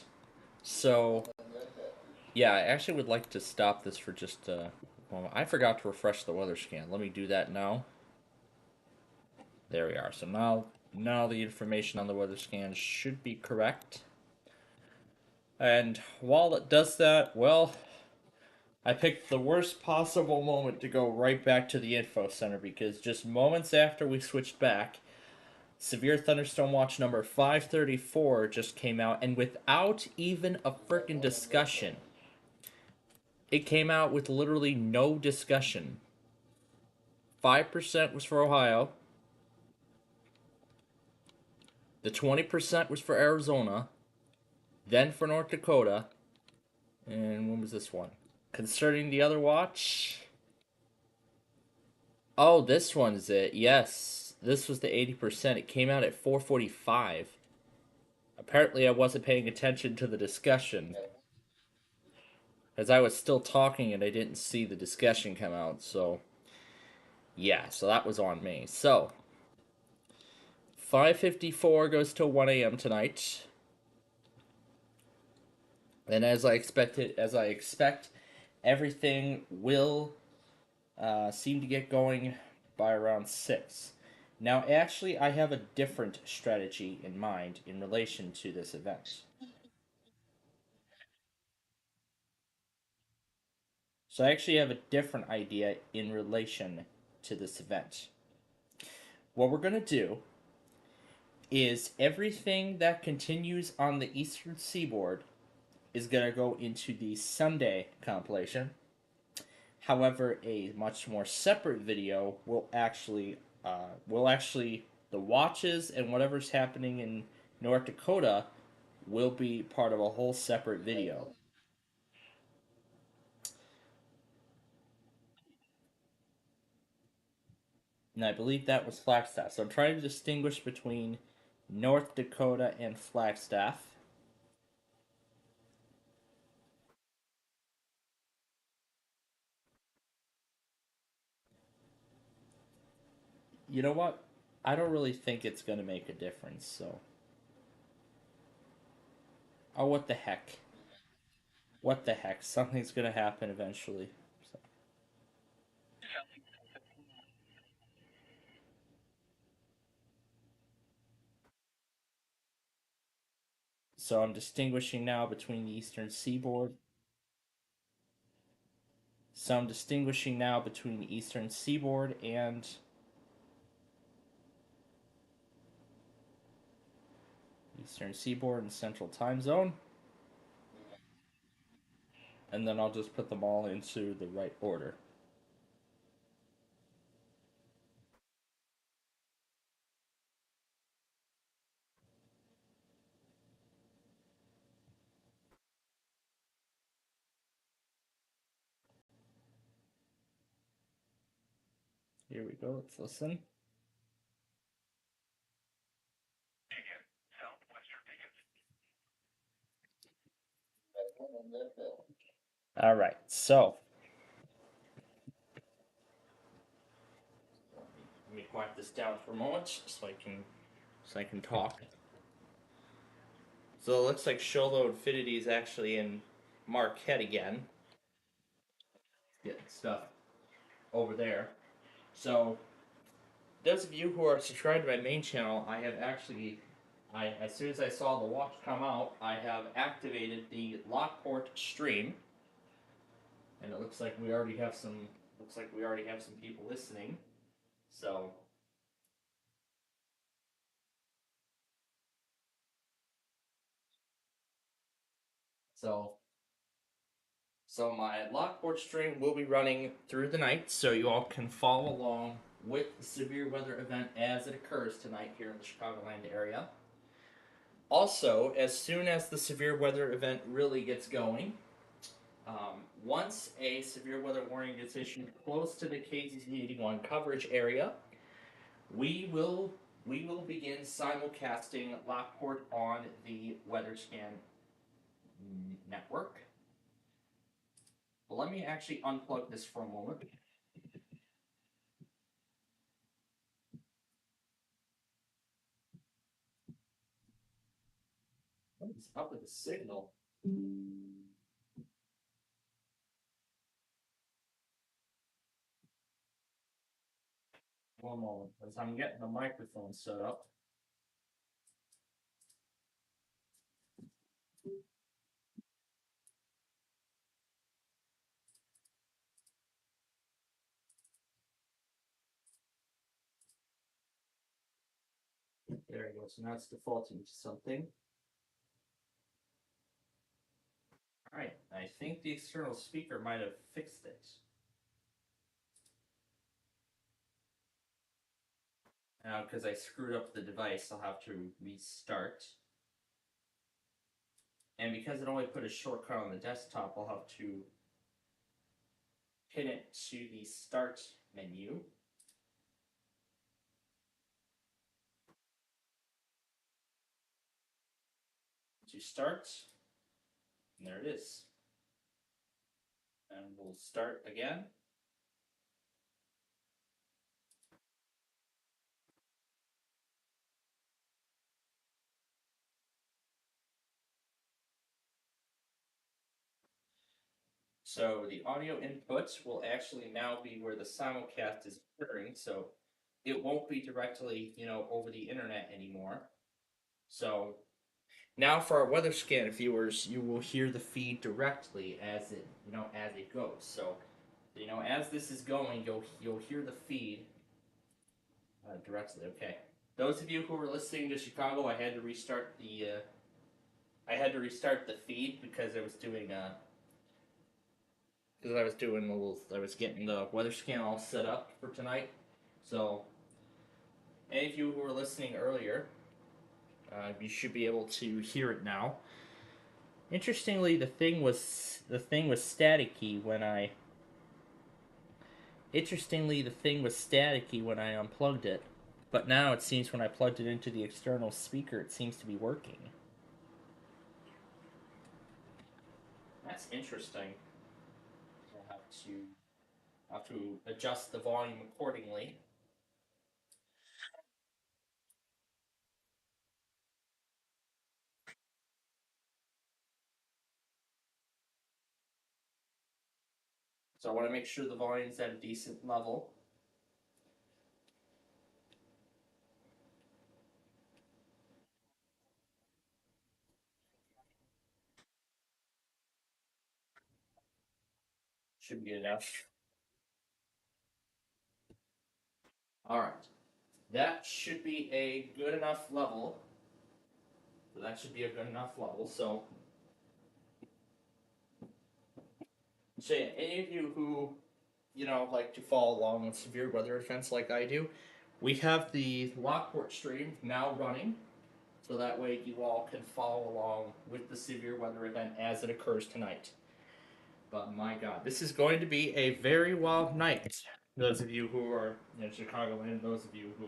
So, yeah, I actually would like to stop this for just a moment. I forgot to refresh the weather scan. Let me do that now. There we are. So now the information on the weather scan should be correct. And while it does that, well, I picked the worst possible moment to go right back to the info center because just moments after we switched back, Severe Thunderstorm Watch number 534 just came out, and without even a frickin' discussion, it came out with literally no discussion. 5% was for Ohio, the 20% was for Arizona, then for North Dakota, and when was this one? Concerning the other watch, oh, this one's it. Yes, this was the 80%. It came out at 4:45. Apparently, I wasn't paying attention to the discussion, as I was still talking and I didn't see the discussion come out. So, yeah, so that was on me. So, 5:54 goes till 1 a.m. tonight, and as I expect, everything will seem to get going by around 6. Now, actually, I have a different strategy in mind in relation to this event. So, I actually have a different idea in relation to this event. What we're going to do is everything that continues on the eastern seaboard is going to go into the Sunday compilation. However, a much more separate video will actually the watches and whatever's happening in North Dakota will be part of a whole separate video. And I believe that was Flagstaff. So I'm trying to distinguish between North Dakota and Flagstaff. You know what? I don't really think it's going to make a difference, so. Oh, what the heck? What the heck? Something's going to happen eventually. So. So I'm distinguishing now between the eastern seaboard. So I'm distinguishing now between the eastern seaboard and central time zone. And then I'll just put them all into the right order. Here we go. Let's listen. All right. So let me quiet this down for a moment so I can talk. So it looks like Sholo Infinity is actually in Marquette again. Getting stuff over there. So those of you who are subscribed to my main channel, I have actually, as soon as I saw the watch come out, I have activated the Lockport stream, and it looks like we already have some. Looks like we already have some people listening. So. So. So my Lockport stream will be running through the night, so you all can follow along with the severe weather event as it occurs tonight here in the Chicagoland area. Also, as soon as the severe weather event really gets going, once a severe weather warning gets issued close to the KZZ81 coverage area, we will begin simulcasting Lockport on the WeatherScan network. But let me actually unplug this for a moment. up with the signal? One moment, as I'm getting the microphone set up. There it goes. Now it's defaulting to something. Alright, I think the external speaker might have fixed it. Now, because I screwed up the device, I'll have to restart. And because it only put a shortcut on the desktop, I'll have to pin it to the start menu. To start, and there it is. And we'll start again. So the audio input will actually now be where the simulcast is occurring, so it won't be directly, over the internet anymore. So now for our weather scan viewers, you will hear the feed directly as it goes. So, as this is going, you'll hear the feed directly. Okay. Those of you who were listening to Chicago, I had to restart the feed because I was doing I was getting the weather scan all set up for tonight. So, any of you who were listening earlier, you should be able to hear it now. Interestingly, the thing was staticky when I. Unplugged it, but now it seems when I plugged it into the external speaker, it seems to be working. That's interesting. I'll have to adjust the volume accordingly. So I want to make sure the volume's at a decent level. Should be enough. All right. That should be a good enough level. So yeah, any of you who, like to follow along with severe weather events like I do, we have the Lockport stream now running, so that way you all can follow along with the severe weather event as it occurs tonight. But my God, this is going to be a very wild night. Those of you who are in Chicago and those of you who,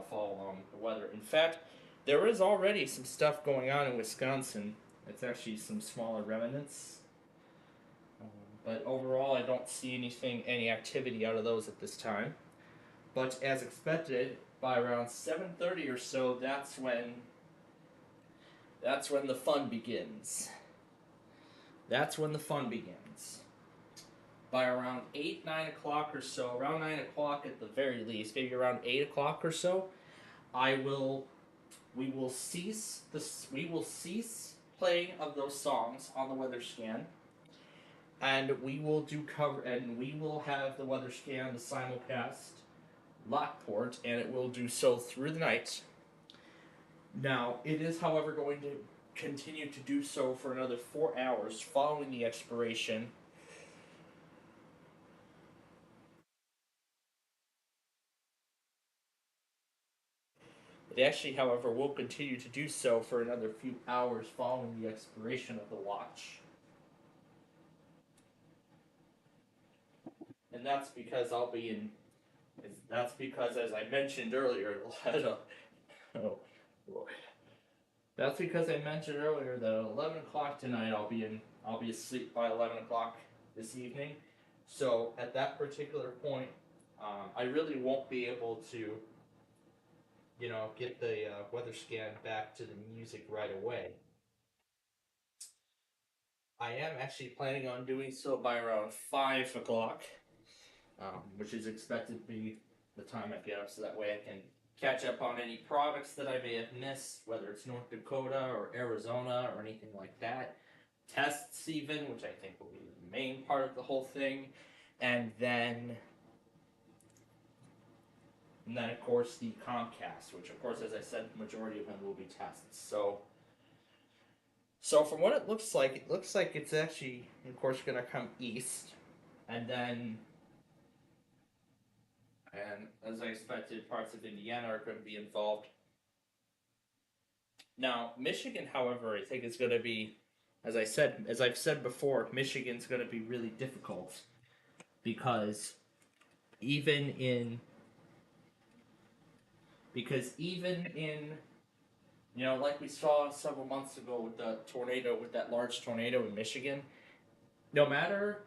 follow along with the weather. In fact, there is already some stuff going on in Wisconsin. It's actually some smaller remnants. But overall, I don't see any activity out of those at this time. But as expected, by around 7:30 or so, that's when the fun begins. By around 8, 9 o'clock or so, around 9 o'clock at the very least, maybe around 8 o'clock or so, we will cease playing of those songs on the weather scan, and we will have the weather scan, the simulcast, Lockport, and it will do so through the night. Now, it is, however, going to continue to do so for another 4 hours following the expiration. It actually, however, will continue to do so for another few hours following the expiration of the watch. And that's because as I mentioned earlier, that's because I mentioned earlier that at 11 o'clock tonight I'll be asleep by 11 o'clock this evening. So at that particular point, I really won't be able to get the weather scan back to the music right away. I am actually planning on doing so by around 5 o'clock, which is expected to be the time I get up, so that way I can catch up on any products that I may have missed, whether it's North Dakota or Arizona or anything like that. Tests, even, which I think will be the main part of the whole thing. And then of course, the Comcast, which, of course, as I said, the majority of them will be tests. So from what it looks like it's actually, of course, going to come east, and as I expected, parts of Indiana are going to be involved. Now, Michigan, however, I think is going to be, as I've said before, Michigan's going to be really difficult because even in like we saw several months ago with the tornado, with that large tornado in Michigan, no matter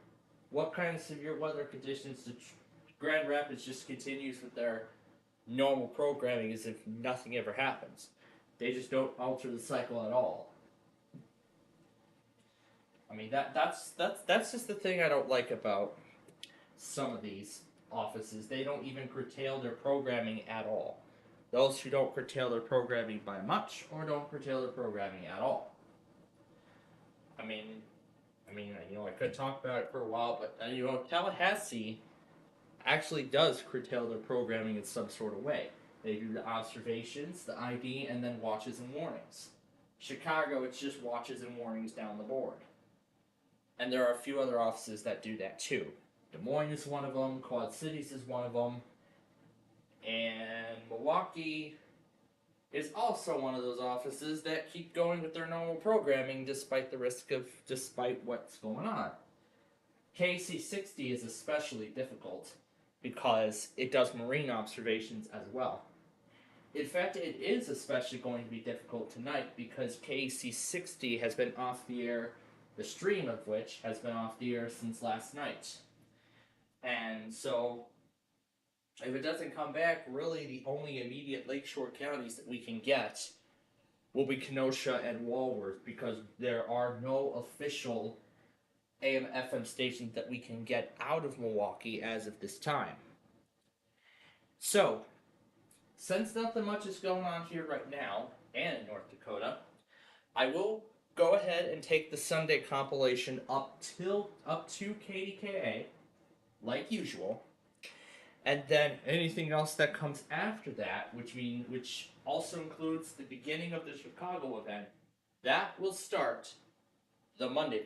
what kind of severe weather conditions, the Grand Rapids just continues with their normal programming as if nothing ever happens. They just don't alter the cycle at all. I mean, that's just the thing I don't like about some of these offices. They don't even curtail their programming at all. Those who don't curtail their programming by much or don't curtail their programming at all. I mean, I could talk about it for a while, but Tallahassee actually does curtail their programming in some sort of way. They do the observations, the ID, and then watches and warnings. Chicago, it's just watches and warnings down the board. And there are a few other offices that do that too. Des Moines is one of them, Quad Cities is one of them, and Milwaukee is also one of those offices that keep going with their normal programming despite what's going on. KC60 is especially difficult because it does marine observations as well. In fact, it is especially going to be difficult tonight because KC60 has been off the air, the stream of which has been off the air since last night. And so, if it doesn't come back, really the only immediate lakeshore counties that we can get will be Kenosha and Walworth because there are no official AM/FM stations that we can get out of Milwaukee as of this time. So, since nothing much is going on here right now, and in North Dakota, I will go ahead and take the Sunday compilation up to KDKA, like usual, and then anything else that comes after that, which also includes the beginning of the Chicago event, that will start the Monday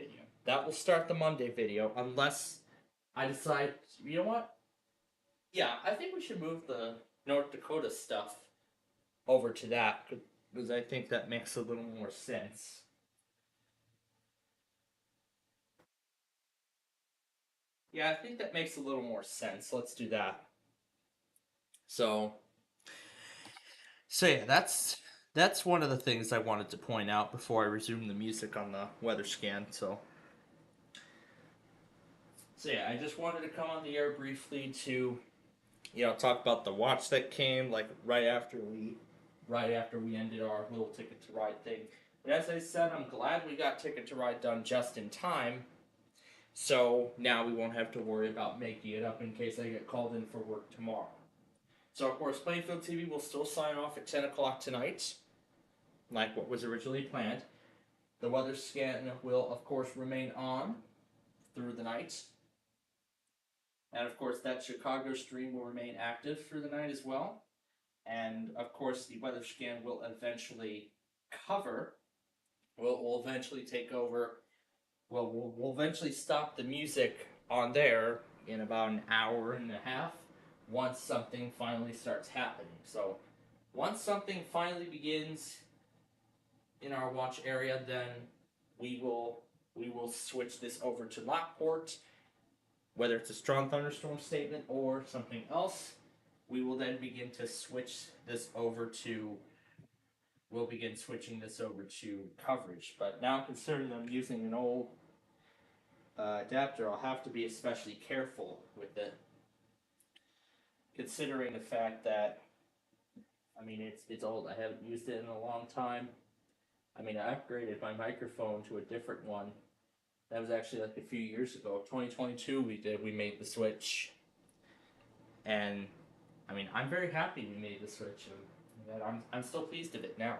video. Unless I decide, you know what? Yeah, I think we should move the North Dakota stuff over to that because I think that makes a little more sense. Yeah, I think that makes a little more sense. Let's do that. So yeah, that's one of the things I wanted to point out before I resume the music on the weather scan. So yeah, I just wanted to come on the air briefly to talk about the watch that came like right after we ended our little Ticket to Ride thing. But as I said, I'm glad we got Ticket to Ride done just in time. So now we won't have to worry about making it up in case I get called in for work tomorrow. So of course, Plainfield TV will still sign off at 10 o'clock tonight, like what was originally planned. The weather scan will of course remain on through the night. And of course, that Chicago stream will remain active through the night as well. And of course, the weather scan will eventually will eventually take over. Well, we'll eventually stop the music on there in about an hour and a half once something finally starts happening. So once something finally begins in our watch area, then we will switch this over to Lockport. Whether it's a strong thunderstorm statement or something else, we will then begin to switch this over to. We'll begin switching this over to coverage. But now, considering I'm using an old adapter, I'll have to be especially careful with it, considering the fact that I mean, it's old. I haven't used it in a long time. I mean, I upgraded my microphone to a different one. That was actually like a few years ago. 2022 we made the switch. And I mean, I'm very happy we made the switch, and I'm still pleased of it now.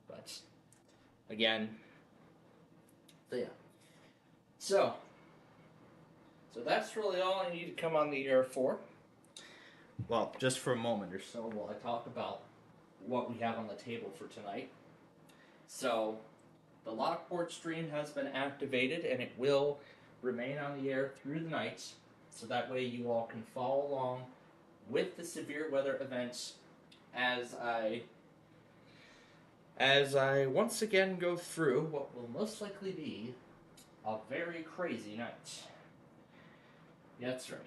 But again, so yeah. So that's really all I need to come on the air for. Well, just for a moment or so while I talk about what we have on the table for tonight. So, the Lockport stream has been activated and it will remain on the air through the night, so that way you all can follow along with the severe weather events as I once again go through what will most likely be a very crazy night. Yeah, that's right.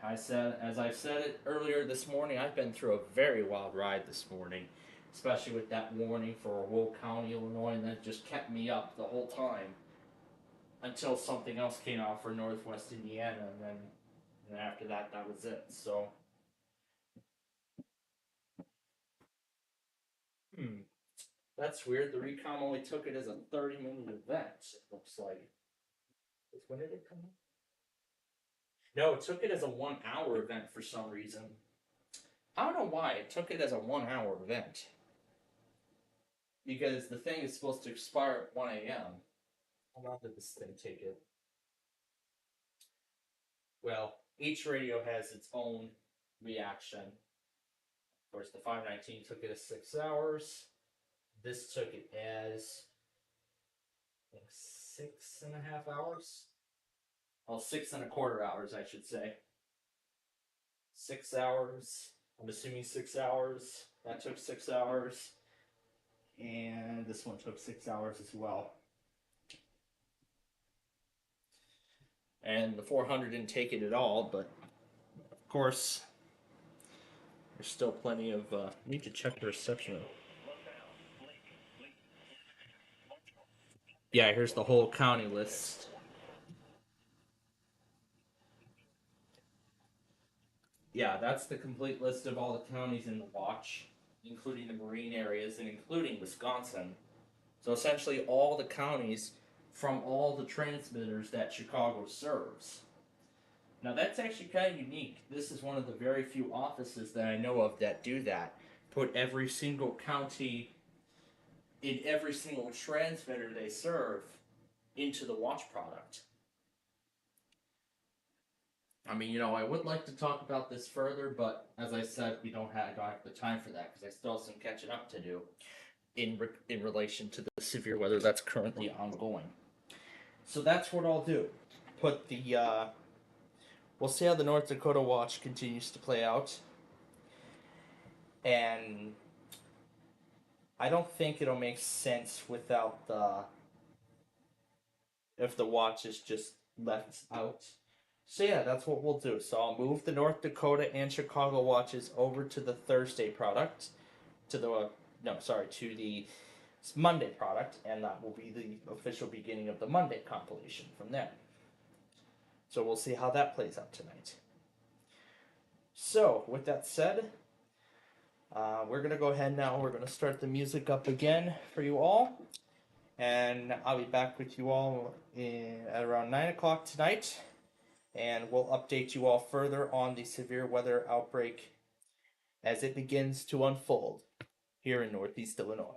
As I said it earlier this morning, I've been through a very wild ride this morning, especially with that warning for Will County, Illinois, and that just kept me up the whole time until something else came out for Northwest Indiana, and then after that was it. So, that's weird. The recom only took it as a 30-minute event, it looks like. When did it come out? No, it took it as a 1-hour event for some reason. I don't know why it took it as a 1-hour event. Because the thing is supposed to expire at 1 a.m. How long did this thing take it? Well, each radio has its own reaction. Of course, the 519 took it as 6 hours. This took it as, I think, 6.5 hours. Well, 6.25 hours, I should say. 6 hours. I'm assuming 6 hours. That took 6 hours. And this one took 6 hours as well. And the 400 didn't take it at all, but of course, there's still plenty of. Need to check the reception. Yeah, here's the whole county list. Yeah, that's the complete list of all the counties in the watch, including the marine areas and including Wisconsin. So essentially all the counties from all the transmitters that Chicago serves. Now that's actually kind of unique. This is one of the very few offices that I know of that do that. Put every single county in every single transmitter they serve into the watch product. I mean, I would like to talk about this further, but as I said, I don't have the time for that because I still have some catching up to do in relation to the severe weather that's currently ongoing. So that's what I'll do. Put the we'll see how the North Dakota watch continues to play out, and I don't think it'll make sense without if the watch is just left out. So yeah, that's what we'll do. So I'll move the North Dakota and Chicago watches over to the Thursday product, to the Monday product, and that will be the official beginning of the Monday compilation from there. So we'll see how that plays out tonight. So with that said, we're gonna go ahead now. We're gonna start the music up again for you all, and I'll be back with you all at around 9 o'clock tonight. And we'll update you all further on the severe weather outbreak as it begins to unfold here in Northeast Illinois.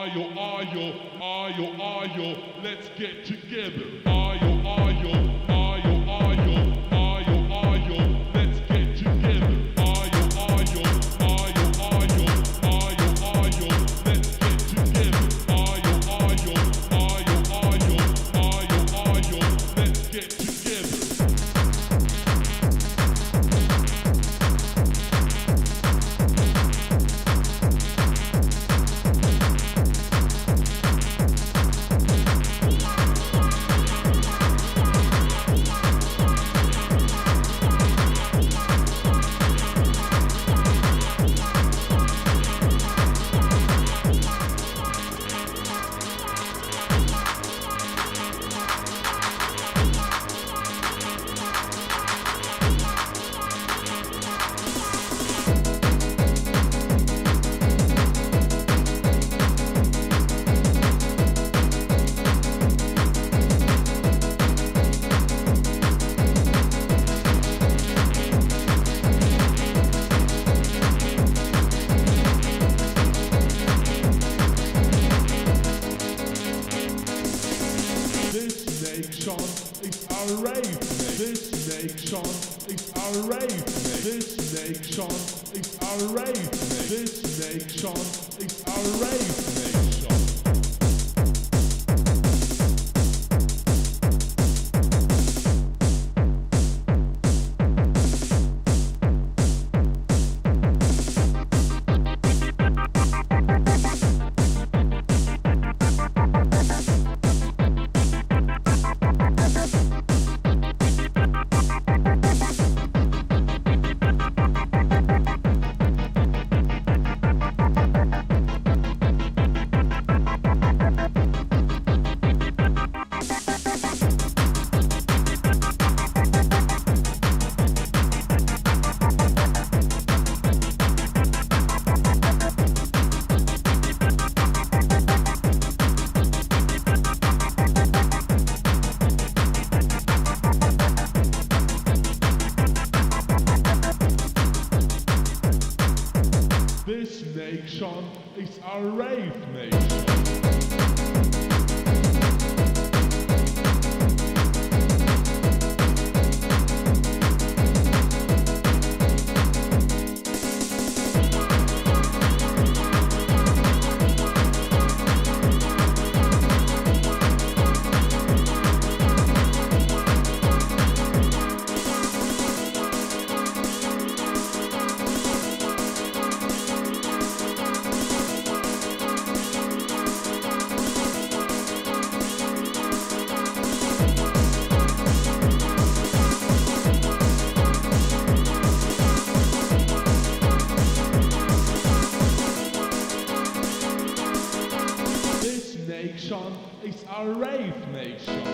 Ayo, let's get together. Ayo, let's get together. Ayo, let's get together. Ayo, let's get together. Is a rave. This nation is a rave. This nation is a rave. This nation is a rave nation. This nation is a rave nation. Nation is a rave nation.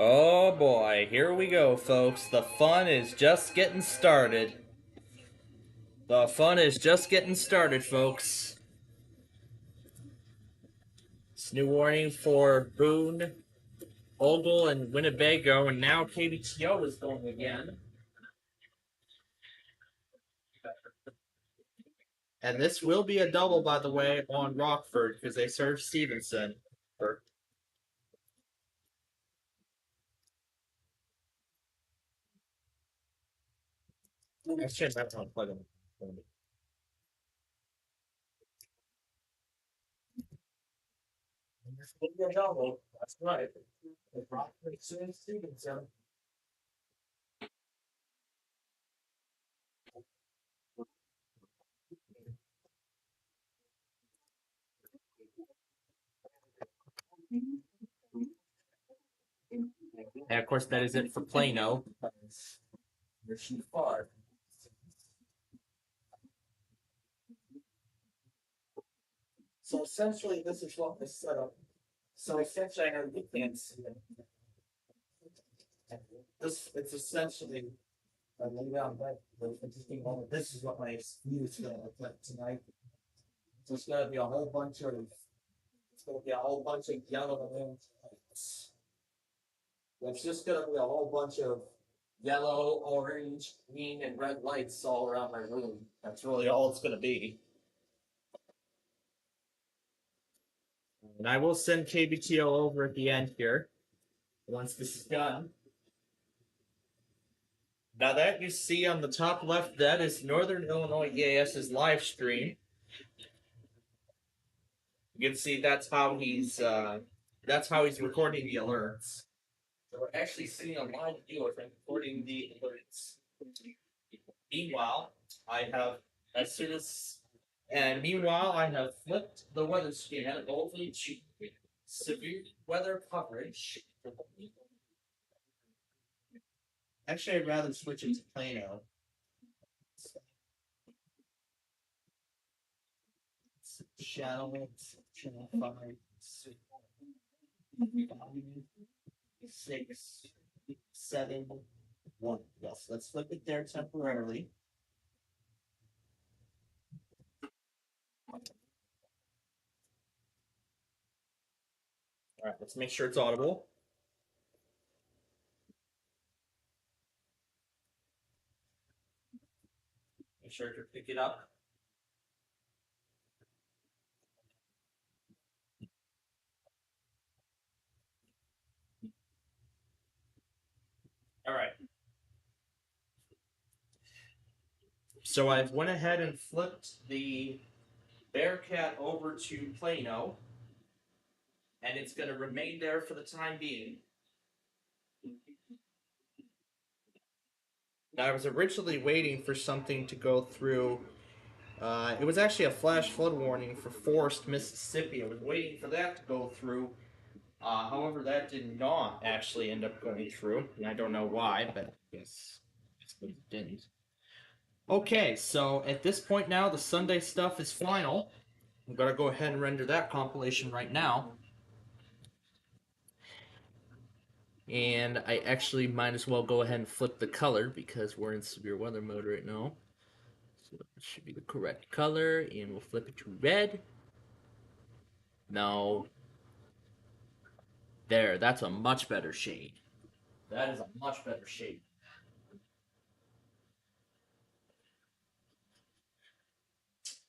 Oh boy, here we go, folks. The fun is just getting started. The fun is just getting started, folks. It's new warning for Boone, Ogle, and Winnebago, and now KBTO is going again. And this will be a double, by the way, on Rockford, because they serve Stevenson. Actually, that's not plug in. This will be a double. That's right. Rockford serves Stevenson. And of course, that is it for Plano. They're too far. So essentially, this is what was set up. So essentially, I have weekends. This it's essentially lay down bed. This is what my view is going to look like tonight. So it's going to be a whole bunch of. It's going to be a whole bunch of yellow lights. It's just going to be a whole bunch of yellow, orange, green, and red lights all around my room. That's really all it's going to be. And I will send KBTO over at the end here once this is done. Now that you see on the top left, that is Northern Illinois EAS's live stream. You can see that's how he's recording the alerts. So we're actually seeing a live view of him recording the alerts. Meanwhile, I have flipped the weather scan over to severe weather coverage. Actually, I'd rather switch it to Plano. Channel 5, 6, 7, 1. Yes, let's flip it there temporarily. All right, let's make sure it's audible. Make sure to pick it up. All right. So I've went ahead and flipped the Bearcat over to Plano, and it's going to remain there for the time being. Now, I was originally waiting for something to go through. It was actually a flash flood warning for Forest, Mississippi. I was waiting for that to go through. However, that did not actually end up going through, and I don't know why, but yes, it didn't. Okay, so at this point now, the Sunday stuff is final. I'm gonna go ahead and render that compilation right now. And I actually might as well go ahead and flip the color because we're in severe weather mode right now. So it should be the correct color, and we'll flip it to red. No. There, that's a much better shade. That is a much better shade.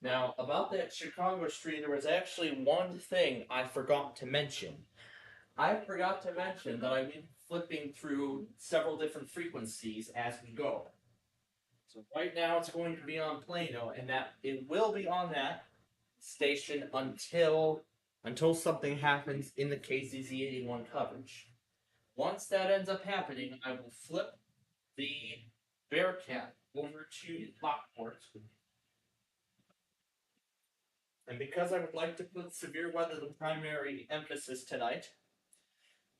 Now, about that Chicago stream, there was actually one thing I forgot to mention. I forgot to mention that I've been flipping through several different frequencies as we go. So right now it's going to be on Plano, and that it will be on that station until something happens in the KZZ81 coverage. Once that ends up happening, I will flip the Bearcat over to Lockport. And because I would like to put severe weather the primary emphasis tonight,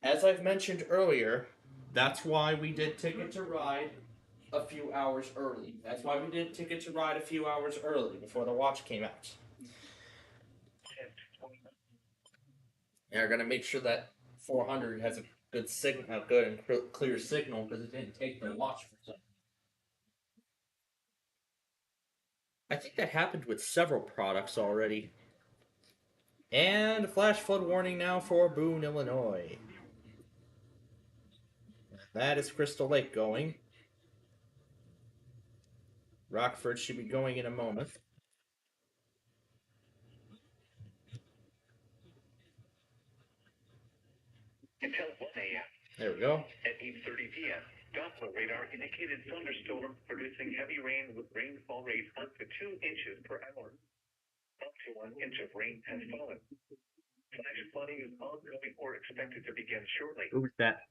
as I've mentioned earlier, that's why we did Ticket to Ride a few hours early. That's why we did Ticket to Ride a few hours early before the watch came out. And we're going to make sure that 400 has a good signal, good and clear signal because it didn't take the watch for some. I think that happened with several products already. And a flash flood warning now for Boone, Illinois. That is Crystal Lake going. Rockford should be going in a moment. Until 1 a.m. There we go. At 8:30 p.m., Doppler radar indicated thunderstorm producing heavy rain with rainfall rates up to 2 inches per hour. Up to 1 inch of rain has fallen. Flash flooding is ongoing or expected to begin shortly. Who's that?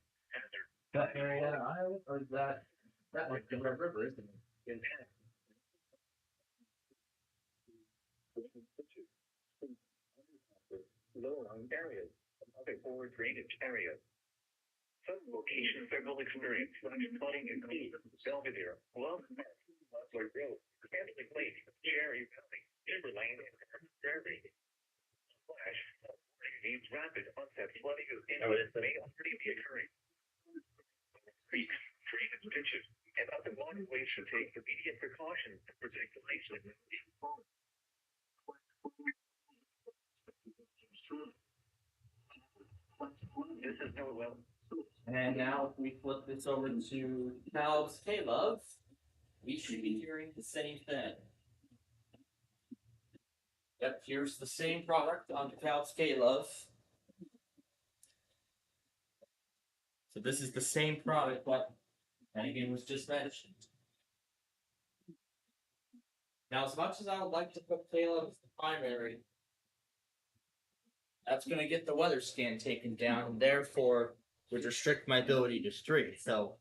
That Mariana Island, or is that like the Red River, isn't it? Low-lying areas, other forward drainage areas. Some locations that will experience flash flooding include Belvedere, Love Park, Butler Grove, Candlestick Lake, Cherry Valley, Timberlane, and Prairie. Flash warning means rapid onset flooding is imminent may already be occurring. Creeks, drainage ditches, and other waterways should take immediate precautions to protect life. This is Noel. And now if we flip this over to Caleb's K-Love, we should be hearing the same thing. Yep, here's the same product on Caleb's K-Love. So this is the same product that Hennigan was just mentioned. Now, as much as I would like to put Caleb as the primary, that's going to get the weather scan taken down, and therefore would restrict my ability to stream. So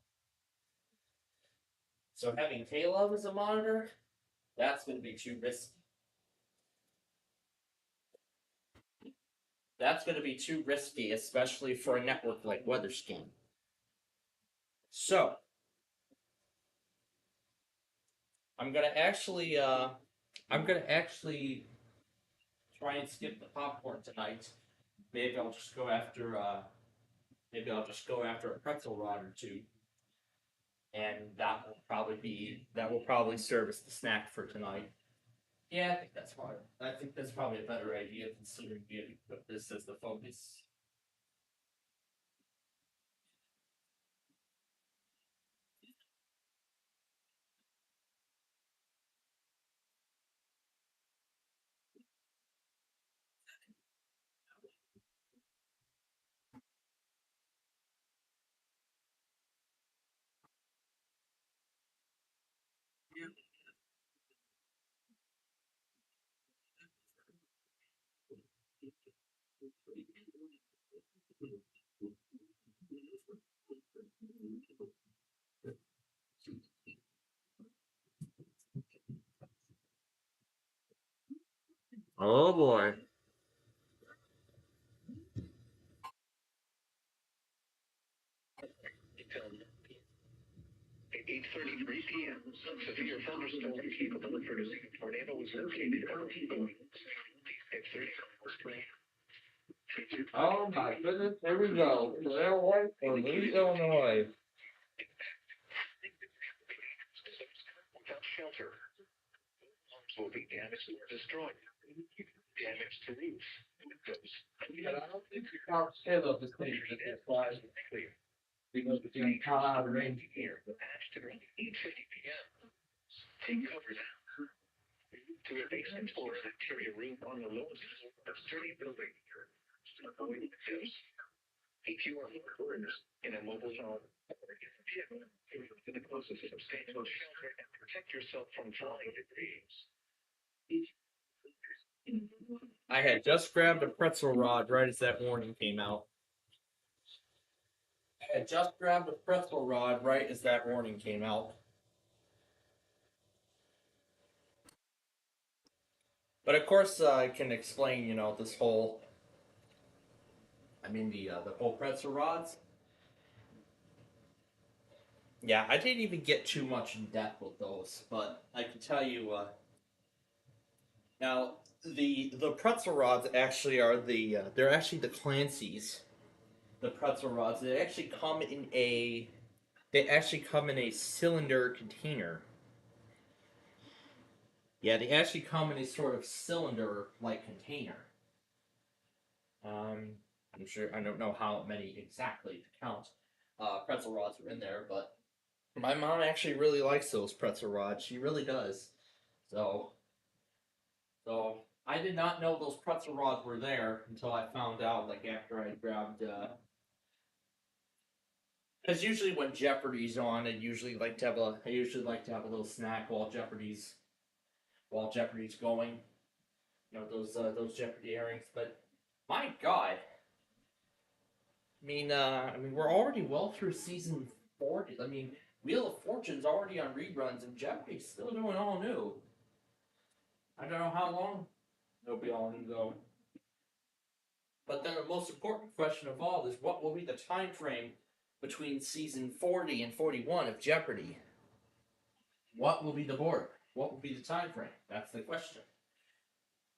having Caleb as a monitor, that's going to be too risky. That's going to be too risky, especially for a network like WeatherScan. So I'm gonna actually try and skip the popcorn tonight. Maybe I'll just go after a pretzel rod or two, and that will probably serve as the snack for tonight. Yeah, I think that's probably a better idea considering we have put this as the focus. Oh boy. At 8:33 p.m., severe thunderstorm capable of producing a tornado was located at 30. Oh my goodness, here we go. Illinois or Louis, Illinois. Without shelter, homes will be damaged or destroyed. Damage to roofs, windows, But I don't think the car scale of this thing is this wise clear. because it's going to come out of the range. Here, patched at around 8:50 p.m. Take cover now. To a basement floor that carry a room on the lowest floor of sturdy building. Avoid windows. If you are foreigners in a mobile home or in a vehicle, to the closest substantial shelter and protect yourself from falling debris. I had just grabbed a pretzel rod right as that warning came out. But of course, I can explain, this whole. The whole pretzel rods. Yeah, I didn't even get too much in depth with those, but I can tell you. Now, the pretzel rods actually are they're actually the Clancy's. the pretzel rods. They actually come in a cylinder container. Yeah, they actually come in a sort of cylinder-like container. I'm sure I don't know how many exactly to count. Pretzel rods are in there, but my mom actually really likes those pretzel rods. She really does. So I did not know those pretzel rods were there until I found out. Like after I grabbed. Because usually when Jeopardy's on, I usually like to have a little snack while Jeopardy's going. You know those Jeopardy airings. But my God, I mean, we're already well through season 40. I mean, Wheel of Fortune's already on reruns, and Jeopardy's still doing all new. I don't know how long it'll be all new though. But then the most important question of all is what will be the time frame between season 40 and 41 of Jeopardy? What will be the border? What will be the time frame? That's the question.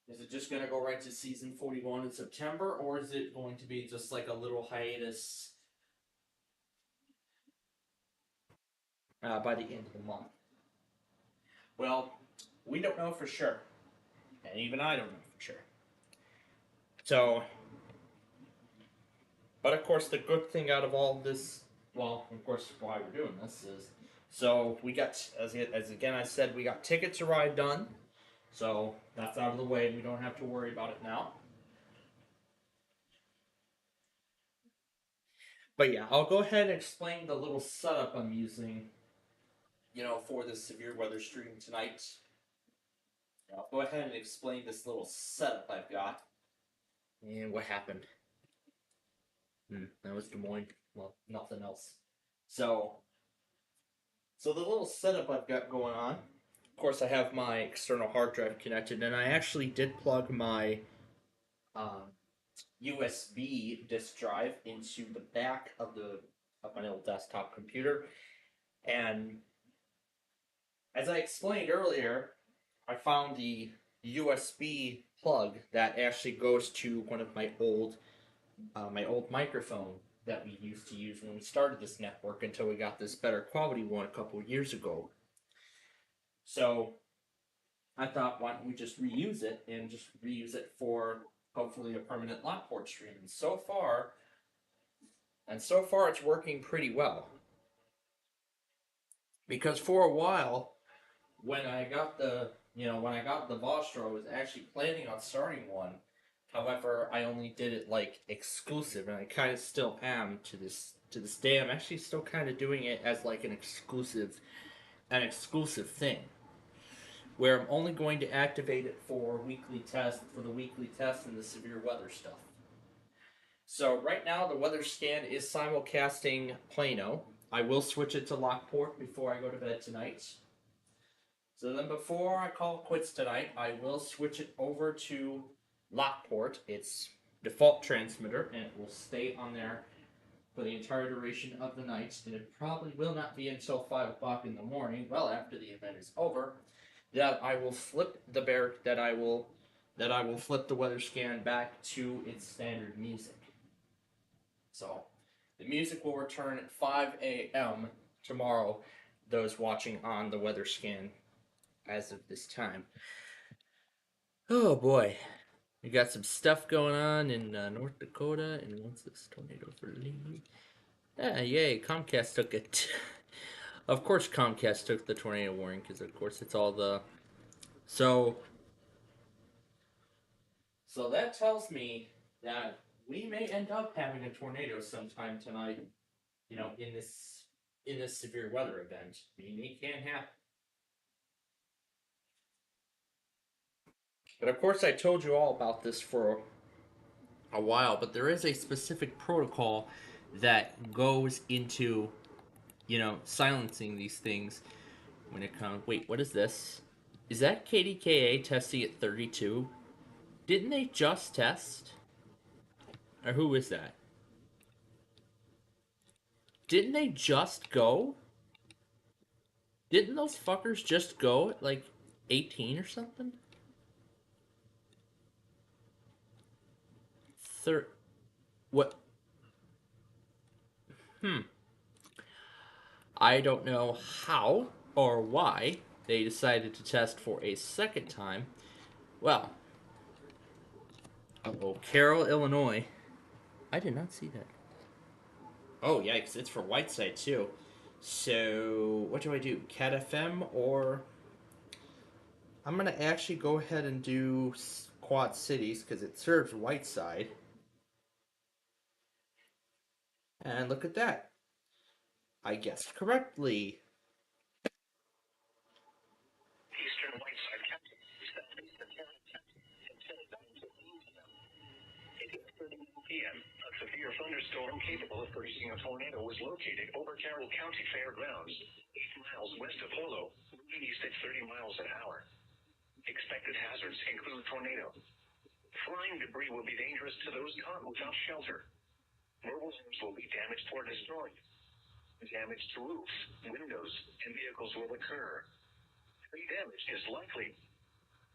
Is it just going to go right to season 41 in September, or is it going to be just like a little hiatus by the end of the month? Well, we don't know for sure. And even I don't know for sure. So, but of course, the good thing out of all this, well, of course, why we're doing this is, so we got, as again I said, we got Ticket to Ride done. So that's out of the way. We don't have to worry about it now. But yeah, I'll go ahead and explain the little setup I'm using, for this severe weather stream tonight. I'll go ahead and explain this little setup I've got. And what happened? That was Des Moines. Well, nothing else. So the little setup I've got going on. Of course, I have my external hard drive connected, and I actually did plug my USB disk drive into the back of my old desktop computer. And as I explained earlier, I found the USB plug that actually goes to one of my old microphone that we used to use when we started this network until we got this better quality one a couple of years ago. So I thought, why don't we just reuse it and just reuse it for hopefully a permanent Lockport stream. And so far it's working pretty well. Because for a while, when I got the Vostro, I was actually planning on starting one. However, I only did it like exclusive, and I kind of still am to this day. I'm actually still kind of doing it as like an exclusive thing, where I'm only going to activate it for the weekly test and the severe weather stuff. So right now the weather scan is simulcasting Plano. I will switch it to Lockport before I go to bed tonight. So then before I call quits tonight, I will switch it over to Lockport, its default transmitter, and it will stay on there for the entire duration of the night. And it probably will not be until 5 o'clock in the morning, well after the event is over, that I will flip the weather scan back to its standard music. So the music will return at 5 a.m. tomorrow, those watching on the weather scan as of this time. Oh boy. We got some stuff going on in North Dakota, and once this tornado for Lee. Yay, Comcast took it. Of course Comcast took the tornado warning, because of course it's all the... So that tells me that we may end up having a tornado sometime tonight, in this severe weather event. I mean, it can happen. But of course I told you all about this for a while, but there is a specific protocol that goes into, silencing these things when it comes... Wait, what is this? Is that KDKA testing at 32? Didn't they just test? Or who is that? Didn't they just go? Didn't those fuckers just go at like 18 or something? What? I don't know how or why they decided to test for a second time. Well, oh, Carroll, Illinois. I did not see that. Oh, yikes, it's for Whiteside too. So, what do I do? Cat FM or. I'm going to actually go ahead and do Quad Cities because it serves Whiteside. And look at that. I guessed correctly. Eastern Whiteside County. 8:30 p.m. A severe thunderstorm capable of producing a tornado was located over Carroll County Fairgrounds, 8 miles west of Holo, moving east at 30 miles an hour. Expected hazards include tornado. Flying debris will be dangerous to those caught without shelter. Mobile homes will be damaged or destroyed. Damage to roofs, windows, and vehicles will occur. Tree damage is likely.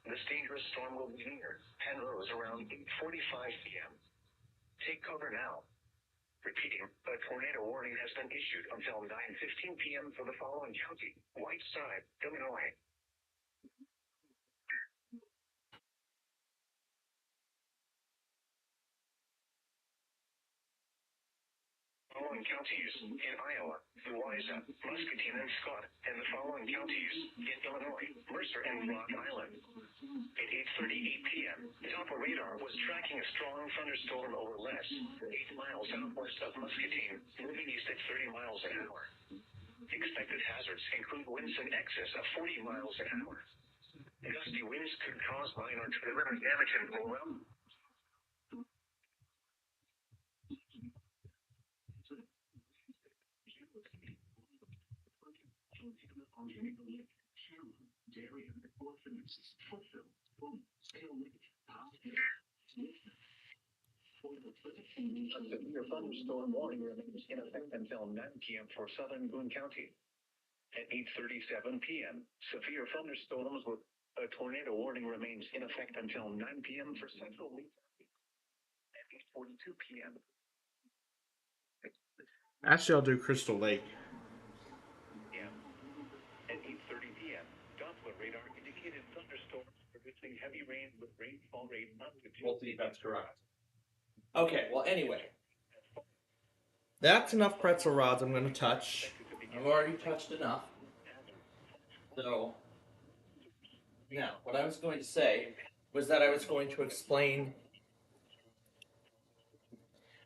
This dangerous storm will be near Penrose around 8:45 p.m. Take cover now. Repeating, a tornado warning has been issued until 9:15 p.m. for the following county: Whiteside, Illinois. Following counties in Iowa: Louisa, Muscatine, and Scott, and the following counties in Illinois: Mercer and Rock Island. At 8:38 p.m., Doppler radar was tracking a strong thunderstorm over Les, 8 miles southwest of Muscatine, moving east at 30 miles an hour. Expected hazards include winds in excess of 40 miles an hour. Gusty winds could cause minor tremor damage and blowout. A severe thunderstorm warning remains in effect until 9 p.m. for southern Boone County. At 8:37 p.m., severe thunderstorms with a tornado warning remains in effect until 9 p.m. for central Lee County. At 8:42 p.m. Actually, I'll do Crystal Lake. At 8:30 p.m., Doppler radar indicated thunderstorms producing heavy rain with rainfall rate up to 2. We'll see if that's correct. Okay, well, anyway. That's enough pretzel rods I'm going to touch. I've already touched enough. So, now, what I was going to say was that I was going to explain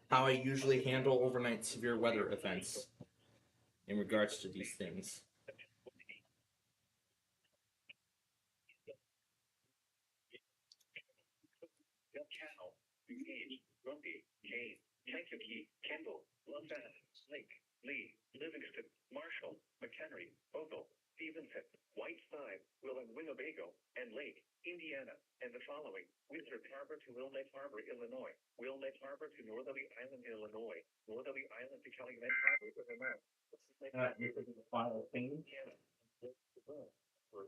how I usually handle overnight severe weather events in regards to these things. Cal, Gage, Grumpy, Kane, Kankakee, Kendall, Loveland, Lake, Lee, Livingston, Marshall, McHenry, Ogle, Stevenson, Whiteside, Winnebago, and Lake, Indiana, and the following: Winthrop Harbor to Wilmette Harbor, Illinois; Wilmette Harbor to Northerly Island, Illinois; Northerly Island to Calumet Harbor, Illinois; Indiana, for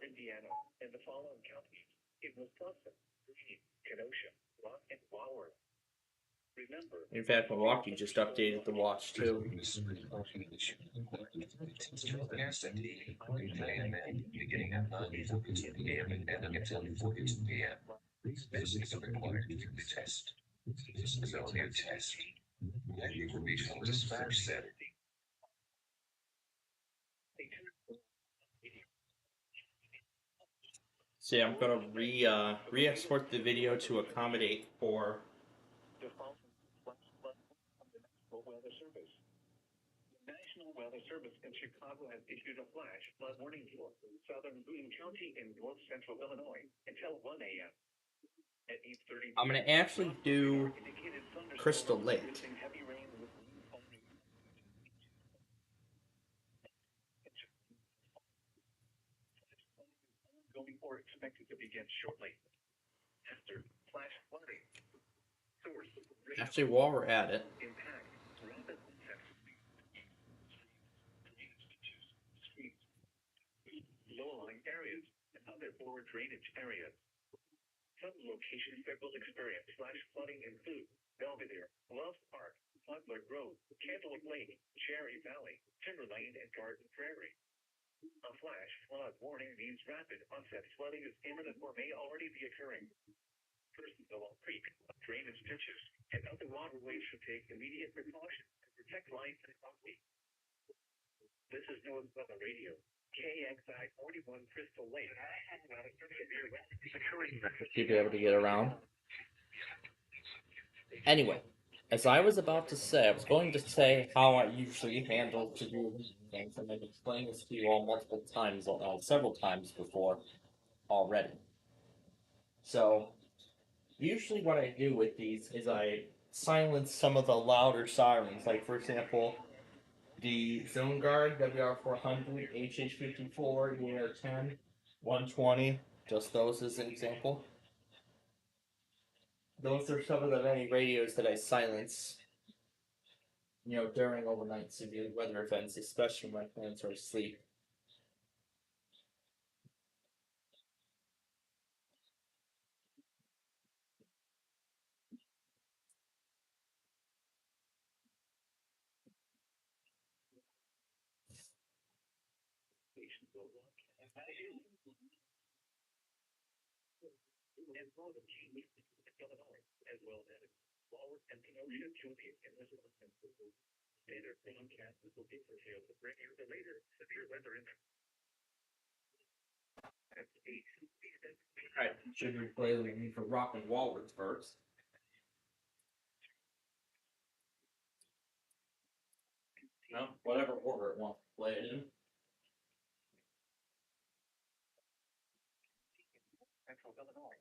Indiana, and the following counties in Wisconsin: Green, Kenosha, Rock, and Wauwart. Remember, In fact, Milwaukee just updated the watch too. Beginning at 9:42 p.m. and ending at 10:42 p.m. This is a required weekly test. This is only a test. And your regional dispatch center. See, I'm gonna re-export the video to accommodate for. National Weather Service in Chicago has issued a flash flood warning for southern Boone County in north central Illinois until 1 a.m. At 8:30. I'm gonna actually do Crystal Lake. Going or expected to begin shortly. After flash flooding. Source. Actually, while we're at it, Impact. Rapid onset. Streets. Low-lying areas and other forward drainage areas. Some locations that will experience flash flooding include Belvedere, Love Park, Poplar Grove, Cantaloupe Lake, Cherry Valley, Timberlane, and Garden Prairie. A flash flood warning means rapid onset flooding is imminent or may already be occurring. Persons along creek, drainage ditches, and other waterways should take immediate precautions to protect life and property. This is Noah's Weather Radio. KXI 41 Crystal Lake. You'd be able to get around. Anyway, as I was about to say, I was going to say how I usually handle to do things, and I've explained this to you all multiple times, several times before already. So, usually what I do with these is I silence some of the louder sirens, like for example, the Zone Guard, WR400, HH54, ER10, 120, just those as an example. Those are some of the many radios that I silence, during overnight severe weather events, especially when my parents are asleep. As well as Walrus and Kenosha County in Wisconsin. Standard broadcast will be details of regular the later severe weather in Alright, should we play the need for Rock and Walrus first? No, whatever order it wants to play it in. Central Illinois.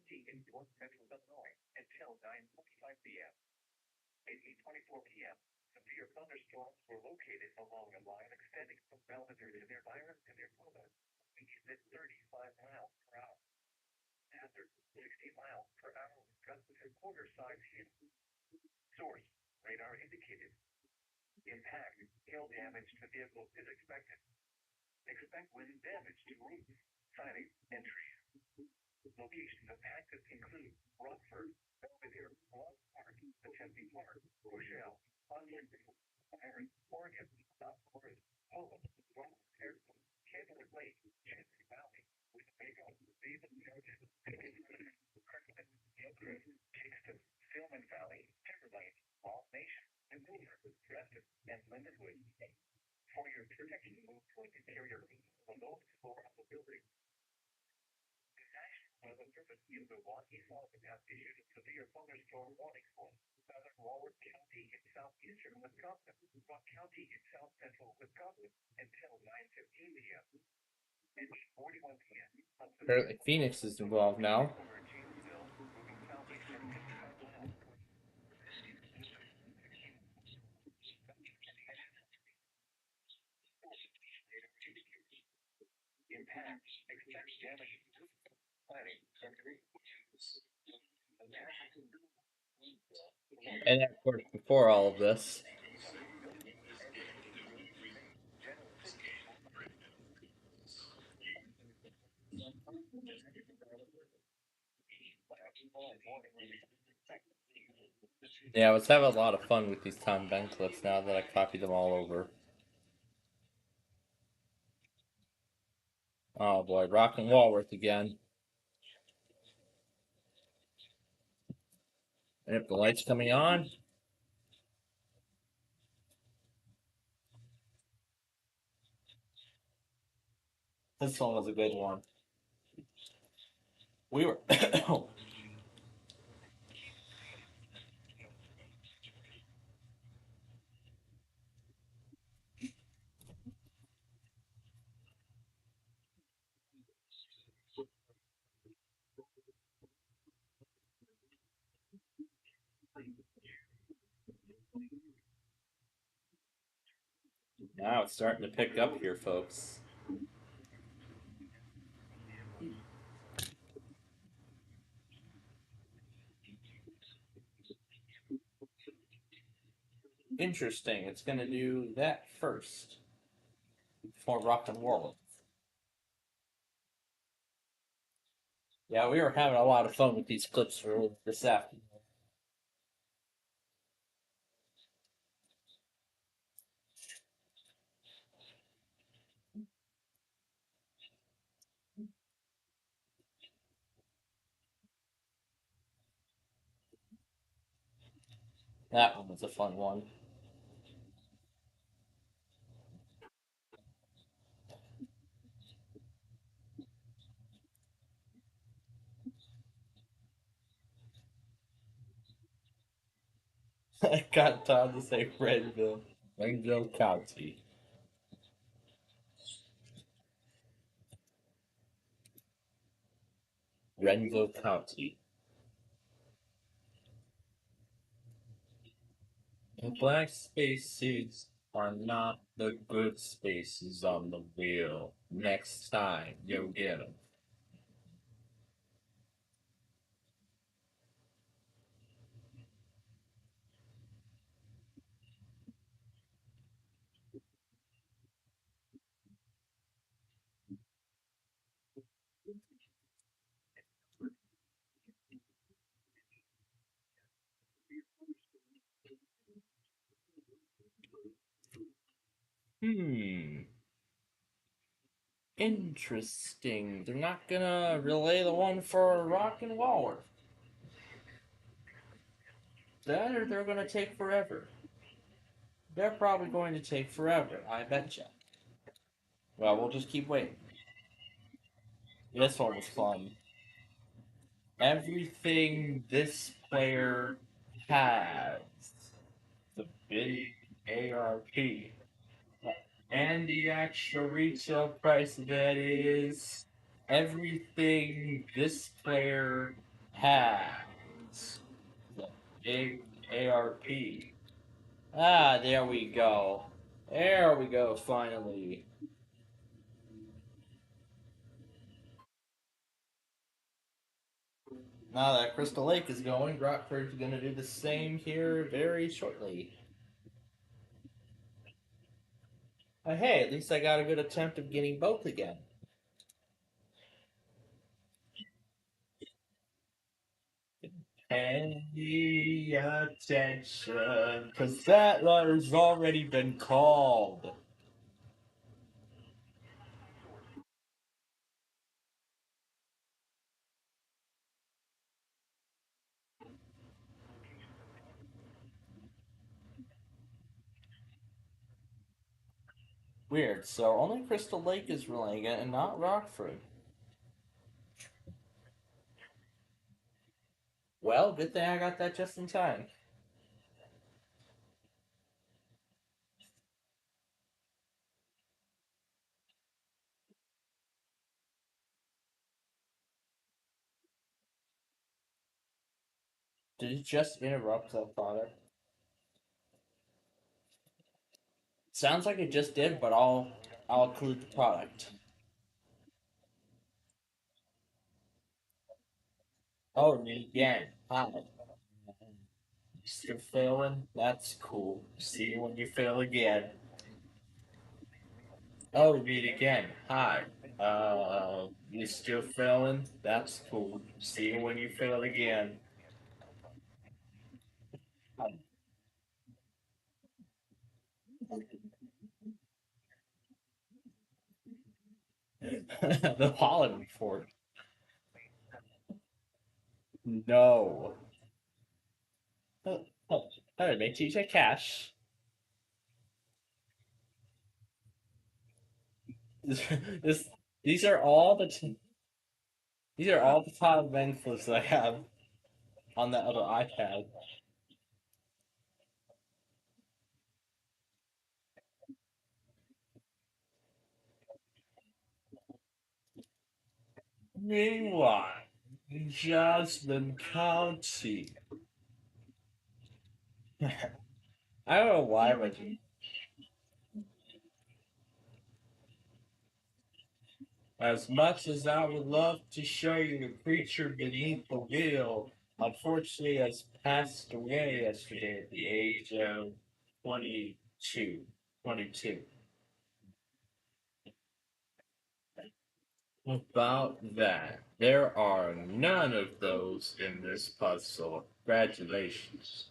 In North Central Illinois until 9:45 p.m. At 8:24 p.m., severe thunderstorms were located along a line extending from Belvedere to near Byron to near Plymouth, winds at 35 miles per hour. Hazard 60 miles per hour with gusts of quarter-size hail. Source: radar indicated. Impact: hail damage to vehicles is expected. Expect wind damage to roofs, siding, and trees. Locations impacted include Rockford, Belvedere, Rock Park, Tempe Park, Rochelle, Huntington, Byron, Oregon, South Florida, Poland, Rockford Airport, Cantaloupe Lake, Cherry Valley, Winnebago, David County, Kirkland, Gilchrist, Kingston, Stillman Valley, Timberlane, Wall Nation, New Milford, Dresden, and Lindenwood. For your protection, move to an interior room on the lowest floor of the building. Weather Service in Milwaukee, Sullivan has issued a severe thunderstorm warning for southern Walworth County in southeastern Wisconsin, Rock County in south central Wisconsin until 9:15 p.m. At 8:41 p.m. Apparently Phoenix is involved now. Impact, expect damage, planning, And of course, before all of this, yeah, I was having a lot of fun with these Tom Ben clips now that I copied them all over. Oh boy, Rock and Walworth again. And if the light's coming on, this one was a good one. We were now it's starting to pick up here, folks. Interesting. It's going to do that first before Rock and Walworth. Yeah, we were having a lot of fun with these clips for this afternoon. That one was a fun one. I got Tom to say Renville. Renville County. Renville County. The black spaces are not the good spaces on the wheel. Next time, you'll get them. Hmm. Interesting. They're not gonna relay the one for Rock and Waller. That or they're gonna take forever. They're probably going to take forever, I betcha. Well, we'll just keep waiting. This one was fun. Everything this player has. The big ARP. And the actual retail price of that is everything this player has. The big ARP. Ah, there we go. There we go, finally. Now that Crystal Lake is going, Rockford's going to do the same here very shortly. Hey, at least I got a good attempt of getting both again. Pay attention, because that letter's already been called. Weird, so only Crystal Lake is relaying it and not Rockford. Well, good thing I got that just in time. Did it just interrupt the product? Sounds like it just did, but I'll include the product. Oh, me again. Hi. Still failing? That's cool. See you when you fail again. Oh, meet again. Hi. You still failing? That's cool. See you when you fail again. The pollen report. No. Hey, make TJ Cash. this, these are all these are all the top bank flips that I have on that other iPad. Meanwhile, in Jasmine County. I don't know why, but as much as I would love to show you the creature beneath the wheel, unfortunately has passed away yesterday at the age of 22. 22. About that, there are none of those in this puzzle. Congratulations.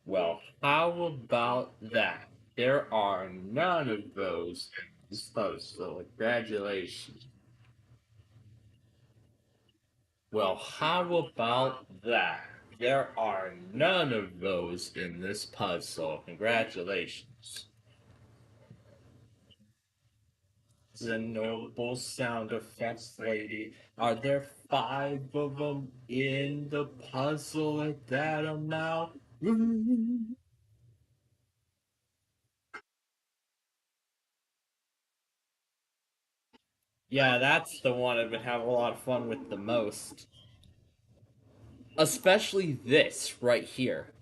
Well, how about that? There are none of those in this puzzle. Congratulations. Well, how about that? There are none of those in this puzzle. Congratulations. The noble sound effects lady. Are there 5 of them in the puzzle at that amount? Yeah, that's the one I've been having a lot of fun with the most. Especially this right here.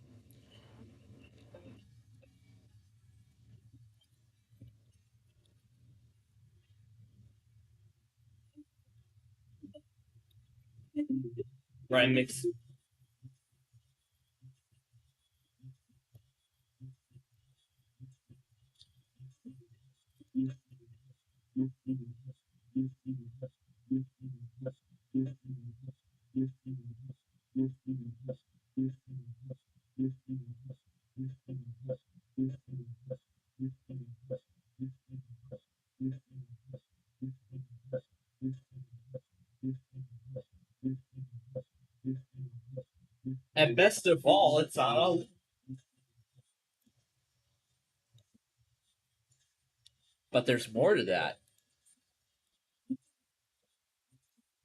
Right, mix. And best of all, it's on a. But there's more to that.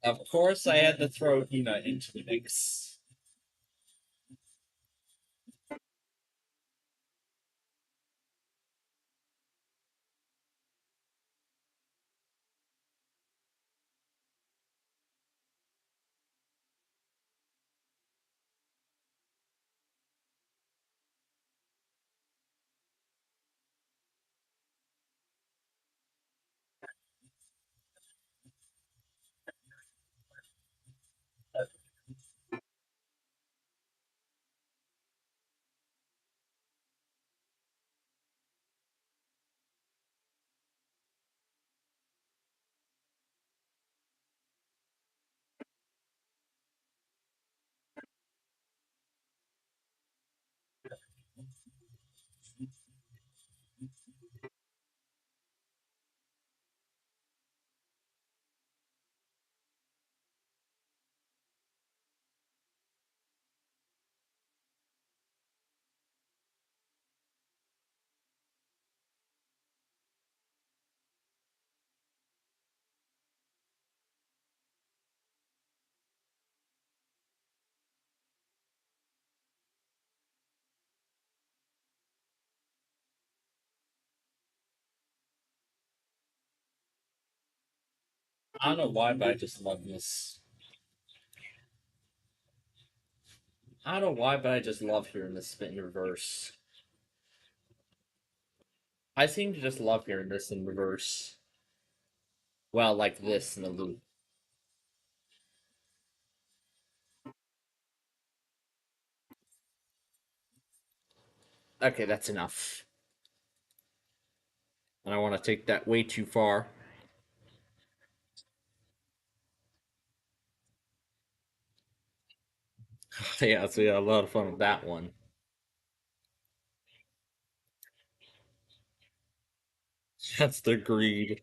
Of course, I had to throw Hina into the mix. I don't know why, but I just love this. I don't know why, but I just love hearing this spit in reverse. I seem to just love hearing this in reverse. Well, like this in a loop. Okay, that's enough. And I want to take that way too far. Yeah, so yeah, a lot of fun with that one. That's the greed.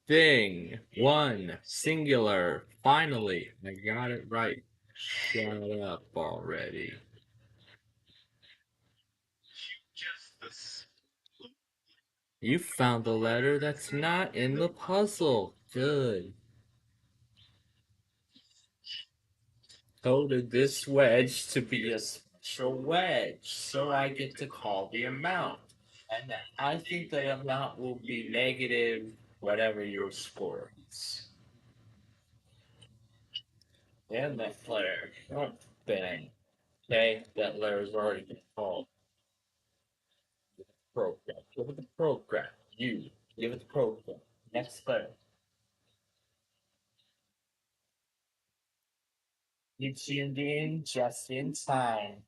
Thing. One. Singular. Finally. I got it right. Shut up already. You found the letter that's not in the puzzle. Good. Coded this wedge to be a special wedge, so I get to call the amount. And I think the amount will be negative whatever your score is. And that letter. Oh, bang. Okay, that letter's already been called. Program. Give it the program. You. Give it the program. Next letter. You tuned in just in time.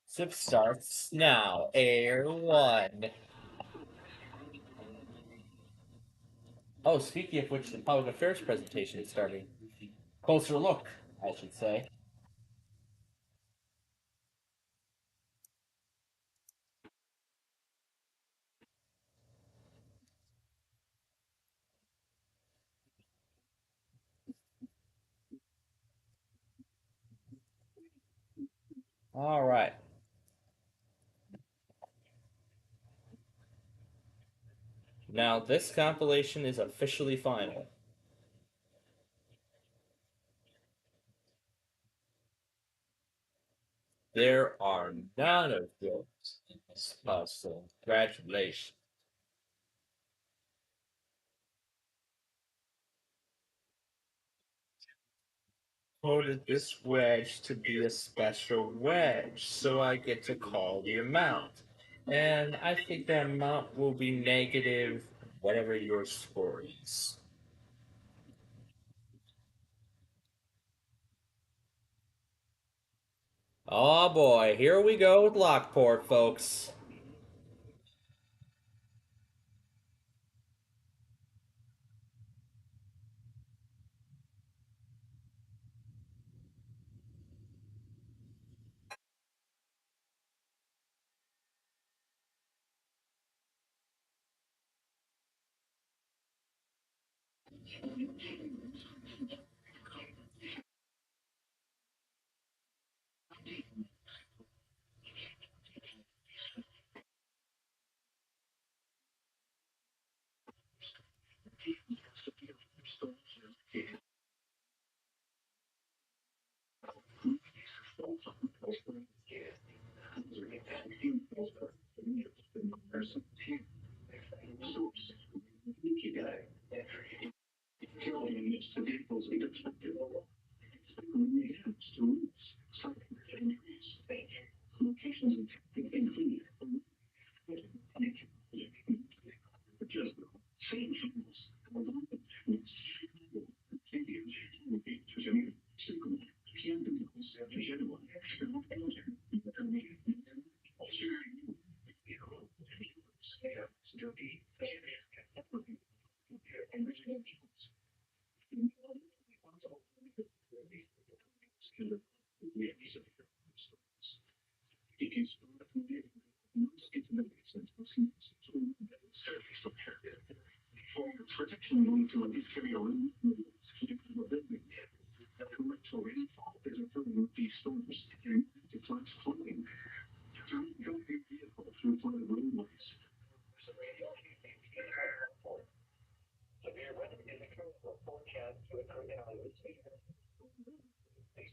Sip starts now. Air one. Oh, speaking of which, the public affairs presentation is starting. Closer look, I should say. All right. Now this compilation is officially final. There are none of those in this puzzle. Congratulations. Coded this wedge to be a special wedge, so I get to call the amount. And I think the amount will be negative whatever your score is. Oh boy, here we go with Lockport, folks.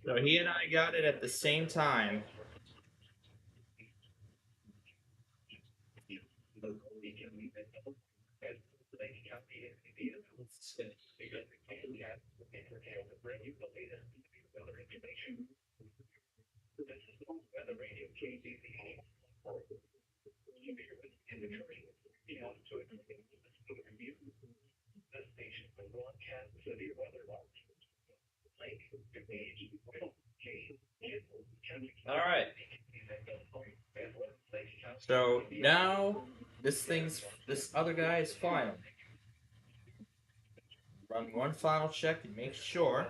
So he and I got it at the same time. All right. So now this other guy is final. Run one final check and make sure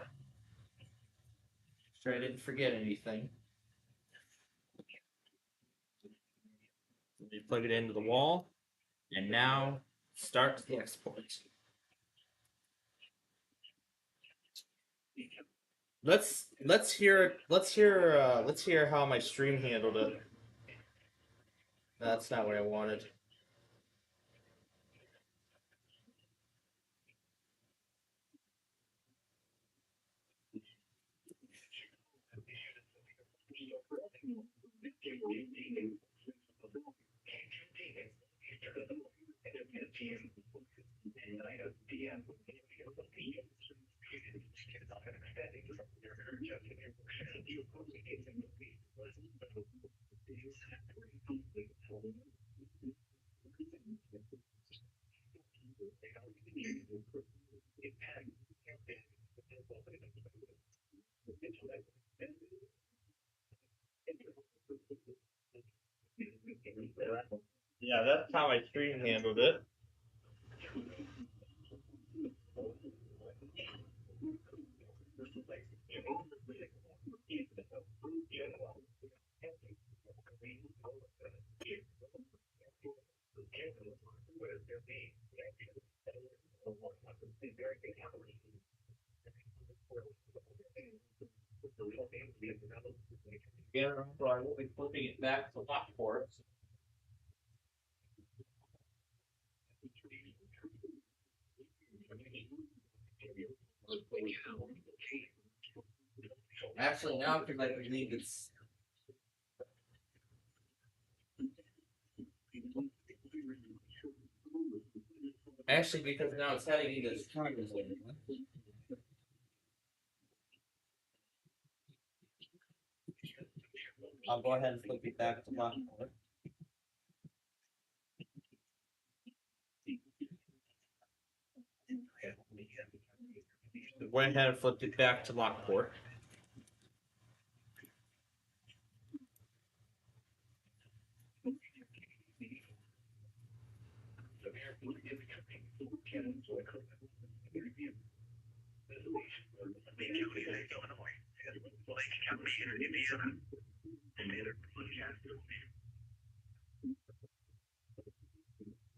I didn't forget anything. You plug it into the wall, and now start the export. Let's hear how my stream handled it. That's not what I wanted. Yeah, that's how my stream handled it. Again, remember I will be flipping it back to Lockport. Actually, now because I believe it's actually because now it's heading into Chicago's area. I'll go ahead and flip it back to Lockport. Went ahead and flipped it back to Lockport.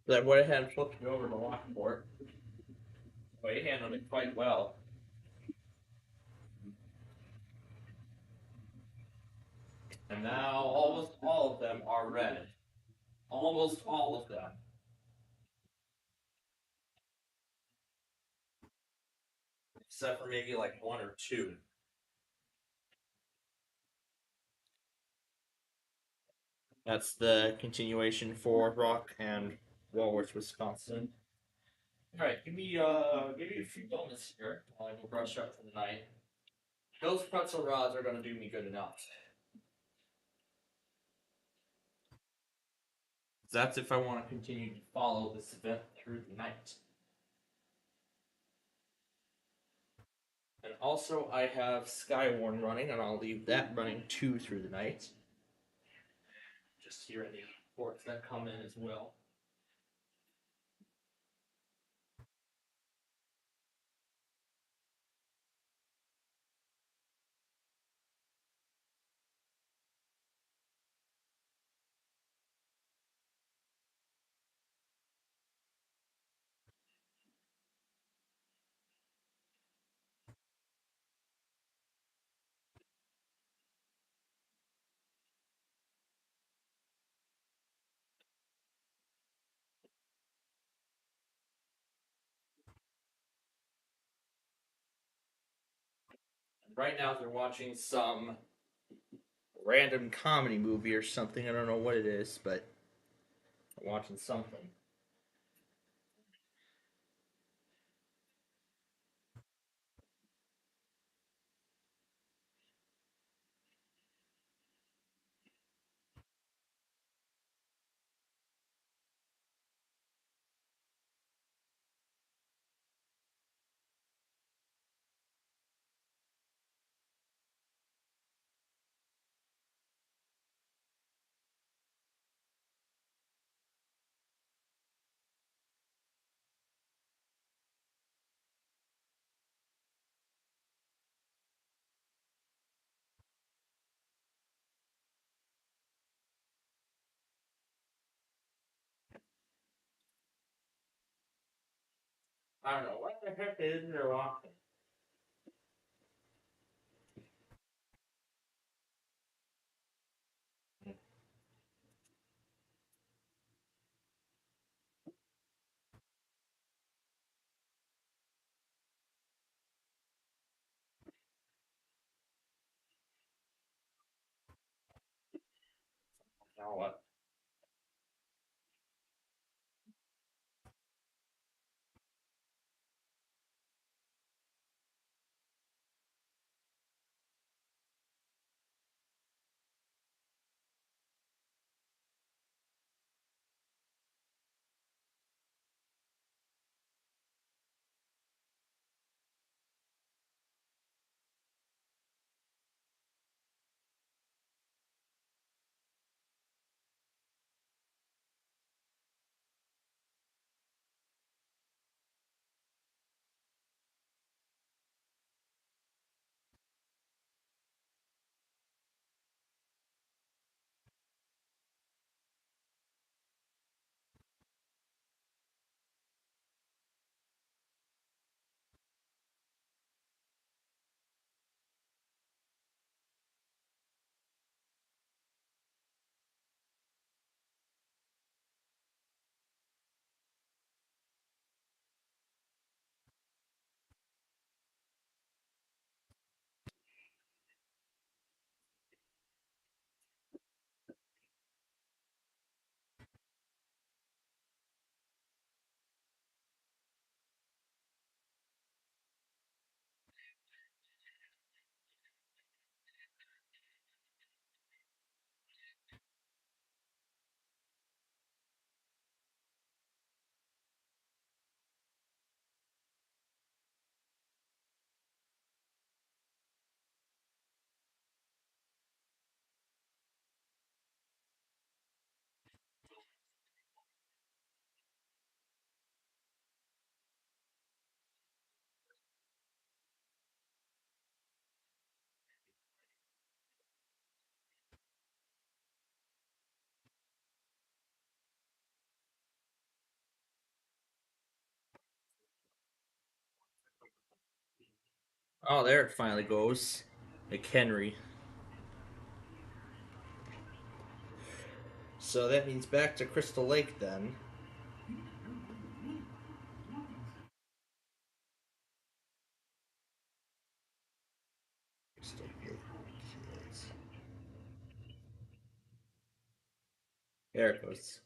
So I went ahead and flipped it over to Lockport. So he handled it quite well. And now almost all of them are red. Almost all of them. Except for maybe like one or two. That's the continuation for Rock and Walworth, Wisconsin. Alright, give me a few moments here while I go brush up for the night. Those pretzel rods are gonna do me good enough. That's if I want to continue to follow this event through the night. And also I have Skywarn running, and I'll leave that running too through the night. Just hear any reports that come in as well. Right now they're watching some random comedy movie or something. I don't know what it is, but they're watching something. I don't know what the heck it is they're watching. Now what? Oh, there it finally goes. McHenry. So that means back to Crystal Lake then. Crystal Lake kids. There it goes.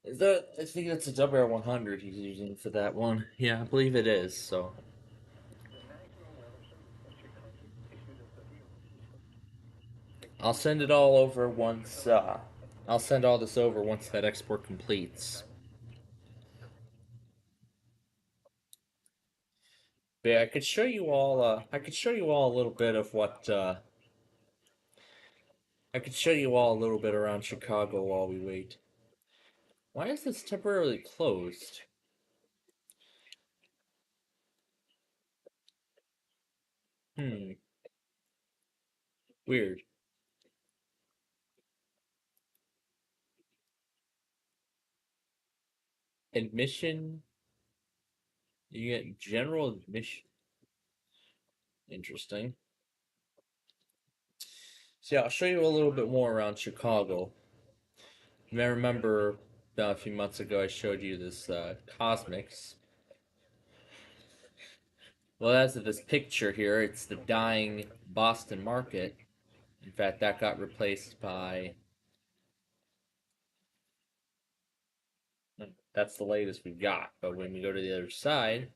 Is that? I think that's a WR100 he's using for that one. Yeah, I believe it is. So I'll send it all over once. I'll send all this over once that export completes. But yeah, I could show you all. I could show you all a little bit of what. I could show you all a little bit around Chicago while we wait. Why is this temporarily closed? Hmm. Weird. Admission. You get general admission. Interesting. So yeah, I'll show you a little bit more around Chicago. You may remember a few months ago I showed you this Cosmics. Well, as of this picture here, it's the dying Boston market. In fact, that got replaced by. That's the latest we've got. But when we go to the other side,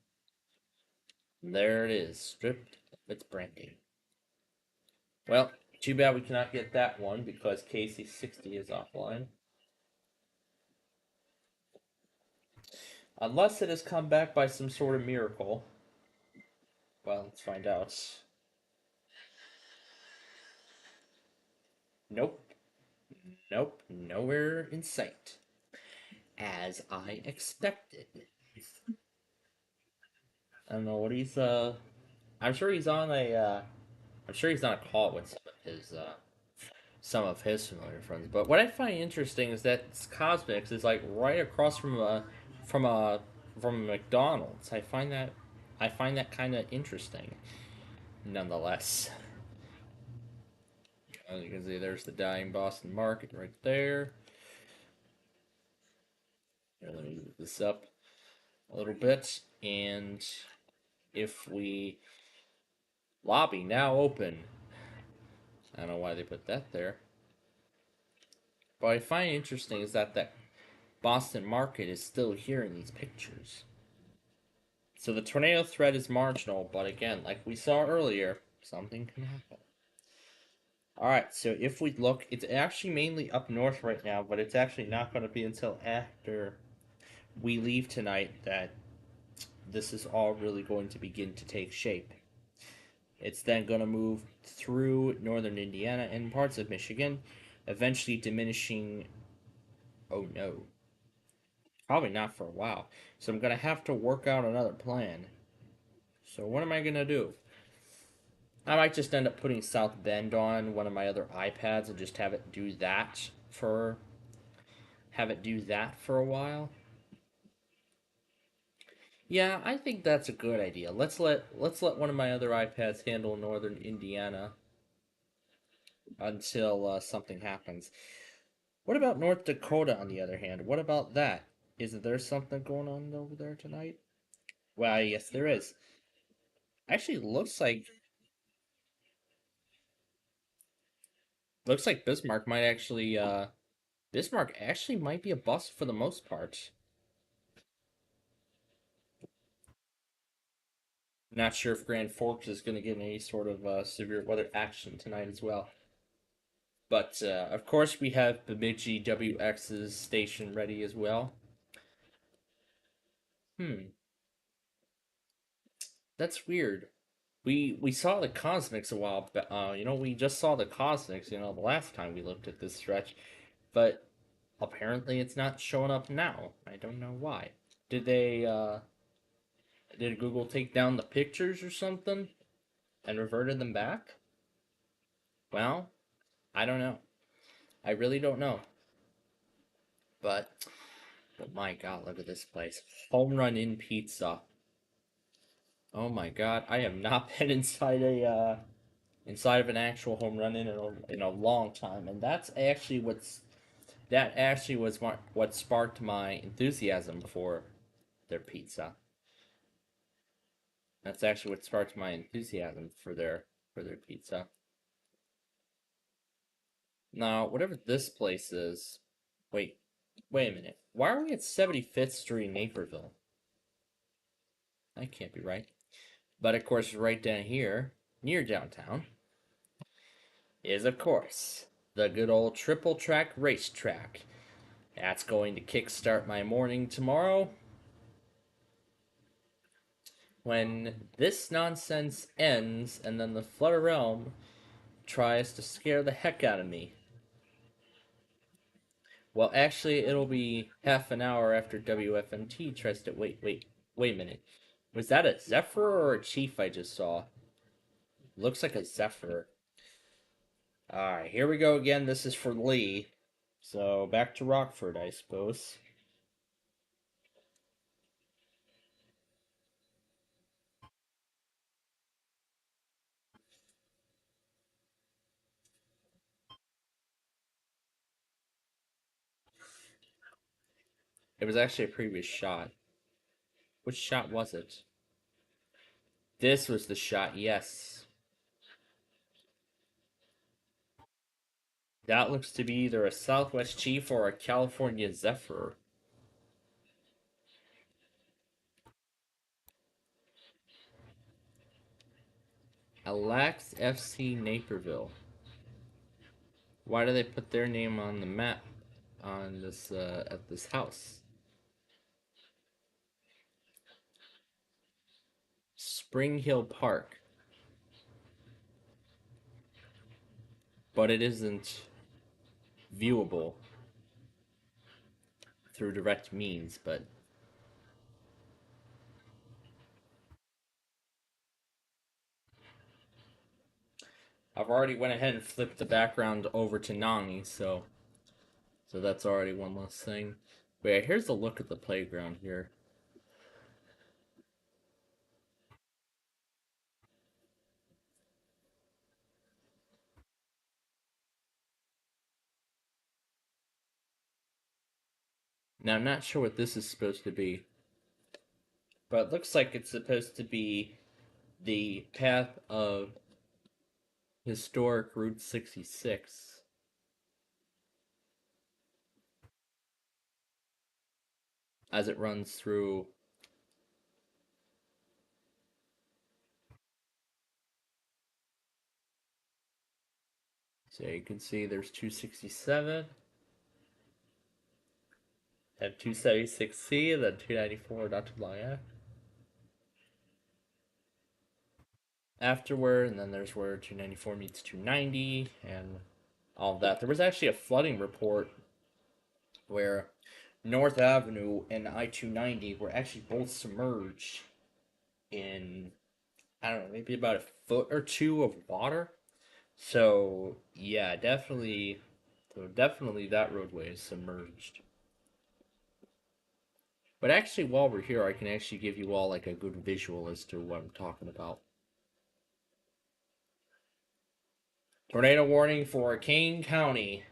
there it is, stripped of its branding. Well, too bad we cannot get that one because KC60 is offline. Unless it has come back by some sort of miracle. Well, let's find out. Nope. Nope. Nowhere in sight. As I expected. I don't know what he's I'm sure he's on a I'm sure he's on a call with some of his familiar friends. But what I find interesting is that Cosmics is like right across from a from a McDonald's. I find that kind of interesting, nonetheless. As you can see, there's the dying Boston market right there. Here, let me move this up a little bit, and if we lobby now open, I don't know why they put that there. But what I find interesting is that Boston market is still here in these pictures. So the tornado threat is marginal, but again, like we saw earlier, something can happen. Alright, so if we look, it's actually mainly up north right now, but it's actually not going to be until after we leave tonight that this is all really going to begin to take shape. It's then going to move through northern Indiana and parts of Michigan, eventually diminishing. Oh no. Probably not for a while. So I'm going to have to work out another plan. So what am I going to do? I might just end up putting South Bend on one of my other iPads and just have it do that for a while. Yeah, I think that's a good idea. Let's let one of my other iPads handle northern Indiana until something happens. What about North Dakota on the other hand? What about that? Isn't there something going on over there tonight? Well, yes, there is. Actually, looks like Bismarck actually might be a bust for the most part. Not sure if Grand Forks is going to get any sort of severe weather action tonight as well. But of course, we have Bemidji WX's station ready as well. That's weird. We saw the Cosmics a while, but we just saw the Cosmics. The last time we looked at this stretch, but apparently it's not showing up now. I don't know why. Did they? Did Google take down the pictures or something and reverted them back? Well, I don't know. I really don't know. But my god, look at this place. Home Run Inn Pizza. Oh my god, I have not been inside of an actual home run in a long time, and that actually was what sparked my enthusiasm for their pizza. That's actually what sparked my enthusiasm for their pizza. Now, whatever this place is, wait a minute. Why are we at 75th Street in Naperville? That can't be right. But of course, right down here, near downtown, is of course the good old triple track racetrack. That's going to kickstart my morning tomorrow. When this nonsense ends, and then the Flutter Realm tries to scare the heck out of me. Well, actually, it'll be half an hour after WFMT tries to. Wait a minute. Was that a Zephyr or a Chief I just saw? Looks like a Zephyr. Alright, here we go again. This is for Lee. So, back to Rockford, I suppose. It was actually a previous shot. Which shot was it? This was the shot, yes. That looks to be either a Southwest Chief or a California Zephyr. Alex FC Naperville. Why do they put their name on the map on this at this house? Spring Hill Park. But it isn't viewable through direct means, but I've already went ahead and flipped the background over to Nani, so that's already one less thing. But yeah, here's a look at the playground here. Now, I'm not sure what this is supposed to be, but it looks like it's supposed to be the path of historic Route 66. As it runs through so you can see there's 267 and 276C and then 294 not too long afterward, and then there's where 294 meets 290 and all of that. There was actually a flooding report where North Avenue and I-290 were actually both submerged in, I don't know, maybe about a foot or two of water. So yeah, definitely that roadway is submerged. But actually, while we're here, I can actually give you all like a good visual as to what I'm talking about. Tornado warning for Kane County.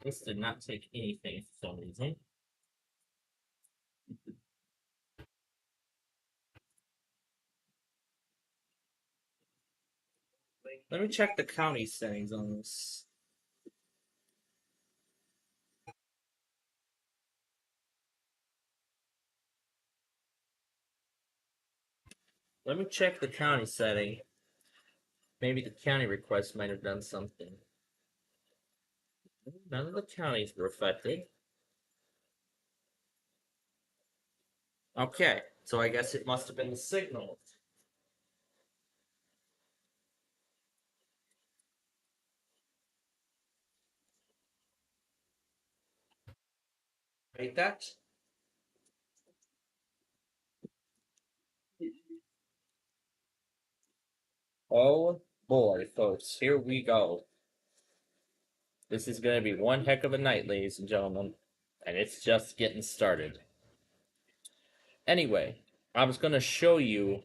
This did not take anything for some reason. Let me check the county settings on this. Let me check the county setting. Maybe the county request might have done something. None of the counties were affected. Okay, so I guess it must have been the signal. Right, that? Oh boy, folks, here we go. This is going to be one heck of a night, ladies and gentlemen, and it's just getting started. Anyway, I was going to show you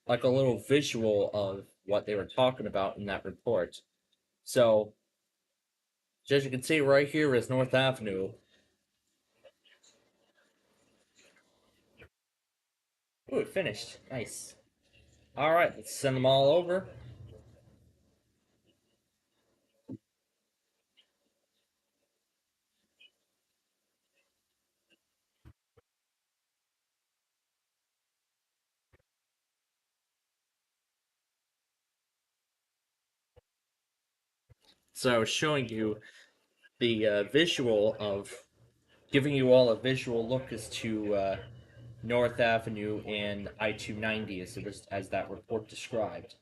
like a little visual of what they were talking about in that report. So, as you can see right here is North Avenue. Ooh, it finished. Nice. Alright, let's send them all over. So I was showing you the visual of giving you all a visual look as to North Avenue and I-290 as that report described.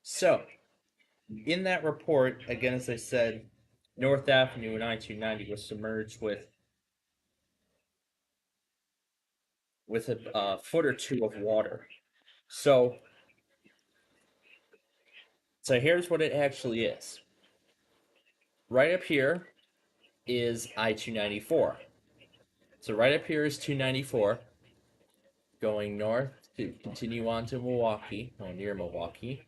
So, in that report, again, as I said, North Avenue and I-290 was submerged with a foot or two of water. So here's what it actually is. Right up here is I-294. So right up here is 294, going north to continue on to Milwaukee, or near Milwaukee,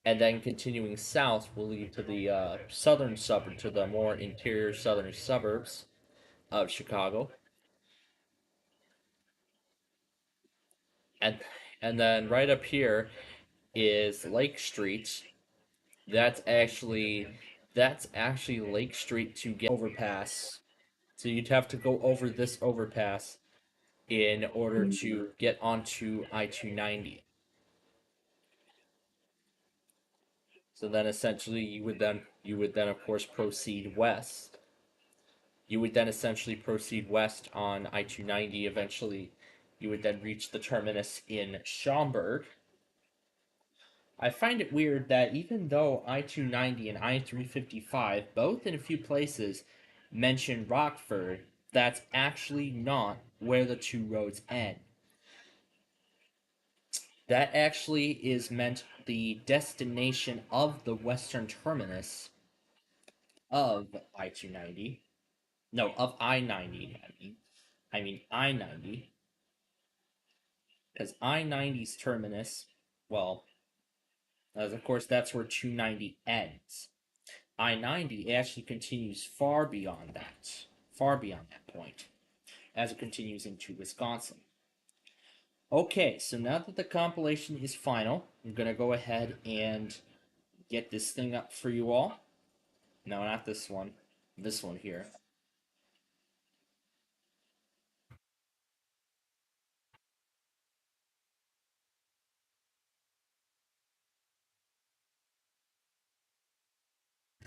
and then continuing south will lead to the southern suburb, to the more interior southern suburbs of Chicago, and then right up here is Lake Street. That's actually Lake Street to get overpass. So you'd have to go over this overpass in order to get onto I-290. So then essentially you would then of course proceed west. You would then essentially proceed west on I-290. Eventually you would then reach the terminus in Schaumburg. I find it weird that even though I-290 and I-355 both in a few places mention Rockford, that's actually not where the two roads end. That actually is meant the destination of the western terminus of I-290. No, of I-90. I mean I-90. Because I-90's terminus, well, as of course that's where 290 ends. I-90 actually continues far beyond that point, as it continues into Wisconsin. Okay, so now that the compilation is final, I'm going to go ahead and get this thing up for you all. No, not this one. This one here.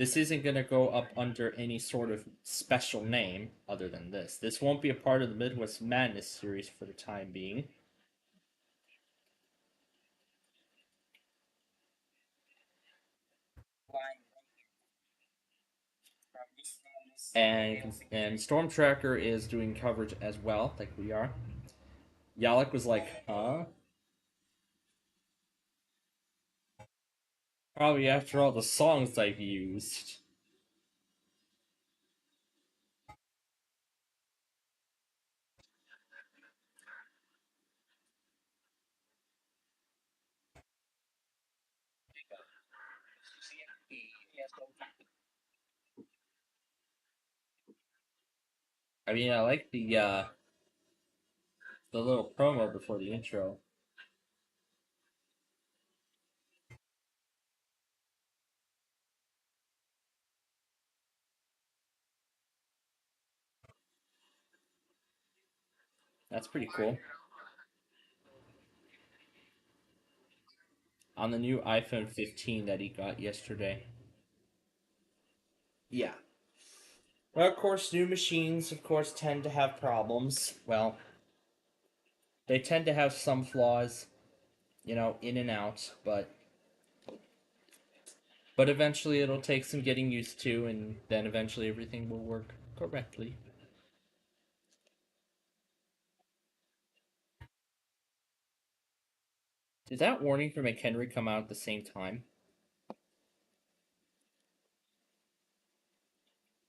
this isn't going to go up under any sort of special name other than this. This won't be a part of the Midwest Madness series for the time being. And Storm Tracker is doing coverage as well, like we are. Yalek was like, huh? Probably after all the songs I've used. I mean, I like the little promo before the intro. That's pretty cool. On the new iPhone 15 that he got yesterday. Yeah. Well, of course, new machines, of course, tend to have problems. Well, they tend to have some flaws, you know, in and out, but eventually it'll take some getting used to, and then eventually everything will work correctly. Did that warning for McHenry come out at the same time?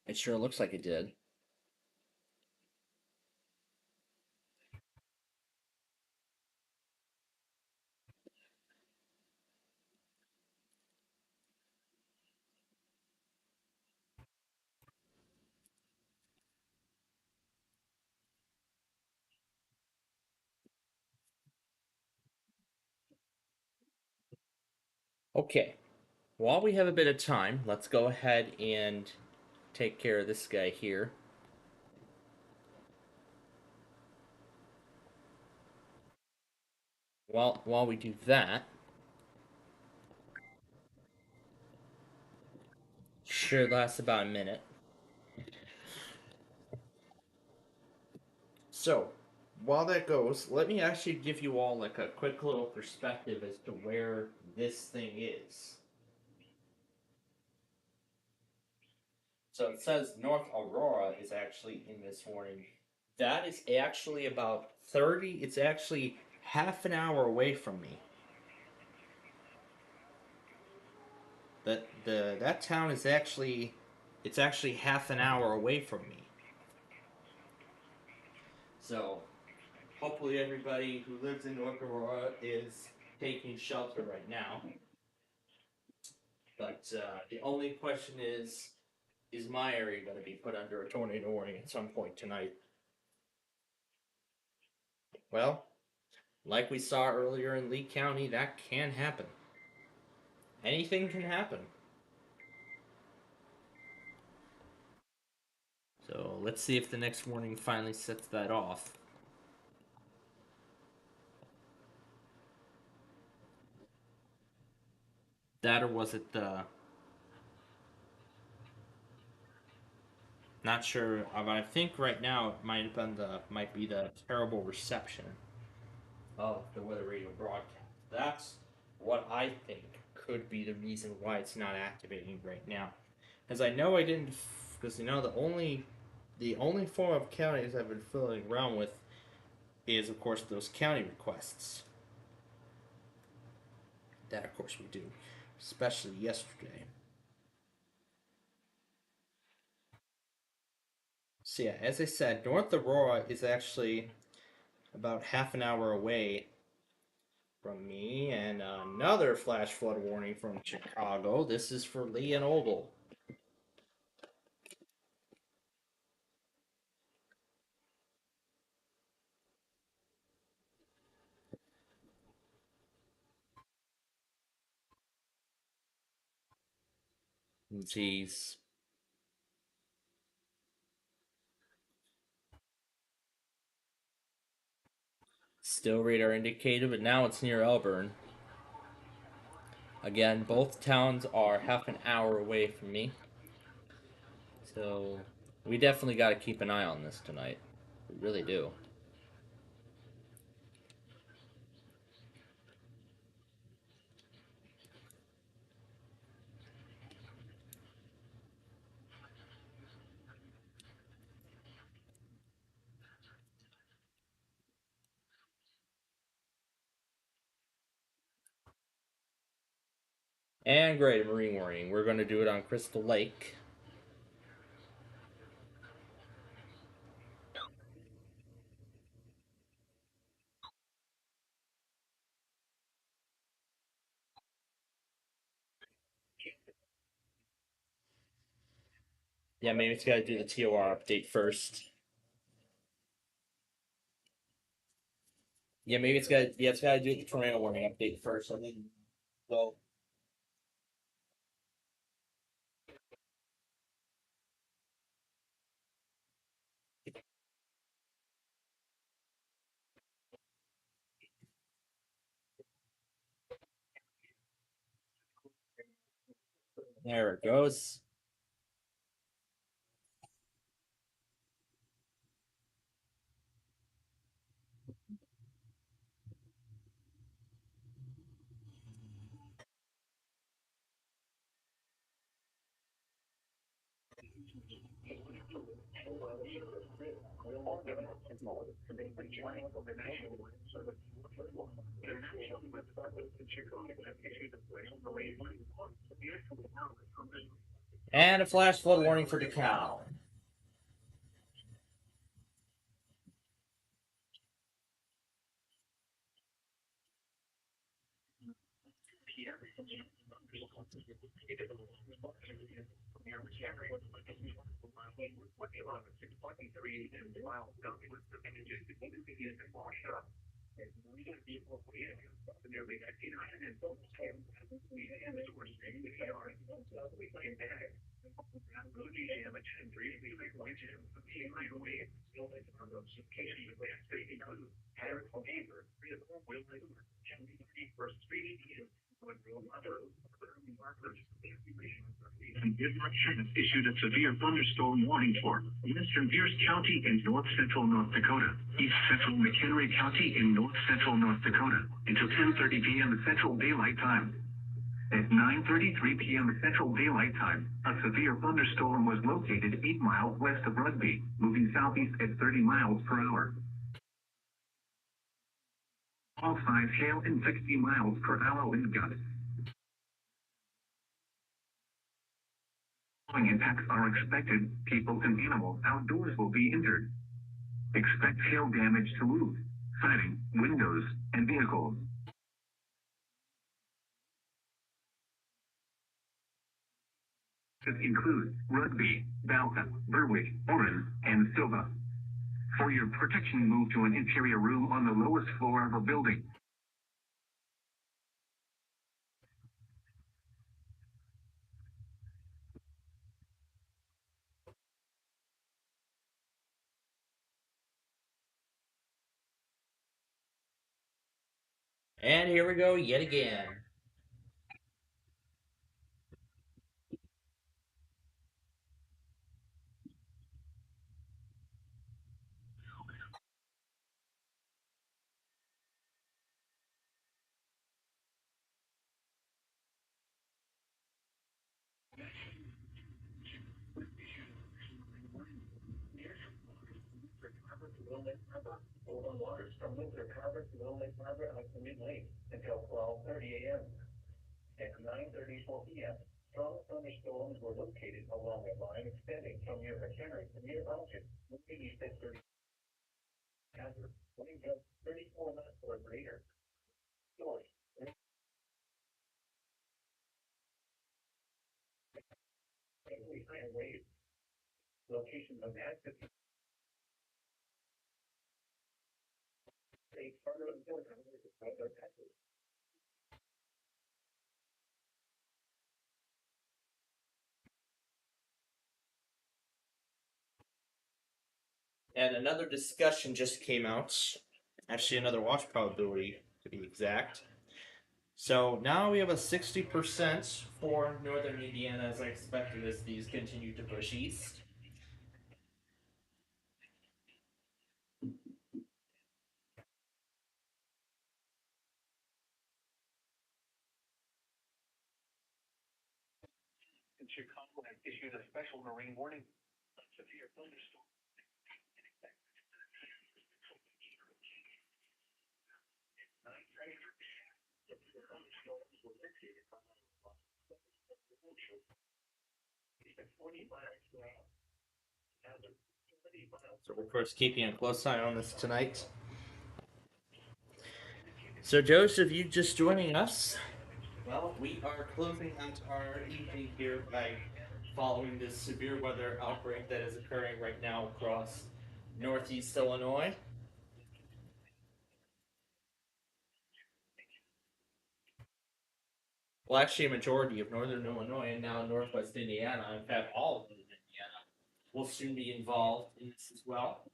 It sure looks like it did. Okay, while we have a bit of time, let's go ahead and take care of this guy here. While we do that, sure lasts about a minute. So, while that goes, let me actually give you all like a quick little perspective as to where this thing is. So it says North Aurora is actually in this warning. That is actually about 30, it's actually half an hour away from me. That town is actually it's actually half an hour away from me. So hopefully everybody who lives in North Aurora is taking shelter right now. But the only question is my area going to be put under a tornado warning at some point tonight? Well, like we saw earlier in Lee County, that can happen. Anything can happen. So let's see if the next warning finally sets that off. That or was it the... Not sure, but I think right now it might be the terrible reception of the weather radio broadcast. That's what I think could be the reason why it's not activating right now. As I know I didn't, because you know the only form of counties I've been filling around with is of course those county requests. That of course we do, especially yesterday. So yeah, as I said, North Aurora is actually about half an hour away from me, and another flash flood warning from Chicago. This is for Lee and Ogle. Jeez. Still radar indicated, but now it's near Elburn. Again, both towns are half an hour away from me. So we definitely got to keep an eye on this tonight. We really do. And great marine warning. We're going to do it on Crystal Lake. Yeah, maybe it's got to do the TOR update first. Yeah, maybe it's got to do the tornado warning update first, and then go. There it goes. And a flash flood warning for DeKalb. Issued a severe thunderstorm warning for western Pierce County in north central North Dakota, east central McHenry County in north central North Dakota until 10:30 p.m. Central Daylight Time. At 9:33 p.m. Central Daylight Time, a severe thunderstorm was located 8 miles west of Rugby, moving southeast at 30 miles per hour. All size hail in 60 miles per hour wind gusts. Impacts are expected, people and animals outdoors will be injured. Expect hail damage to roofs, siding, windows, and vehicles. This includes Rugby, Balka, Berwick, Oren, and Silva. For your protection, move to an interior room on the lowest floor of a building. And here we go yet again. Until 12:30 a.m. At 9:34 p.m., strong thunderstorms were located along a line extending from near McHenry to near Elgin, moving east at 30 hazard, winds gusts 34 knots or greater. Source: high waves. Location of active a further important weather patterns. And another discussion just came out. Actually, another watch probability to be exact. So now we have a 60% for northern Indiana, as I expected, as these continue to push east. And Chicago has issued a special marine warning. Severe thunderstorm. So we're, of course, keeping a close eye on this tonight. So, Joseph, you just joining us? Well, we are closing out our evening here by following this severe weather outbreak that is occurring right now across northeast Illinois. Well, actually, a majority of northern Illinois and now northwest Indiana, in fact, all of northern Indiana, will soon be involved in this as well.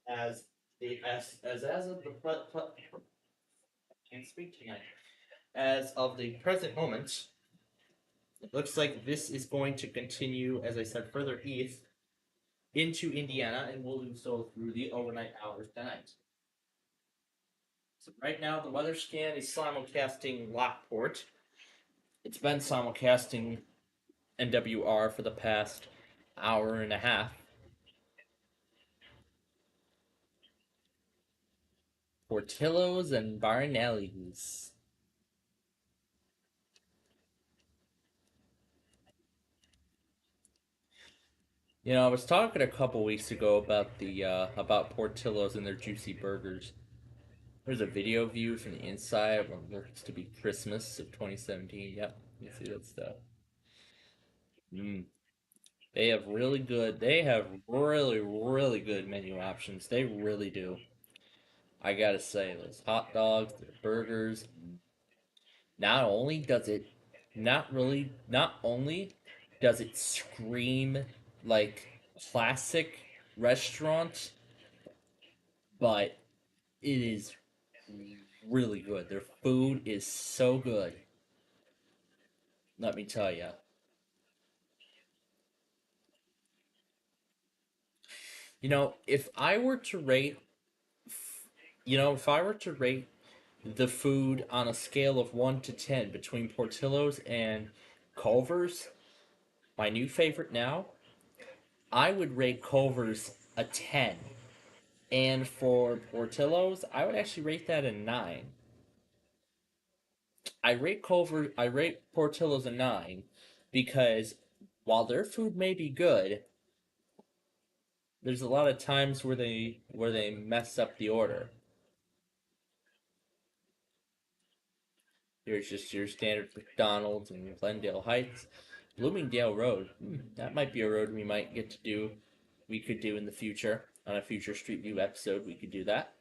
As of the can't speak tonight. As of the present moment, it looks like this is going to continue, as I said, further east into Indiana, and will do so through the overnight hours tonight. So right now, the weather scan is simulcasting Lockport. It's been simulcasting NWR for the past hour and a half. Portillo's and Barnelli's. You know, I was talking a couple weeks ago about the about Portillo's and their juicy burgers. There's a video view from the inside of what looks to be Christmas of 2017. Yep, you see that stuff. They have really good menu options. They really do. I gotta say, those hot dogs, their burgers. Not only does it scream like classic restaurant, but it is really good. Their food is so good. Let me tell you. You know, if I were to rate, if I were to rate the food on a scale of 1 to 10 between Portillo's and Culver's, my new favorite now, I would rate Culver's a 10. And for Portillo's, I would actually rate that a 9. I rate Portillo's a 9 because while their food may be good, there's a lot of times where they mess up the order. Here's just your standard McDonald's in Glendale Heights. Bloomingdale Road. That might be a road we might get to do. We could do in the future. On a future Street View episode, we could do that.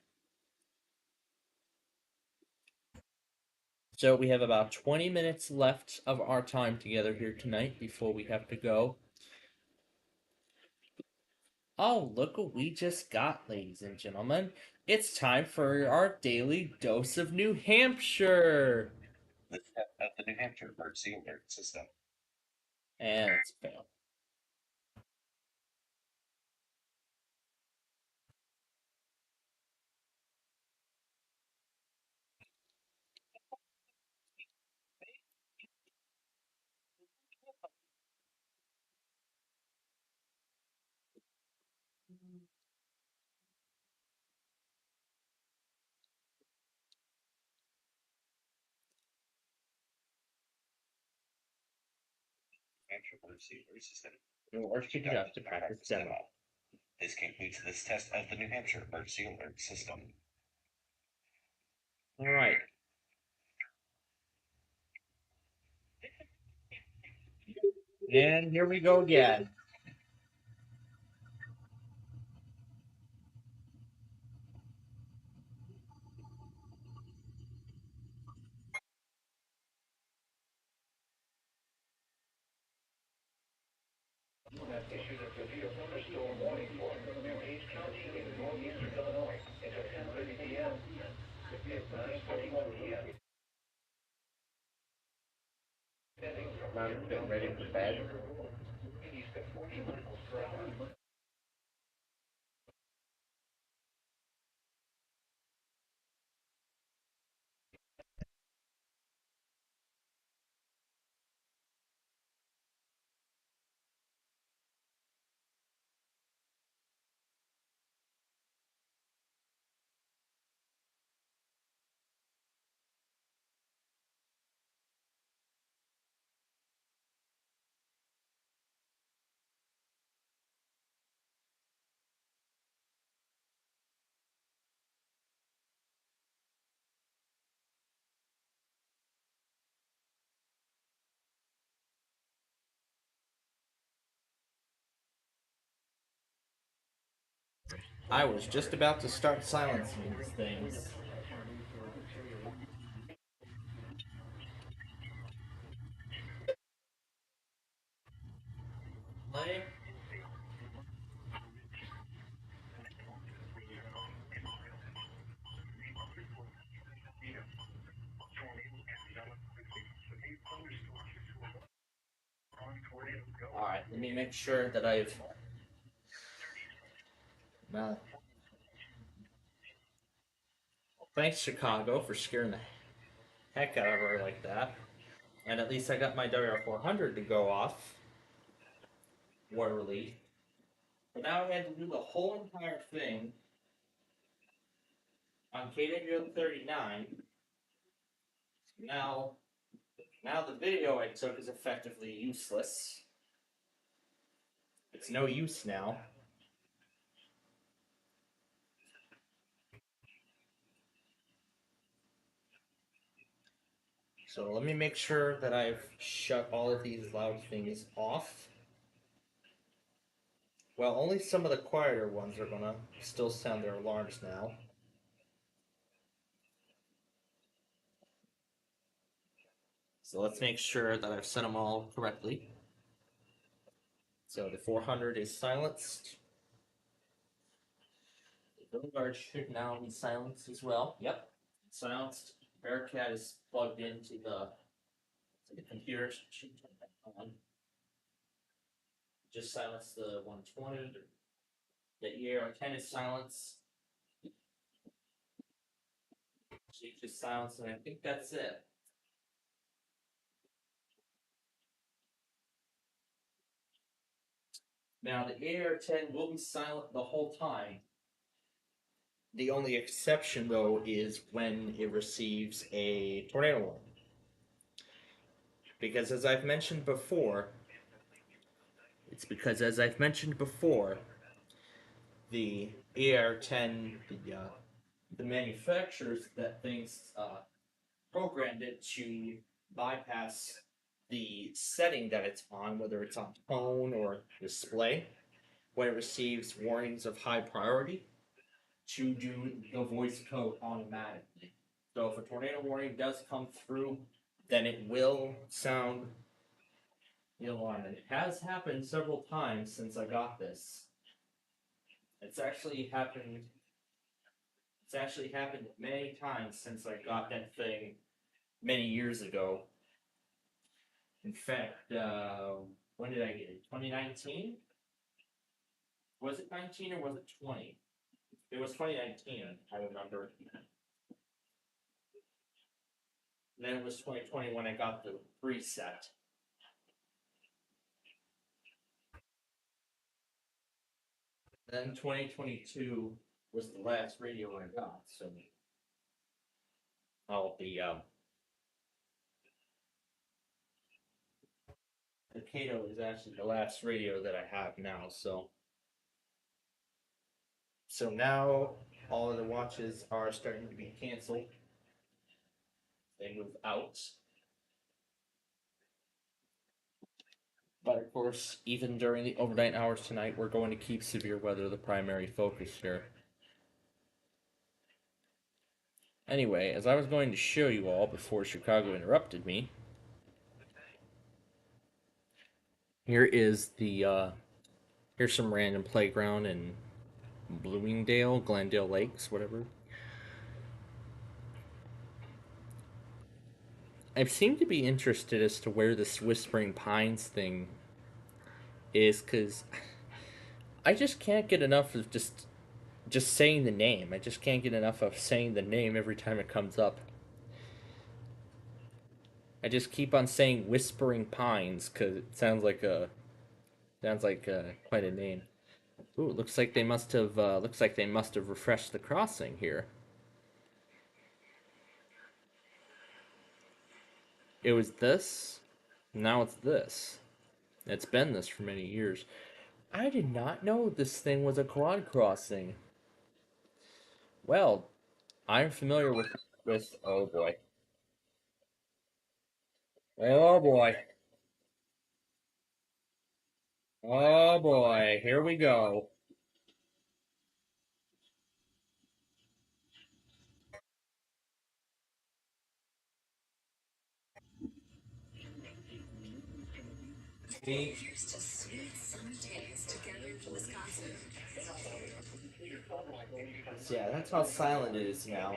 So we have about 20 minutes left of our time together here tonight before we have to go. Oh, look what we just got, ladies and gentlemen. It's time for our daily dose of New Hampshire. The New Hampshire emergency alert system. And it's failed. Hampshire emergency alert system. Or should you have to practice demo? This concludes this test of the New Hampshire emergency alert system. All right. And here we go again. Issued a severe thunderstorm warning for East County in northeastern Illinois. It's at 10:30 p.m. It's 9:41 p.m. I'm getting ready for bed. I was just about to start silencing these things. Play. Alright, let me make sure that I've... thanks, Chicago, for scaring the heck out of her like that. And at least I got my WR400 to go off. War relief. But now I had to do the whole entire thing on KW39. Now the video I took is effectively useless. It's no use now. So let me make sure that I've shut all of these loud things off. Well, only some of the quieter ones are gonna still sound their alarms now. So let's make sure that I've set them all correctly. So the 400 is silenced. The Vanguard should now be silenced as well. Yep, silenced. Bearcat is plugged into the computer. Should turn that on. Just silence the 120. The EAR10 is silenced. So you just silence, and I think that's it. Now the AR-10 will be silent the whole time. The only exception, though, is when it receives a tornado warning. Because as I've mentioned before, the AR-10, the manufacturers that things programmed it to bypass the setting that it's on, whether it's on tone or display, when it receives warnings of high priority, to do the voice code automatically. So if a tornado warning does come through, then it will sound the alarm. And it has happened several times since I got this. It's actually happened many times since I got that thing many years ago. In fact, when did I get it? 2019? Was it 19 or was it 20? It was 2019, I remember. Then it was 2020 when I got the preset. Then 2022 was the last radio I got, so the Kato is actually the last radio that I have now, so now all of the watches are starting to be canceled. They move out. But of course, even during the overnight hours tonight, we're going to keep severe weather the primary focus here. Anyway, as I was going to show you all before Chicago interrupted me, here is the, here's some random playground in Bloomingdale, Glendale Lakes, whatever. I seem to be interested as to where this Whispering Pines thing is, because I just can't get enough of just saying the name. I just can't get enough of saying the name every time it comes up. I just keep on saying Whispering Pines because it sounds like quite a name. Ooh, looks like they must have refreshed the crossing here. It was this, now it's this. It's been this for many years. I did not know this thing was a quad crossing. Well, I'm familiar with oh boy. Oh boy. Oh boy, here we go. See? Yeah, that's how silent it is now.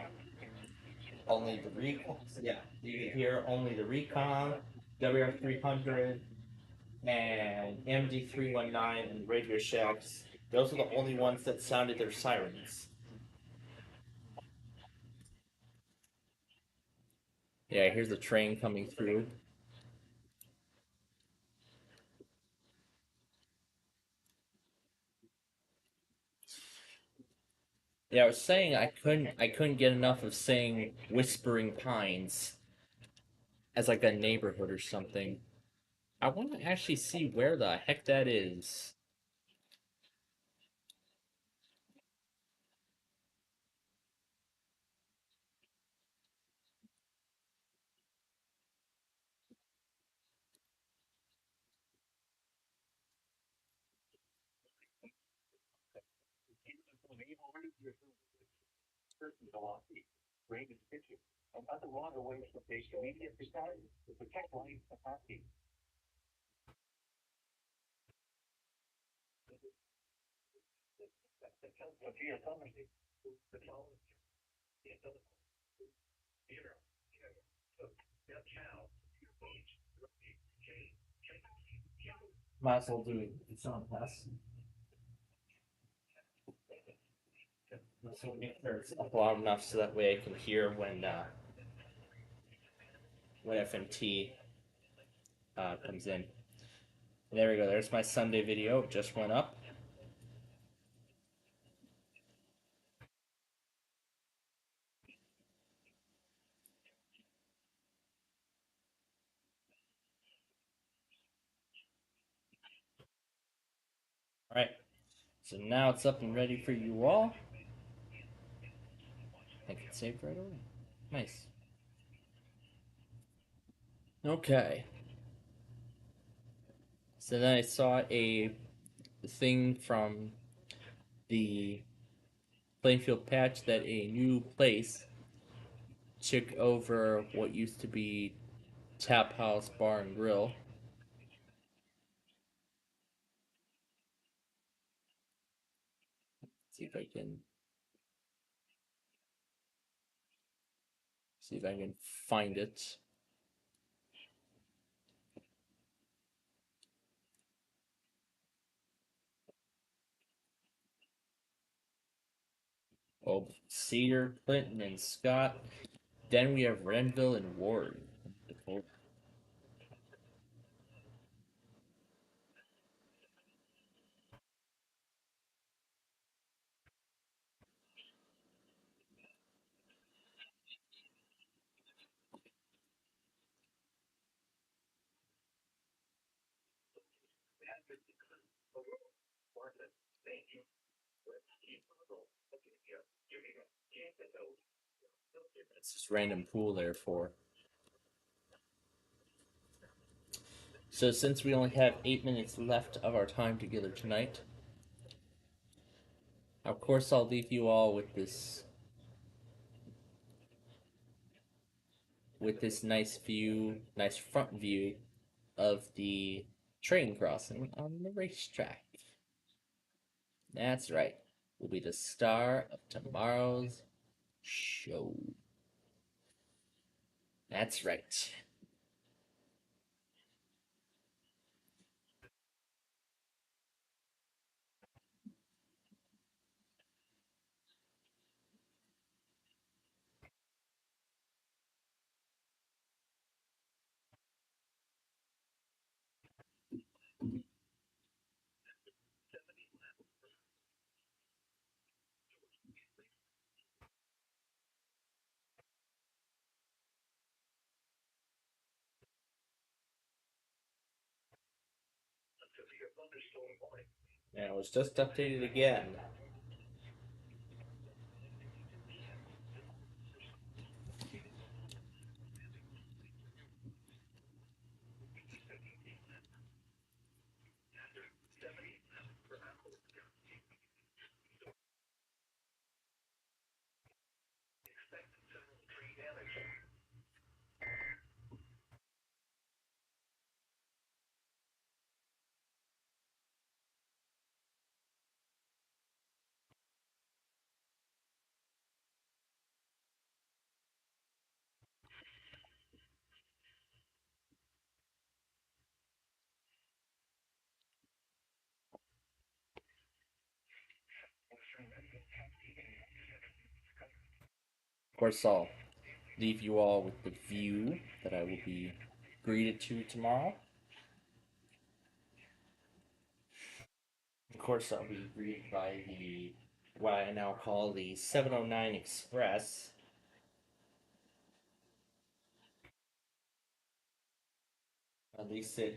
Only the recon, yeah, you can hear only the recon, WR300, and MD319 and Radio Shacks. Those are the only ones that sounded their sirens. Yeah, here's the train coming through. Yeah, I was saying I couldn't get enough of saying Whispering Pines as like a neighborhood or something. I want to actually see where the heck that is. Might as well do it. It's on pass. So make sure it's up loud enough so that way I can hear when FMT comes in. And there we go. There's my Sunday video. It just went up. All right. So now it's up and ready for you all. I can save right away. Nice. Okay. So then I saw a thing from the Plainfield patch that a new place took over what used to be Tap House Bar and Grill. See if I can find it. Oh, Cedar, Clinton, and Scott. Then we have Renville and Ward. It's just random pool there for. So since we only have 8 minutes left of our time together tonight, of course I'll leave you all with this nice view, nice front view of the train crossing on the racetrack. That's right. We'll be the star of tomorrow's show. That's right. And it was just updated again. Of course, I'll leave you all with the view that I will be greeted to tomorrow. Of course, I'll be greeted by the what I now call the 709 Express. At least at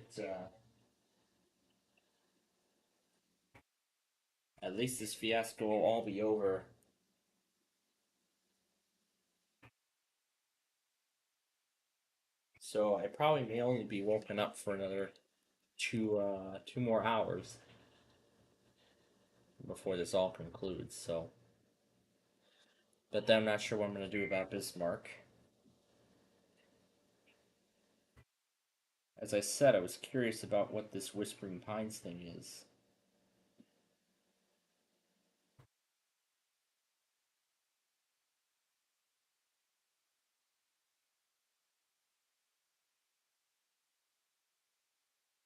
least this fiasco will all be over. So I probably may only be woken up for another two more hours before this all concludes. So, but then I'm not sure what I'm gonna do about Bismarck. As I said, I was curious about what this Whispering Pines thing is.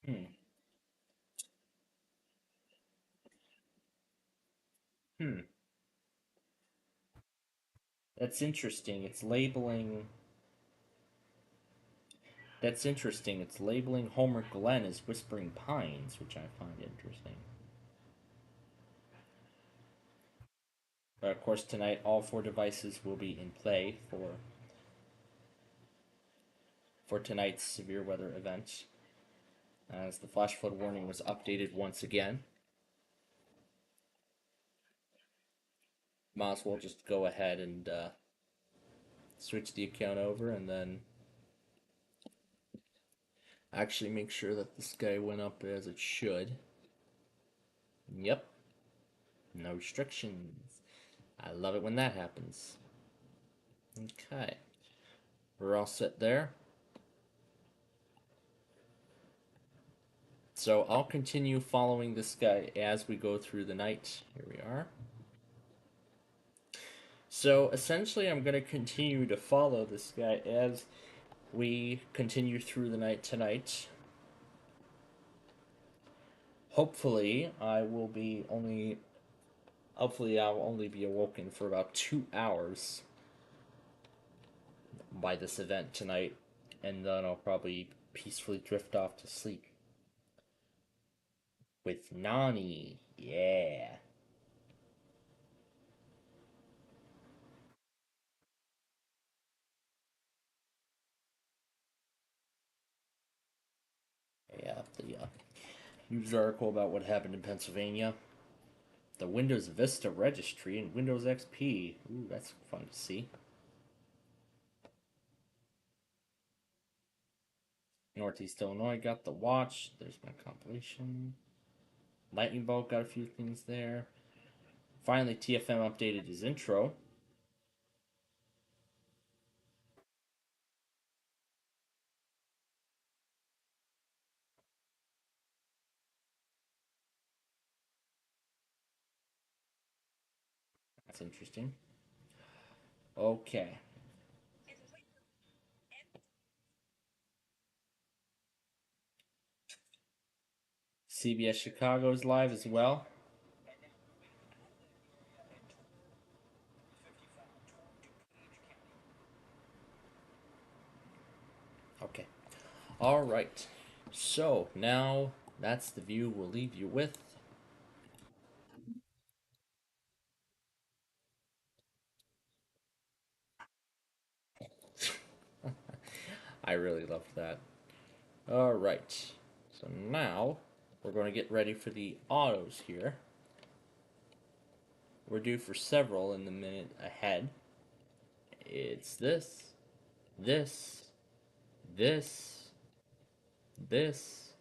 Hmm. Hmm. That's interesting. It's labeling. That's interesting. It's labeling Homer Glen as Whispering Pines, which I find interesting. But of course, tonight all 4 devices will be in play for tonight's severe weather event, as the flash flood warning was updated once again. Might as well just go ahead and switch the account over and then actually make sure that the sky went up as it should. Yep. No restrictions. I love it when that happens. Okay. We're all set there. So I'll continue following this guy as we go through the night. Here we are. So essentially, I'm going to continue to follow this guy as we continue through the night tonight. Hopefully, I'll only be awoken for about 2 hours by this event tonight, and then I'll probably peacefully drift off to sleep with Nani. Yeah. Yeah, the news article about what happened in Pennsylvania. The Windows Vista registry and Windows XP. Ooh, that's fun to see. Northeast Illinois got the watch. There's my compilation. Lightning Bolt got a few things there. Finally, TFM updated his intro. That's interesting. Okay. CBS Chicago is live as well. Okay. All right. So now that's the view we'll leave you with. I really loved that. All right. So now we're going to get ready for the autos here. We're due for several in the minute ahead. It's this, this, this, this,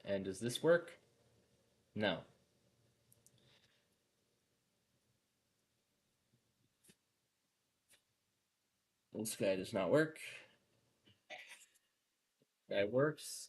and does this work? No. This guy does not work. Guy works.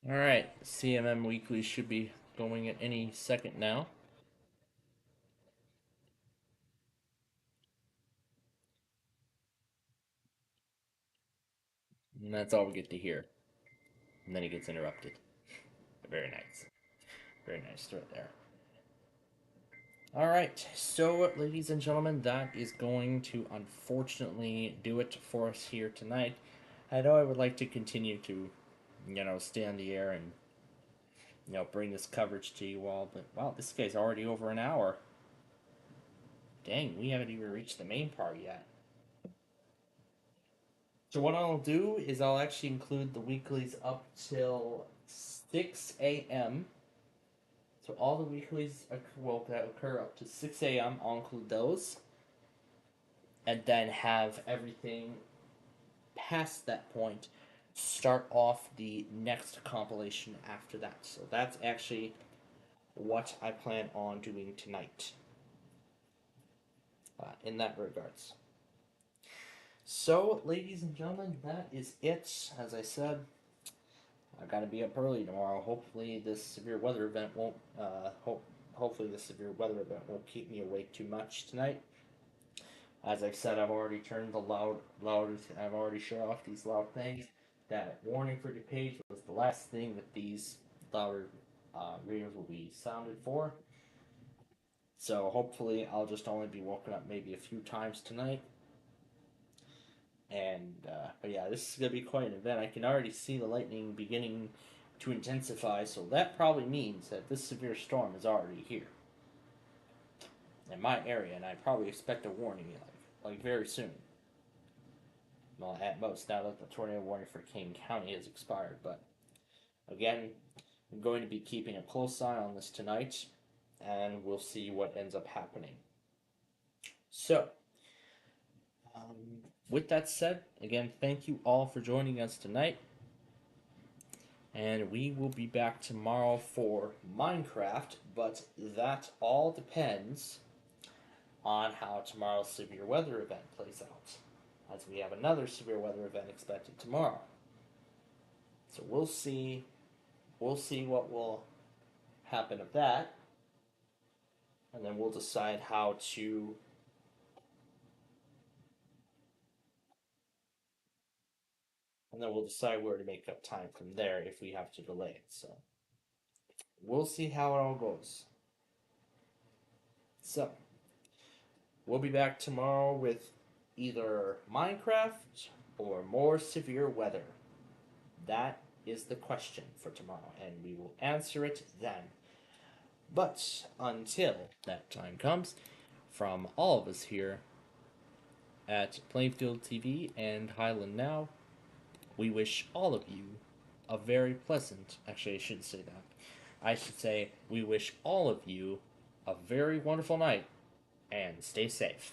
All right, CMM Weekly should be going at any second now. And that's all we get to hear. And then he gets interrupted. Very nice. Very nice right there. All right, so ladies and gentlemen, that is going to unfortunately do it for us here tonight. I know I would like to continue to, stay on the air and, bring this coverage to you all, but wow, this guy's already over an hour. Dang, we haven't even reached the main part yet. So what I'll do is I'll actually include the weeklies up till 6 a.m. So all the weeklies that occur up to 6 a.m. I'll include those. And then have everything past that point start off the next compilation after that. So that's actually what I plan on doing tonight in that regards. So, ladies and gentlemen, that is it. As I said, I've got to be up early tomorrow. Hopefully, this severe weather event won't. Hopefully, this severe weather event won't keep me awake too much tonight. As I've said, I've already turned the loud. I've already shut off these loud things. That warning for DuPage was the last thing that these louder radios will be sounded for. So hopefully, I'll just only be woken up maybe a few times tonight. And but yeah, this is gonna be quite an event. I can already see the lightning beginning to intensify, so that probably means that this severe storm is already here in my area, and I probably expect a warning like very soon. Well, at most, now that the tornado warning for King County has expired. But again, I'm going to be keeping a close eye on this tonight, and we'll see what ends up happening. So, with that said, again, thank you all for joining us tonight. And we will be back tomorrow for Minecraft, but that all depends on how tomorrow's severe weather event plays out, as we have another severe weather event expected tomorrow. So we'll see what will happen of that, and then we'll decide how to where to make up time from there if we have to delay it. So we'll see how it all goes. So we'll be back tomorrow with either Minecraft or more severe weather. That is the question for tomorrow, and we will answer it then. But until that time comes, from all of us here at Plainfield TV and Highland Now, we wish all of you a very pleasant. Actually, I shouldn't say that. I should say we wish all of you a very wonderful night and stay safe.